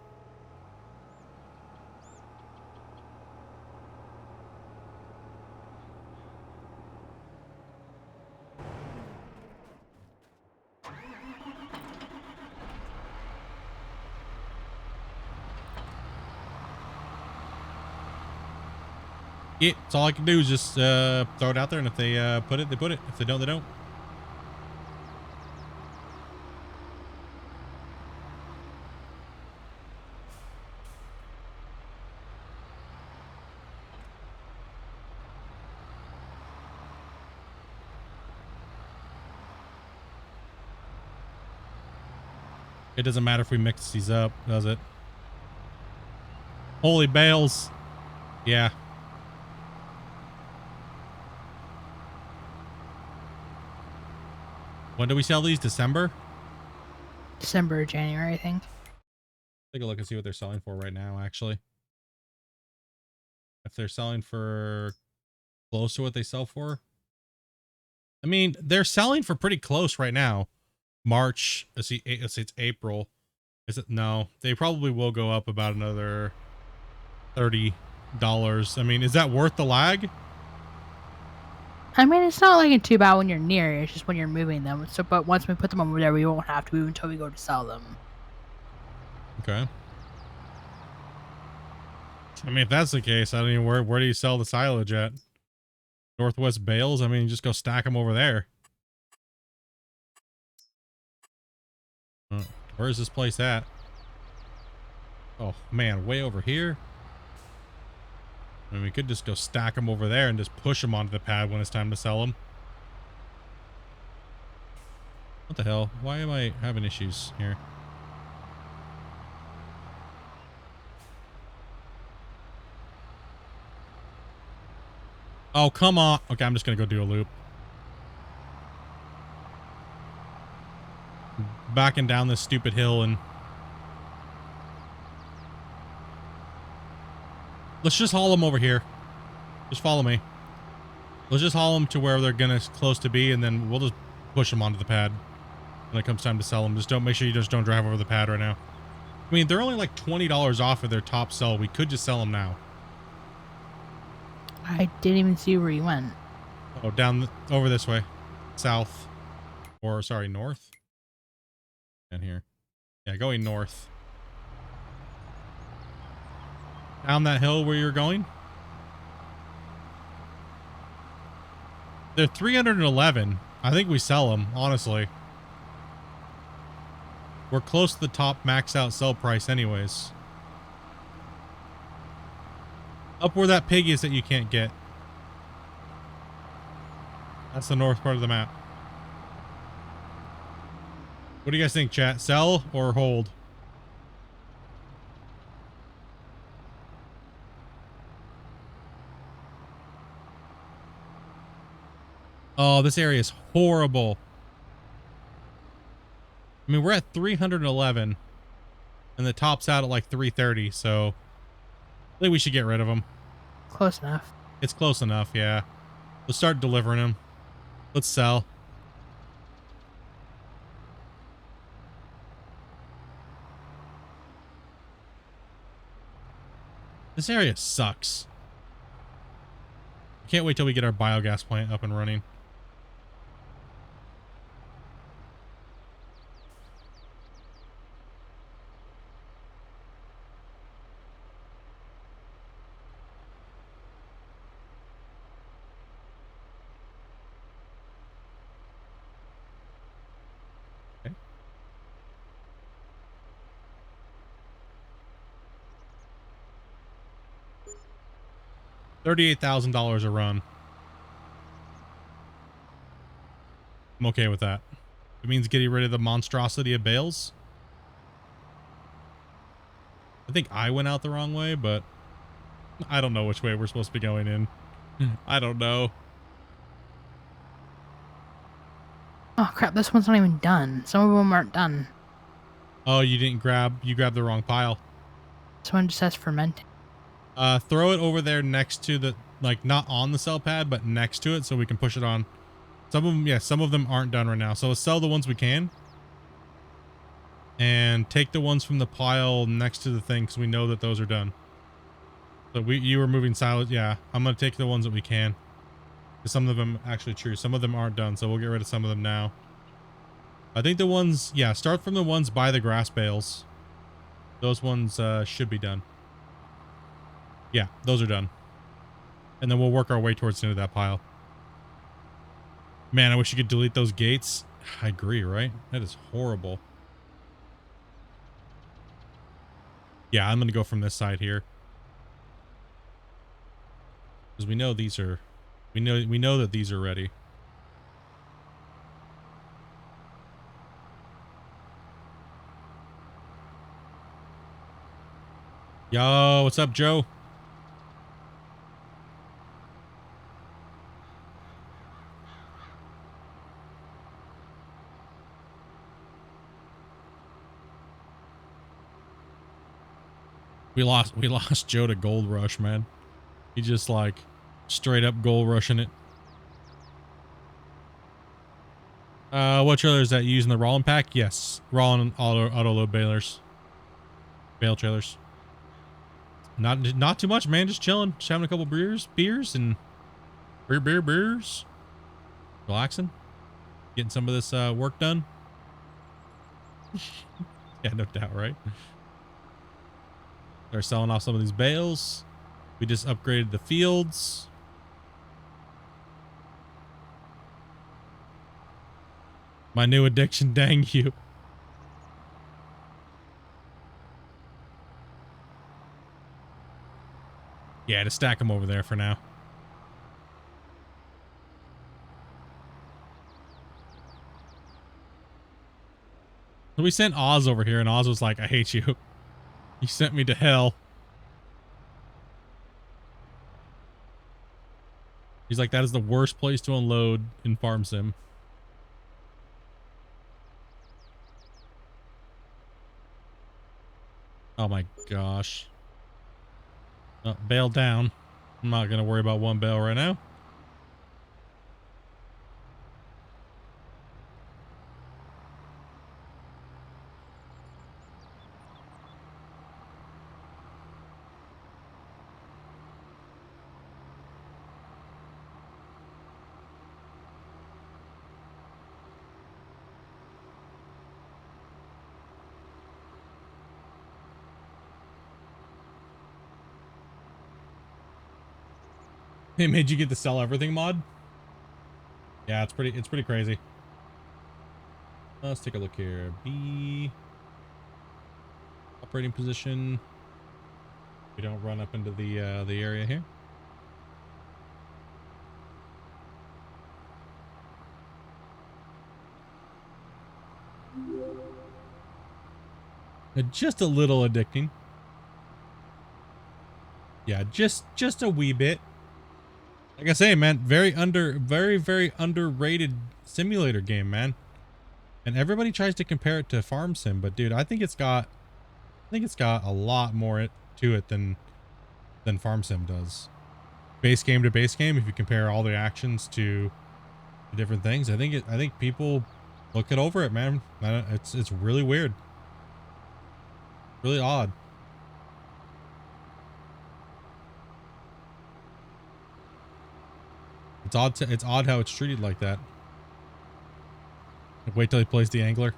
It's all I can do is just throw it out there, and if they put it, they put it. If they don't, they don't. It doesn't matter if we mix these up, does it? Holy bales. Yeah. When do we sell these? December? December or January, I think. Take a look and see what they're selling for right now, actually. If they're selling for close to what they sell for. I mean, they're selling for pretty close right now. March, let's see, it's April. Is it? No, they probably will go up about another $30. I mean, is that worth the lag? I mean, it's not like too bad when you're near. It's just when you're moving them. So, but once we put them over there, we won't have to move until we go to sell them. Okay. I mean, if that's the case, I don't even where do you sell the silage at? Northwest Bales? I mean, just go stack them over there. Where is this place at? Oh man, way over here. I mean, we could just go stack them over there and just push them onto the pad when it's time to sell them. What the hell? Why am I having issues here? Oh, come on. Okay, I'm just going to go do a loop. Backing down this stupid hill and... Let's just haul them over here. Just follow me. Let's just haul them to where they're gonna close to be, and then we'll just push them onto the pad when it comes time to sell them. Just don't make sure you just don't drive over the pad right now. I mean, they're only like $20 off of their top sell. We could just sell them now. I didn't even see where you went. Oh, down over this way, south, or sorry, north. And here, yeah, going north. Down that hill where you're going. They're 311. I think we sell them, honestly. We're close to the top max out sell price anyways. Up where that pig is that you can't get. That's the north part of the map. What do you guys think, chat? Sell or hold? Oh, this area is horrible. I mean, we're at 311 and the top's out at like 330, so I think we should get rid of them. Close enough. It's close enough, yeah. Let's start delivering them. Let's sell. This area sucks. I can't wait till we get our biogas plant up and running. Okay. $38,000 a run. I'm okay with that. It means getting rid of the monstrosity of bales. I think I went out the wrong way, but I don't know which way we're supposed to be going in. I don't know. Oh crap, this one's not even done. Some of them aren't done. Oh, you grabbed the wrong pile. This one just says fermenting. Throw it over there next to the, like, not on the cell pad, but next to it so we can push it on. Some of them, yeah, some of them aren't done right now. So let's sell the ones we can. And take the ones from the pile next to the thing because we know that those are done. So you were moving silos. Yeah, I'm going to take the ones that we can. Some of them, actually true. Some of them aren't done, so we'll get rid of some of them now. I think the ones, yeah, start from the ones by the grass bales. Those ones should be done. Yeah, those are done. And then we'll work our way towards the end of that pile. Man, I wish you could delete those gates. I agree, right? That is horrible. Yeah, I'm going to go from this side here. Because we know these are... We know that these are ready. Yo, what's up, Joe? We lost Joe to Gold Rush, man. He just like straight up gold rushing it. What trailers that you using the rolling pack? Yes, rolling auto load balers, bale trailers. Not too much, man. Just chilling, just having a couple beers, and beers. Relaxing, getting some of this work done. Yeah, no doubt, right? They're selling off some of these bales. We just upgraded the fields. My new addiction, dang you. Yeah, to stack them over there for now. So we sent Oz over here, and Oz was like, I hate you. You sent me to hell. He's like, that is the worst place to unload in Farm Sim. Oh my gosh. Bale down. I'm not going to worry about one bale right now. It made you get the sell everything mod? Yeah, it's pretty crazy. Let's take a look here. B operating position. We don't run up into the area here. Just a little addicting. Yeah, just a wee bit. Like I say, man, very underrated simulator game, man. And everybody tries to compare it to Farm Sim, but dude, I think it's got a lot more to it than Farm Sim does. Base game to base game, if you compare all the actions to the different things, I think people look it over it, man. It's really weird. Really odd. It's odd how it's treated like that. Wait till he plays the angler.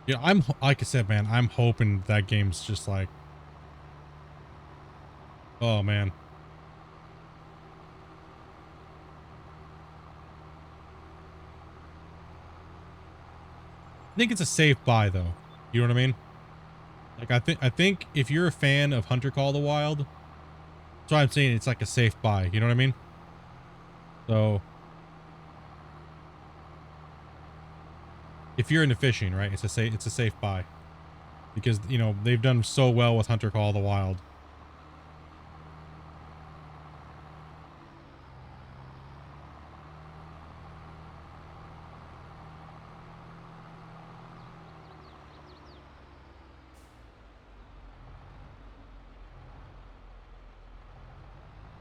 Yeah, like I said, man, I'm hoping that game's just like, oh man. I think it's a safe buy though. You know what I mean? Like I think if you're a fan of Hunter Call of the Wild, that's why I'm saying it's like a safe buy. You know what I mean? So if you're into fishing, right, it's a safe buy because you know they've done so well with Hunter Call of the Wild.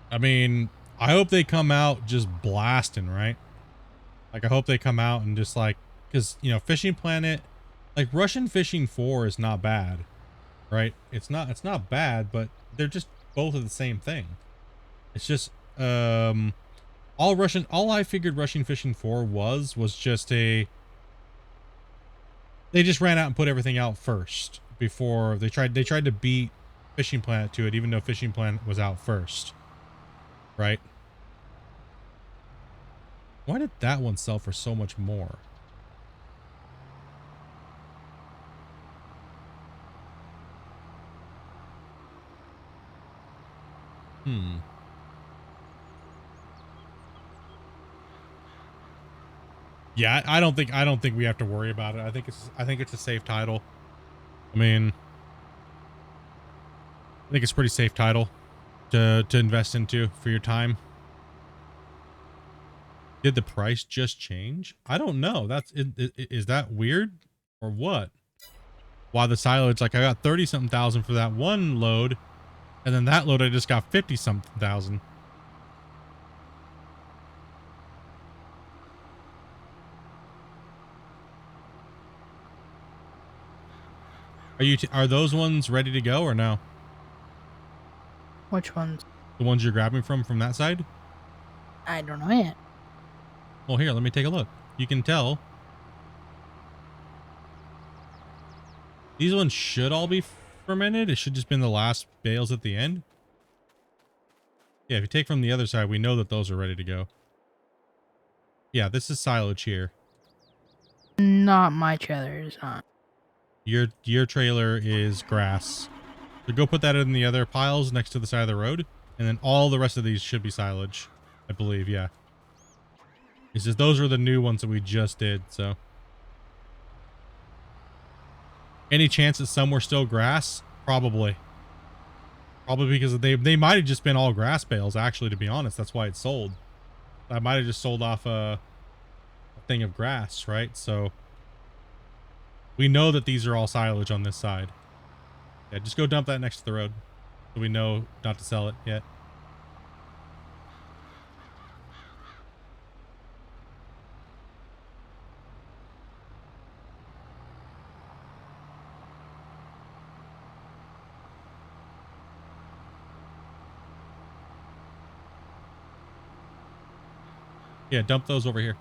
I mean, I hope they come out just blasting, right? Like I hope they come out and just like, because you know, Fishing Planet, like Russian Fishing 4 is not bad, right? It's not bad, but they're just both of the same thing. It's just all I figured Russian Fishing 4 was just they just ran out and put everything out first before they tried to beat Fishing Planet to it, even though Fishing Planet was out first, right? Why did that one sell for so much more? Yeah, I don't think we have to worry about it. I think it's a safe title. I mean, I think it's a pretty safe title to invest into for your time. Did the price just change? I don't know. Is that weird or what? Why the silage, like I got 30 something thousand for that one load, and then that load I just got 50 something thousand. Are those ones ready to go or no? Which ones? The ones you're grabbing from that side? I don't know yet. Well, here, let me take a look. You can tell. These ones should all be fermented. It should just been the last bales at the end. Yeah, if you take from the other side, we know that those are ready to go. Yeah, this is silage here. Not my trailer is not. Your trailer is grass. So go put that in the other piles next to the side of the road, and then all the rest of these should be silage, I believe. Yeah. He says those are the new ones that we just did. So, any chance that some were still grass? Probably. Probably because they might have just been all grass bales. Actually, to be honest, that's why it sold. I might have just sold off a thing of grass, right? So we know that these are all silage on this side. Yeah, just go dump that next to the road, so we know not to sell it yet. Yeah, dump those over here.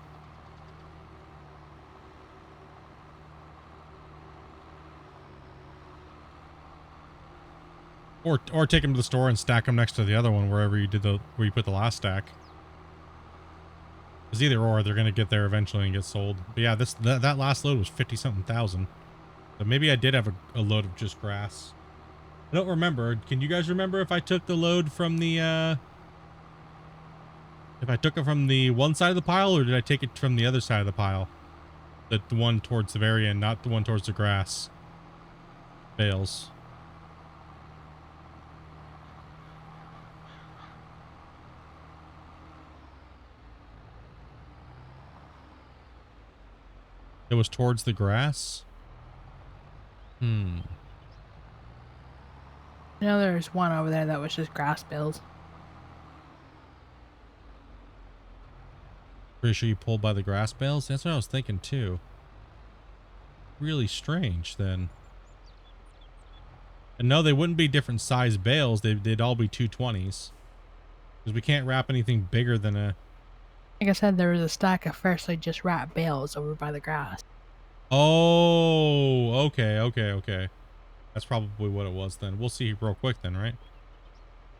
Or take them to the store and stack them next to the other one where you put the last stack. Because either or, they're gonna get there eventually and get sold. But yeah, that last load was 50-something thousand. So maybe I did have a load of just grass. I don't remember. Can you guys remember if I took the load from the if I took it from the one side of the pile, or did I take it from the other side of the pile? The one towards the very end, not the one towards the grass bales. It was towards the grass? Hmm. You know, there's one over there that was just grass bills. Pretty sure you pulled by the grass bales? That's what I was thinking too. Really strange then. And no, they wouldn't be different size bales. They'd all be 220s. Because we can't wrap anything bigger than a... Like I said, there was a stack of freshly just wrapped bales over by the grass. Oh, okay. That's probably what it was then. We'll see real quick then, right?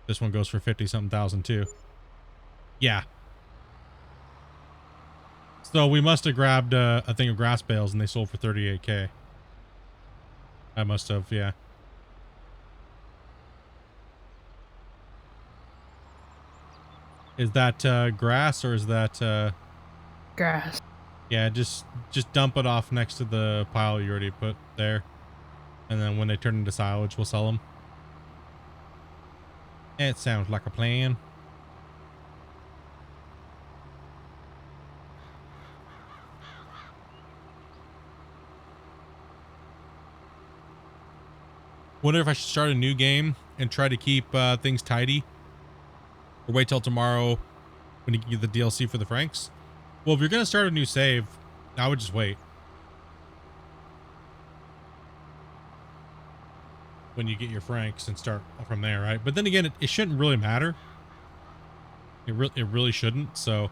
This one goes for 50-something thousand too. Yeah. So we must have grabbed a thing of grass bales and they sold for 38K. I must have, yeah. Is that grass or is that Grass. yeah, just dump it off next to the pile you already put there. And then when they turn into silage, we'll sell them. It sounds like a plan. Wonder if I should start a new game and try to keep things tidy, or wait till tomorrow when you can get the DLC for the Franks. Well, if you're gonna start a new save, I would just wait when you get your Franks and start from there, right? But then again, it shouldn't really matter. It really shouldn't. So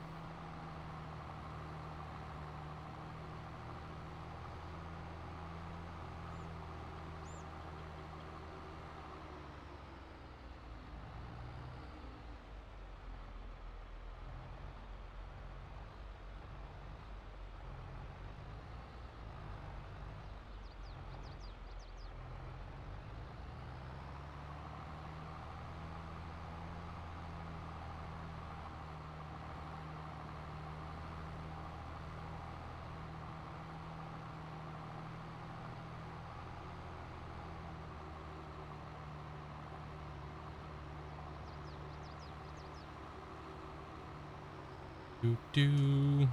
doop doo.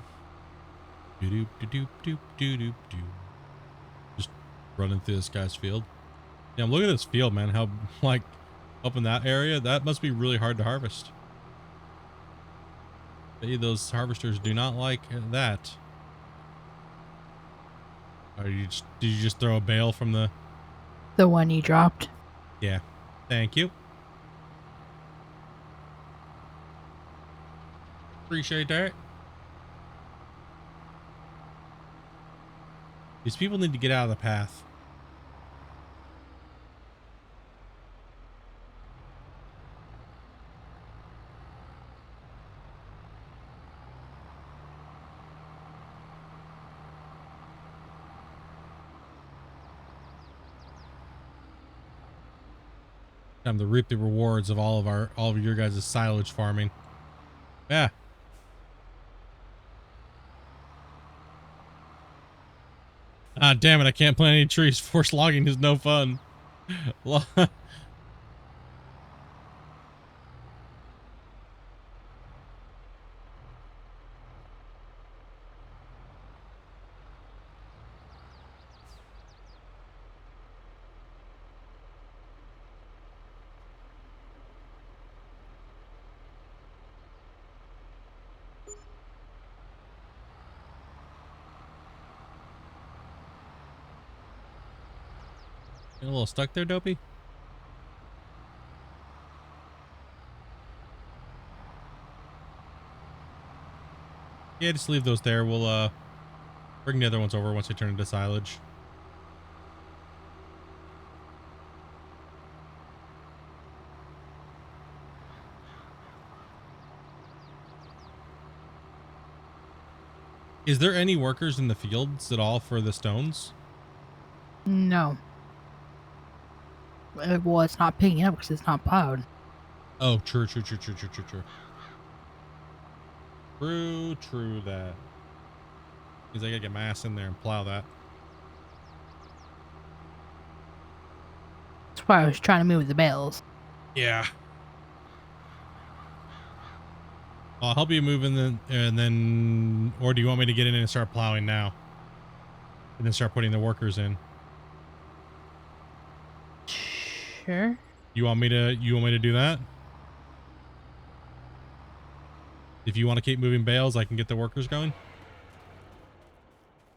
Doop doop doop doop doop doo. Just running through this guy's field. Yeah, look at this field, man. How, like, up in that area, that must be really hard to harvest. Hey, those harvesters do not like that. Or did you just throw a bale from the... The one you dropped. Yeah. Thank you. Appreciate that. These people need to get out of the path. Time to reap the rewards of all of your guys' silage farming. Yeah. Ah, damn it, I can't plant any trees. Forced logging is no fun. You a little stuck there, Dopey? Yeah, just leave those there. We'll bring the other ones over once they turn into silage. Is there any workers in the fields at all for the stones? No. Well, it's not picking up because it's not plowed. Oh, true. True that. Means I gotta get my ass in there and plow that. That's why I was trying to move the bales. Yeah. I'll help you move in and then, or do you want me to get in and start plowing now? And then start putting the workers in? Sure. You want me to do that? If you want to keep moving bales, I can get the workers going.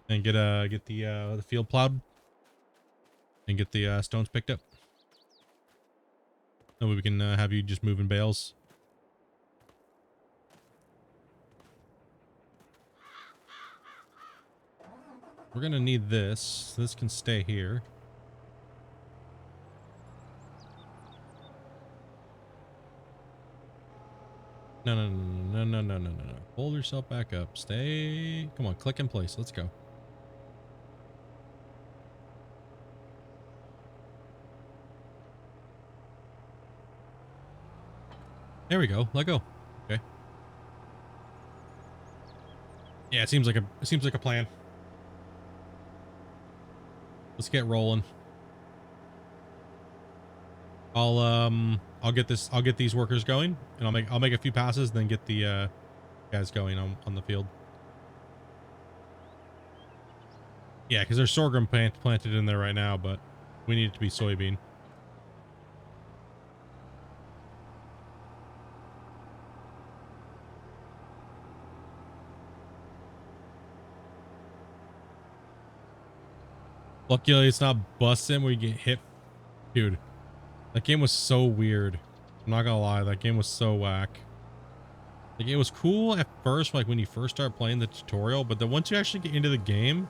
And get the field plowed. And get the stones picked up. That way we can have you just moving bales. We're gonna need this. This can stay here. No. Hold yourself back up. Stay. Come on, click in place. Let's go. There we go. Let go. Okay. Yeah, it seems like a plan. Let's get rolling. I'll get these workers going, and I'll make a few passes, then get the guys going on the field. Yeah, because there's sorghum planted in there right now, but we need it to be soybean. Luckily, it's not busting where you get hit. Dude, that game was so weird. I'm not gonna lie, that game was so whack. Like, it was cool at first, like when you first start playing the tutorial, but then once you actually get into the game,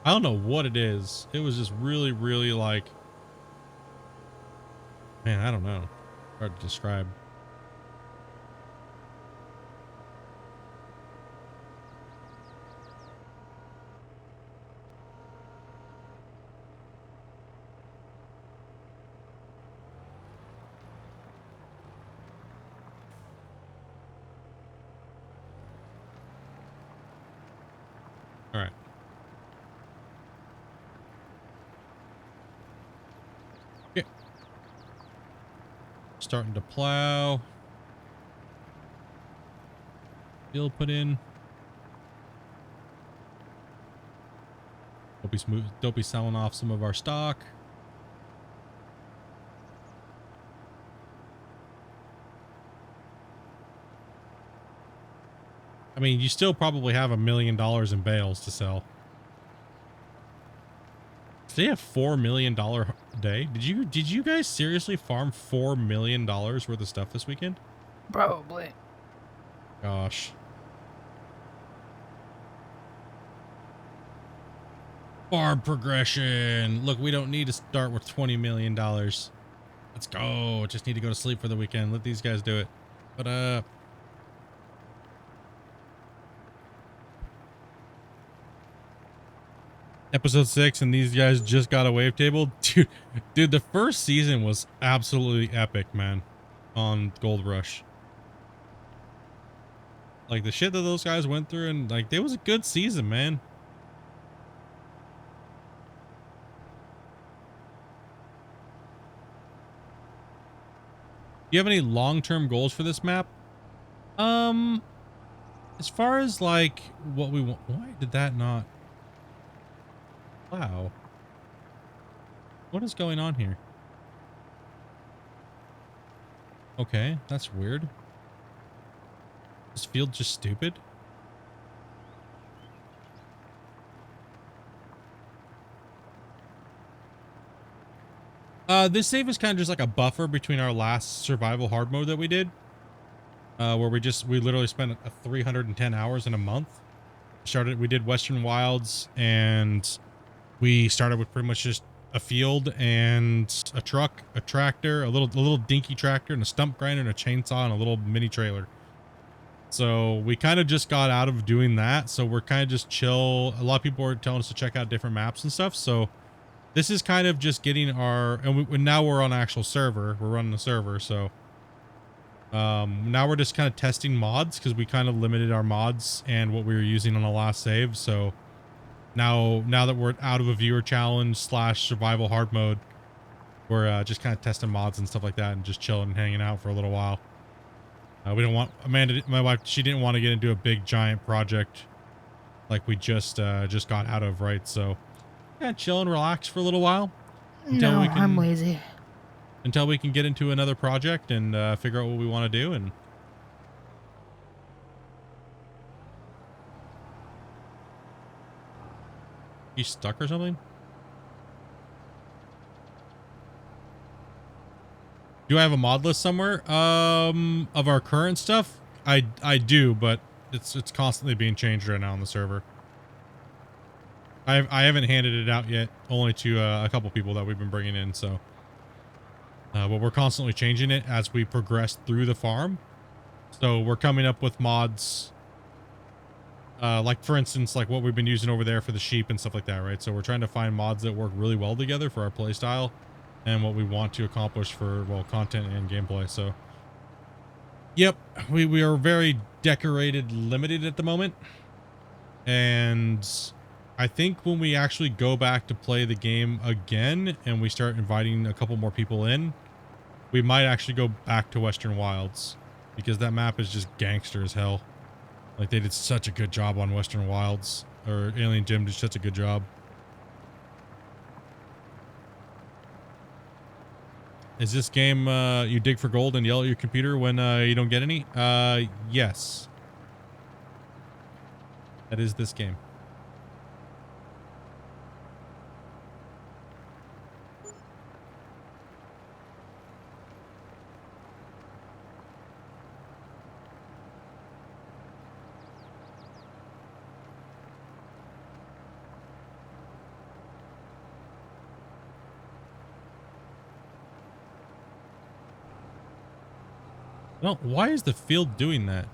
I don't know what it is. It was just really, really like, man, I don't know. Hard to describe. All right. Okay. Starting to plow. Field put in. Don't be selling off some of our stock. I mean, you still probably have $1 million in bales to sell. Did they have $4 million a day? Did you guys seriously farm $4 million worth of stuff this weekend? Probably. Gosh. Farm progression. Look, we don't need to start with $20 million. Let's go. Just need to go to sleep for the weekend. Let these guys do it. But Episode 6 and these guys just got a wavetable. Dude, the first season was absolutely epic, man, on Gold Rush. Like, the shit that those guys went through, and like, it was a good season, man. Do you have any long-term goals for this map? As far as like what we want, why did that not? Wow. What is going on here? Okay, that's weird. This field just stupid. This save is kind of just like a buffer between our last survival hard mode that we did. Where we literally spent 310 hours in a month. We did Western Wilds, and we started with pretty much just a field and a truck, a tractor, a little dinky tractor, and a stump grinder, and a chainsaw, and a little mini trailer. So we kind of just got out of doing that. So we're kind of just chill. A lot of people are telling us to check out different maps and stuff. So this is kind of just getting our, and now we're on an actual server. We're running a server. So now we're just kind of testing mods because we kind of limited our mods and what we were using on the last save. So now that we're out of a viewer challenge / survival hard mode, we're just kind of testing mods and stuff like that and just chilling and hanging out for a little while. We don't want Amanda, my wife, she didn't want to get into a big giant project like we just got out of, right? So yeah, chill and relax for a little while until No, we can, I'm lazy. until we can get into another project and figure out what we want to do. And you stuck or something? Do I have a mod list somewhere of our current stuff? I do, but it's constantly being changed right now on the server. I haven't handed it out yet, only to a couple people that we've been bringing in. So, but we're constantly changing it as we progress through the farm. So we're coming up with mods, like for instance, like what we've been using over there for the sheep and stuff like that, right? So we're trying to find mods that work really well together for our play style and what we want to accomplish for, well, content and gameplay. So yep, we are very decorated limited at the moment. And I think when we actually go back to play the game again and we start inviting a couple more people in, we might actually go back to Western Wilds because that map is just gangster as hell. Like they did such a good job on Western Wilds, or Alien Jim did such a good job. Is this game, you dig for gold and yell at your computer when you don't get any? Yes. That is this game. No, why is the field doing that?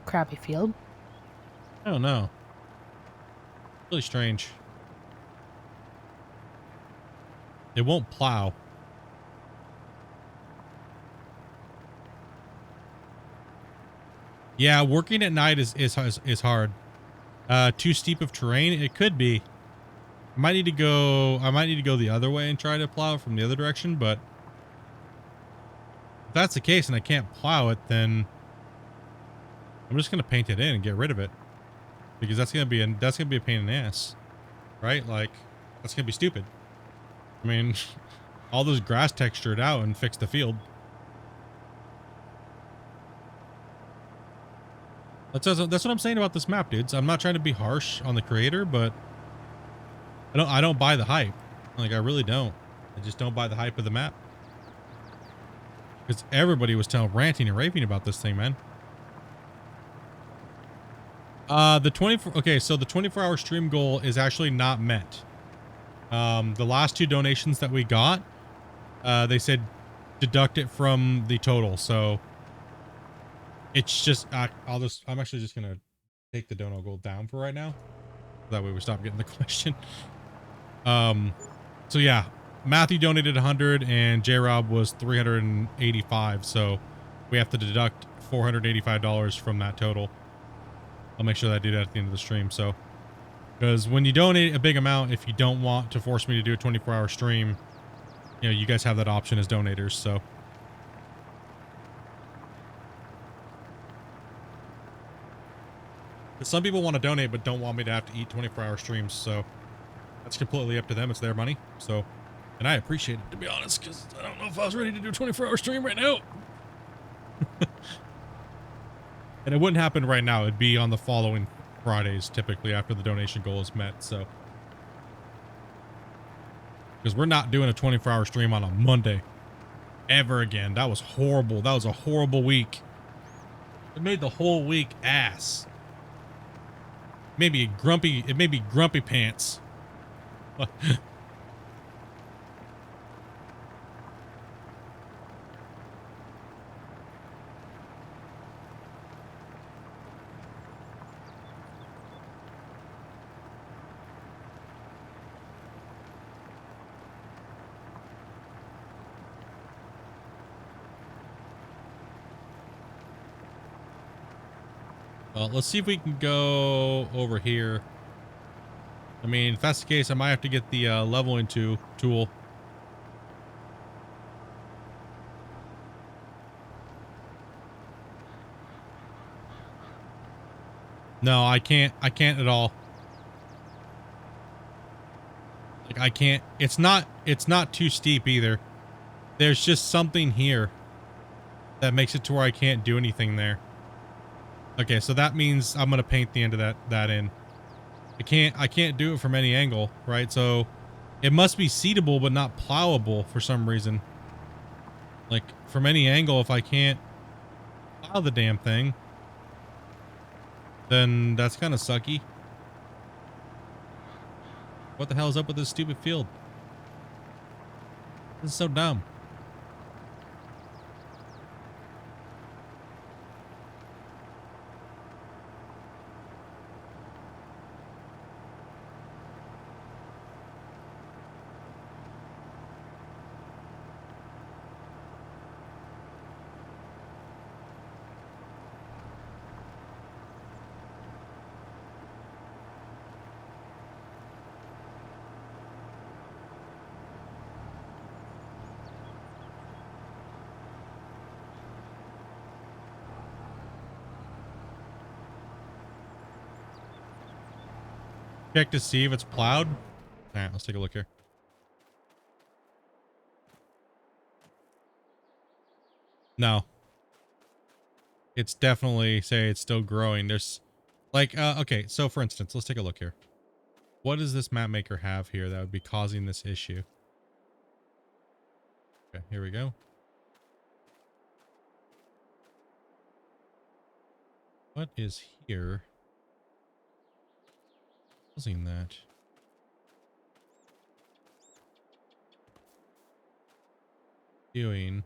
Crappy field. I don't know. Really strange. It won't plow. Yeah, working at night is hard. Too steep of terrain. It could be. I might need to go the other way and try to plow from the other direction, but if that's the case and I can't plow it, then I'm just gonna paint it in and get rid of it. Because that's gonna be a pain in the ass. Right? Like, that's gonna be stupid. I mean, all those grass textured out and fix the field. That's what I'm saying about this map, dudes. I'm not trying to be harsh on the creator, but I don't buy the hype. Like, I really don't. I just don't buy the hype of the map. Because everybody was ranting and raving about this thing, man. The 24-hour stream goal is actually not met. The last 2 donations that we got, they said deduct it from the total. So it's just, I'm actually just going to take the dono goal down for right now. That way we stop getting the question. So yeah, Matthew donated 100 and J-Rob was 385. So we have to deduct $485 from that total. I'll make sure that I do that at the end of the stream. So, because when you donate a big amount, if you don't want to force me to do a 24-hour stream, you know, you guys have that option as donators. So, some people want to donate but don't want me to have to eat 24-hour streams. So, that's completely up to them. It's their money. So, and I appreciate it, to be honest, because I don't know if I was ready to do a 24-hour stream right now. And it wouldn't happen right now. It'd be on the following Fridays, typically, after the donation goal is met. So, because we're not doing a 24-hour stream on a Monday ever again. That was horrible. That was a horrible week. It made the whole week ass. Maybe grumpy. It may be grumpy pants. Well, let's see if we can go over here. I mean, if that's the case, I might have to get the leveling tool. No, I can't. I can't at all. Like, I can't. It's not too steep either. There's just something here that makes it to where I can't do anything there. Okay, so that means I'm gonna paint the end of that in. I can't do it from any angle, right? So it must be seatable but not plowable for some reason. Like, from any angle, if I can't plow the damn thing, then that's kind of sucky. What the hell is up with this stupid field? This is so dumb. Check to see if it's plowed. All right, let's take a look here. No. It's definitely, say, it's still growing. There's like, okay, so for instance, let's take a look here. What does this map maker have here that would be causing this issue? Okay, here we go. What is here causing that? Doing.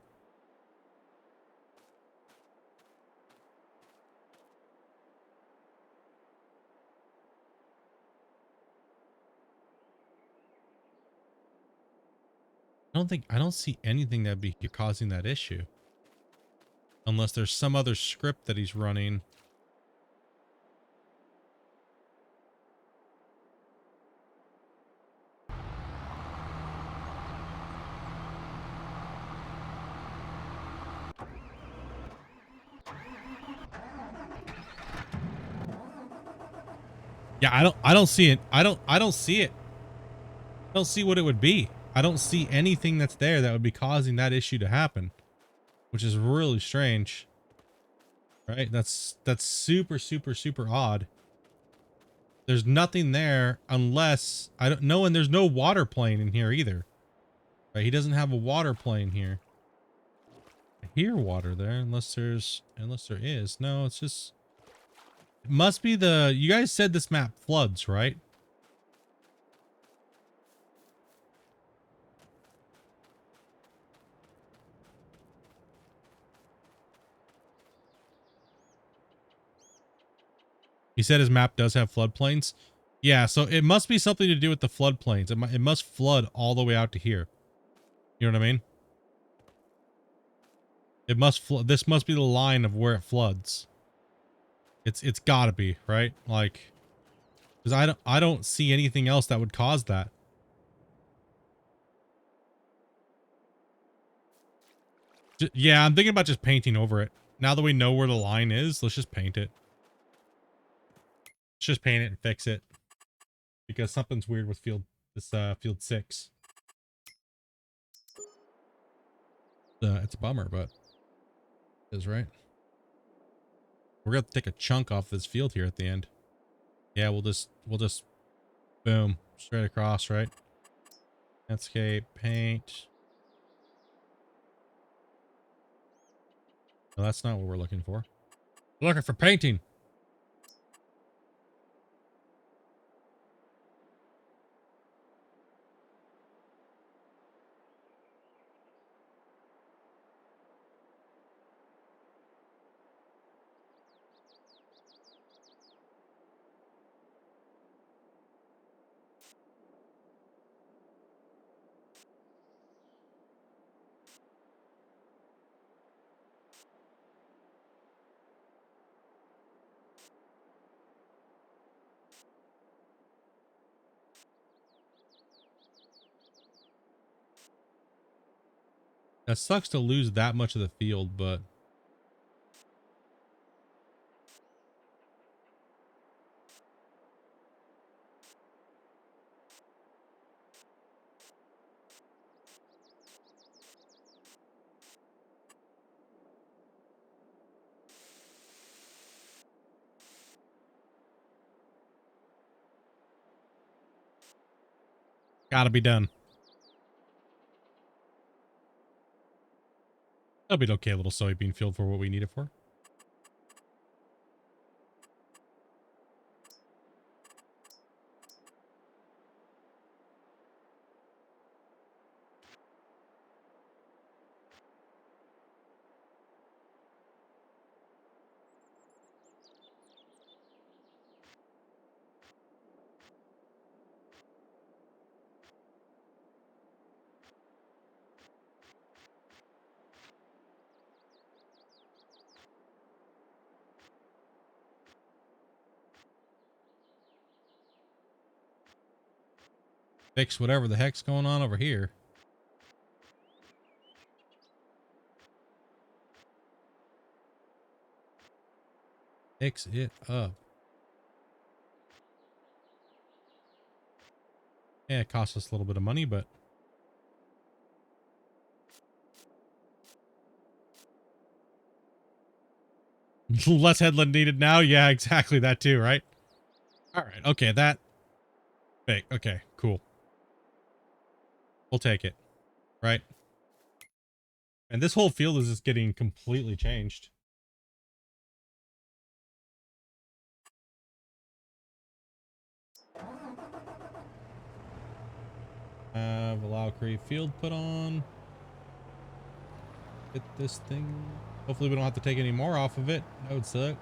I don't see anything that'd be causing that issue. Unless there's some other script that he's running. Yeah, I don't see it. I don't see it. I don't see what it would be. I don't see anything that's there that would be causing that issue to happen, which is really strange. Right? That's super, super, super odd. There's nothing there unless I don't know, and there's no water plane in here either. Right? He doesn't have a water plane here. I hear water there unless there is. No, it's just, it must be you guys said this map floods, right? He said his map does have floodplains. Yeah, so it must be something to do with the floodplains. It must flood all the way out to here. You know what I mean? It must flood. This must be the line of where it floods. It's gotta be, right? Like, because I don't see anything else that would cause that. Yeah, I'm thinking about just painting over it. Now that we know where the line is, let's just paint it. Let's just paint it and fix it. Because something's weird with field 6. It's a bummer, but it is, right? We're gonna take a chunk off this field here at the end. Yeah, we'll just boom, straight across, right? Landscape, paint. No, that's not what we're looking for. We're looking for painting. That sucks to lose that much of the field, but gotta be done. That'll be an okay little soybean field for what we need it for. Fix whatever the heck's going on over here. Fix it up. Yeah, it costs us a little bit of money, but less headland needed now. Yeah, exactly that too, right? All right. Okay, that big. Okay, cool. We'll take it. Right. And this whole field is just getting completely changed. Allow create field put on. Get this thing. Hopefully we don't have to take any more off of it. That would suck.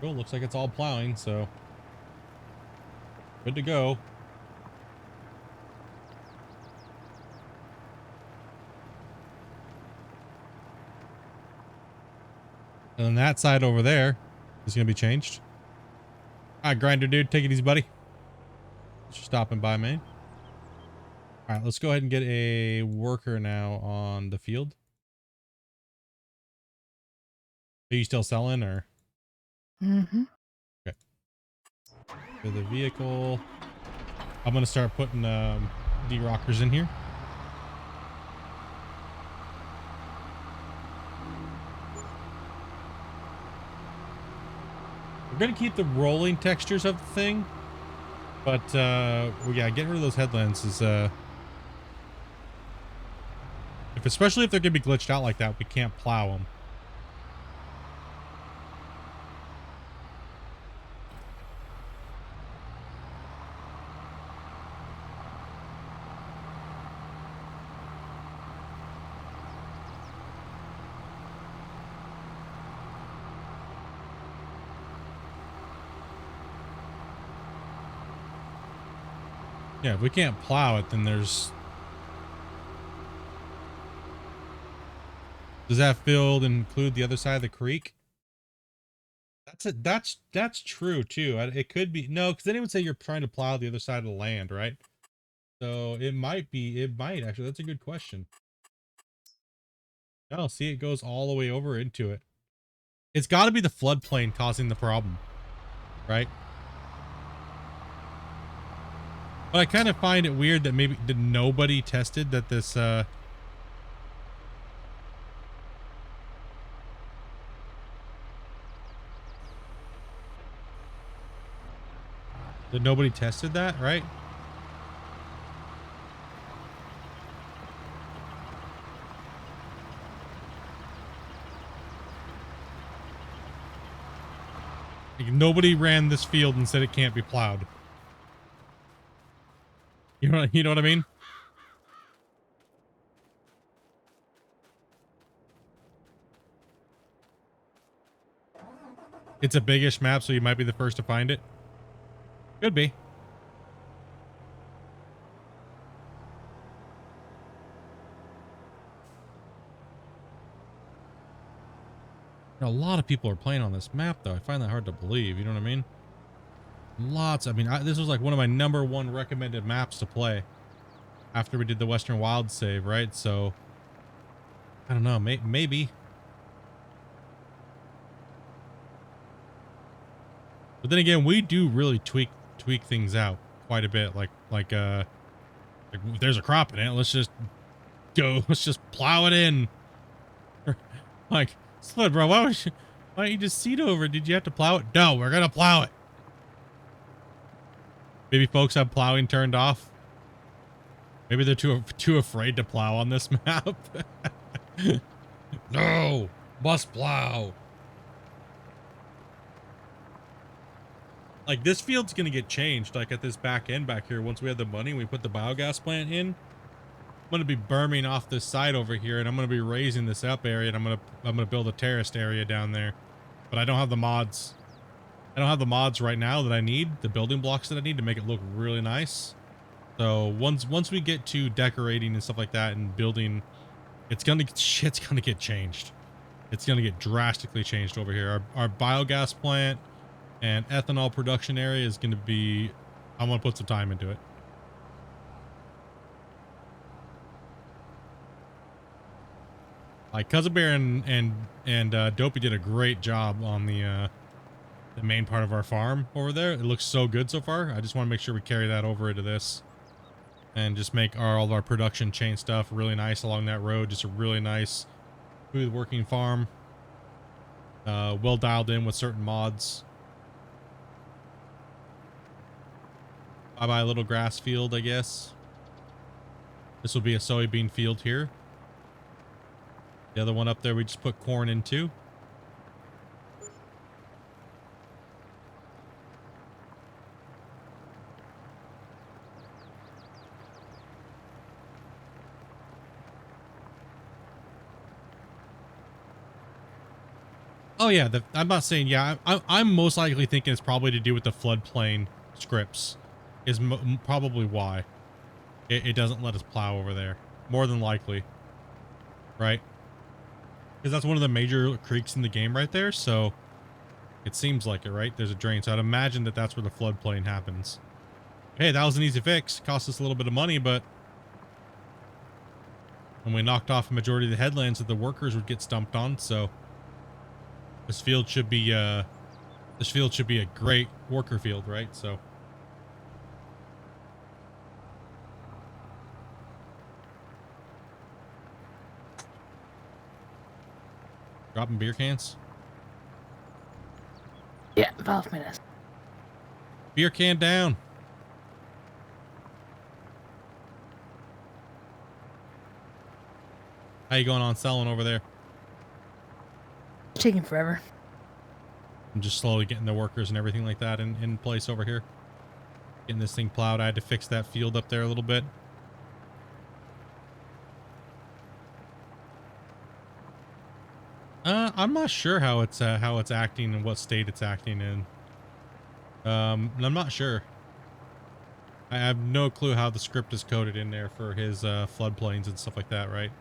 Cool, looks like it's all plowing, so good to go. And then that side over there is going to be changed. All right, grinder dude, take it easy, buddy. Thanks for stopping by, man. All right, let's go ahead and get a worker now on the field. Are you still selling or? Mm-hmm. Okay. For the vehicle, I'm going to start putting D-rockers in here. We're going to keep the rolling textures of the thing, but well, yeah, getting rid of those headlands is especially if they're going to be glitched out like that, we can't plow them. Yeah, if we can't plow it, then there's... Does that field include the other side of the creek? That's it. That's true too. It could be no, because then it would say you're trying to plow the other side of the land, right? So it might be. It might actually. That's a good question. No, see, it goes all the way over into it. It's got to be the floodplain causing the problem, right? But I kind of find it weird that maybe nobody tested that this that nobody tested that, right? Like, nobody ran this field and said it can't be plowed. You know what I mean? It's a biggish map, so you might be the first to find it. Could be. A lot of people are playing on this map, though. I find that hard to believe. You know what I mean? Lots. I mean, this was like one of my #1 recommended maps to play after we did the Western Wild save, right? So, I don't know. Maybe. But then again, we do really tweak things out quite a bit. Like if there's a crop in it, let's just go. Let's just plow it in. Like, Split, bro, why don't you just seed over? Did you have to plow it? No, we're gonna plow it. Maybe folks have plowing turned off. Maybe they're too afraid to plow on this map. No, must plow. Like, this field's gonna get changed. Like, at this back end back here, once we have the money, we put the biogas plant in. I'm gonna be berming off this side over here, and I'm gonna be raising this up area, and I'm gonna build a terraced area down there. But I don't have the mods. I don't have the mods right now that I need, the building blocks that I need to make it look really nice. So once we get to decorating and stuff like that and building, shit's gonna get changed. It's gonna get drastically changed over here. Our biogas plant and ethanol production area is gonna be, I want to put some time into it. Like, Cousin Bear and Dopey did a great job on the main part of our farm over there. It looks so good so far. I just want to make sure we carry that over into this and just make all of our production chain stuff really nice along that road. Just a really nice, smooth working farm. Well dialed in with certain mods. Bye-bye little grass field, I guess. This will be a soybean field here. The other one up there we just put corn into. Oh yeah, I'm not saying, yeah, I'm most likely thinking it's probably to do with the floodplain scripts is probably why it doesn't let us plow over there. More than likely. Right? Because that's one of the major creeks in the game right there, so it seems like it, right? There's a drain, so I'd imagine that that's where the floodplain happens. Hey, that was an easy fix. Cost us a little bit of money, but when we knocked off a majority of the headlands that the workers would get stumped on, so this field should be a great worker field, right? So dropping beer cans. Yeah, 12 minutes. Beer can down. How you going on selling over there? Taking forever. I'm just slowly getting the workers and everything like that in place over here. Getting this thing plowed. I had to fix that field up there a little bit. I'm not sure how it's acting and what state it's acting in. I'm not sure. I have no clue how the script is coded in there for his floodplains and stuff like that, right?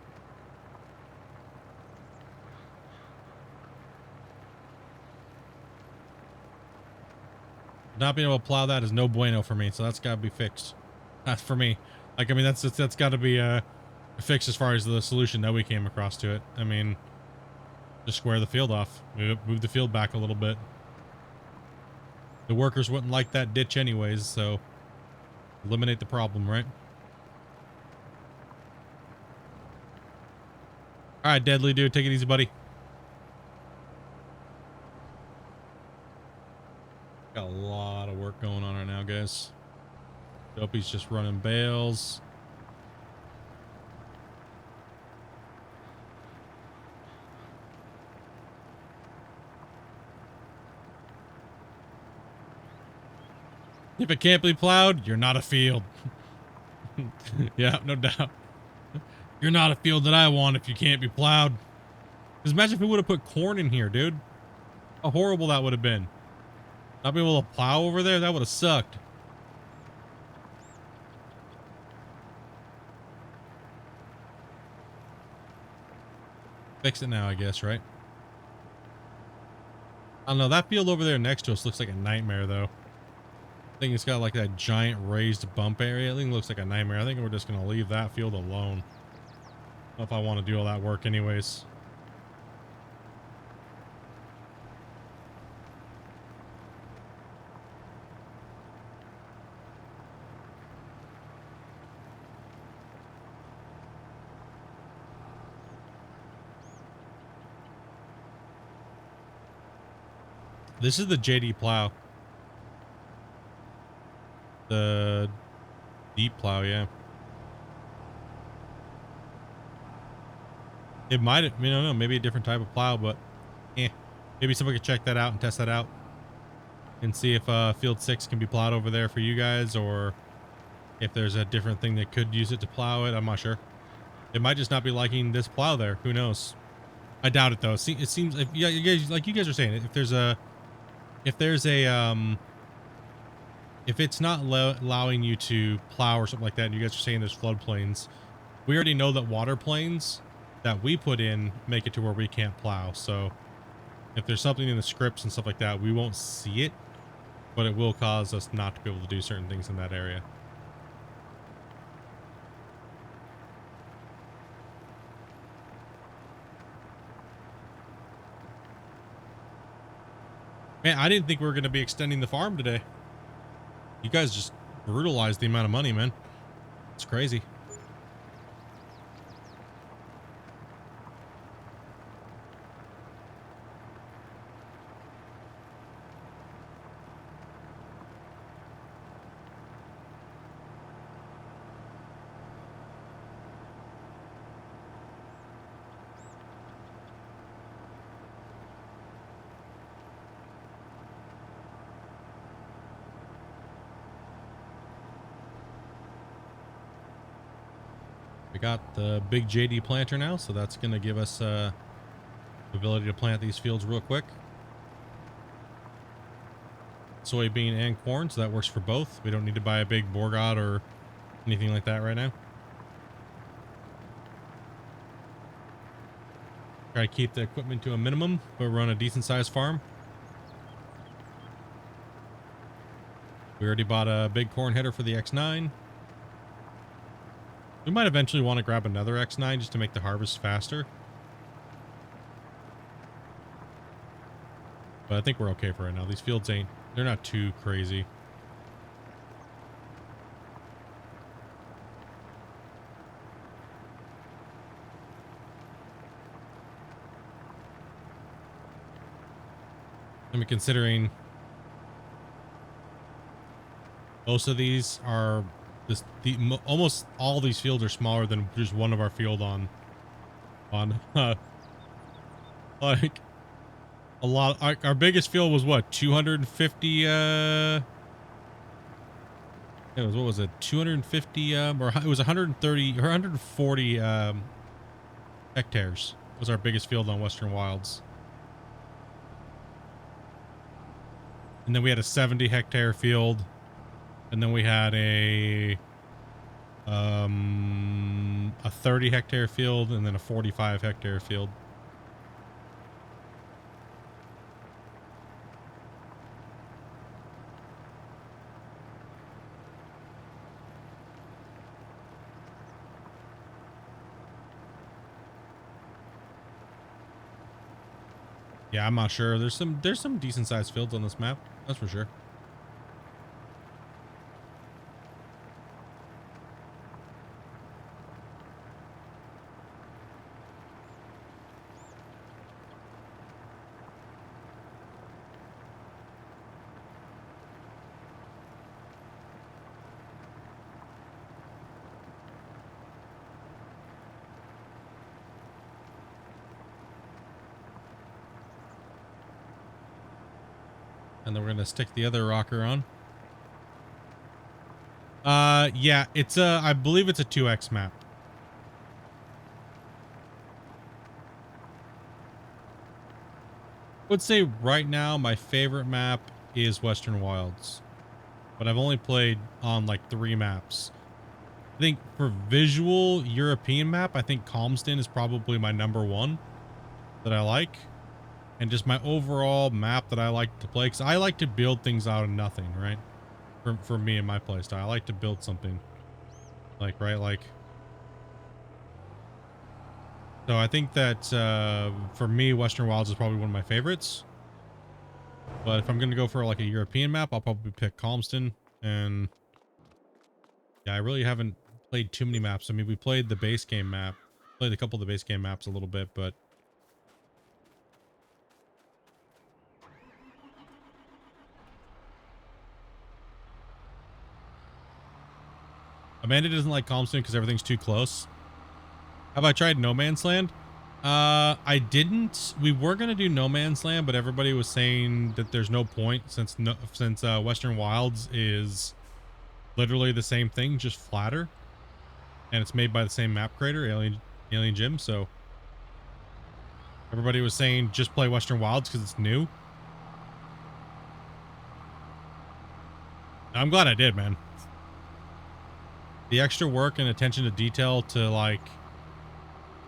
Not being able to plow that is no bueno for me, so that's got to be fixed. That's for me. Like, I mean, that's got to be fixed as far as the solution that we came across to it. I mean, just square the field off. Move the field back a little bit. The workers wouldn't like that ditch anyways, so eliminate the problem, right? All right, Deadly Dude, take it easy, buddy. Got a lot of work going on right now, guys. Dopey's just running bales. If it can't be plowed, you're not a field. Yeah, no doubt. You're not a field that I want if you can't be plowed. Because imagine if we would have put corn in here, dude. How horrible that would have been. Not being able to plow over there, that would have sucked. Fix it now, I guess, right? I don't know. That field over there next to us looks like a nightmare, though. I think it's got like that giant raised bump area. I think it looks like a nightmare. I think we're just going to leave that field alone. I don't know if I want to do all that work anyways. This is the JD plow. The deep plow, yeah. It might, I don't know, maybe a different type of plow, but maybe somebody could check that out and test that out and see if field 6 can be plowed over there for you guys, or if there's a different thing that could use it to plow it. I'm not sure. It might just not be liking this plow there. Who knows? I doubt it though. See, it seems if, yeah, you guys, like you guys are saying, if it's not allowing you to plow or something like that, and you guys are saying there's floodplains, we already know that water plains that we put in make it to where we can't plow. So if there's something in the scripts and stuff like that, we won't see it, but it will cause us not to be able to do certain things in that area. Man, I didn't think we were going to be extending the farm today. You guys just brutalized the amount of money, man. It's crazy. We got the big JD planter now, so that's going to give us the ability to plant these fields real quick. Soybean and corn, so that works for both. We don't need to buy a big Borgot or anything like that right now. Try to keep the equipment to a minimum, but run a decent sized farm. We already bought a big corn header for the X9. We might eventually want to grab another X9 just to make the harvest faster. But I think we're okay for right now. These fields they're not too crazy. I mean, considering most of these are almost all these fields are smaller than just one of our field on like a lot. Our biggest field was what, 250 it was, what was it, 250 or it was 130 or 140 hectares was our biggest field on Western Wilds. And then we had a 70 hectare field, and then we had a 30 hectare field, and then a 45 hectare field. Yeah, I'm not sure. There's some decent sized fields on this map. That's for sure. And then we're gonna stick the other rocker on. Yeah, it's I believe it's a 2x map. I would say right now my favorite map is Western Wilds, but I've only played on like 3 maps. I think for visual European map, I think Calmston is probably my #1 that I like. and just my overall map that I like to play, because I like to build things out of nothing, right? For me and my playstyle, I like to build something, like, right, like. So I think that for me, Western Wilds is probably one of my favorites. But if I'm gonna go for like a European map, I'll probably pick Calmston. And yeah, I really haven't played too many maps. I mean, we played the base game map, played a couple of the base game maps a little bit, but Amanda doesn't like Calmston because everything's too close. Have I tried No Man's Land? I didn't. We were gonna do No Man's Land, but everybody was saying that there's no point since Western Wilds is literally the same thing, just flatter, and it's made by the same map creator, Alien Gym. So everybody was saying just play Western Wilds because it's new. I'm glad I did, man. The extra work and attention to detail to like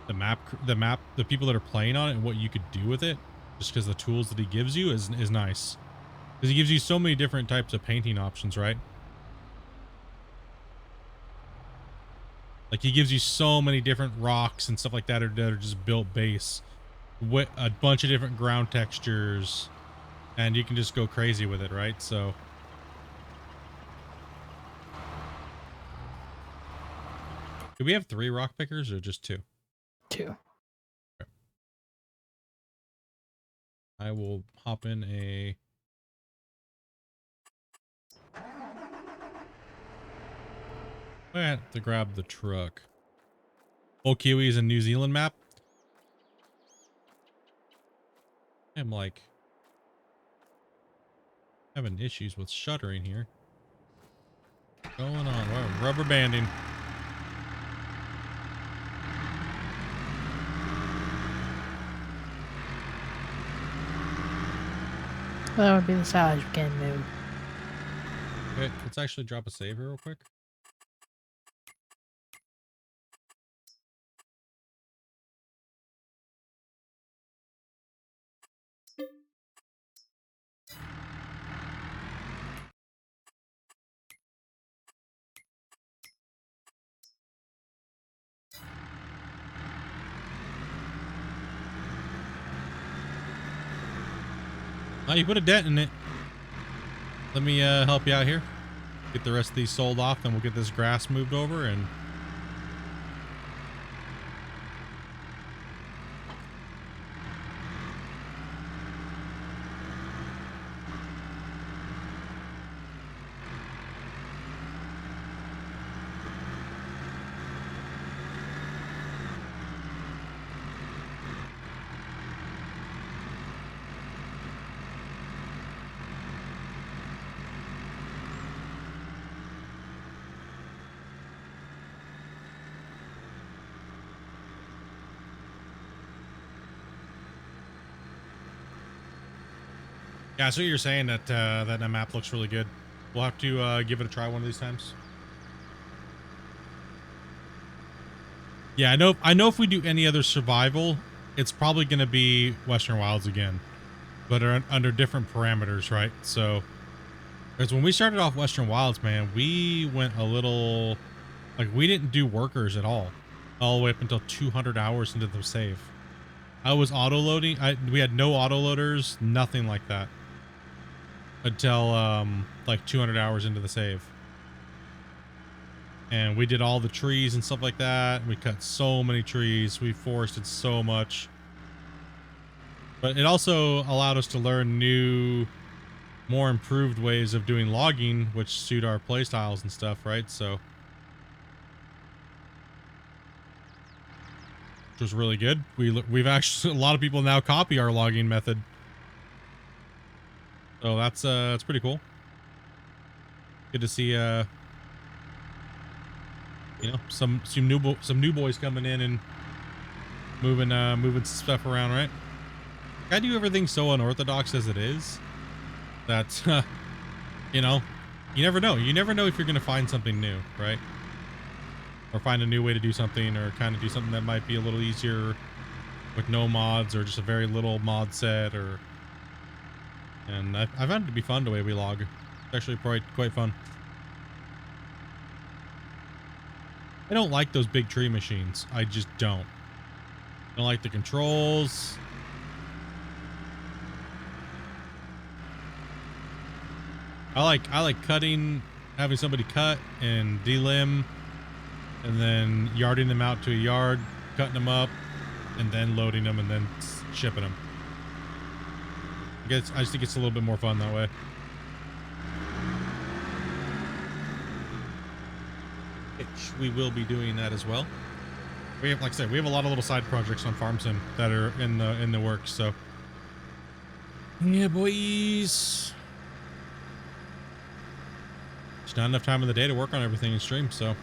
the people that are playing on it and what you could do with it, just because the tools that he gives you is nice, because he gives you so many different types of painting options, right? Like he gives you so many different rocks and stuff like that that are just built base with a bunch of different ground textures, and you can just go crazy with it, right? So do we have 3 rock pickers or just 2? 2. Okay. I will hop in a... I have to grab the truck. Old Kiwi is a New Zealand map. I'm like having issues with shuttering here. What's going on? Wow, rubber banding. That would be the salvage we can move. Okay, let's actually drop a save here real quick. Oh, you put a dent in it. Let me help you out here. Get the rest of these sold off, then we'll get this grass moved over and... Yeah, so you're saying that that map looks really good. We'll have to give it a try one of these times. Yeah, I know if we do any other survival, it's probably going to be Western Wilds again, but under different parameters, right? So, because when we started off Western Wilds, man, we went a little, like, we didn't do workers at all the way up until 200 hours into the save. I was auto-loading. We had no auto-loaders, nothing like that, until like 200 hours into the save. And we did all the trees and stuff like that. We cut so many trees. We forested so much. But it also allowed us to learn new, more improved ways of doing logging, which suit our playstyles and stuff, right? So, which was really good. We've actually, a lot of people now copy our logging method. So that's pretty cool. Good to see you know, some new boys coming in and moving stuff around, right? I do everything so unorthodox as it is that you know, you never know. You never know if you're gonna find something new, right? Or find a new way to do something, or kind of do something that might be a little easier with no mods or just a very little mod set, and I found it to be fun the way we log. It's actually quite fun. I don't like those big tree machines. I just don't. I don't like the controls. I like cutting, having somebody cut and delimb, and then yarding them out to a yard, cutting them up, and then loading them and then shipping them. I just think it's a little bit more fun that way. Which we will be doing that as well. We have, like I said, we have a lot of little side projects on Farm Sim that are in the works. So yeah, boys. Just not enough time in the day to work on everything in stream. So.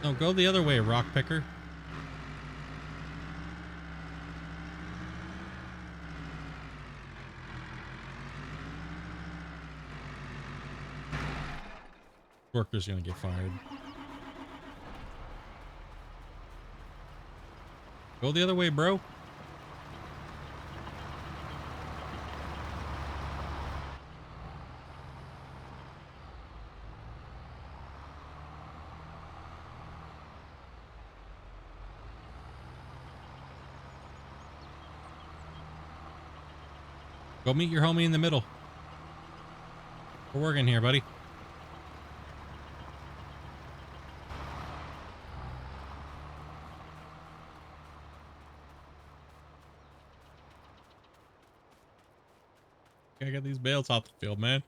No, go the other way, rock picker. Worker's gonna get fired. Go the other way, bro. Go meet your homie in the middle. We're working here, buddy. Gotta get these bales off the field, man.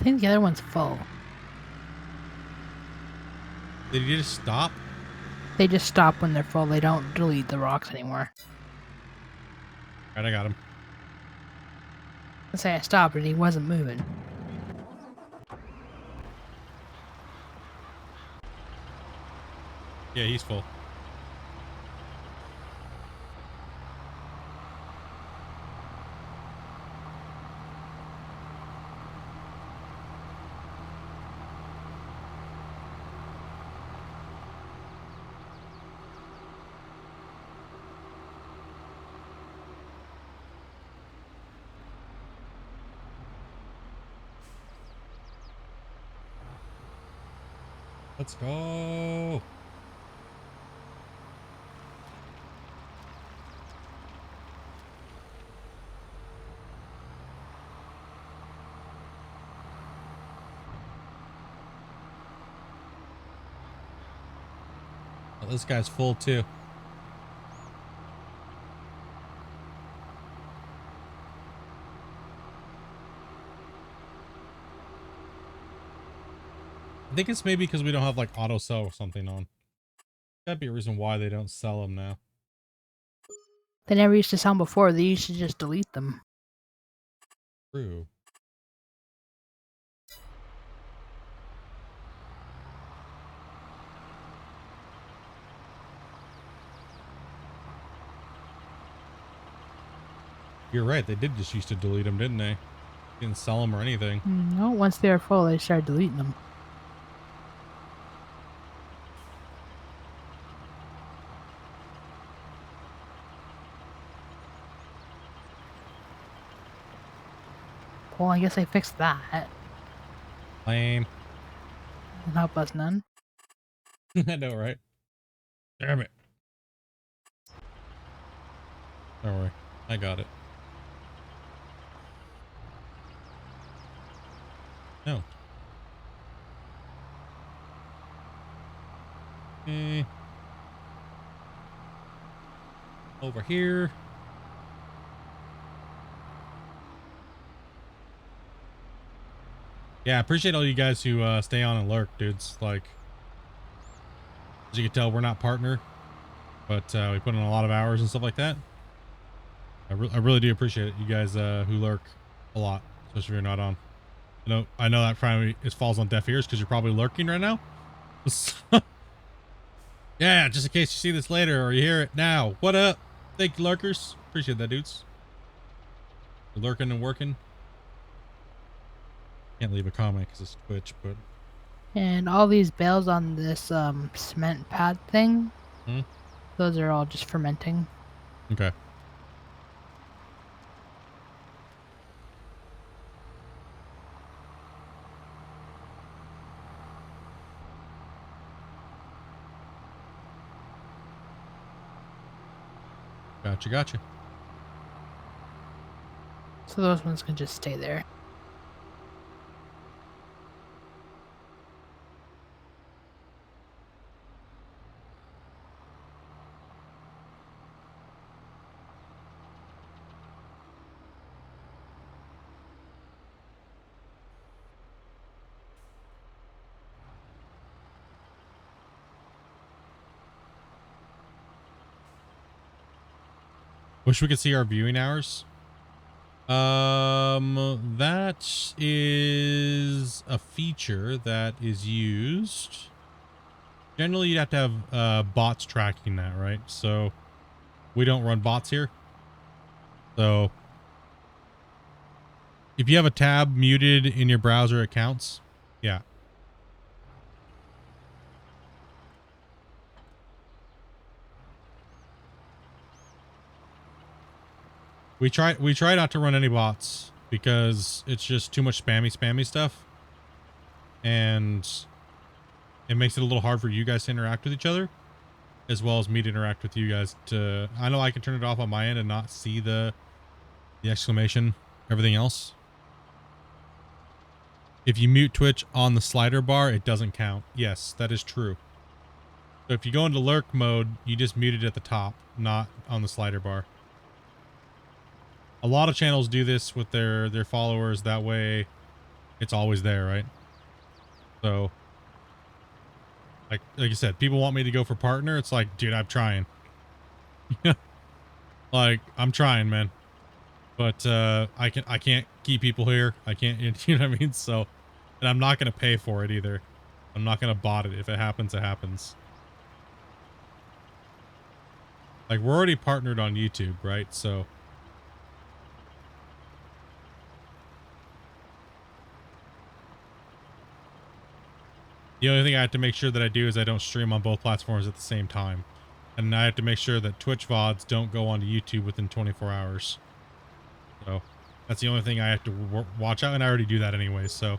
I think the other one's full. Did you just stop? They just stop when they're full. They don't delete the rocks anymore. All right, I got him. Let's say I stopped and he wasn't moving. Yeah, he's full. Let's go. Oh, this guy's full too. I think it's maybe because we don't have like auto sell or something on. That'd be a reason why they don't sell them now. They never used to sell them before. They used to just delete them. True. You're right. They did just used to delete them, didn't they? Didn't sell them or anything. No, once they were full, they started deleting them. Well, I guess they fixed that. Lame. Doesn't help us none. I know, right? Damn it. Don't worry. I got it. No. Okay. Over here. Yeah, I appreciate all you guys who stay on and lurk, dudes. Like, as you can tell, we're not partner, but we put in a lot of hours and stuff like that. I really do appreciate it, you guys who lurk a lot, especially if you're not on. I know that probably falls on deaf ears because you're probably lurking right now. Yeah, just in case you see this later or you hear it now. What up? Thank you, lurkers. Appreciate that, dudes. We're lurking and working. Can't leave a comment because it's Twitch, but And all these bales on this cement pad thing, Hmm? those are all just fermenting. okay. Gotcha. So those ones can just stay there. Wish we could see our viewing hours. That is a feature that is used. Generally, you'd have to have bots tracking that, right? So we don't run bots here. So if you have a tab muted in your browser, it counts. Yeah. We try not to run any bots because it's just too much spammy stuff. And it makes it a little hard for you guys to interact with each other, as well as me to interact with you guys. I know I can turn it off on my end and not see the exclamation, everything else. If you mute Twitch on the slider bar, it doesn't count. Yes, that is true. So if you go into lurk mode, you just mute it at the top, not on the slider bar. A lot of channels do this with their followers. That way it's always there, right? So like you said, people want me to go for partner. It's like, dude, I'm trying. Like, I'm trying, man. But I can't keep people here. I can't, you know what I mean? So, and I'm not going to pay for it either. I'm not going to bot it. If it happens, it happens. Like, we're already partnered on YouTube, right? So the only thing I have to make sure that I do is I don't stream on both platforms at the same time. And I have to make sure that Twitch VODs don't go onto YouTube within 24 hours. So that's the only thing I have to watch out. And I already do that anyway. So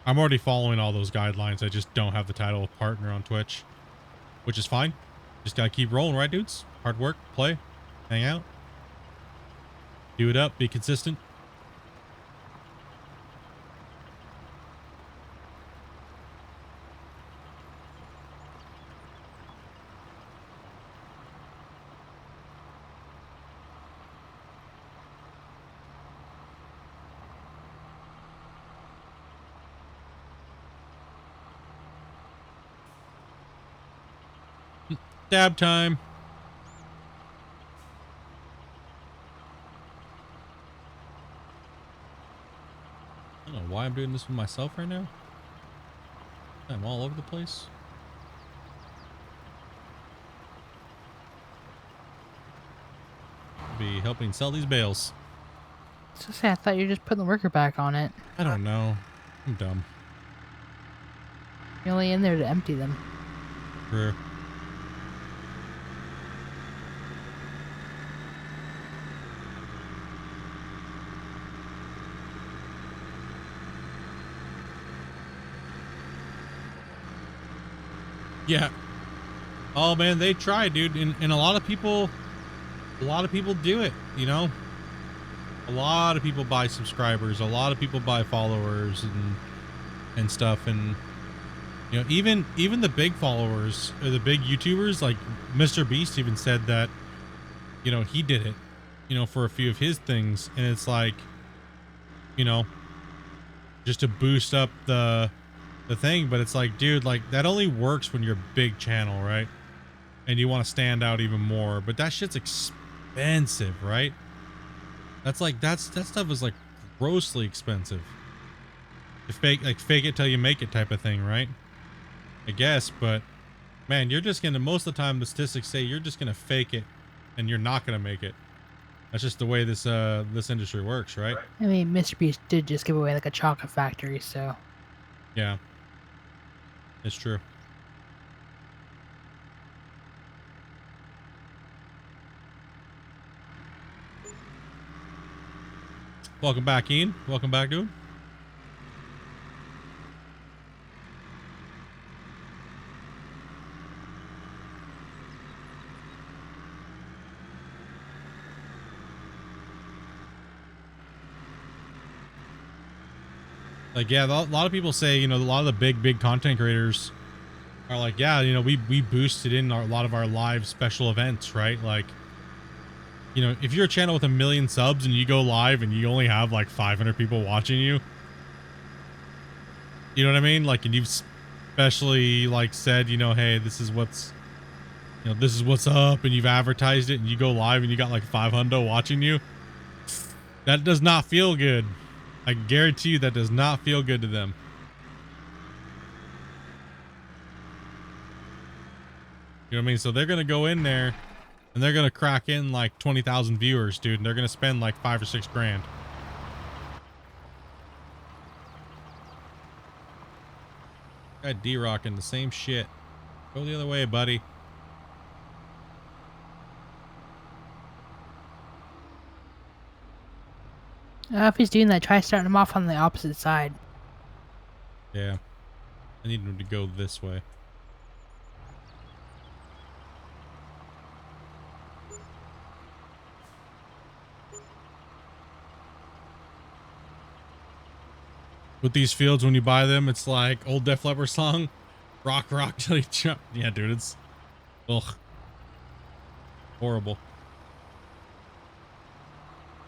I'm already following all those guidelines. I just don't have the title of partner on Twitch, which is fine. Just gotta keep rolling, right, dudes? Hard work, play, hang out, do it up, be consistent. Dab time. I don't know why I'm doing this with myself right now. I'm all over the place. Be helping sell these bales. So say, I thought you were just putting the worker back on it. I don't know. I'm dumb. You're only in there to empty them. True. Yeah. Oh man, they try, dude, and a lot of people do it, you know. A lot of people buy subscribers, a lot of people buy followers and stuff, and you know, even the big followers or the big YouTubers, like Mr. Beast even said that, you know, he did it, you know, for a few of his things, and it's like, you know, just to boost up the thing, but it's like, dude, like that only works when you're a big channel, right? And you want to stand out even more, but that shit's expensive, right? That's like, that stuff is like grossly expensive. Fake it till you make it type of thing, right? I guess, but man, you're just gonna, most of the time the statistics say you're just gonna fake it and you're not gonna make it. That's just the way this industry works, right? I mean, Mr. Beast did just give away like a chocolate factory, so. Yeah, it's true. Welcome back, Ian. Welcome back, dude. Like, yeah, a lot of people say, you know, a lot of the big content creators are like, yeah, you know, we boosted in a lot of our live special events, right? Like, you know, if you're a channel with 1 million subs and you go live and you only have like 500 people watching you, you know what I mean? Like, and you've especially like said, you know, hey, this is what's, you know, this is what's up, and you've advertised it, and you go live and you got like 500 watching you. That does not feel good. I guarantee you that does not feel good to them. You know what I mean? So they're going to go in there and they're going to crack in like 20,000 viewers, dude. And they're going to spend like 5 or 6 grand. Got D-Rocking the same shit. Go the other way, buddy. If he's doing that, try starting him off on the opposite side. Yeah. I need him to go this way. With these fields, when you buy them, it's like old Def Leppard song. Rock, rock till you jump. Yeah, dude, it's... Ugh. Horrible.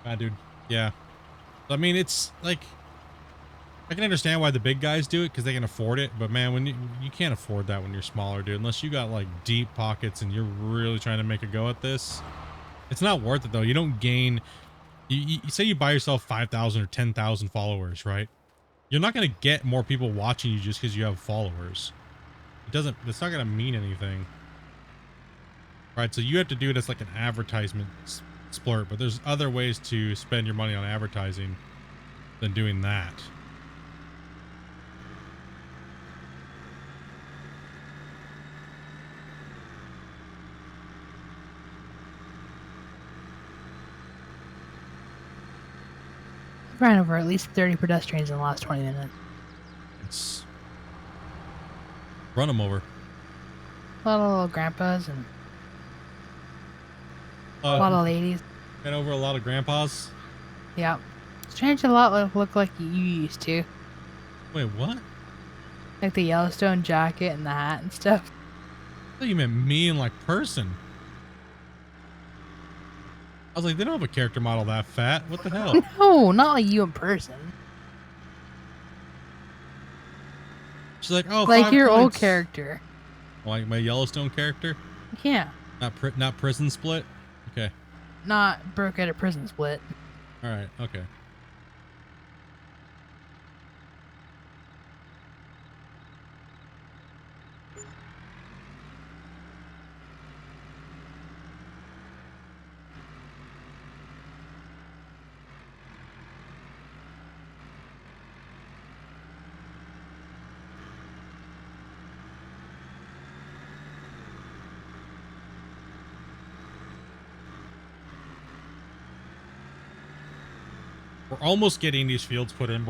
Ah, dude. Yeah. I mean, it's like... I can understand why the big guys do it, because they can afford it. But man, when you can't afford that when you're smaller, dude. Unless you got like deep pockets and you're really trying to make a go at this. It's not worth it, though. You don't gain... You say you buy yourself 5,000 or 10,000 followers, right? You're not going to get more people watching you just because you have followers. It's not going to mean anything. Right, so you have to do it as like an advertisement splurt, but there's other ways to spend your money on advertising than doing that. Ran over at least 30 pedestrians in the last 20 minutes. It's... Run them over. A lot of little grandpas and a lot of ladies. Ran over a lot of grandpas. Yeah. Strange a lot look like you used to. Wait, what? Like the Yellowstone jacket and the hat and stuff. I thought you meant me in like person. I was like, they don't have a character model that fat. What the hell? No, not like you in person. She's like, oh, like 5 your old points. character. Like my Yellowstone character? Yeah. Not prison split? Okay. Not broke at a prison split. Alright, okay. We're almost getting these fields put in.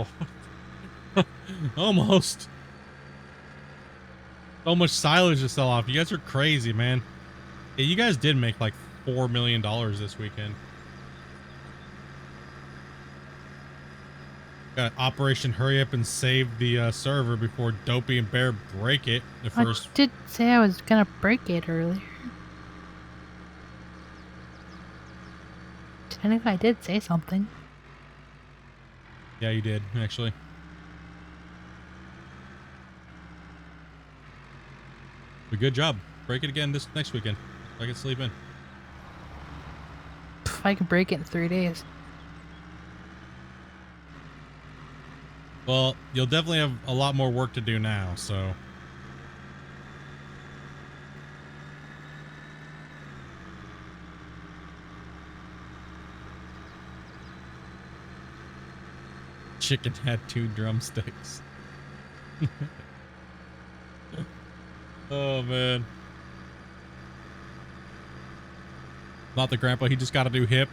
Almost. So much silage to sell off. You guys are crazy, man. Yeah, you guys did make like $4 million this weekend. Got Operation Hurry Up and Save the server before Dopey and Bear break it. The first. I did say I was gonna break it earlier. Technically, I did say something. Yeah, you did, actually. But good job. Break it again this next weekend. I can sleep in. If I can break it in 3 days. Well, you'll definitely have a lot more work to do now, so. Chicken had 2 drumsticks. Oh man. Not the grandpa, he just got a new hip.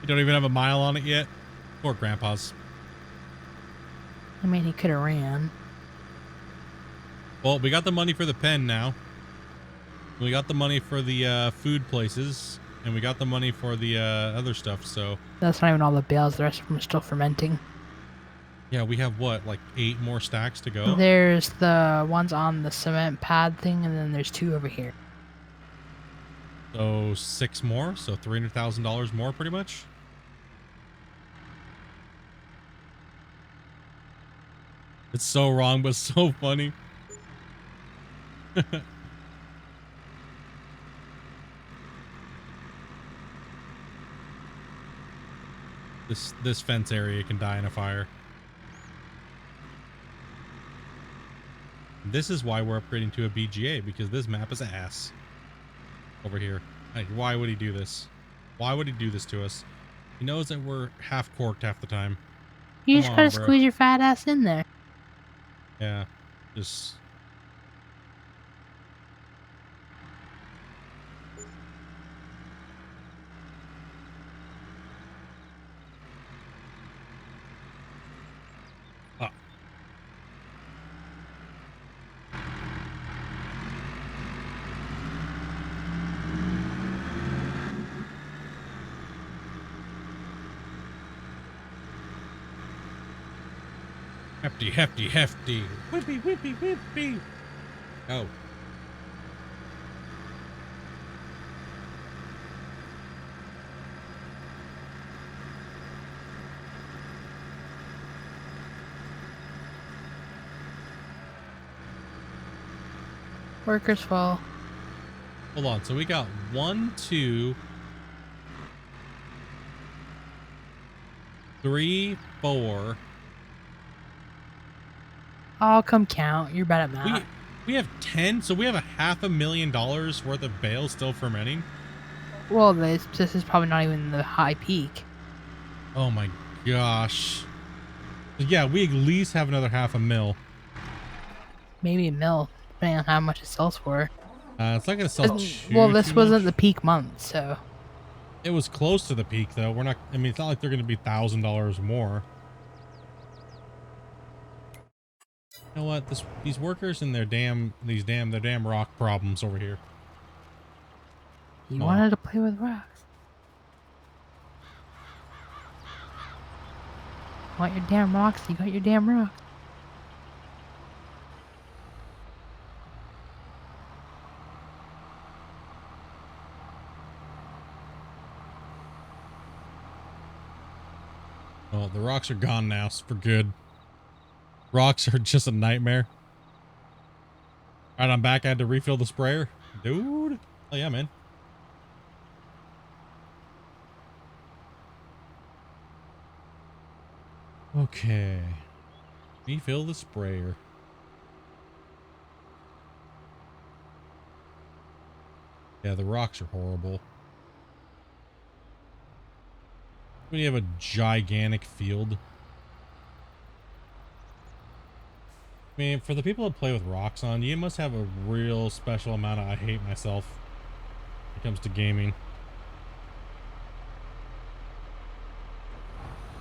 You don't even have a mile on it yet. Poor grandpas. I mean, he could have ran. Well, we got the money for the pen now. We got the money for the food places. And we got the money for the other stuff, so. That's not even all the bales. The rest of them are still fermenting. Yeah, we have what, like 8 more stacks to go? There's the ones on the cement pad thing, and then there's 2 over here. So 6 more, so $300,000 more pretty much. It's so wrong, but so funny. This fence area can die in a fire. This is why we're upgrading to a BGA, because this map is ass. Over here. Like, why would he do this? Why would he do this to us? He knows that we're half corked half the time. You Come just on, gotta bro. squeeze your fat ass in there. Yeah. Just. Ah. Hefty, hefty, hefty. Whippy, whippy, whippy. Oh. Workers fall. Hold on. So we got 1, 2, 3, 4. I'll come count. You're bad at math. We have 10, so we have $500,000 worth of bales still fermenting. Well, this is probably not even the high peak. Oh my gosh. Yeah, we at least have another $500,000. Maybe a mil, depending on how much it sells for. It's not gonna sell Well, this too wasn't much. the peak month, so. It was close to the peak though. We're not. I mean, it's not like they're gonna be $1,000 more. You know what? These workers and their damn rock problems over here. You Oh. wanted to play with rocks. Want your damn rocks? You got your damn rocks. Oh, the rocks are gone now for good. Rocks are just a nightmare. All right, I'm back. I had to refill the sprayer, dude. Oh yeah, man. Okay. Refill the sprayer. Yeah, the rocks are horrible. We have a gigantic field. I mean, for the people that play with rocks on, you must have a real special amount of I hate myself when it comes to gaming.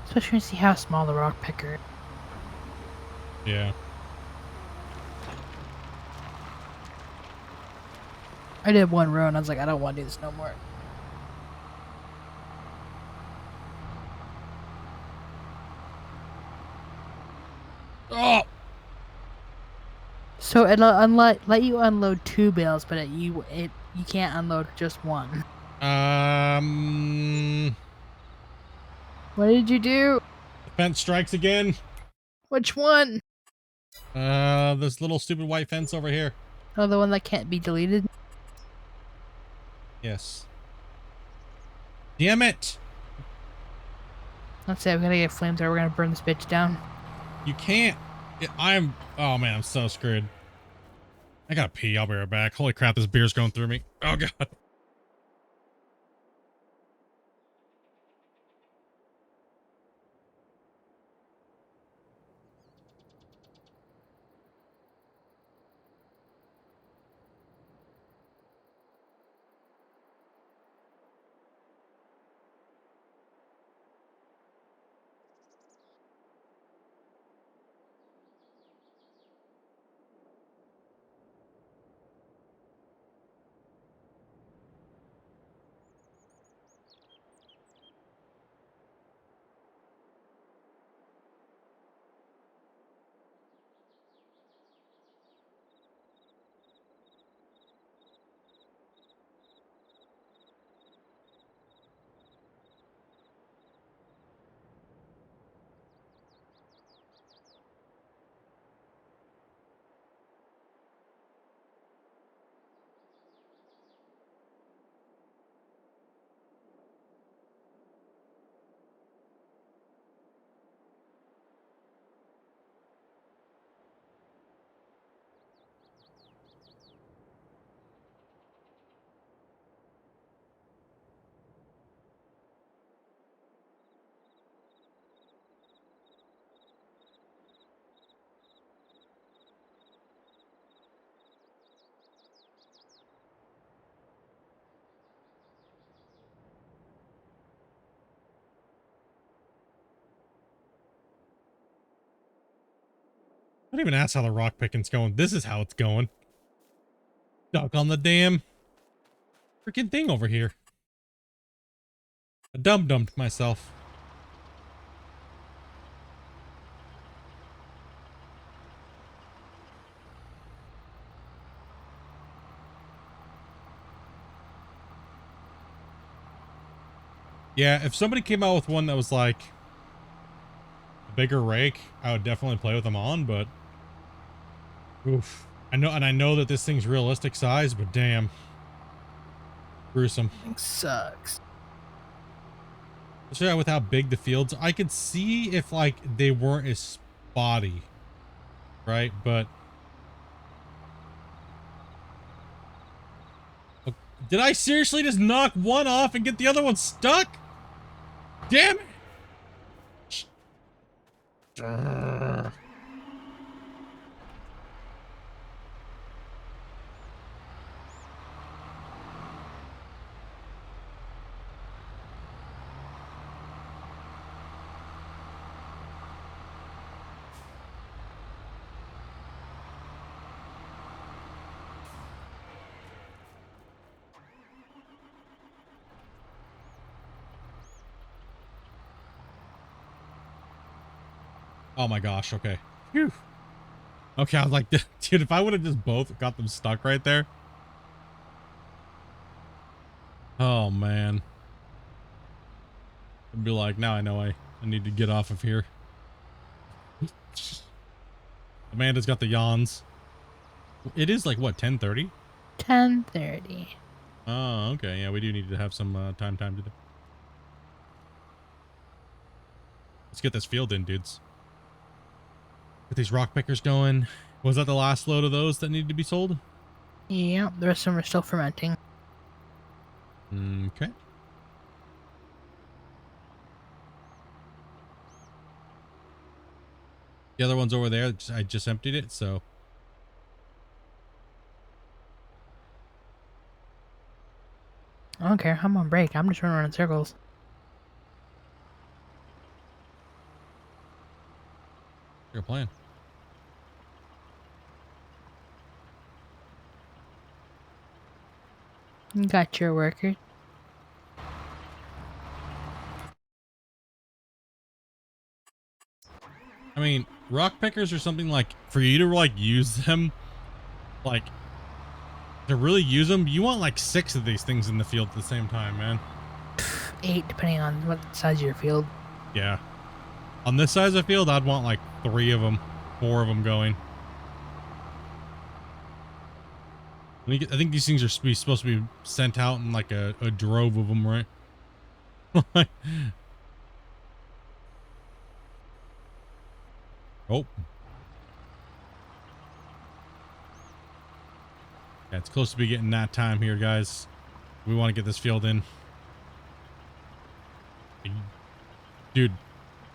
Especially when you see how small the rock picker is. Yeah. I did 1 row and I was like, I don't want to do this no more. Oh! So it'll let you unload 2 bales, but you can't unload just 1. What did you do? The fence strikes again. Which one? This little stupid white fence over here. Oh, the one that can't be deleted? Yes. Damn it! Let's say I'm gonna get flamethrower. We're gonna burn this bitch down. You can't. Oh man, I'm so screwed. I gotta pee. I'll be right back. Holy crap, this beer's going through me. Oh god. Don't even ask how the rock picking's going. This is how it's going. Stuck on the damn freaking thing over here. I dumped myself. Yeah, if somebody came out with one that was like a bigger rake, I would definitely play with them on, but oof. I know that this thing's realistic size, but damn. Gruesome. It sucks. Especially with how big the fields. I could see if like they weren't as spotty, right? But did I seriously just knock one off and get the other one stuck? Damn it! Oh my gosh, okay. Phew. Okay, I was like, dude, if I would have just both got them stuck right there. Oh man. I'd be like, now I know I need to get off of here. Amanda's got the yawns. It is like, what, 10:30? 10:30. Oh, okay. Yeah, we do need to have some time to do. Let's get this field in, dudes. Get these rock pickers going. Was that the last load of those that needed to be sold? Yep, the rest of them are still fermenting. Okay. The other one's over there. I just emptied it, so. I don't care. I'm on break. I'm just running around in circles. Your plan. You got your workers. I mean, rock pickers are something like, for you to like use them, like to really use them, you want like 6 of these things in the field at the same time, man. 8, depending on what size of your field. Yeah. On this size of field, I'd want like 3 of them, 4 of them going. I think these things are supposed to be sent out in like a drove of them, right? Oh. Yeah, it's close to be getting that time here, guys. We want to get this field in. Dude,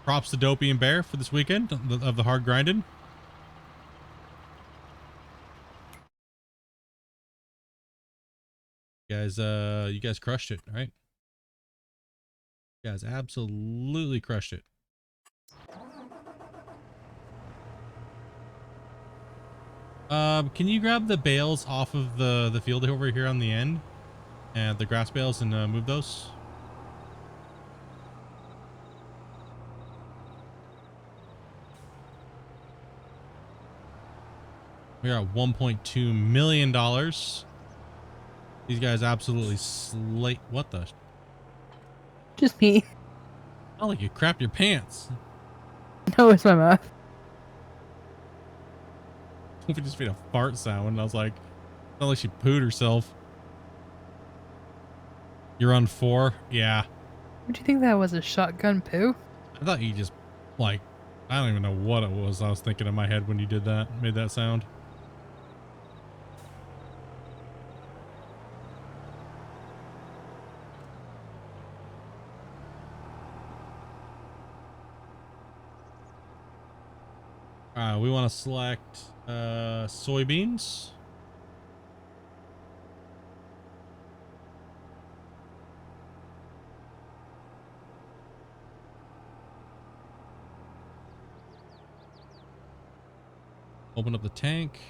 props to Dopey and Bear for this weekend of the hard grinding. You guys crushed it, right? You guys absolutely crushed it. Can you grab the bales off of the field over here on the end, and the grass bales, and move those? We're at $1.2 million. These guys absolutely slate. What the? Just me. Not like you crap your pants. No, it's my mouth. We just made a fart sound, and I was like, not like she pooed herself. You're on 4? Yeah. What do you think that was? A shotgun poo? I thought you just, like, I don't even know what it was I was thinking in my head when you did that, made that sound. We want to select soybeans. Open up the tank.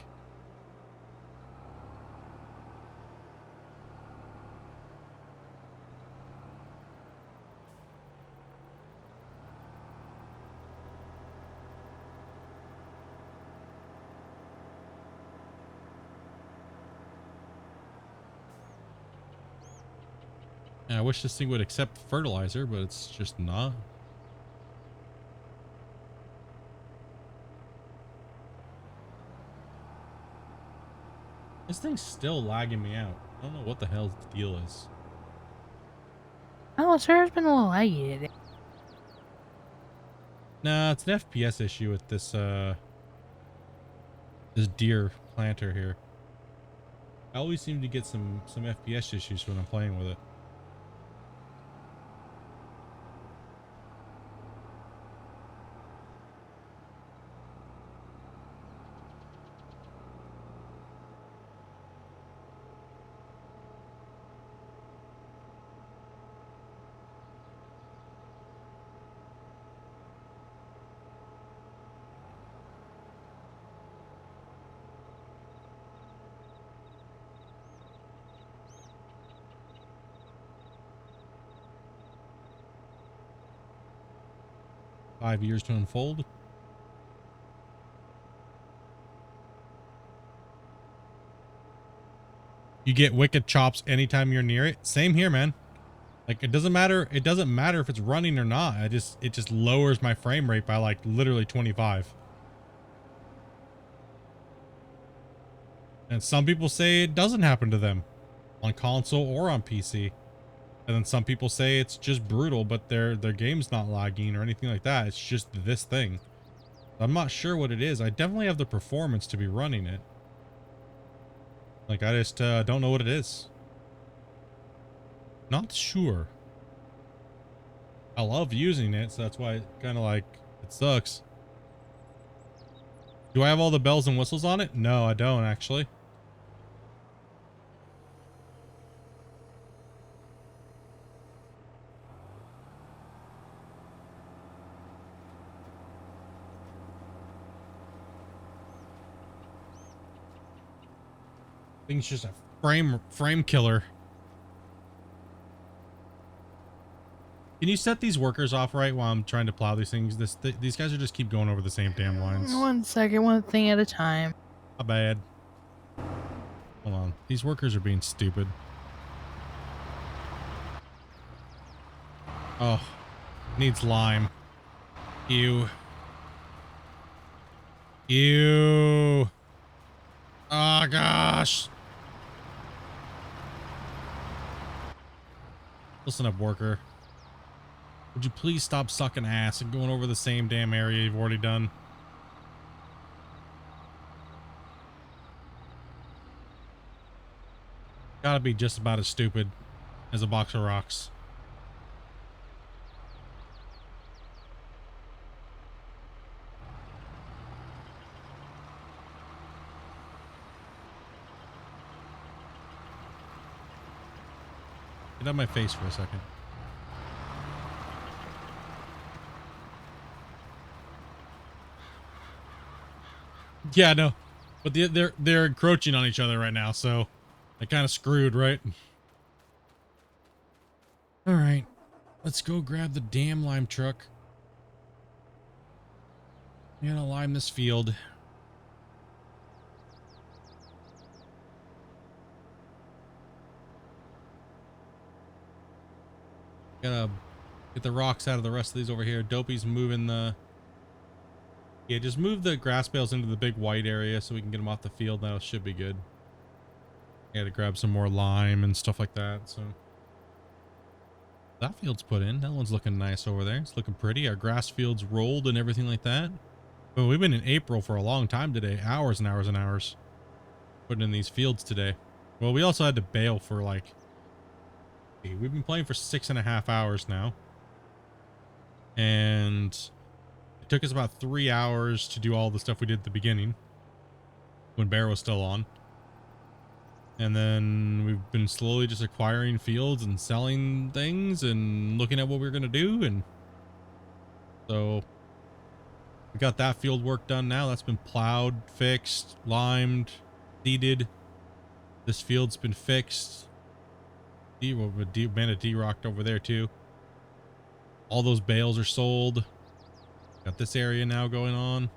And I wish this thing would accept fertilizer, but it's just not. This thing's still lagging me out. I don't know what the hell the deal is. Oh, server's been a little laggy today. Nah, it's an FPS issue with this this deer planter here. I always seem to get some FPS issues when I'm playing with it. Five years to unfold. You get wicked chops anytime you're near it. Same here, man. Like it doesn't matter if it's running or not. It just lowers my frame rate by like literally 25. And some people say it doesn't happen to them on console or on PC. And then some people say it's just brutal, but their game's not lagging or anything like that. It's just this thing. I'm not sure what it is. I definitely have the performance to be running it. Like, I just don't know what it is. Not sure. I love using it, so that's why it kind of like, it sucks. Do I have all the bells and whistles on it? No, I don't actually. Thing's just a frame killer. Can you set these workers off right while I'm trying to plow these things? These guys are just keep going over the same damn lines. 1 second, one thing at a time. Not bad. Hold on. These workers are being stupid. Oh. Needs lime. Ew. Ew. Oh gosh. Listen up, worker. Would you please stop sucking ass and going over the same damn area you've already done? Gotta be just about as stupid as a box of rocks. Get out of my face for a second. Yeah, no, but they're encroaching on each other right now, so I kind of screwed, right? All right, let's go grab the damn lime truck. I'm gonna lime this field. Gotta get the rocks out of the rest of these over here. Dopey's moving the... Yeah, just move the grass bales into the big white area so we can get them off the field. That should be good. I gotta grab some more lime and stuff like that, so... That field's put in. That one's looking nice over there. It's looking pretty. Our grass field's rolled and everything like that. But we've been in April for a long time today. Hours and hours and hours. Putting in these fields today. Well, we also had to bail for like... We've been playing for 6.5 hours now. And... It took us about 3 hours to do all the stuff we did at the beginning when Bear was still on. And then we've been slowly just acquiring fields and selling things and looking at what we were going to do. And so We got that field work done now. That's been plowed, fixed, limed, seeded. This field's been fixed. D-rocked over there too. All those bales are sold. Got this area now going on.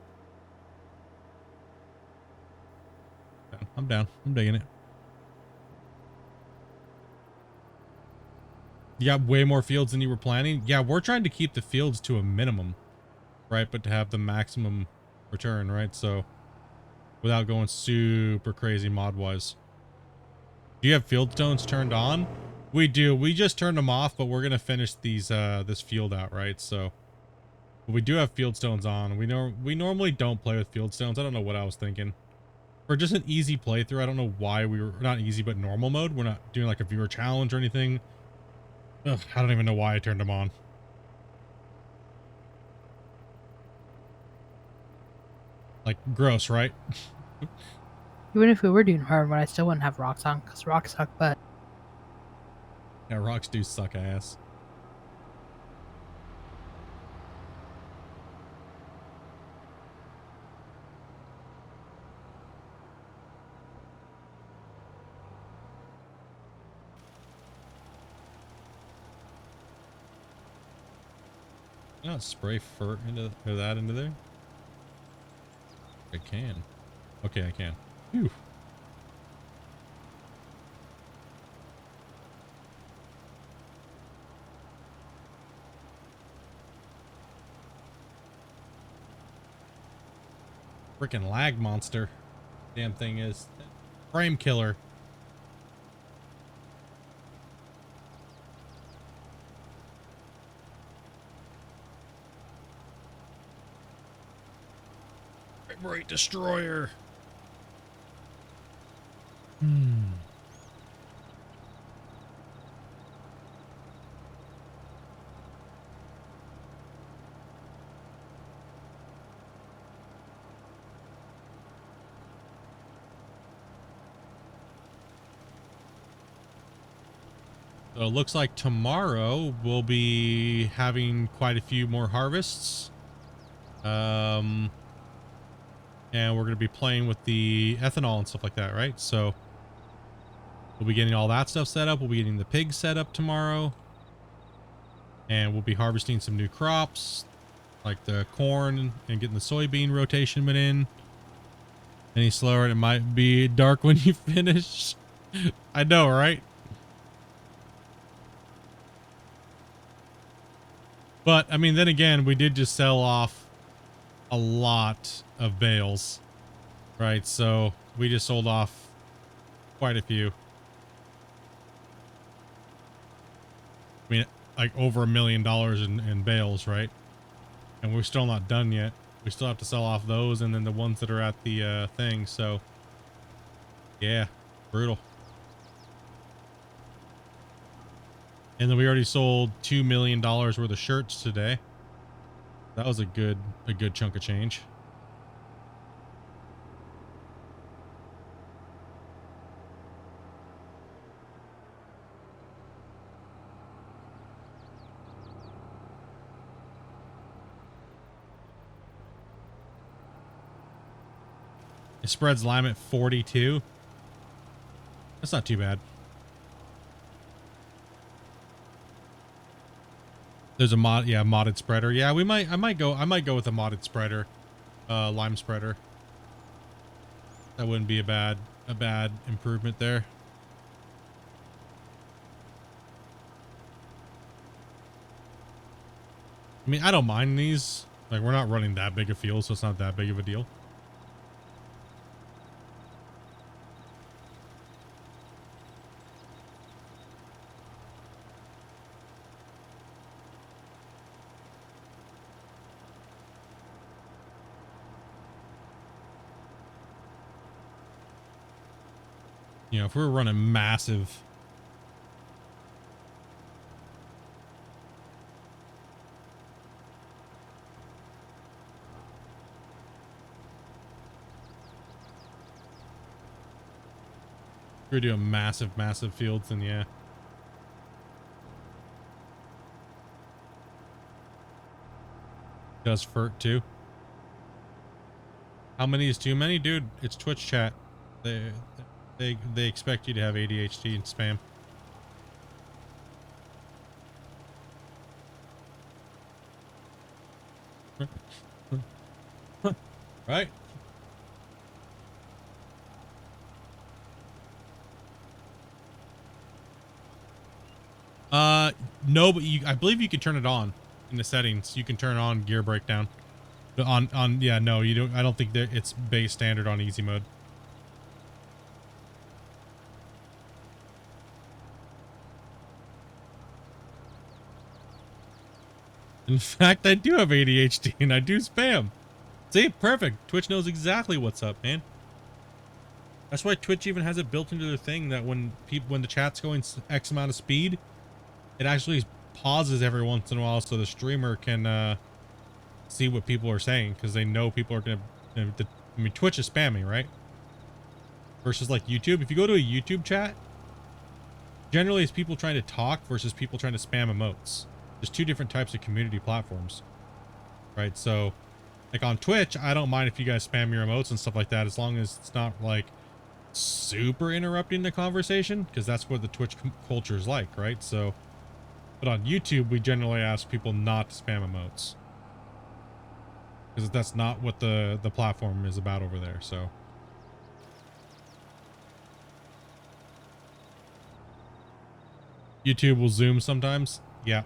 I'm down. I'm digging it. You got way more fields than you were planning? Yeah, we're trying to keep the fields to a minimum, right? But to have the maximum return, right? So without going super crazy mod-wise. Do you have field stones turned on? We do. We just turned them off, but we're going to finish these this field out, right? So we do have field stones on. We normally don't play with field stones. I don't know what I was thinking. For just an easy playthrough, I don't know why we were not easy, but normal mode. We're not doing like a viewer challenge or anything. Ugh, I don't even know why I turned them on. Like, gross, right? Even if we were doing hard mode, I still wouldn't have rocks on, because rocks suck butt. Yeah, rocks do suck ass. Can I not spray fur into or that into there? I can. Okay, I can. Phew. Freaking lag monster. Damn thing is frame killer. Right destroyer. So it looks like tomorrow we'll be having quite a few more harvests. And we're going to be playing with the ethanol and stuff like that, right? So we'll be getting all that stuff set up. We'll be getting the pigs set up tomorrow. And we'll be harvesting some new crops, like the corn, and getting the soybean rotation in. Any slower and it might be dark when you finish. I know, right? But, I mean, then again, we did just sell off a lot of bales, right? So we just sold off quite a few. I mean, like over $1 million in bales, right? And we're still not done yet. We still have to sell off those and then the ones that are at the thing. So yeah, brutal. And then we already sold $2 million worth of shirts today. That was a good chunk of change. It spreads lime at 42. That's not too bad. There's a modded spreader. Yeah, I might go with a modded spreader, lime spreader. That wouldn't be a bad improvement there. I mean, I don't mind these. Like, we're not running that big a field, so it's not that big of a deal. You know, if we were running massive, if we were doing massive fields, then yeah. Does FERT too. How many is too many? Dude, it's Twitch chat. They expect you to have ADHD and spam. Right? No, but I believe you can turn it on in the settings. You can turn on gear breakdown. Yeah, no, you don't. I don't think that it's base standard on easy mode. In fact, I do have ADHD and I do spam. See, perfect. Twitch knows exactly what's up, man. That's why Twitch even has it built into their thing that when the chat's going X amount of speed, it actually pauses every once in a while so the streamer can see what people are saying, because they know people are gonna. I mean, Twitch is spamming, right? Versus like YouTube. If you go to a YouTube chat, generally it's people trying to talk versus people trying to spam emotes. There's two different types of community platforms, right? So, like on Twitch, I don't mind if you guys spam your emotes and stuff like that, as long as it's not like super interrupting the conversation, because that's what the Twitch culture is like, right? So, but on YouTube, we generally ask people not to spam emotes, because that's not what the platform is about over there. So, YouTube will zoom sometimes. Yeah.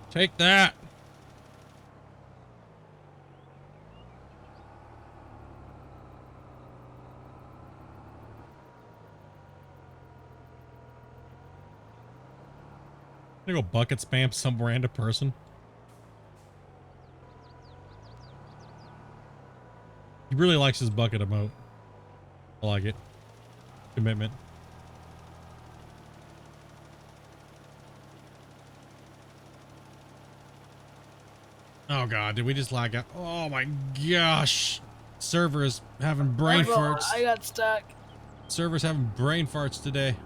Take that. I'm gonna go bucket spam some random person. He really likes his bucket emote. I like it. Commitment. Oh god, did we just lag out? Oh my gosh. Servers having brain farts. I got stuck. Servers having brain farts today.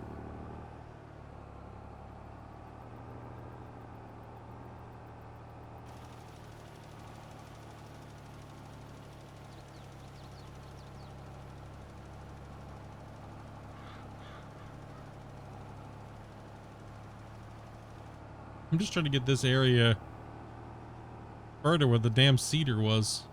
I'm just trying to get this area further where the damn cedar was.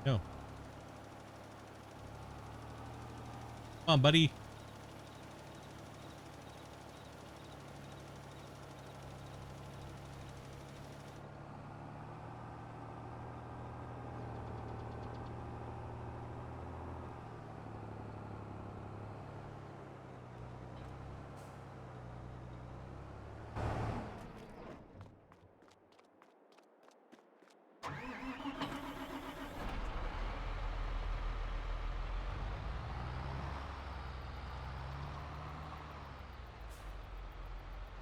No. Come on, buddy.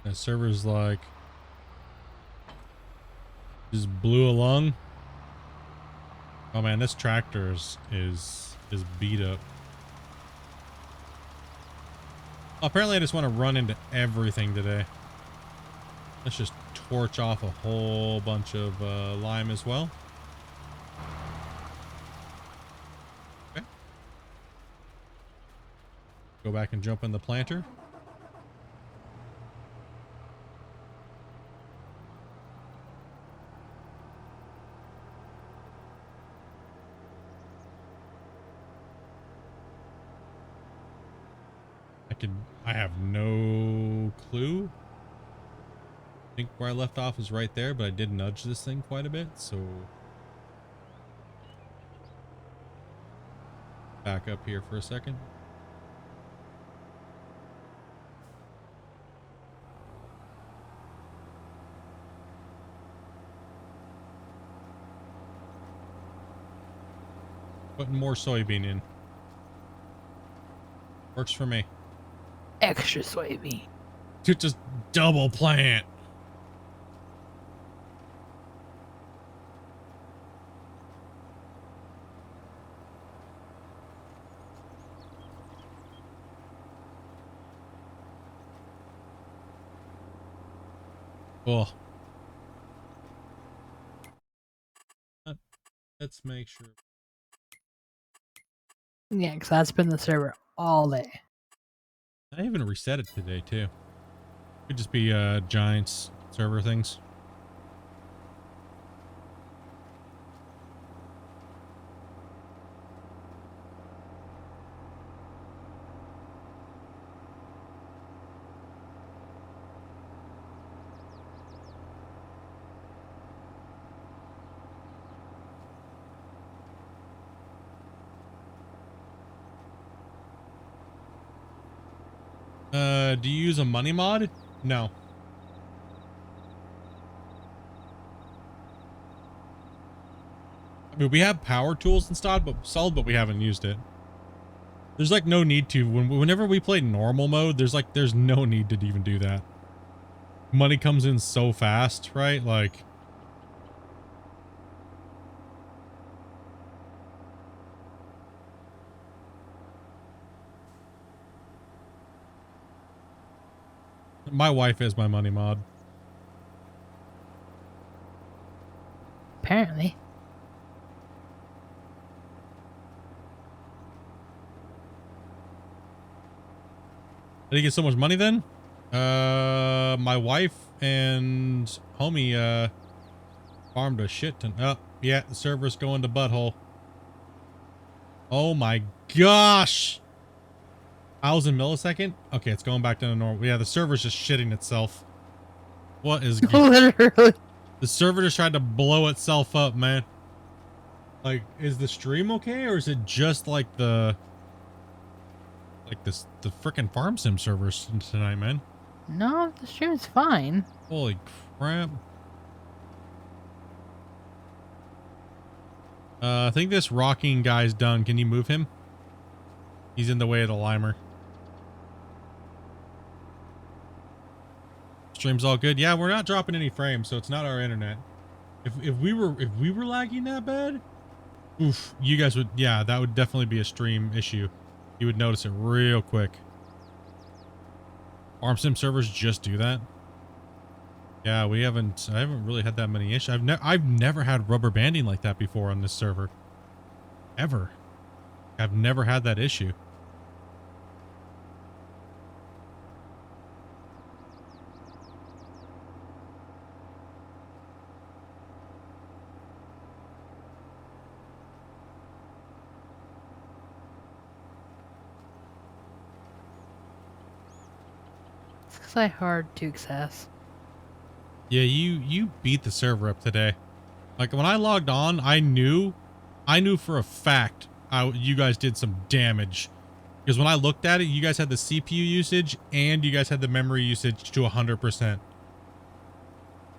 The server's like just blew along. Oh man, this tractor is beat up. Apparently I just want to run into everything today. Let's just torch off a whole bunch of lime as well. Okay. Go back and jump in the planter. I have no clue. I think where I left off is right there, but I did nudge this thing quite a bit, so back up here for a second. Putting more soybean in. Works for me. extra soybean. To just double plant. Oh. Let's make sure. Yeah, because that's been the server all day. I even reset it today too. Could just be Giants server things. Do you use a money mod? No. I mean, we have power tools installed, but we haven't used it. There's like no need to. Whenever we play normal mode, there's no need to even do that. Money comes in so fast, right? Like. My wife is my money mod. Apparently. Did he get so much money then? My wife and homie, farmed a shit ton. Oh, yeah, the server's going to butthole. Oh my gosh. 1,000 millisecond? Okay, it's going back to the normal. Yeah, the server's just shitting itself. What is... Literally. The server just tried to blow itself up, man. Like, is the stream okay, or is it just like the... Like the frickin' farm sim servers tonight, man? No, the stream's fine. Holy crap. I think this rocking guy's done. Can you move him? He's in the way of the limer. Stream's all good. Yeah, we're not dropping any frames, so it's not our internet. If we were lagging that bad, oof, you guys would, yeah, that would definitely be a stream issue. You would notice it real quick. Farm sim servers just do that. Yeah, I haven't really had that many issues. I've never had rubber banding like that before on this server. Ever. I've never had that issue. It's like hard to access. Yeah, you beat the server up today. Like when I logged on, I knew for a fact you guys did some damage. Because when I looked at it, you guys had the CPU usage and you guys had the memory usage to 100%.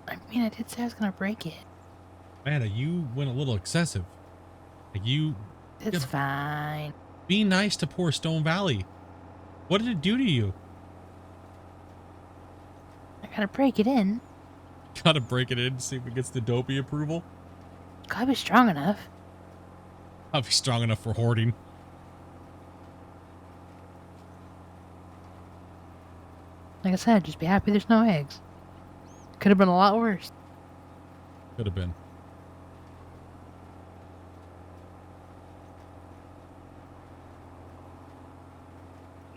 I mean, I did say I was gonna break it. Man, you went a little excessive. Like It's fine. Be nice to poor Stone Valley. What did it do to you? I gotta break it in. Gotta break it in, see if it gets the dopey approval. Gotta be strong enough. I'll be strong enough for hoarding. Like I said, just be happy there's no eggs. Could have been a lot worse. Could have been.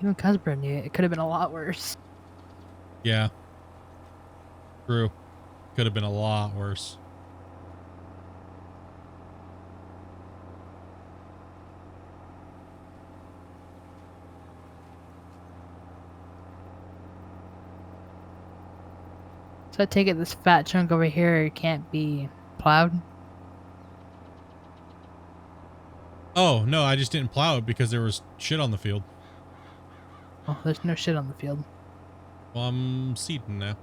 Even Cusbro knew it. It could have been a lot worse. Yeah. True. Could have been a lot worse. So I take it this fat chunk over here can't be plowed? Oh, no, I just didn't plow it because there was shit on the field. Oh, there's no shit on the field. Well, I'm seeding now.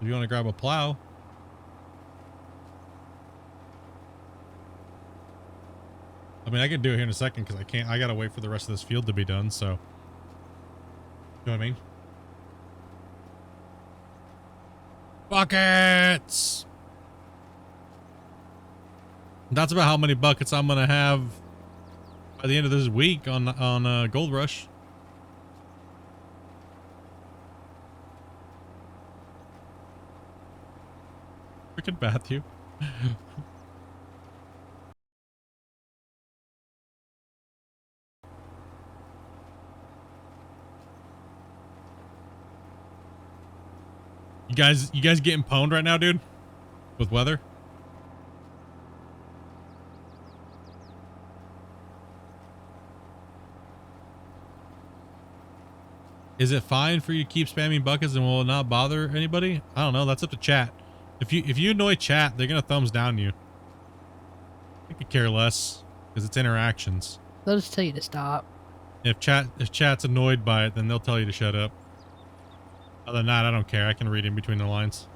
If you want to grab a plow. I mean, I could do it here in a second because I gotta wait for the rest of this field to be done, so. know what I mean? Buckets! That's about how many buckets I'm gonna have by the end of this week on Gold Rush. Freaking Matthew. You guys getting pwned right now, dude? With weather? Is it fine for you to keep spamming buckets and will it not bother anybody? I don't know. That's up to chat. If you annoy chat, they're gonna thumbs down you. I could care less because it's interactions. They'll just tell you to stop. If chat's annoyed by it, then they'll tell you to shut up. Other than that, I don't care. I can read in between the lines.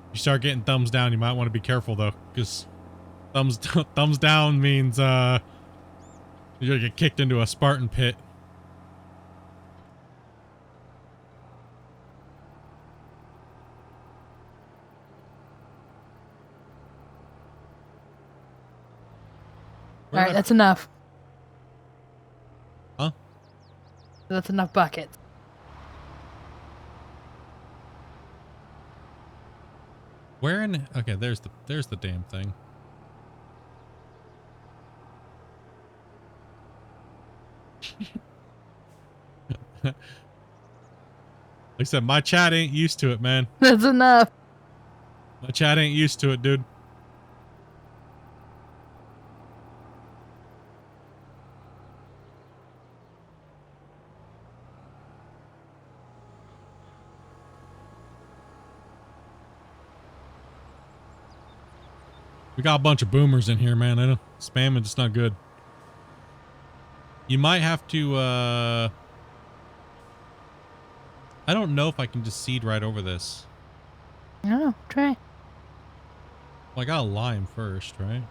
If you start getting thumbs down, you might want to be careful though, because thumbs down means you're gonna get kicked into a Spartan pit. All right, that's enough. Huh? That's enough buckets. Where in? Okay, there's the damn thing. Like I said, my chat ain't used to it, man. That's enough. My chat ain't used to it, dude. We got a bunch of boomers in here, man. I know spamming just not good. You might have to I don't know if I can just seed right over this. I don't know. Try. Well, I got a lime first, right?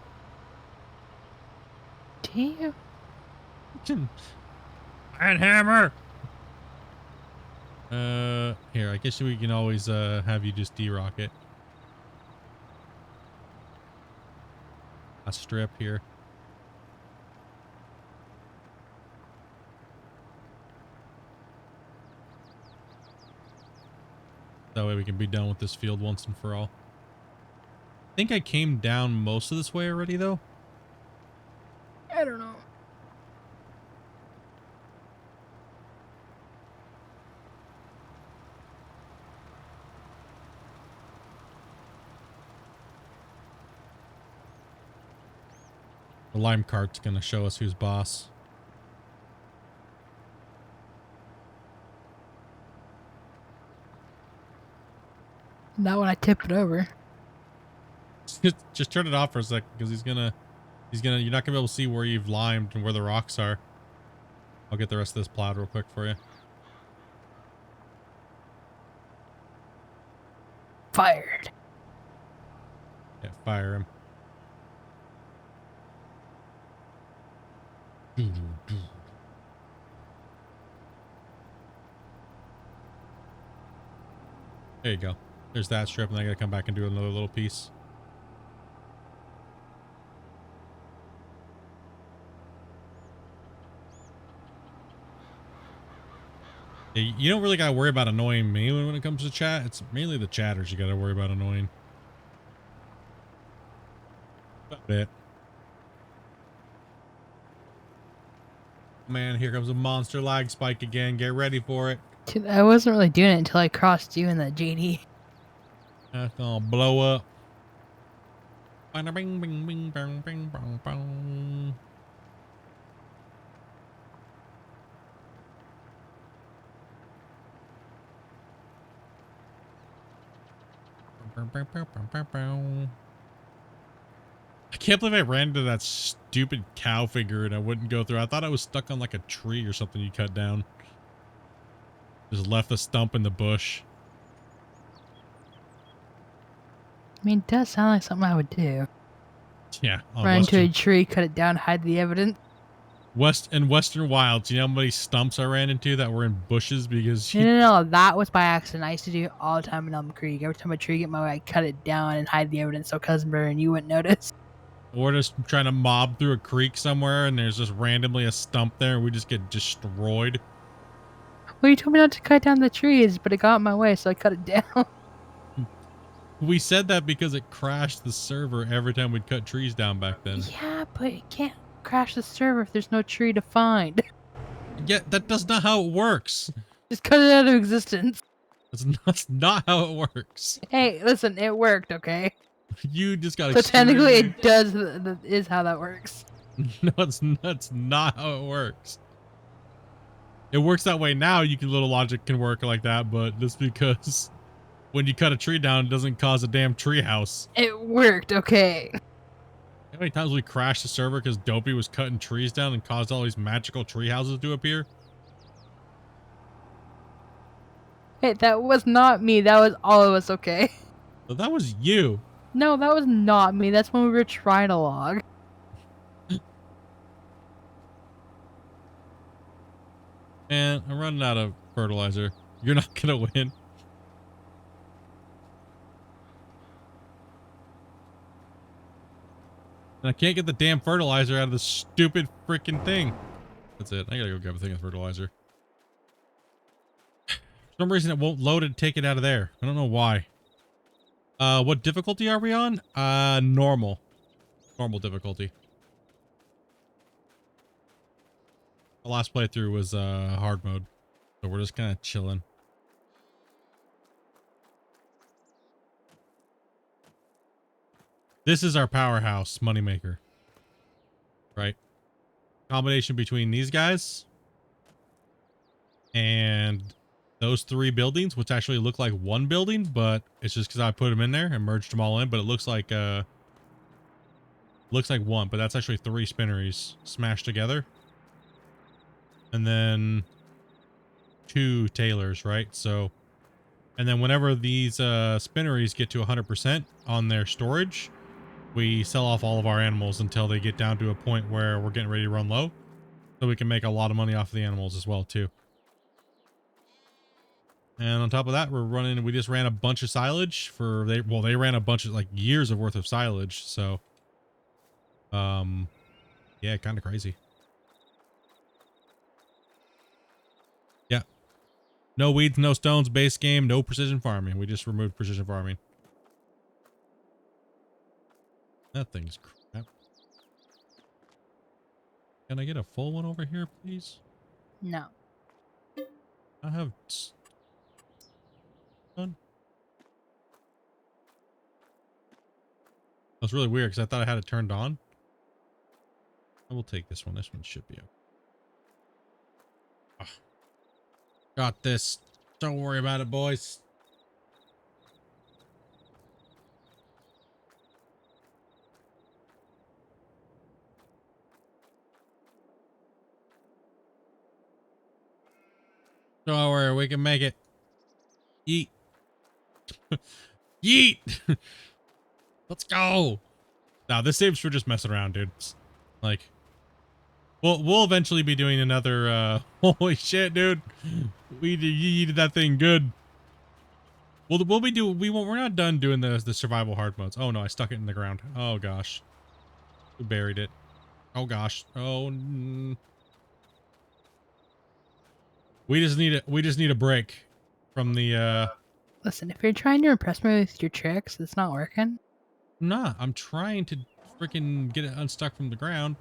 Do you? And hammer. Here, I guess we can always have you just de-rock it. A strip here. That way we can be done with this field once and for all. I think I came down most of this way already, though. I don't know. The lime cart's gonna show us who's boss. Not when I tip it over. Just turn it off for a sec, because you're not gonna be able to see where you've limed and where the rocks are. I'll get the rest of this plowed real quick for you. Fired. Yeah, fire him. There you go. There's that strip, and I gotta come back and do another little piece. Yeah, you don't really gotta worry about annoying me when it comes to chat. It's mainly the chatters you gotta worry about annoying. About it. Man, here comes a monster lag spike again. Get ready for it. Dude, I wasn't really doing it until I crossed you in that JD. That's gonna blow up. Bing, bing, bing, bing, bing, bing, bing, bing. I can't believe I ran into that stupid cow figure and I wouldn't go through. I thought I was stuck on like a tree or something you cut down. Just left the stump in the bush. I mean, it does sound like something I would do. Yeah. Run into a tree, cut it down, hide the evidence. Western Wilds, you know how many stumps I ran into that were in bushes because No, that was by accident. I used to do it all the time in Elm Creek. Every time a tree get my way, I'd cut it down and hide the evidence so Cousin Bird and you wouldn't notice. we're just trying to mob through a creek somewhere and there's just randomly a stump there and we just get destroyed. Well, you told me not to cut down the trees, but it got in my way, so I cut it down. We said that because it crashed the server every time we'd cut trees down back then. Yeah, but it can't crash the server if there's no tree to find. Yeah, that's not how it works. Just cut it out of existence. That's not how it works. Hey, listen, it worked, okay? You just got So technically it does, is how that works. No, that's not how it works. It works that way now. You can little logic can work like that, but just because when you cut a tree down, it doesn't cause a damn tree house. It worked, okay? How many times we crashed the server because Dopey was cutting trees down and caused all these magical tree houses to appear? Hey, that was not me. That was all of us, okay? So that was you. No, that was not me. That's when we were trying to log. And I'm running out of fertilizer. You're not gonna win. And I can't get the damn fertilizer out of this stupid freaking thing. That's it. I gotta go grab a thing of fertilizer. For some reason it won't load it and take it out of there. I don't know why. What difficulty are we on? Normal. Normal difficulty. The last playthrough was hard mode. So we're just kind of chilling. This is our powerhouse moneymaker. Right? Combination between these guys and those three buildings, which actually look like one building, but it's just because I put them in there and merged them all in, but it looks like one, but that's actually three spinneries smashed together. And then two tailors, right? So, and then whenever these spinneries get to 100% on their storage, we sell off all of our animals until they get down to a point where we're getting ready to run low. So we can make a lot of money off of the animals as well, too. And on top of that, we just ran a bunch of silage for, they ran a bunch of like years of worth of silage. So, yeah, kind of crazy. Yeah. No weeds, no stones, base game, no precision farming. We just removed precision farming. That thing's crap. Can I get a full one over here, please? No. I have done. That's really weird because I thought I had it turned on. I will take this one. This one should be up. Oh. Got this. Don't worry about it, boys. Don't worry, we can make it. Yeet. Yeet. Let's go. Now this saves for just messing around, dude. Like, we'll eventually be doing another. Holy shit, dude. We yeeted that thing good. We're not done doing the survival hard modes. Oh no, I stuck it in the ground. Oh gosh, we buried it. Oh gosh. Oh. We just need a break from the. Listen, if you're trying to impress me with your tricks, it's not working. Nah, I'm trying to freaking get it unstuck from the ground,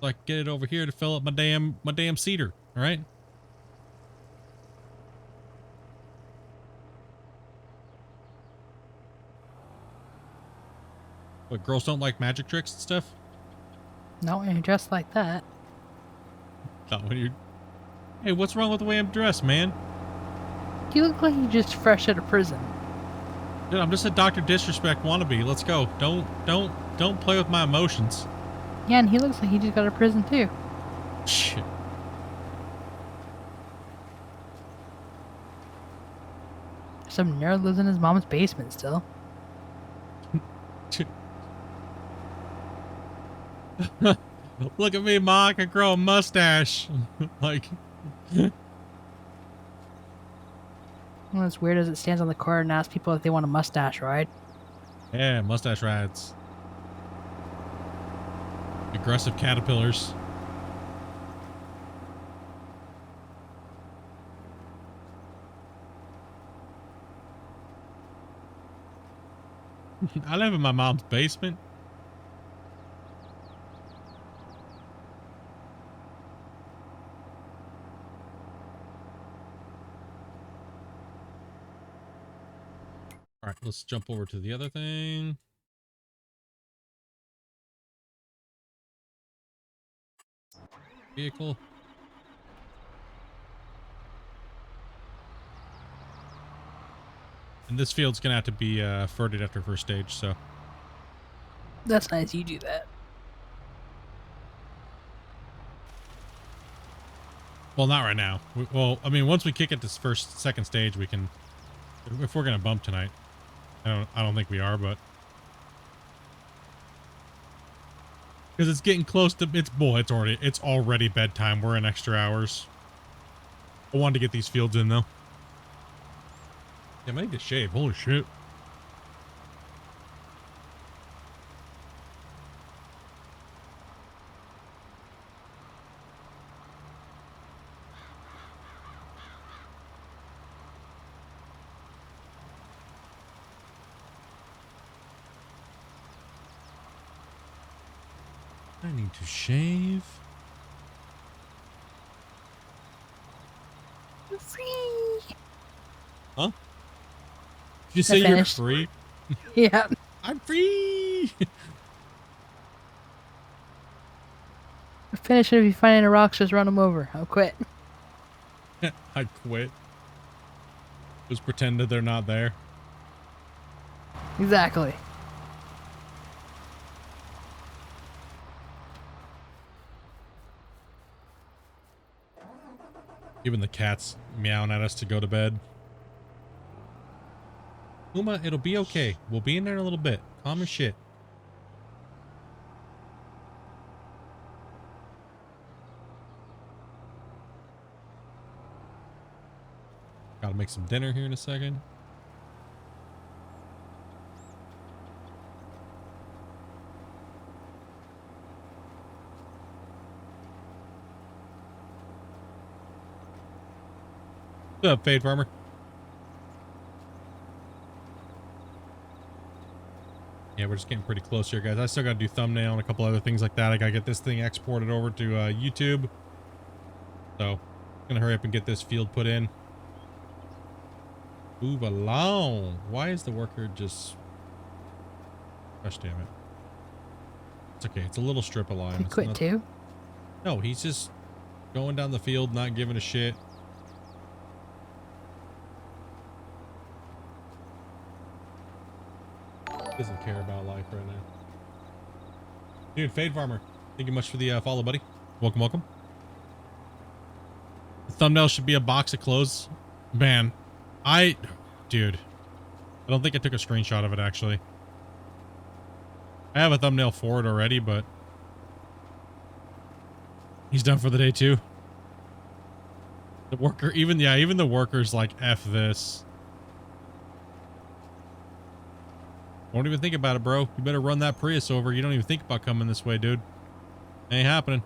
so I can get it over here to fill up my damn cedar. All right. What, girls don't like magic tricks and stuff? No, you're dressed like that. Not when you. Hey, what's wrong with the way I'm dressed, man? You look like you just fresh out of prison. Dude, I'm just a Dr. Disrespect wannabe. Let's go. Don't play with my emotions. Yeah, and he looks like he just got out of prison too. Shit. Some nerd lives in his mom's basement still. Look at me, Ma. I can grow a mustache. Like, Well, it's weird as it stands on the corner and asks people if they want a mustache, right? yeah, mustache rides. Aggressive caterpillars. I live in my mom's basement. All right, let's jump over to the other thing. Vehicle. And this field's gonna have to be ferted after first stage, so. That's nice you do that. Well, not right now. Well, I mean, once we kick it this second stage, we can, if we're gonna bump tonight. I don't think we are, but because it's getting close to it's already bedtime. We're in extra hours. I wanted to get these fields in though. Damn, I need to shave. Holy shit. I need to shave. Free. Huh? Did you say you're finished. free? Yeah. I'm free. Finish it. If you find any rocks, just run them over. I'll quit. I quit. Just pretend that they're not there. Exactly. Even the cat's meowing at us to go to bed. Uma, it'll be okay. We'll be in there in a little bit. Calm your shit. Gotta make some dinner here in a second. What's up, Fade Farmer? Yeah, we're just getting pretty close here, guys. I still gotta do thumbnail and a couple other things like that. I gotta get this thing exported over to YouTube. So, gonna hurry up and get this field put in. Move along. Why is the worker just... Gosh damn it. It's okay. It's a little strip of line. You It's quit not... too? No, he's just going down the field, not giving a shit. Doesn't care about life right now. Dude, Fade Farmer, thank you much for the follow, buddy. Welcome, welcome. The thumbnail should be a box of clothes. Man, dude, I don't think I took a screenshot of it, actually. I have a thumbnail for it already, but he's done for the day too. The worker, even the worker's like, F this. Don't even think about it, bro. You better run that Prius over. You don't even think about coming this way, dude. Ain't happening.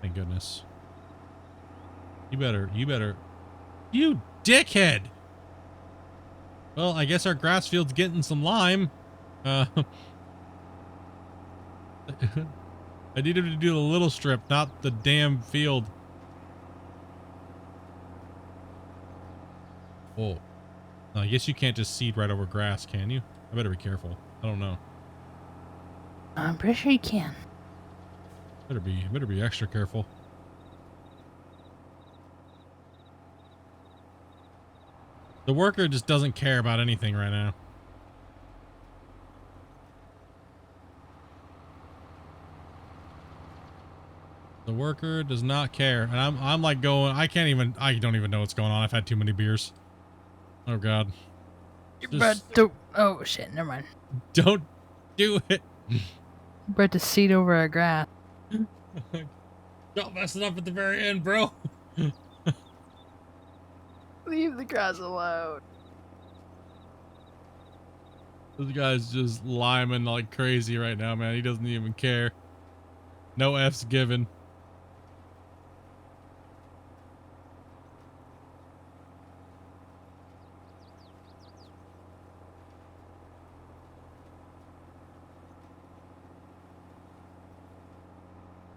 Thank goodness. You dickhead. Well, I guess our grass field's getting some lime. I needed to do the little strip, not the damn field. Oh, no, I guess you can't just seed right over grass, can you? I better be careful. I don't know. I'm pretty sure you can. Better be extra careful. The worker just doesn't care about anything right now. The worker does not care, and I'm like going. I don't even know what's going on. I've had too many beers. Oh God. Just Oh shit, never mind. don't do it. Brought the seat over a grass. Don't mess it up at the very end, bro. Leave the grass alone. This guy's just liming like crazy right now, man. He doesn't even care. No F's given.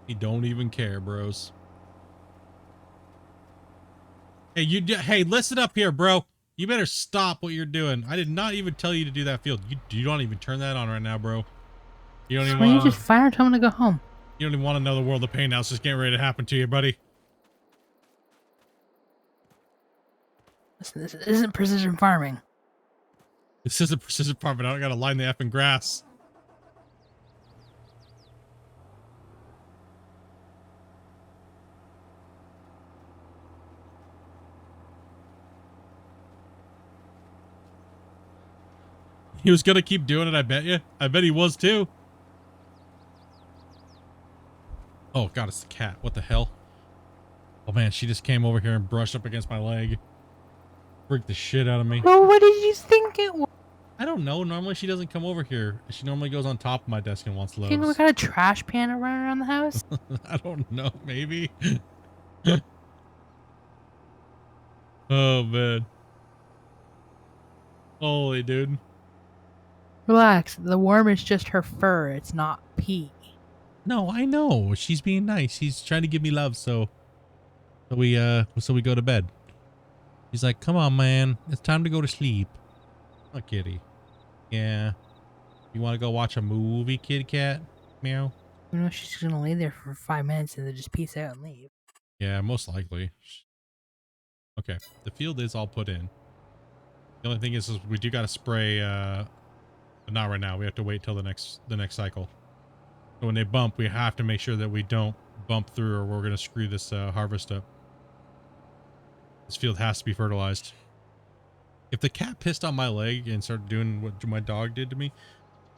He don't even care, bros. Hey, hey, listen up here, bro. You better stop what you're doing. I did not even tell you to do that field. You don't even turn that on right now, bro. You don't even Why don't you want just fire tell him to go home? You don't even want to know the world of pain now. It's just getting ready to happen to you, buddy. Listen, this isn't precision farming. This is a precision farming. I don't gotta line the effing grass. He was gonna keep doing it, I bet you. I bet he was too. Oh god, it's the cat. What the hell? Oh man, she just came over here and brushed up against my leg. Freaked the shit out of me. Well, what did you think it was? I don't know. Normally she doesn't come over here. She normally goes on top of my desk and wants You know what loaves. kind of trash pan running around the house? I don't know. Maybe. Oh man. Holy dude. Relax. The worm is just her fur. It's not pee. No, I know. She's being nice. She's trying to give me love, so we go to bed. He's like, "Come on, man. It's time to go to sleep." Oh, kitty. Yeah. You want to go watch a movie, kitty cat? Meow. You know, she's gonna lay there for 5 minutes and then just peace out and leave. Yeah, most likely. Okay, the field is all put in. The only thing is we do got to spray, but not right now. We have to wait till the next cycle. So when they bump, we have to make sure that we don't bump through, or we're gonna screw this harvest up. This field has to be fertilized. If the cat pissed on my leg and started doing what my dog did to me,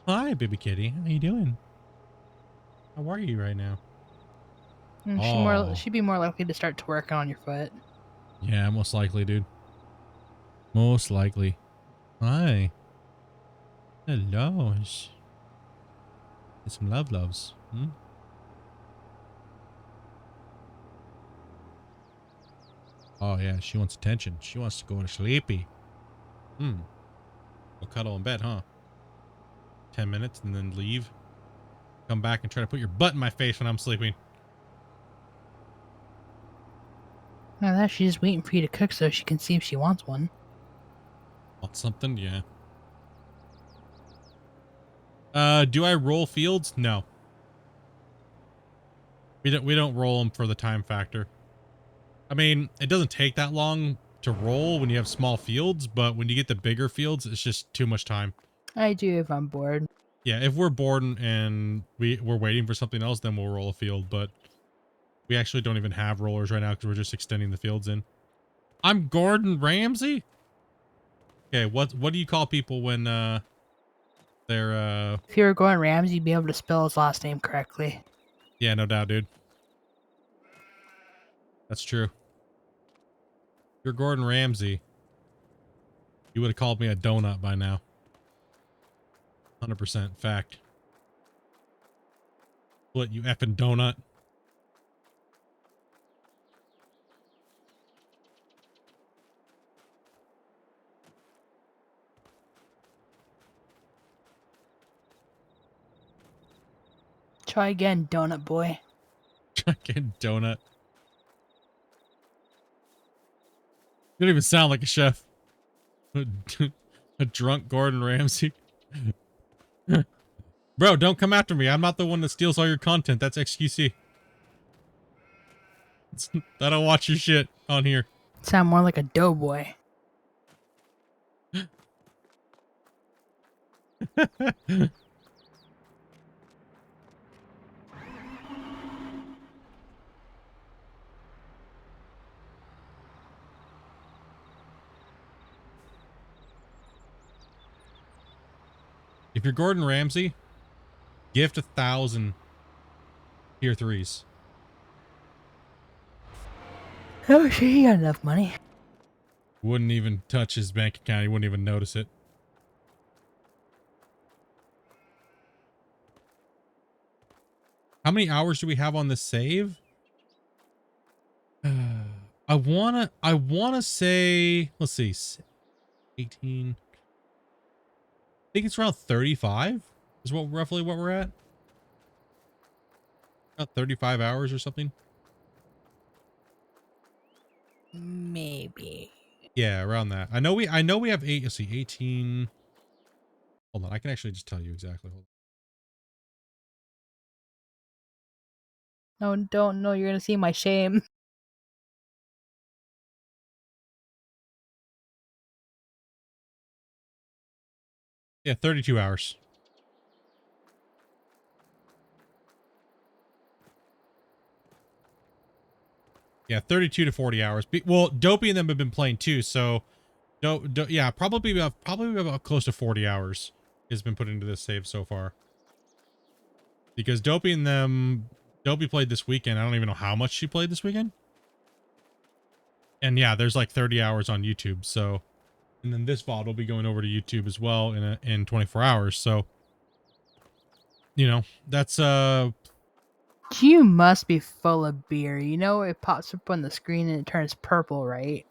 hi, baby kitty, how you doing? How are you right now? She'd be more likely to start twerking on your foot. Yeah, most likely, dude. Most likely. Hi. Hello. Get some loves. Hmm? Oh yeah, she wants attention. She wants to go to sleepy. We'll cuddle in bed, huh? 10 minutes and then leave. Come back and try to put your butt in my face when I'm sleeping. Now that she's just waiting for you to cook so she can see if she wants one. Want something? Yeah. Do I roll fields? No. We don't roll them for the time factor. I mean, it doesn't take that long to roll when you have small fields, but when you get the bigger fields, it's just too much time. I do if I'm bored. Yeah, if we're bored and we're waiting for something else, then we'll roll a field, but we actually don't even have rollers right now because we're just extending the fields in. I'm Gordon Ramsay? Okay, what do you call people when they're If you were Gordon Ramsay, you'd be able to spell his last name correctly. Yeah, no doubt, dude. That's true. If you're Gordon Ramsay, you would have called me a donut by now. 100% fact. What, you effing donut? Try again, donut boy. Fucking donut. You don't even sound like a chef. A drunk Gordon Ramsay. Bro, don't come after me. I'm not the one that steals all your content. That's XQC. I don't watch your shit on here. Sound more like a doughboy. If you're Gordon Ramsay, gift 1,000 tier 3s. Oh, sure, he got enough money. Wouldn't even touch his bank account. He wouldn't even notice it. How many hours do we have on this save? I wanna say, let's see, 18. I think it's around 35 is roughly what we're at. About 35 hours or something. Maybe. Yeah, around that. I know we have let's see, 18. Hold on, I can actually just tell you exactly. Hold on. No, don't know. You're gonna see my shame. Yeah, 32 hours. Yeah, 32 to 40 hours. Well, Dopey and them have been playing too, so yeah, probably about close to 40 hours has been put into this save so far. Because Dopey played this weekend. I don't even know how much she played this weekend. And yeah, there's like 30 hours on YouTube. So, and then this VOD will be going over to YouTube as well in 24 hours. So, you know, that's You must be full of beer. You know it pops up on the screen and it turns purple, right?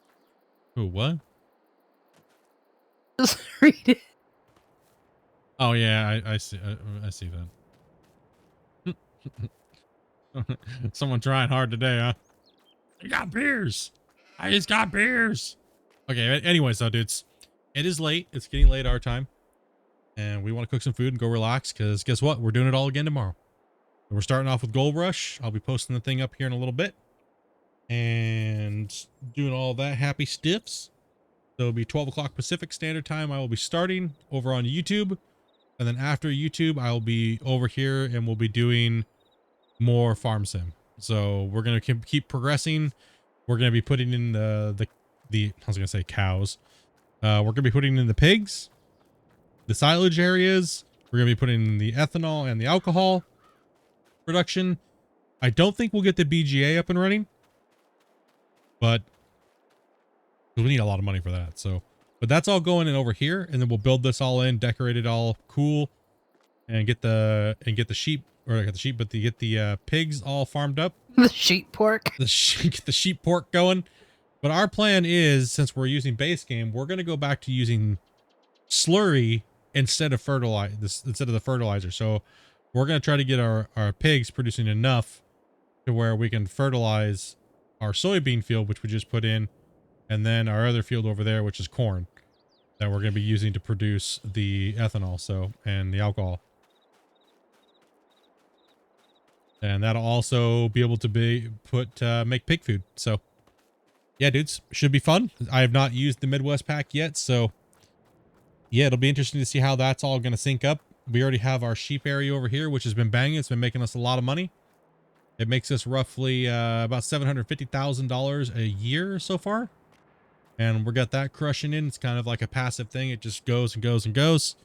Ooh, what? Just read it. Oh yeah, I see. I see that. Someone trying hard today, huh? I got beers. I just got beers. Okay. Anyways, though, dudes, it is late. It's getting late our time, and we want to cook some food and go relax. Because guess what? We're doing it all again tomorrow. We're starting off with Gold Rush. I'll be posting the thing up here in a little bit, and doing all that happy stiffs. So it'll be 12 o'clock Pacific Standard Time. I will be starting over on YouTube, and then after YouTube, I will be over here and we'll be doing more farm sim. So we're gonna keep progressing. We're gonna be putting in the I was gonna say cows. We're gonna be putting in the pigs, the silage areas. We're gonna be putting in the ethanol and the alcohol production. I don't think we'll get the BGA up and running, but we need a lot of money for that. So, but that's all going in over here, and then we'll build this all in, decorate it all cool, and get the sheep, or not get the sheep, but get the pigs all farmed up. The sheep pork. Get the sheep pork going. But our plan is, since we're using base game, we're going to go back to using slurry instead of the fertilizer. So we're going to try to get our pigs producing enough to where we can fertilize our soybean field, which we just put in, and then our other field over there, which is corn, that we're going to be using to produce the ethanol, and the alcohol. And that'll also be able to make pig food. So yeah, dudes, should be fun. I have not used the Midwest pack yet, so yeah, it'll be interesting to see how that's all going to sync up. We already have our sheep area over here, which has been banging. It's been making us a lot of money. It makes us roughly about $750,000 a year so far. And we got that crushing in. It's kind of like a passive thing. It just goes and goes and goes.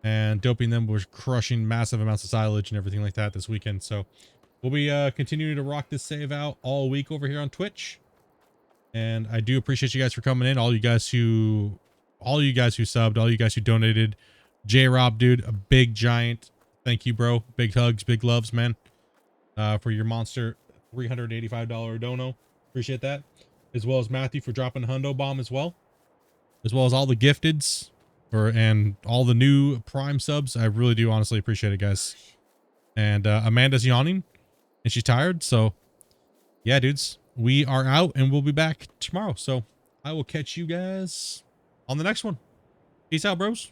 And Doping them was crushing massive amounts of silage and everything like that this weekend. So we'll be continuing to rock this save out all week over here on Twitch. And I do appreciate you guys for coming in. All you guys who subbed, all you guys who donated. J-Rob, dude, a big giant thank you, bro. Big hugs, big loves, man. For your monster $385 dono. Appreciate that. As well as Matthew for dropping a hundo bomb as well. As well as all the gifteds and all the new Prime subs. I really do honestly appreciate it, guys. And Amanda's yawning and she's tired. So yeah, dudes, we are out and we'll be back tomorrow. So I will catch you guys on the next one. Peace out, bros.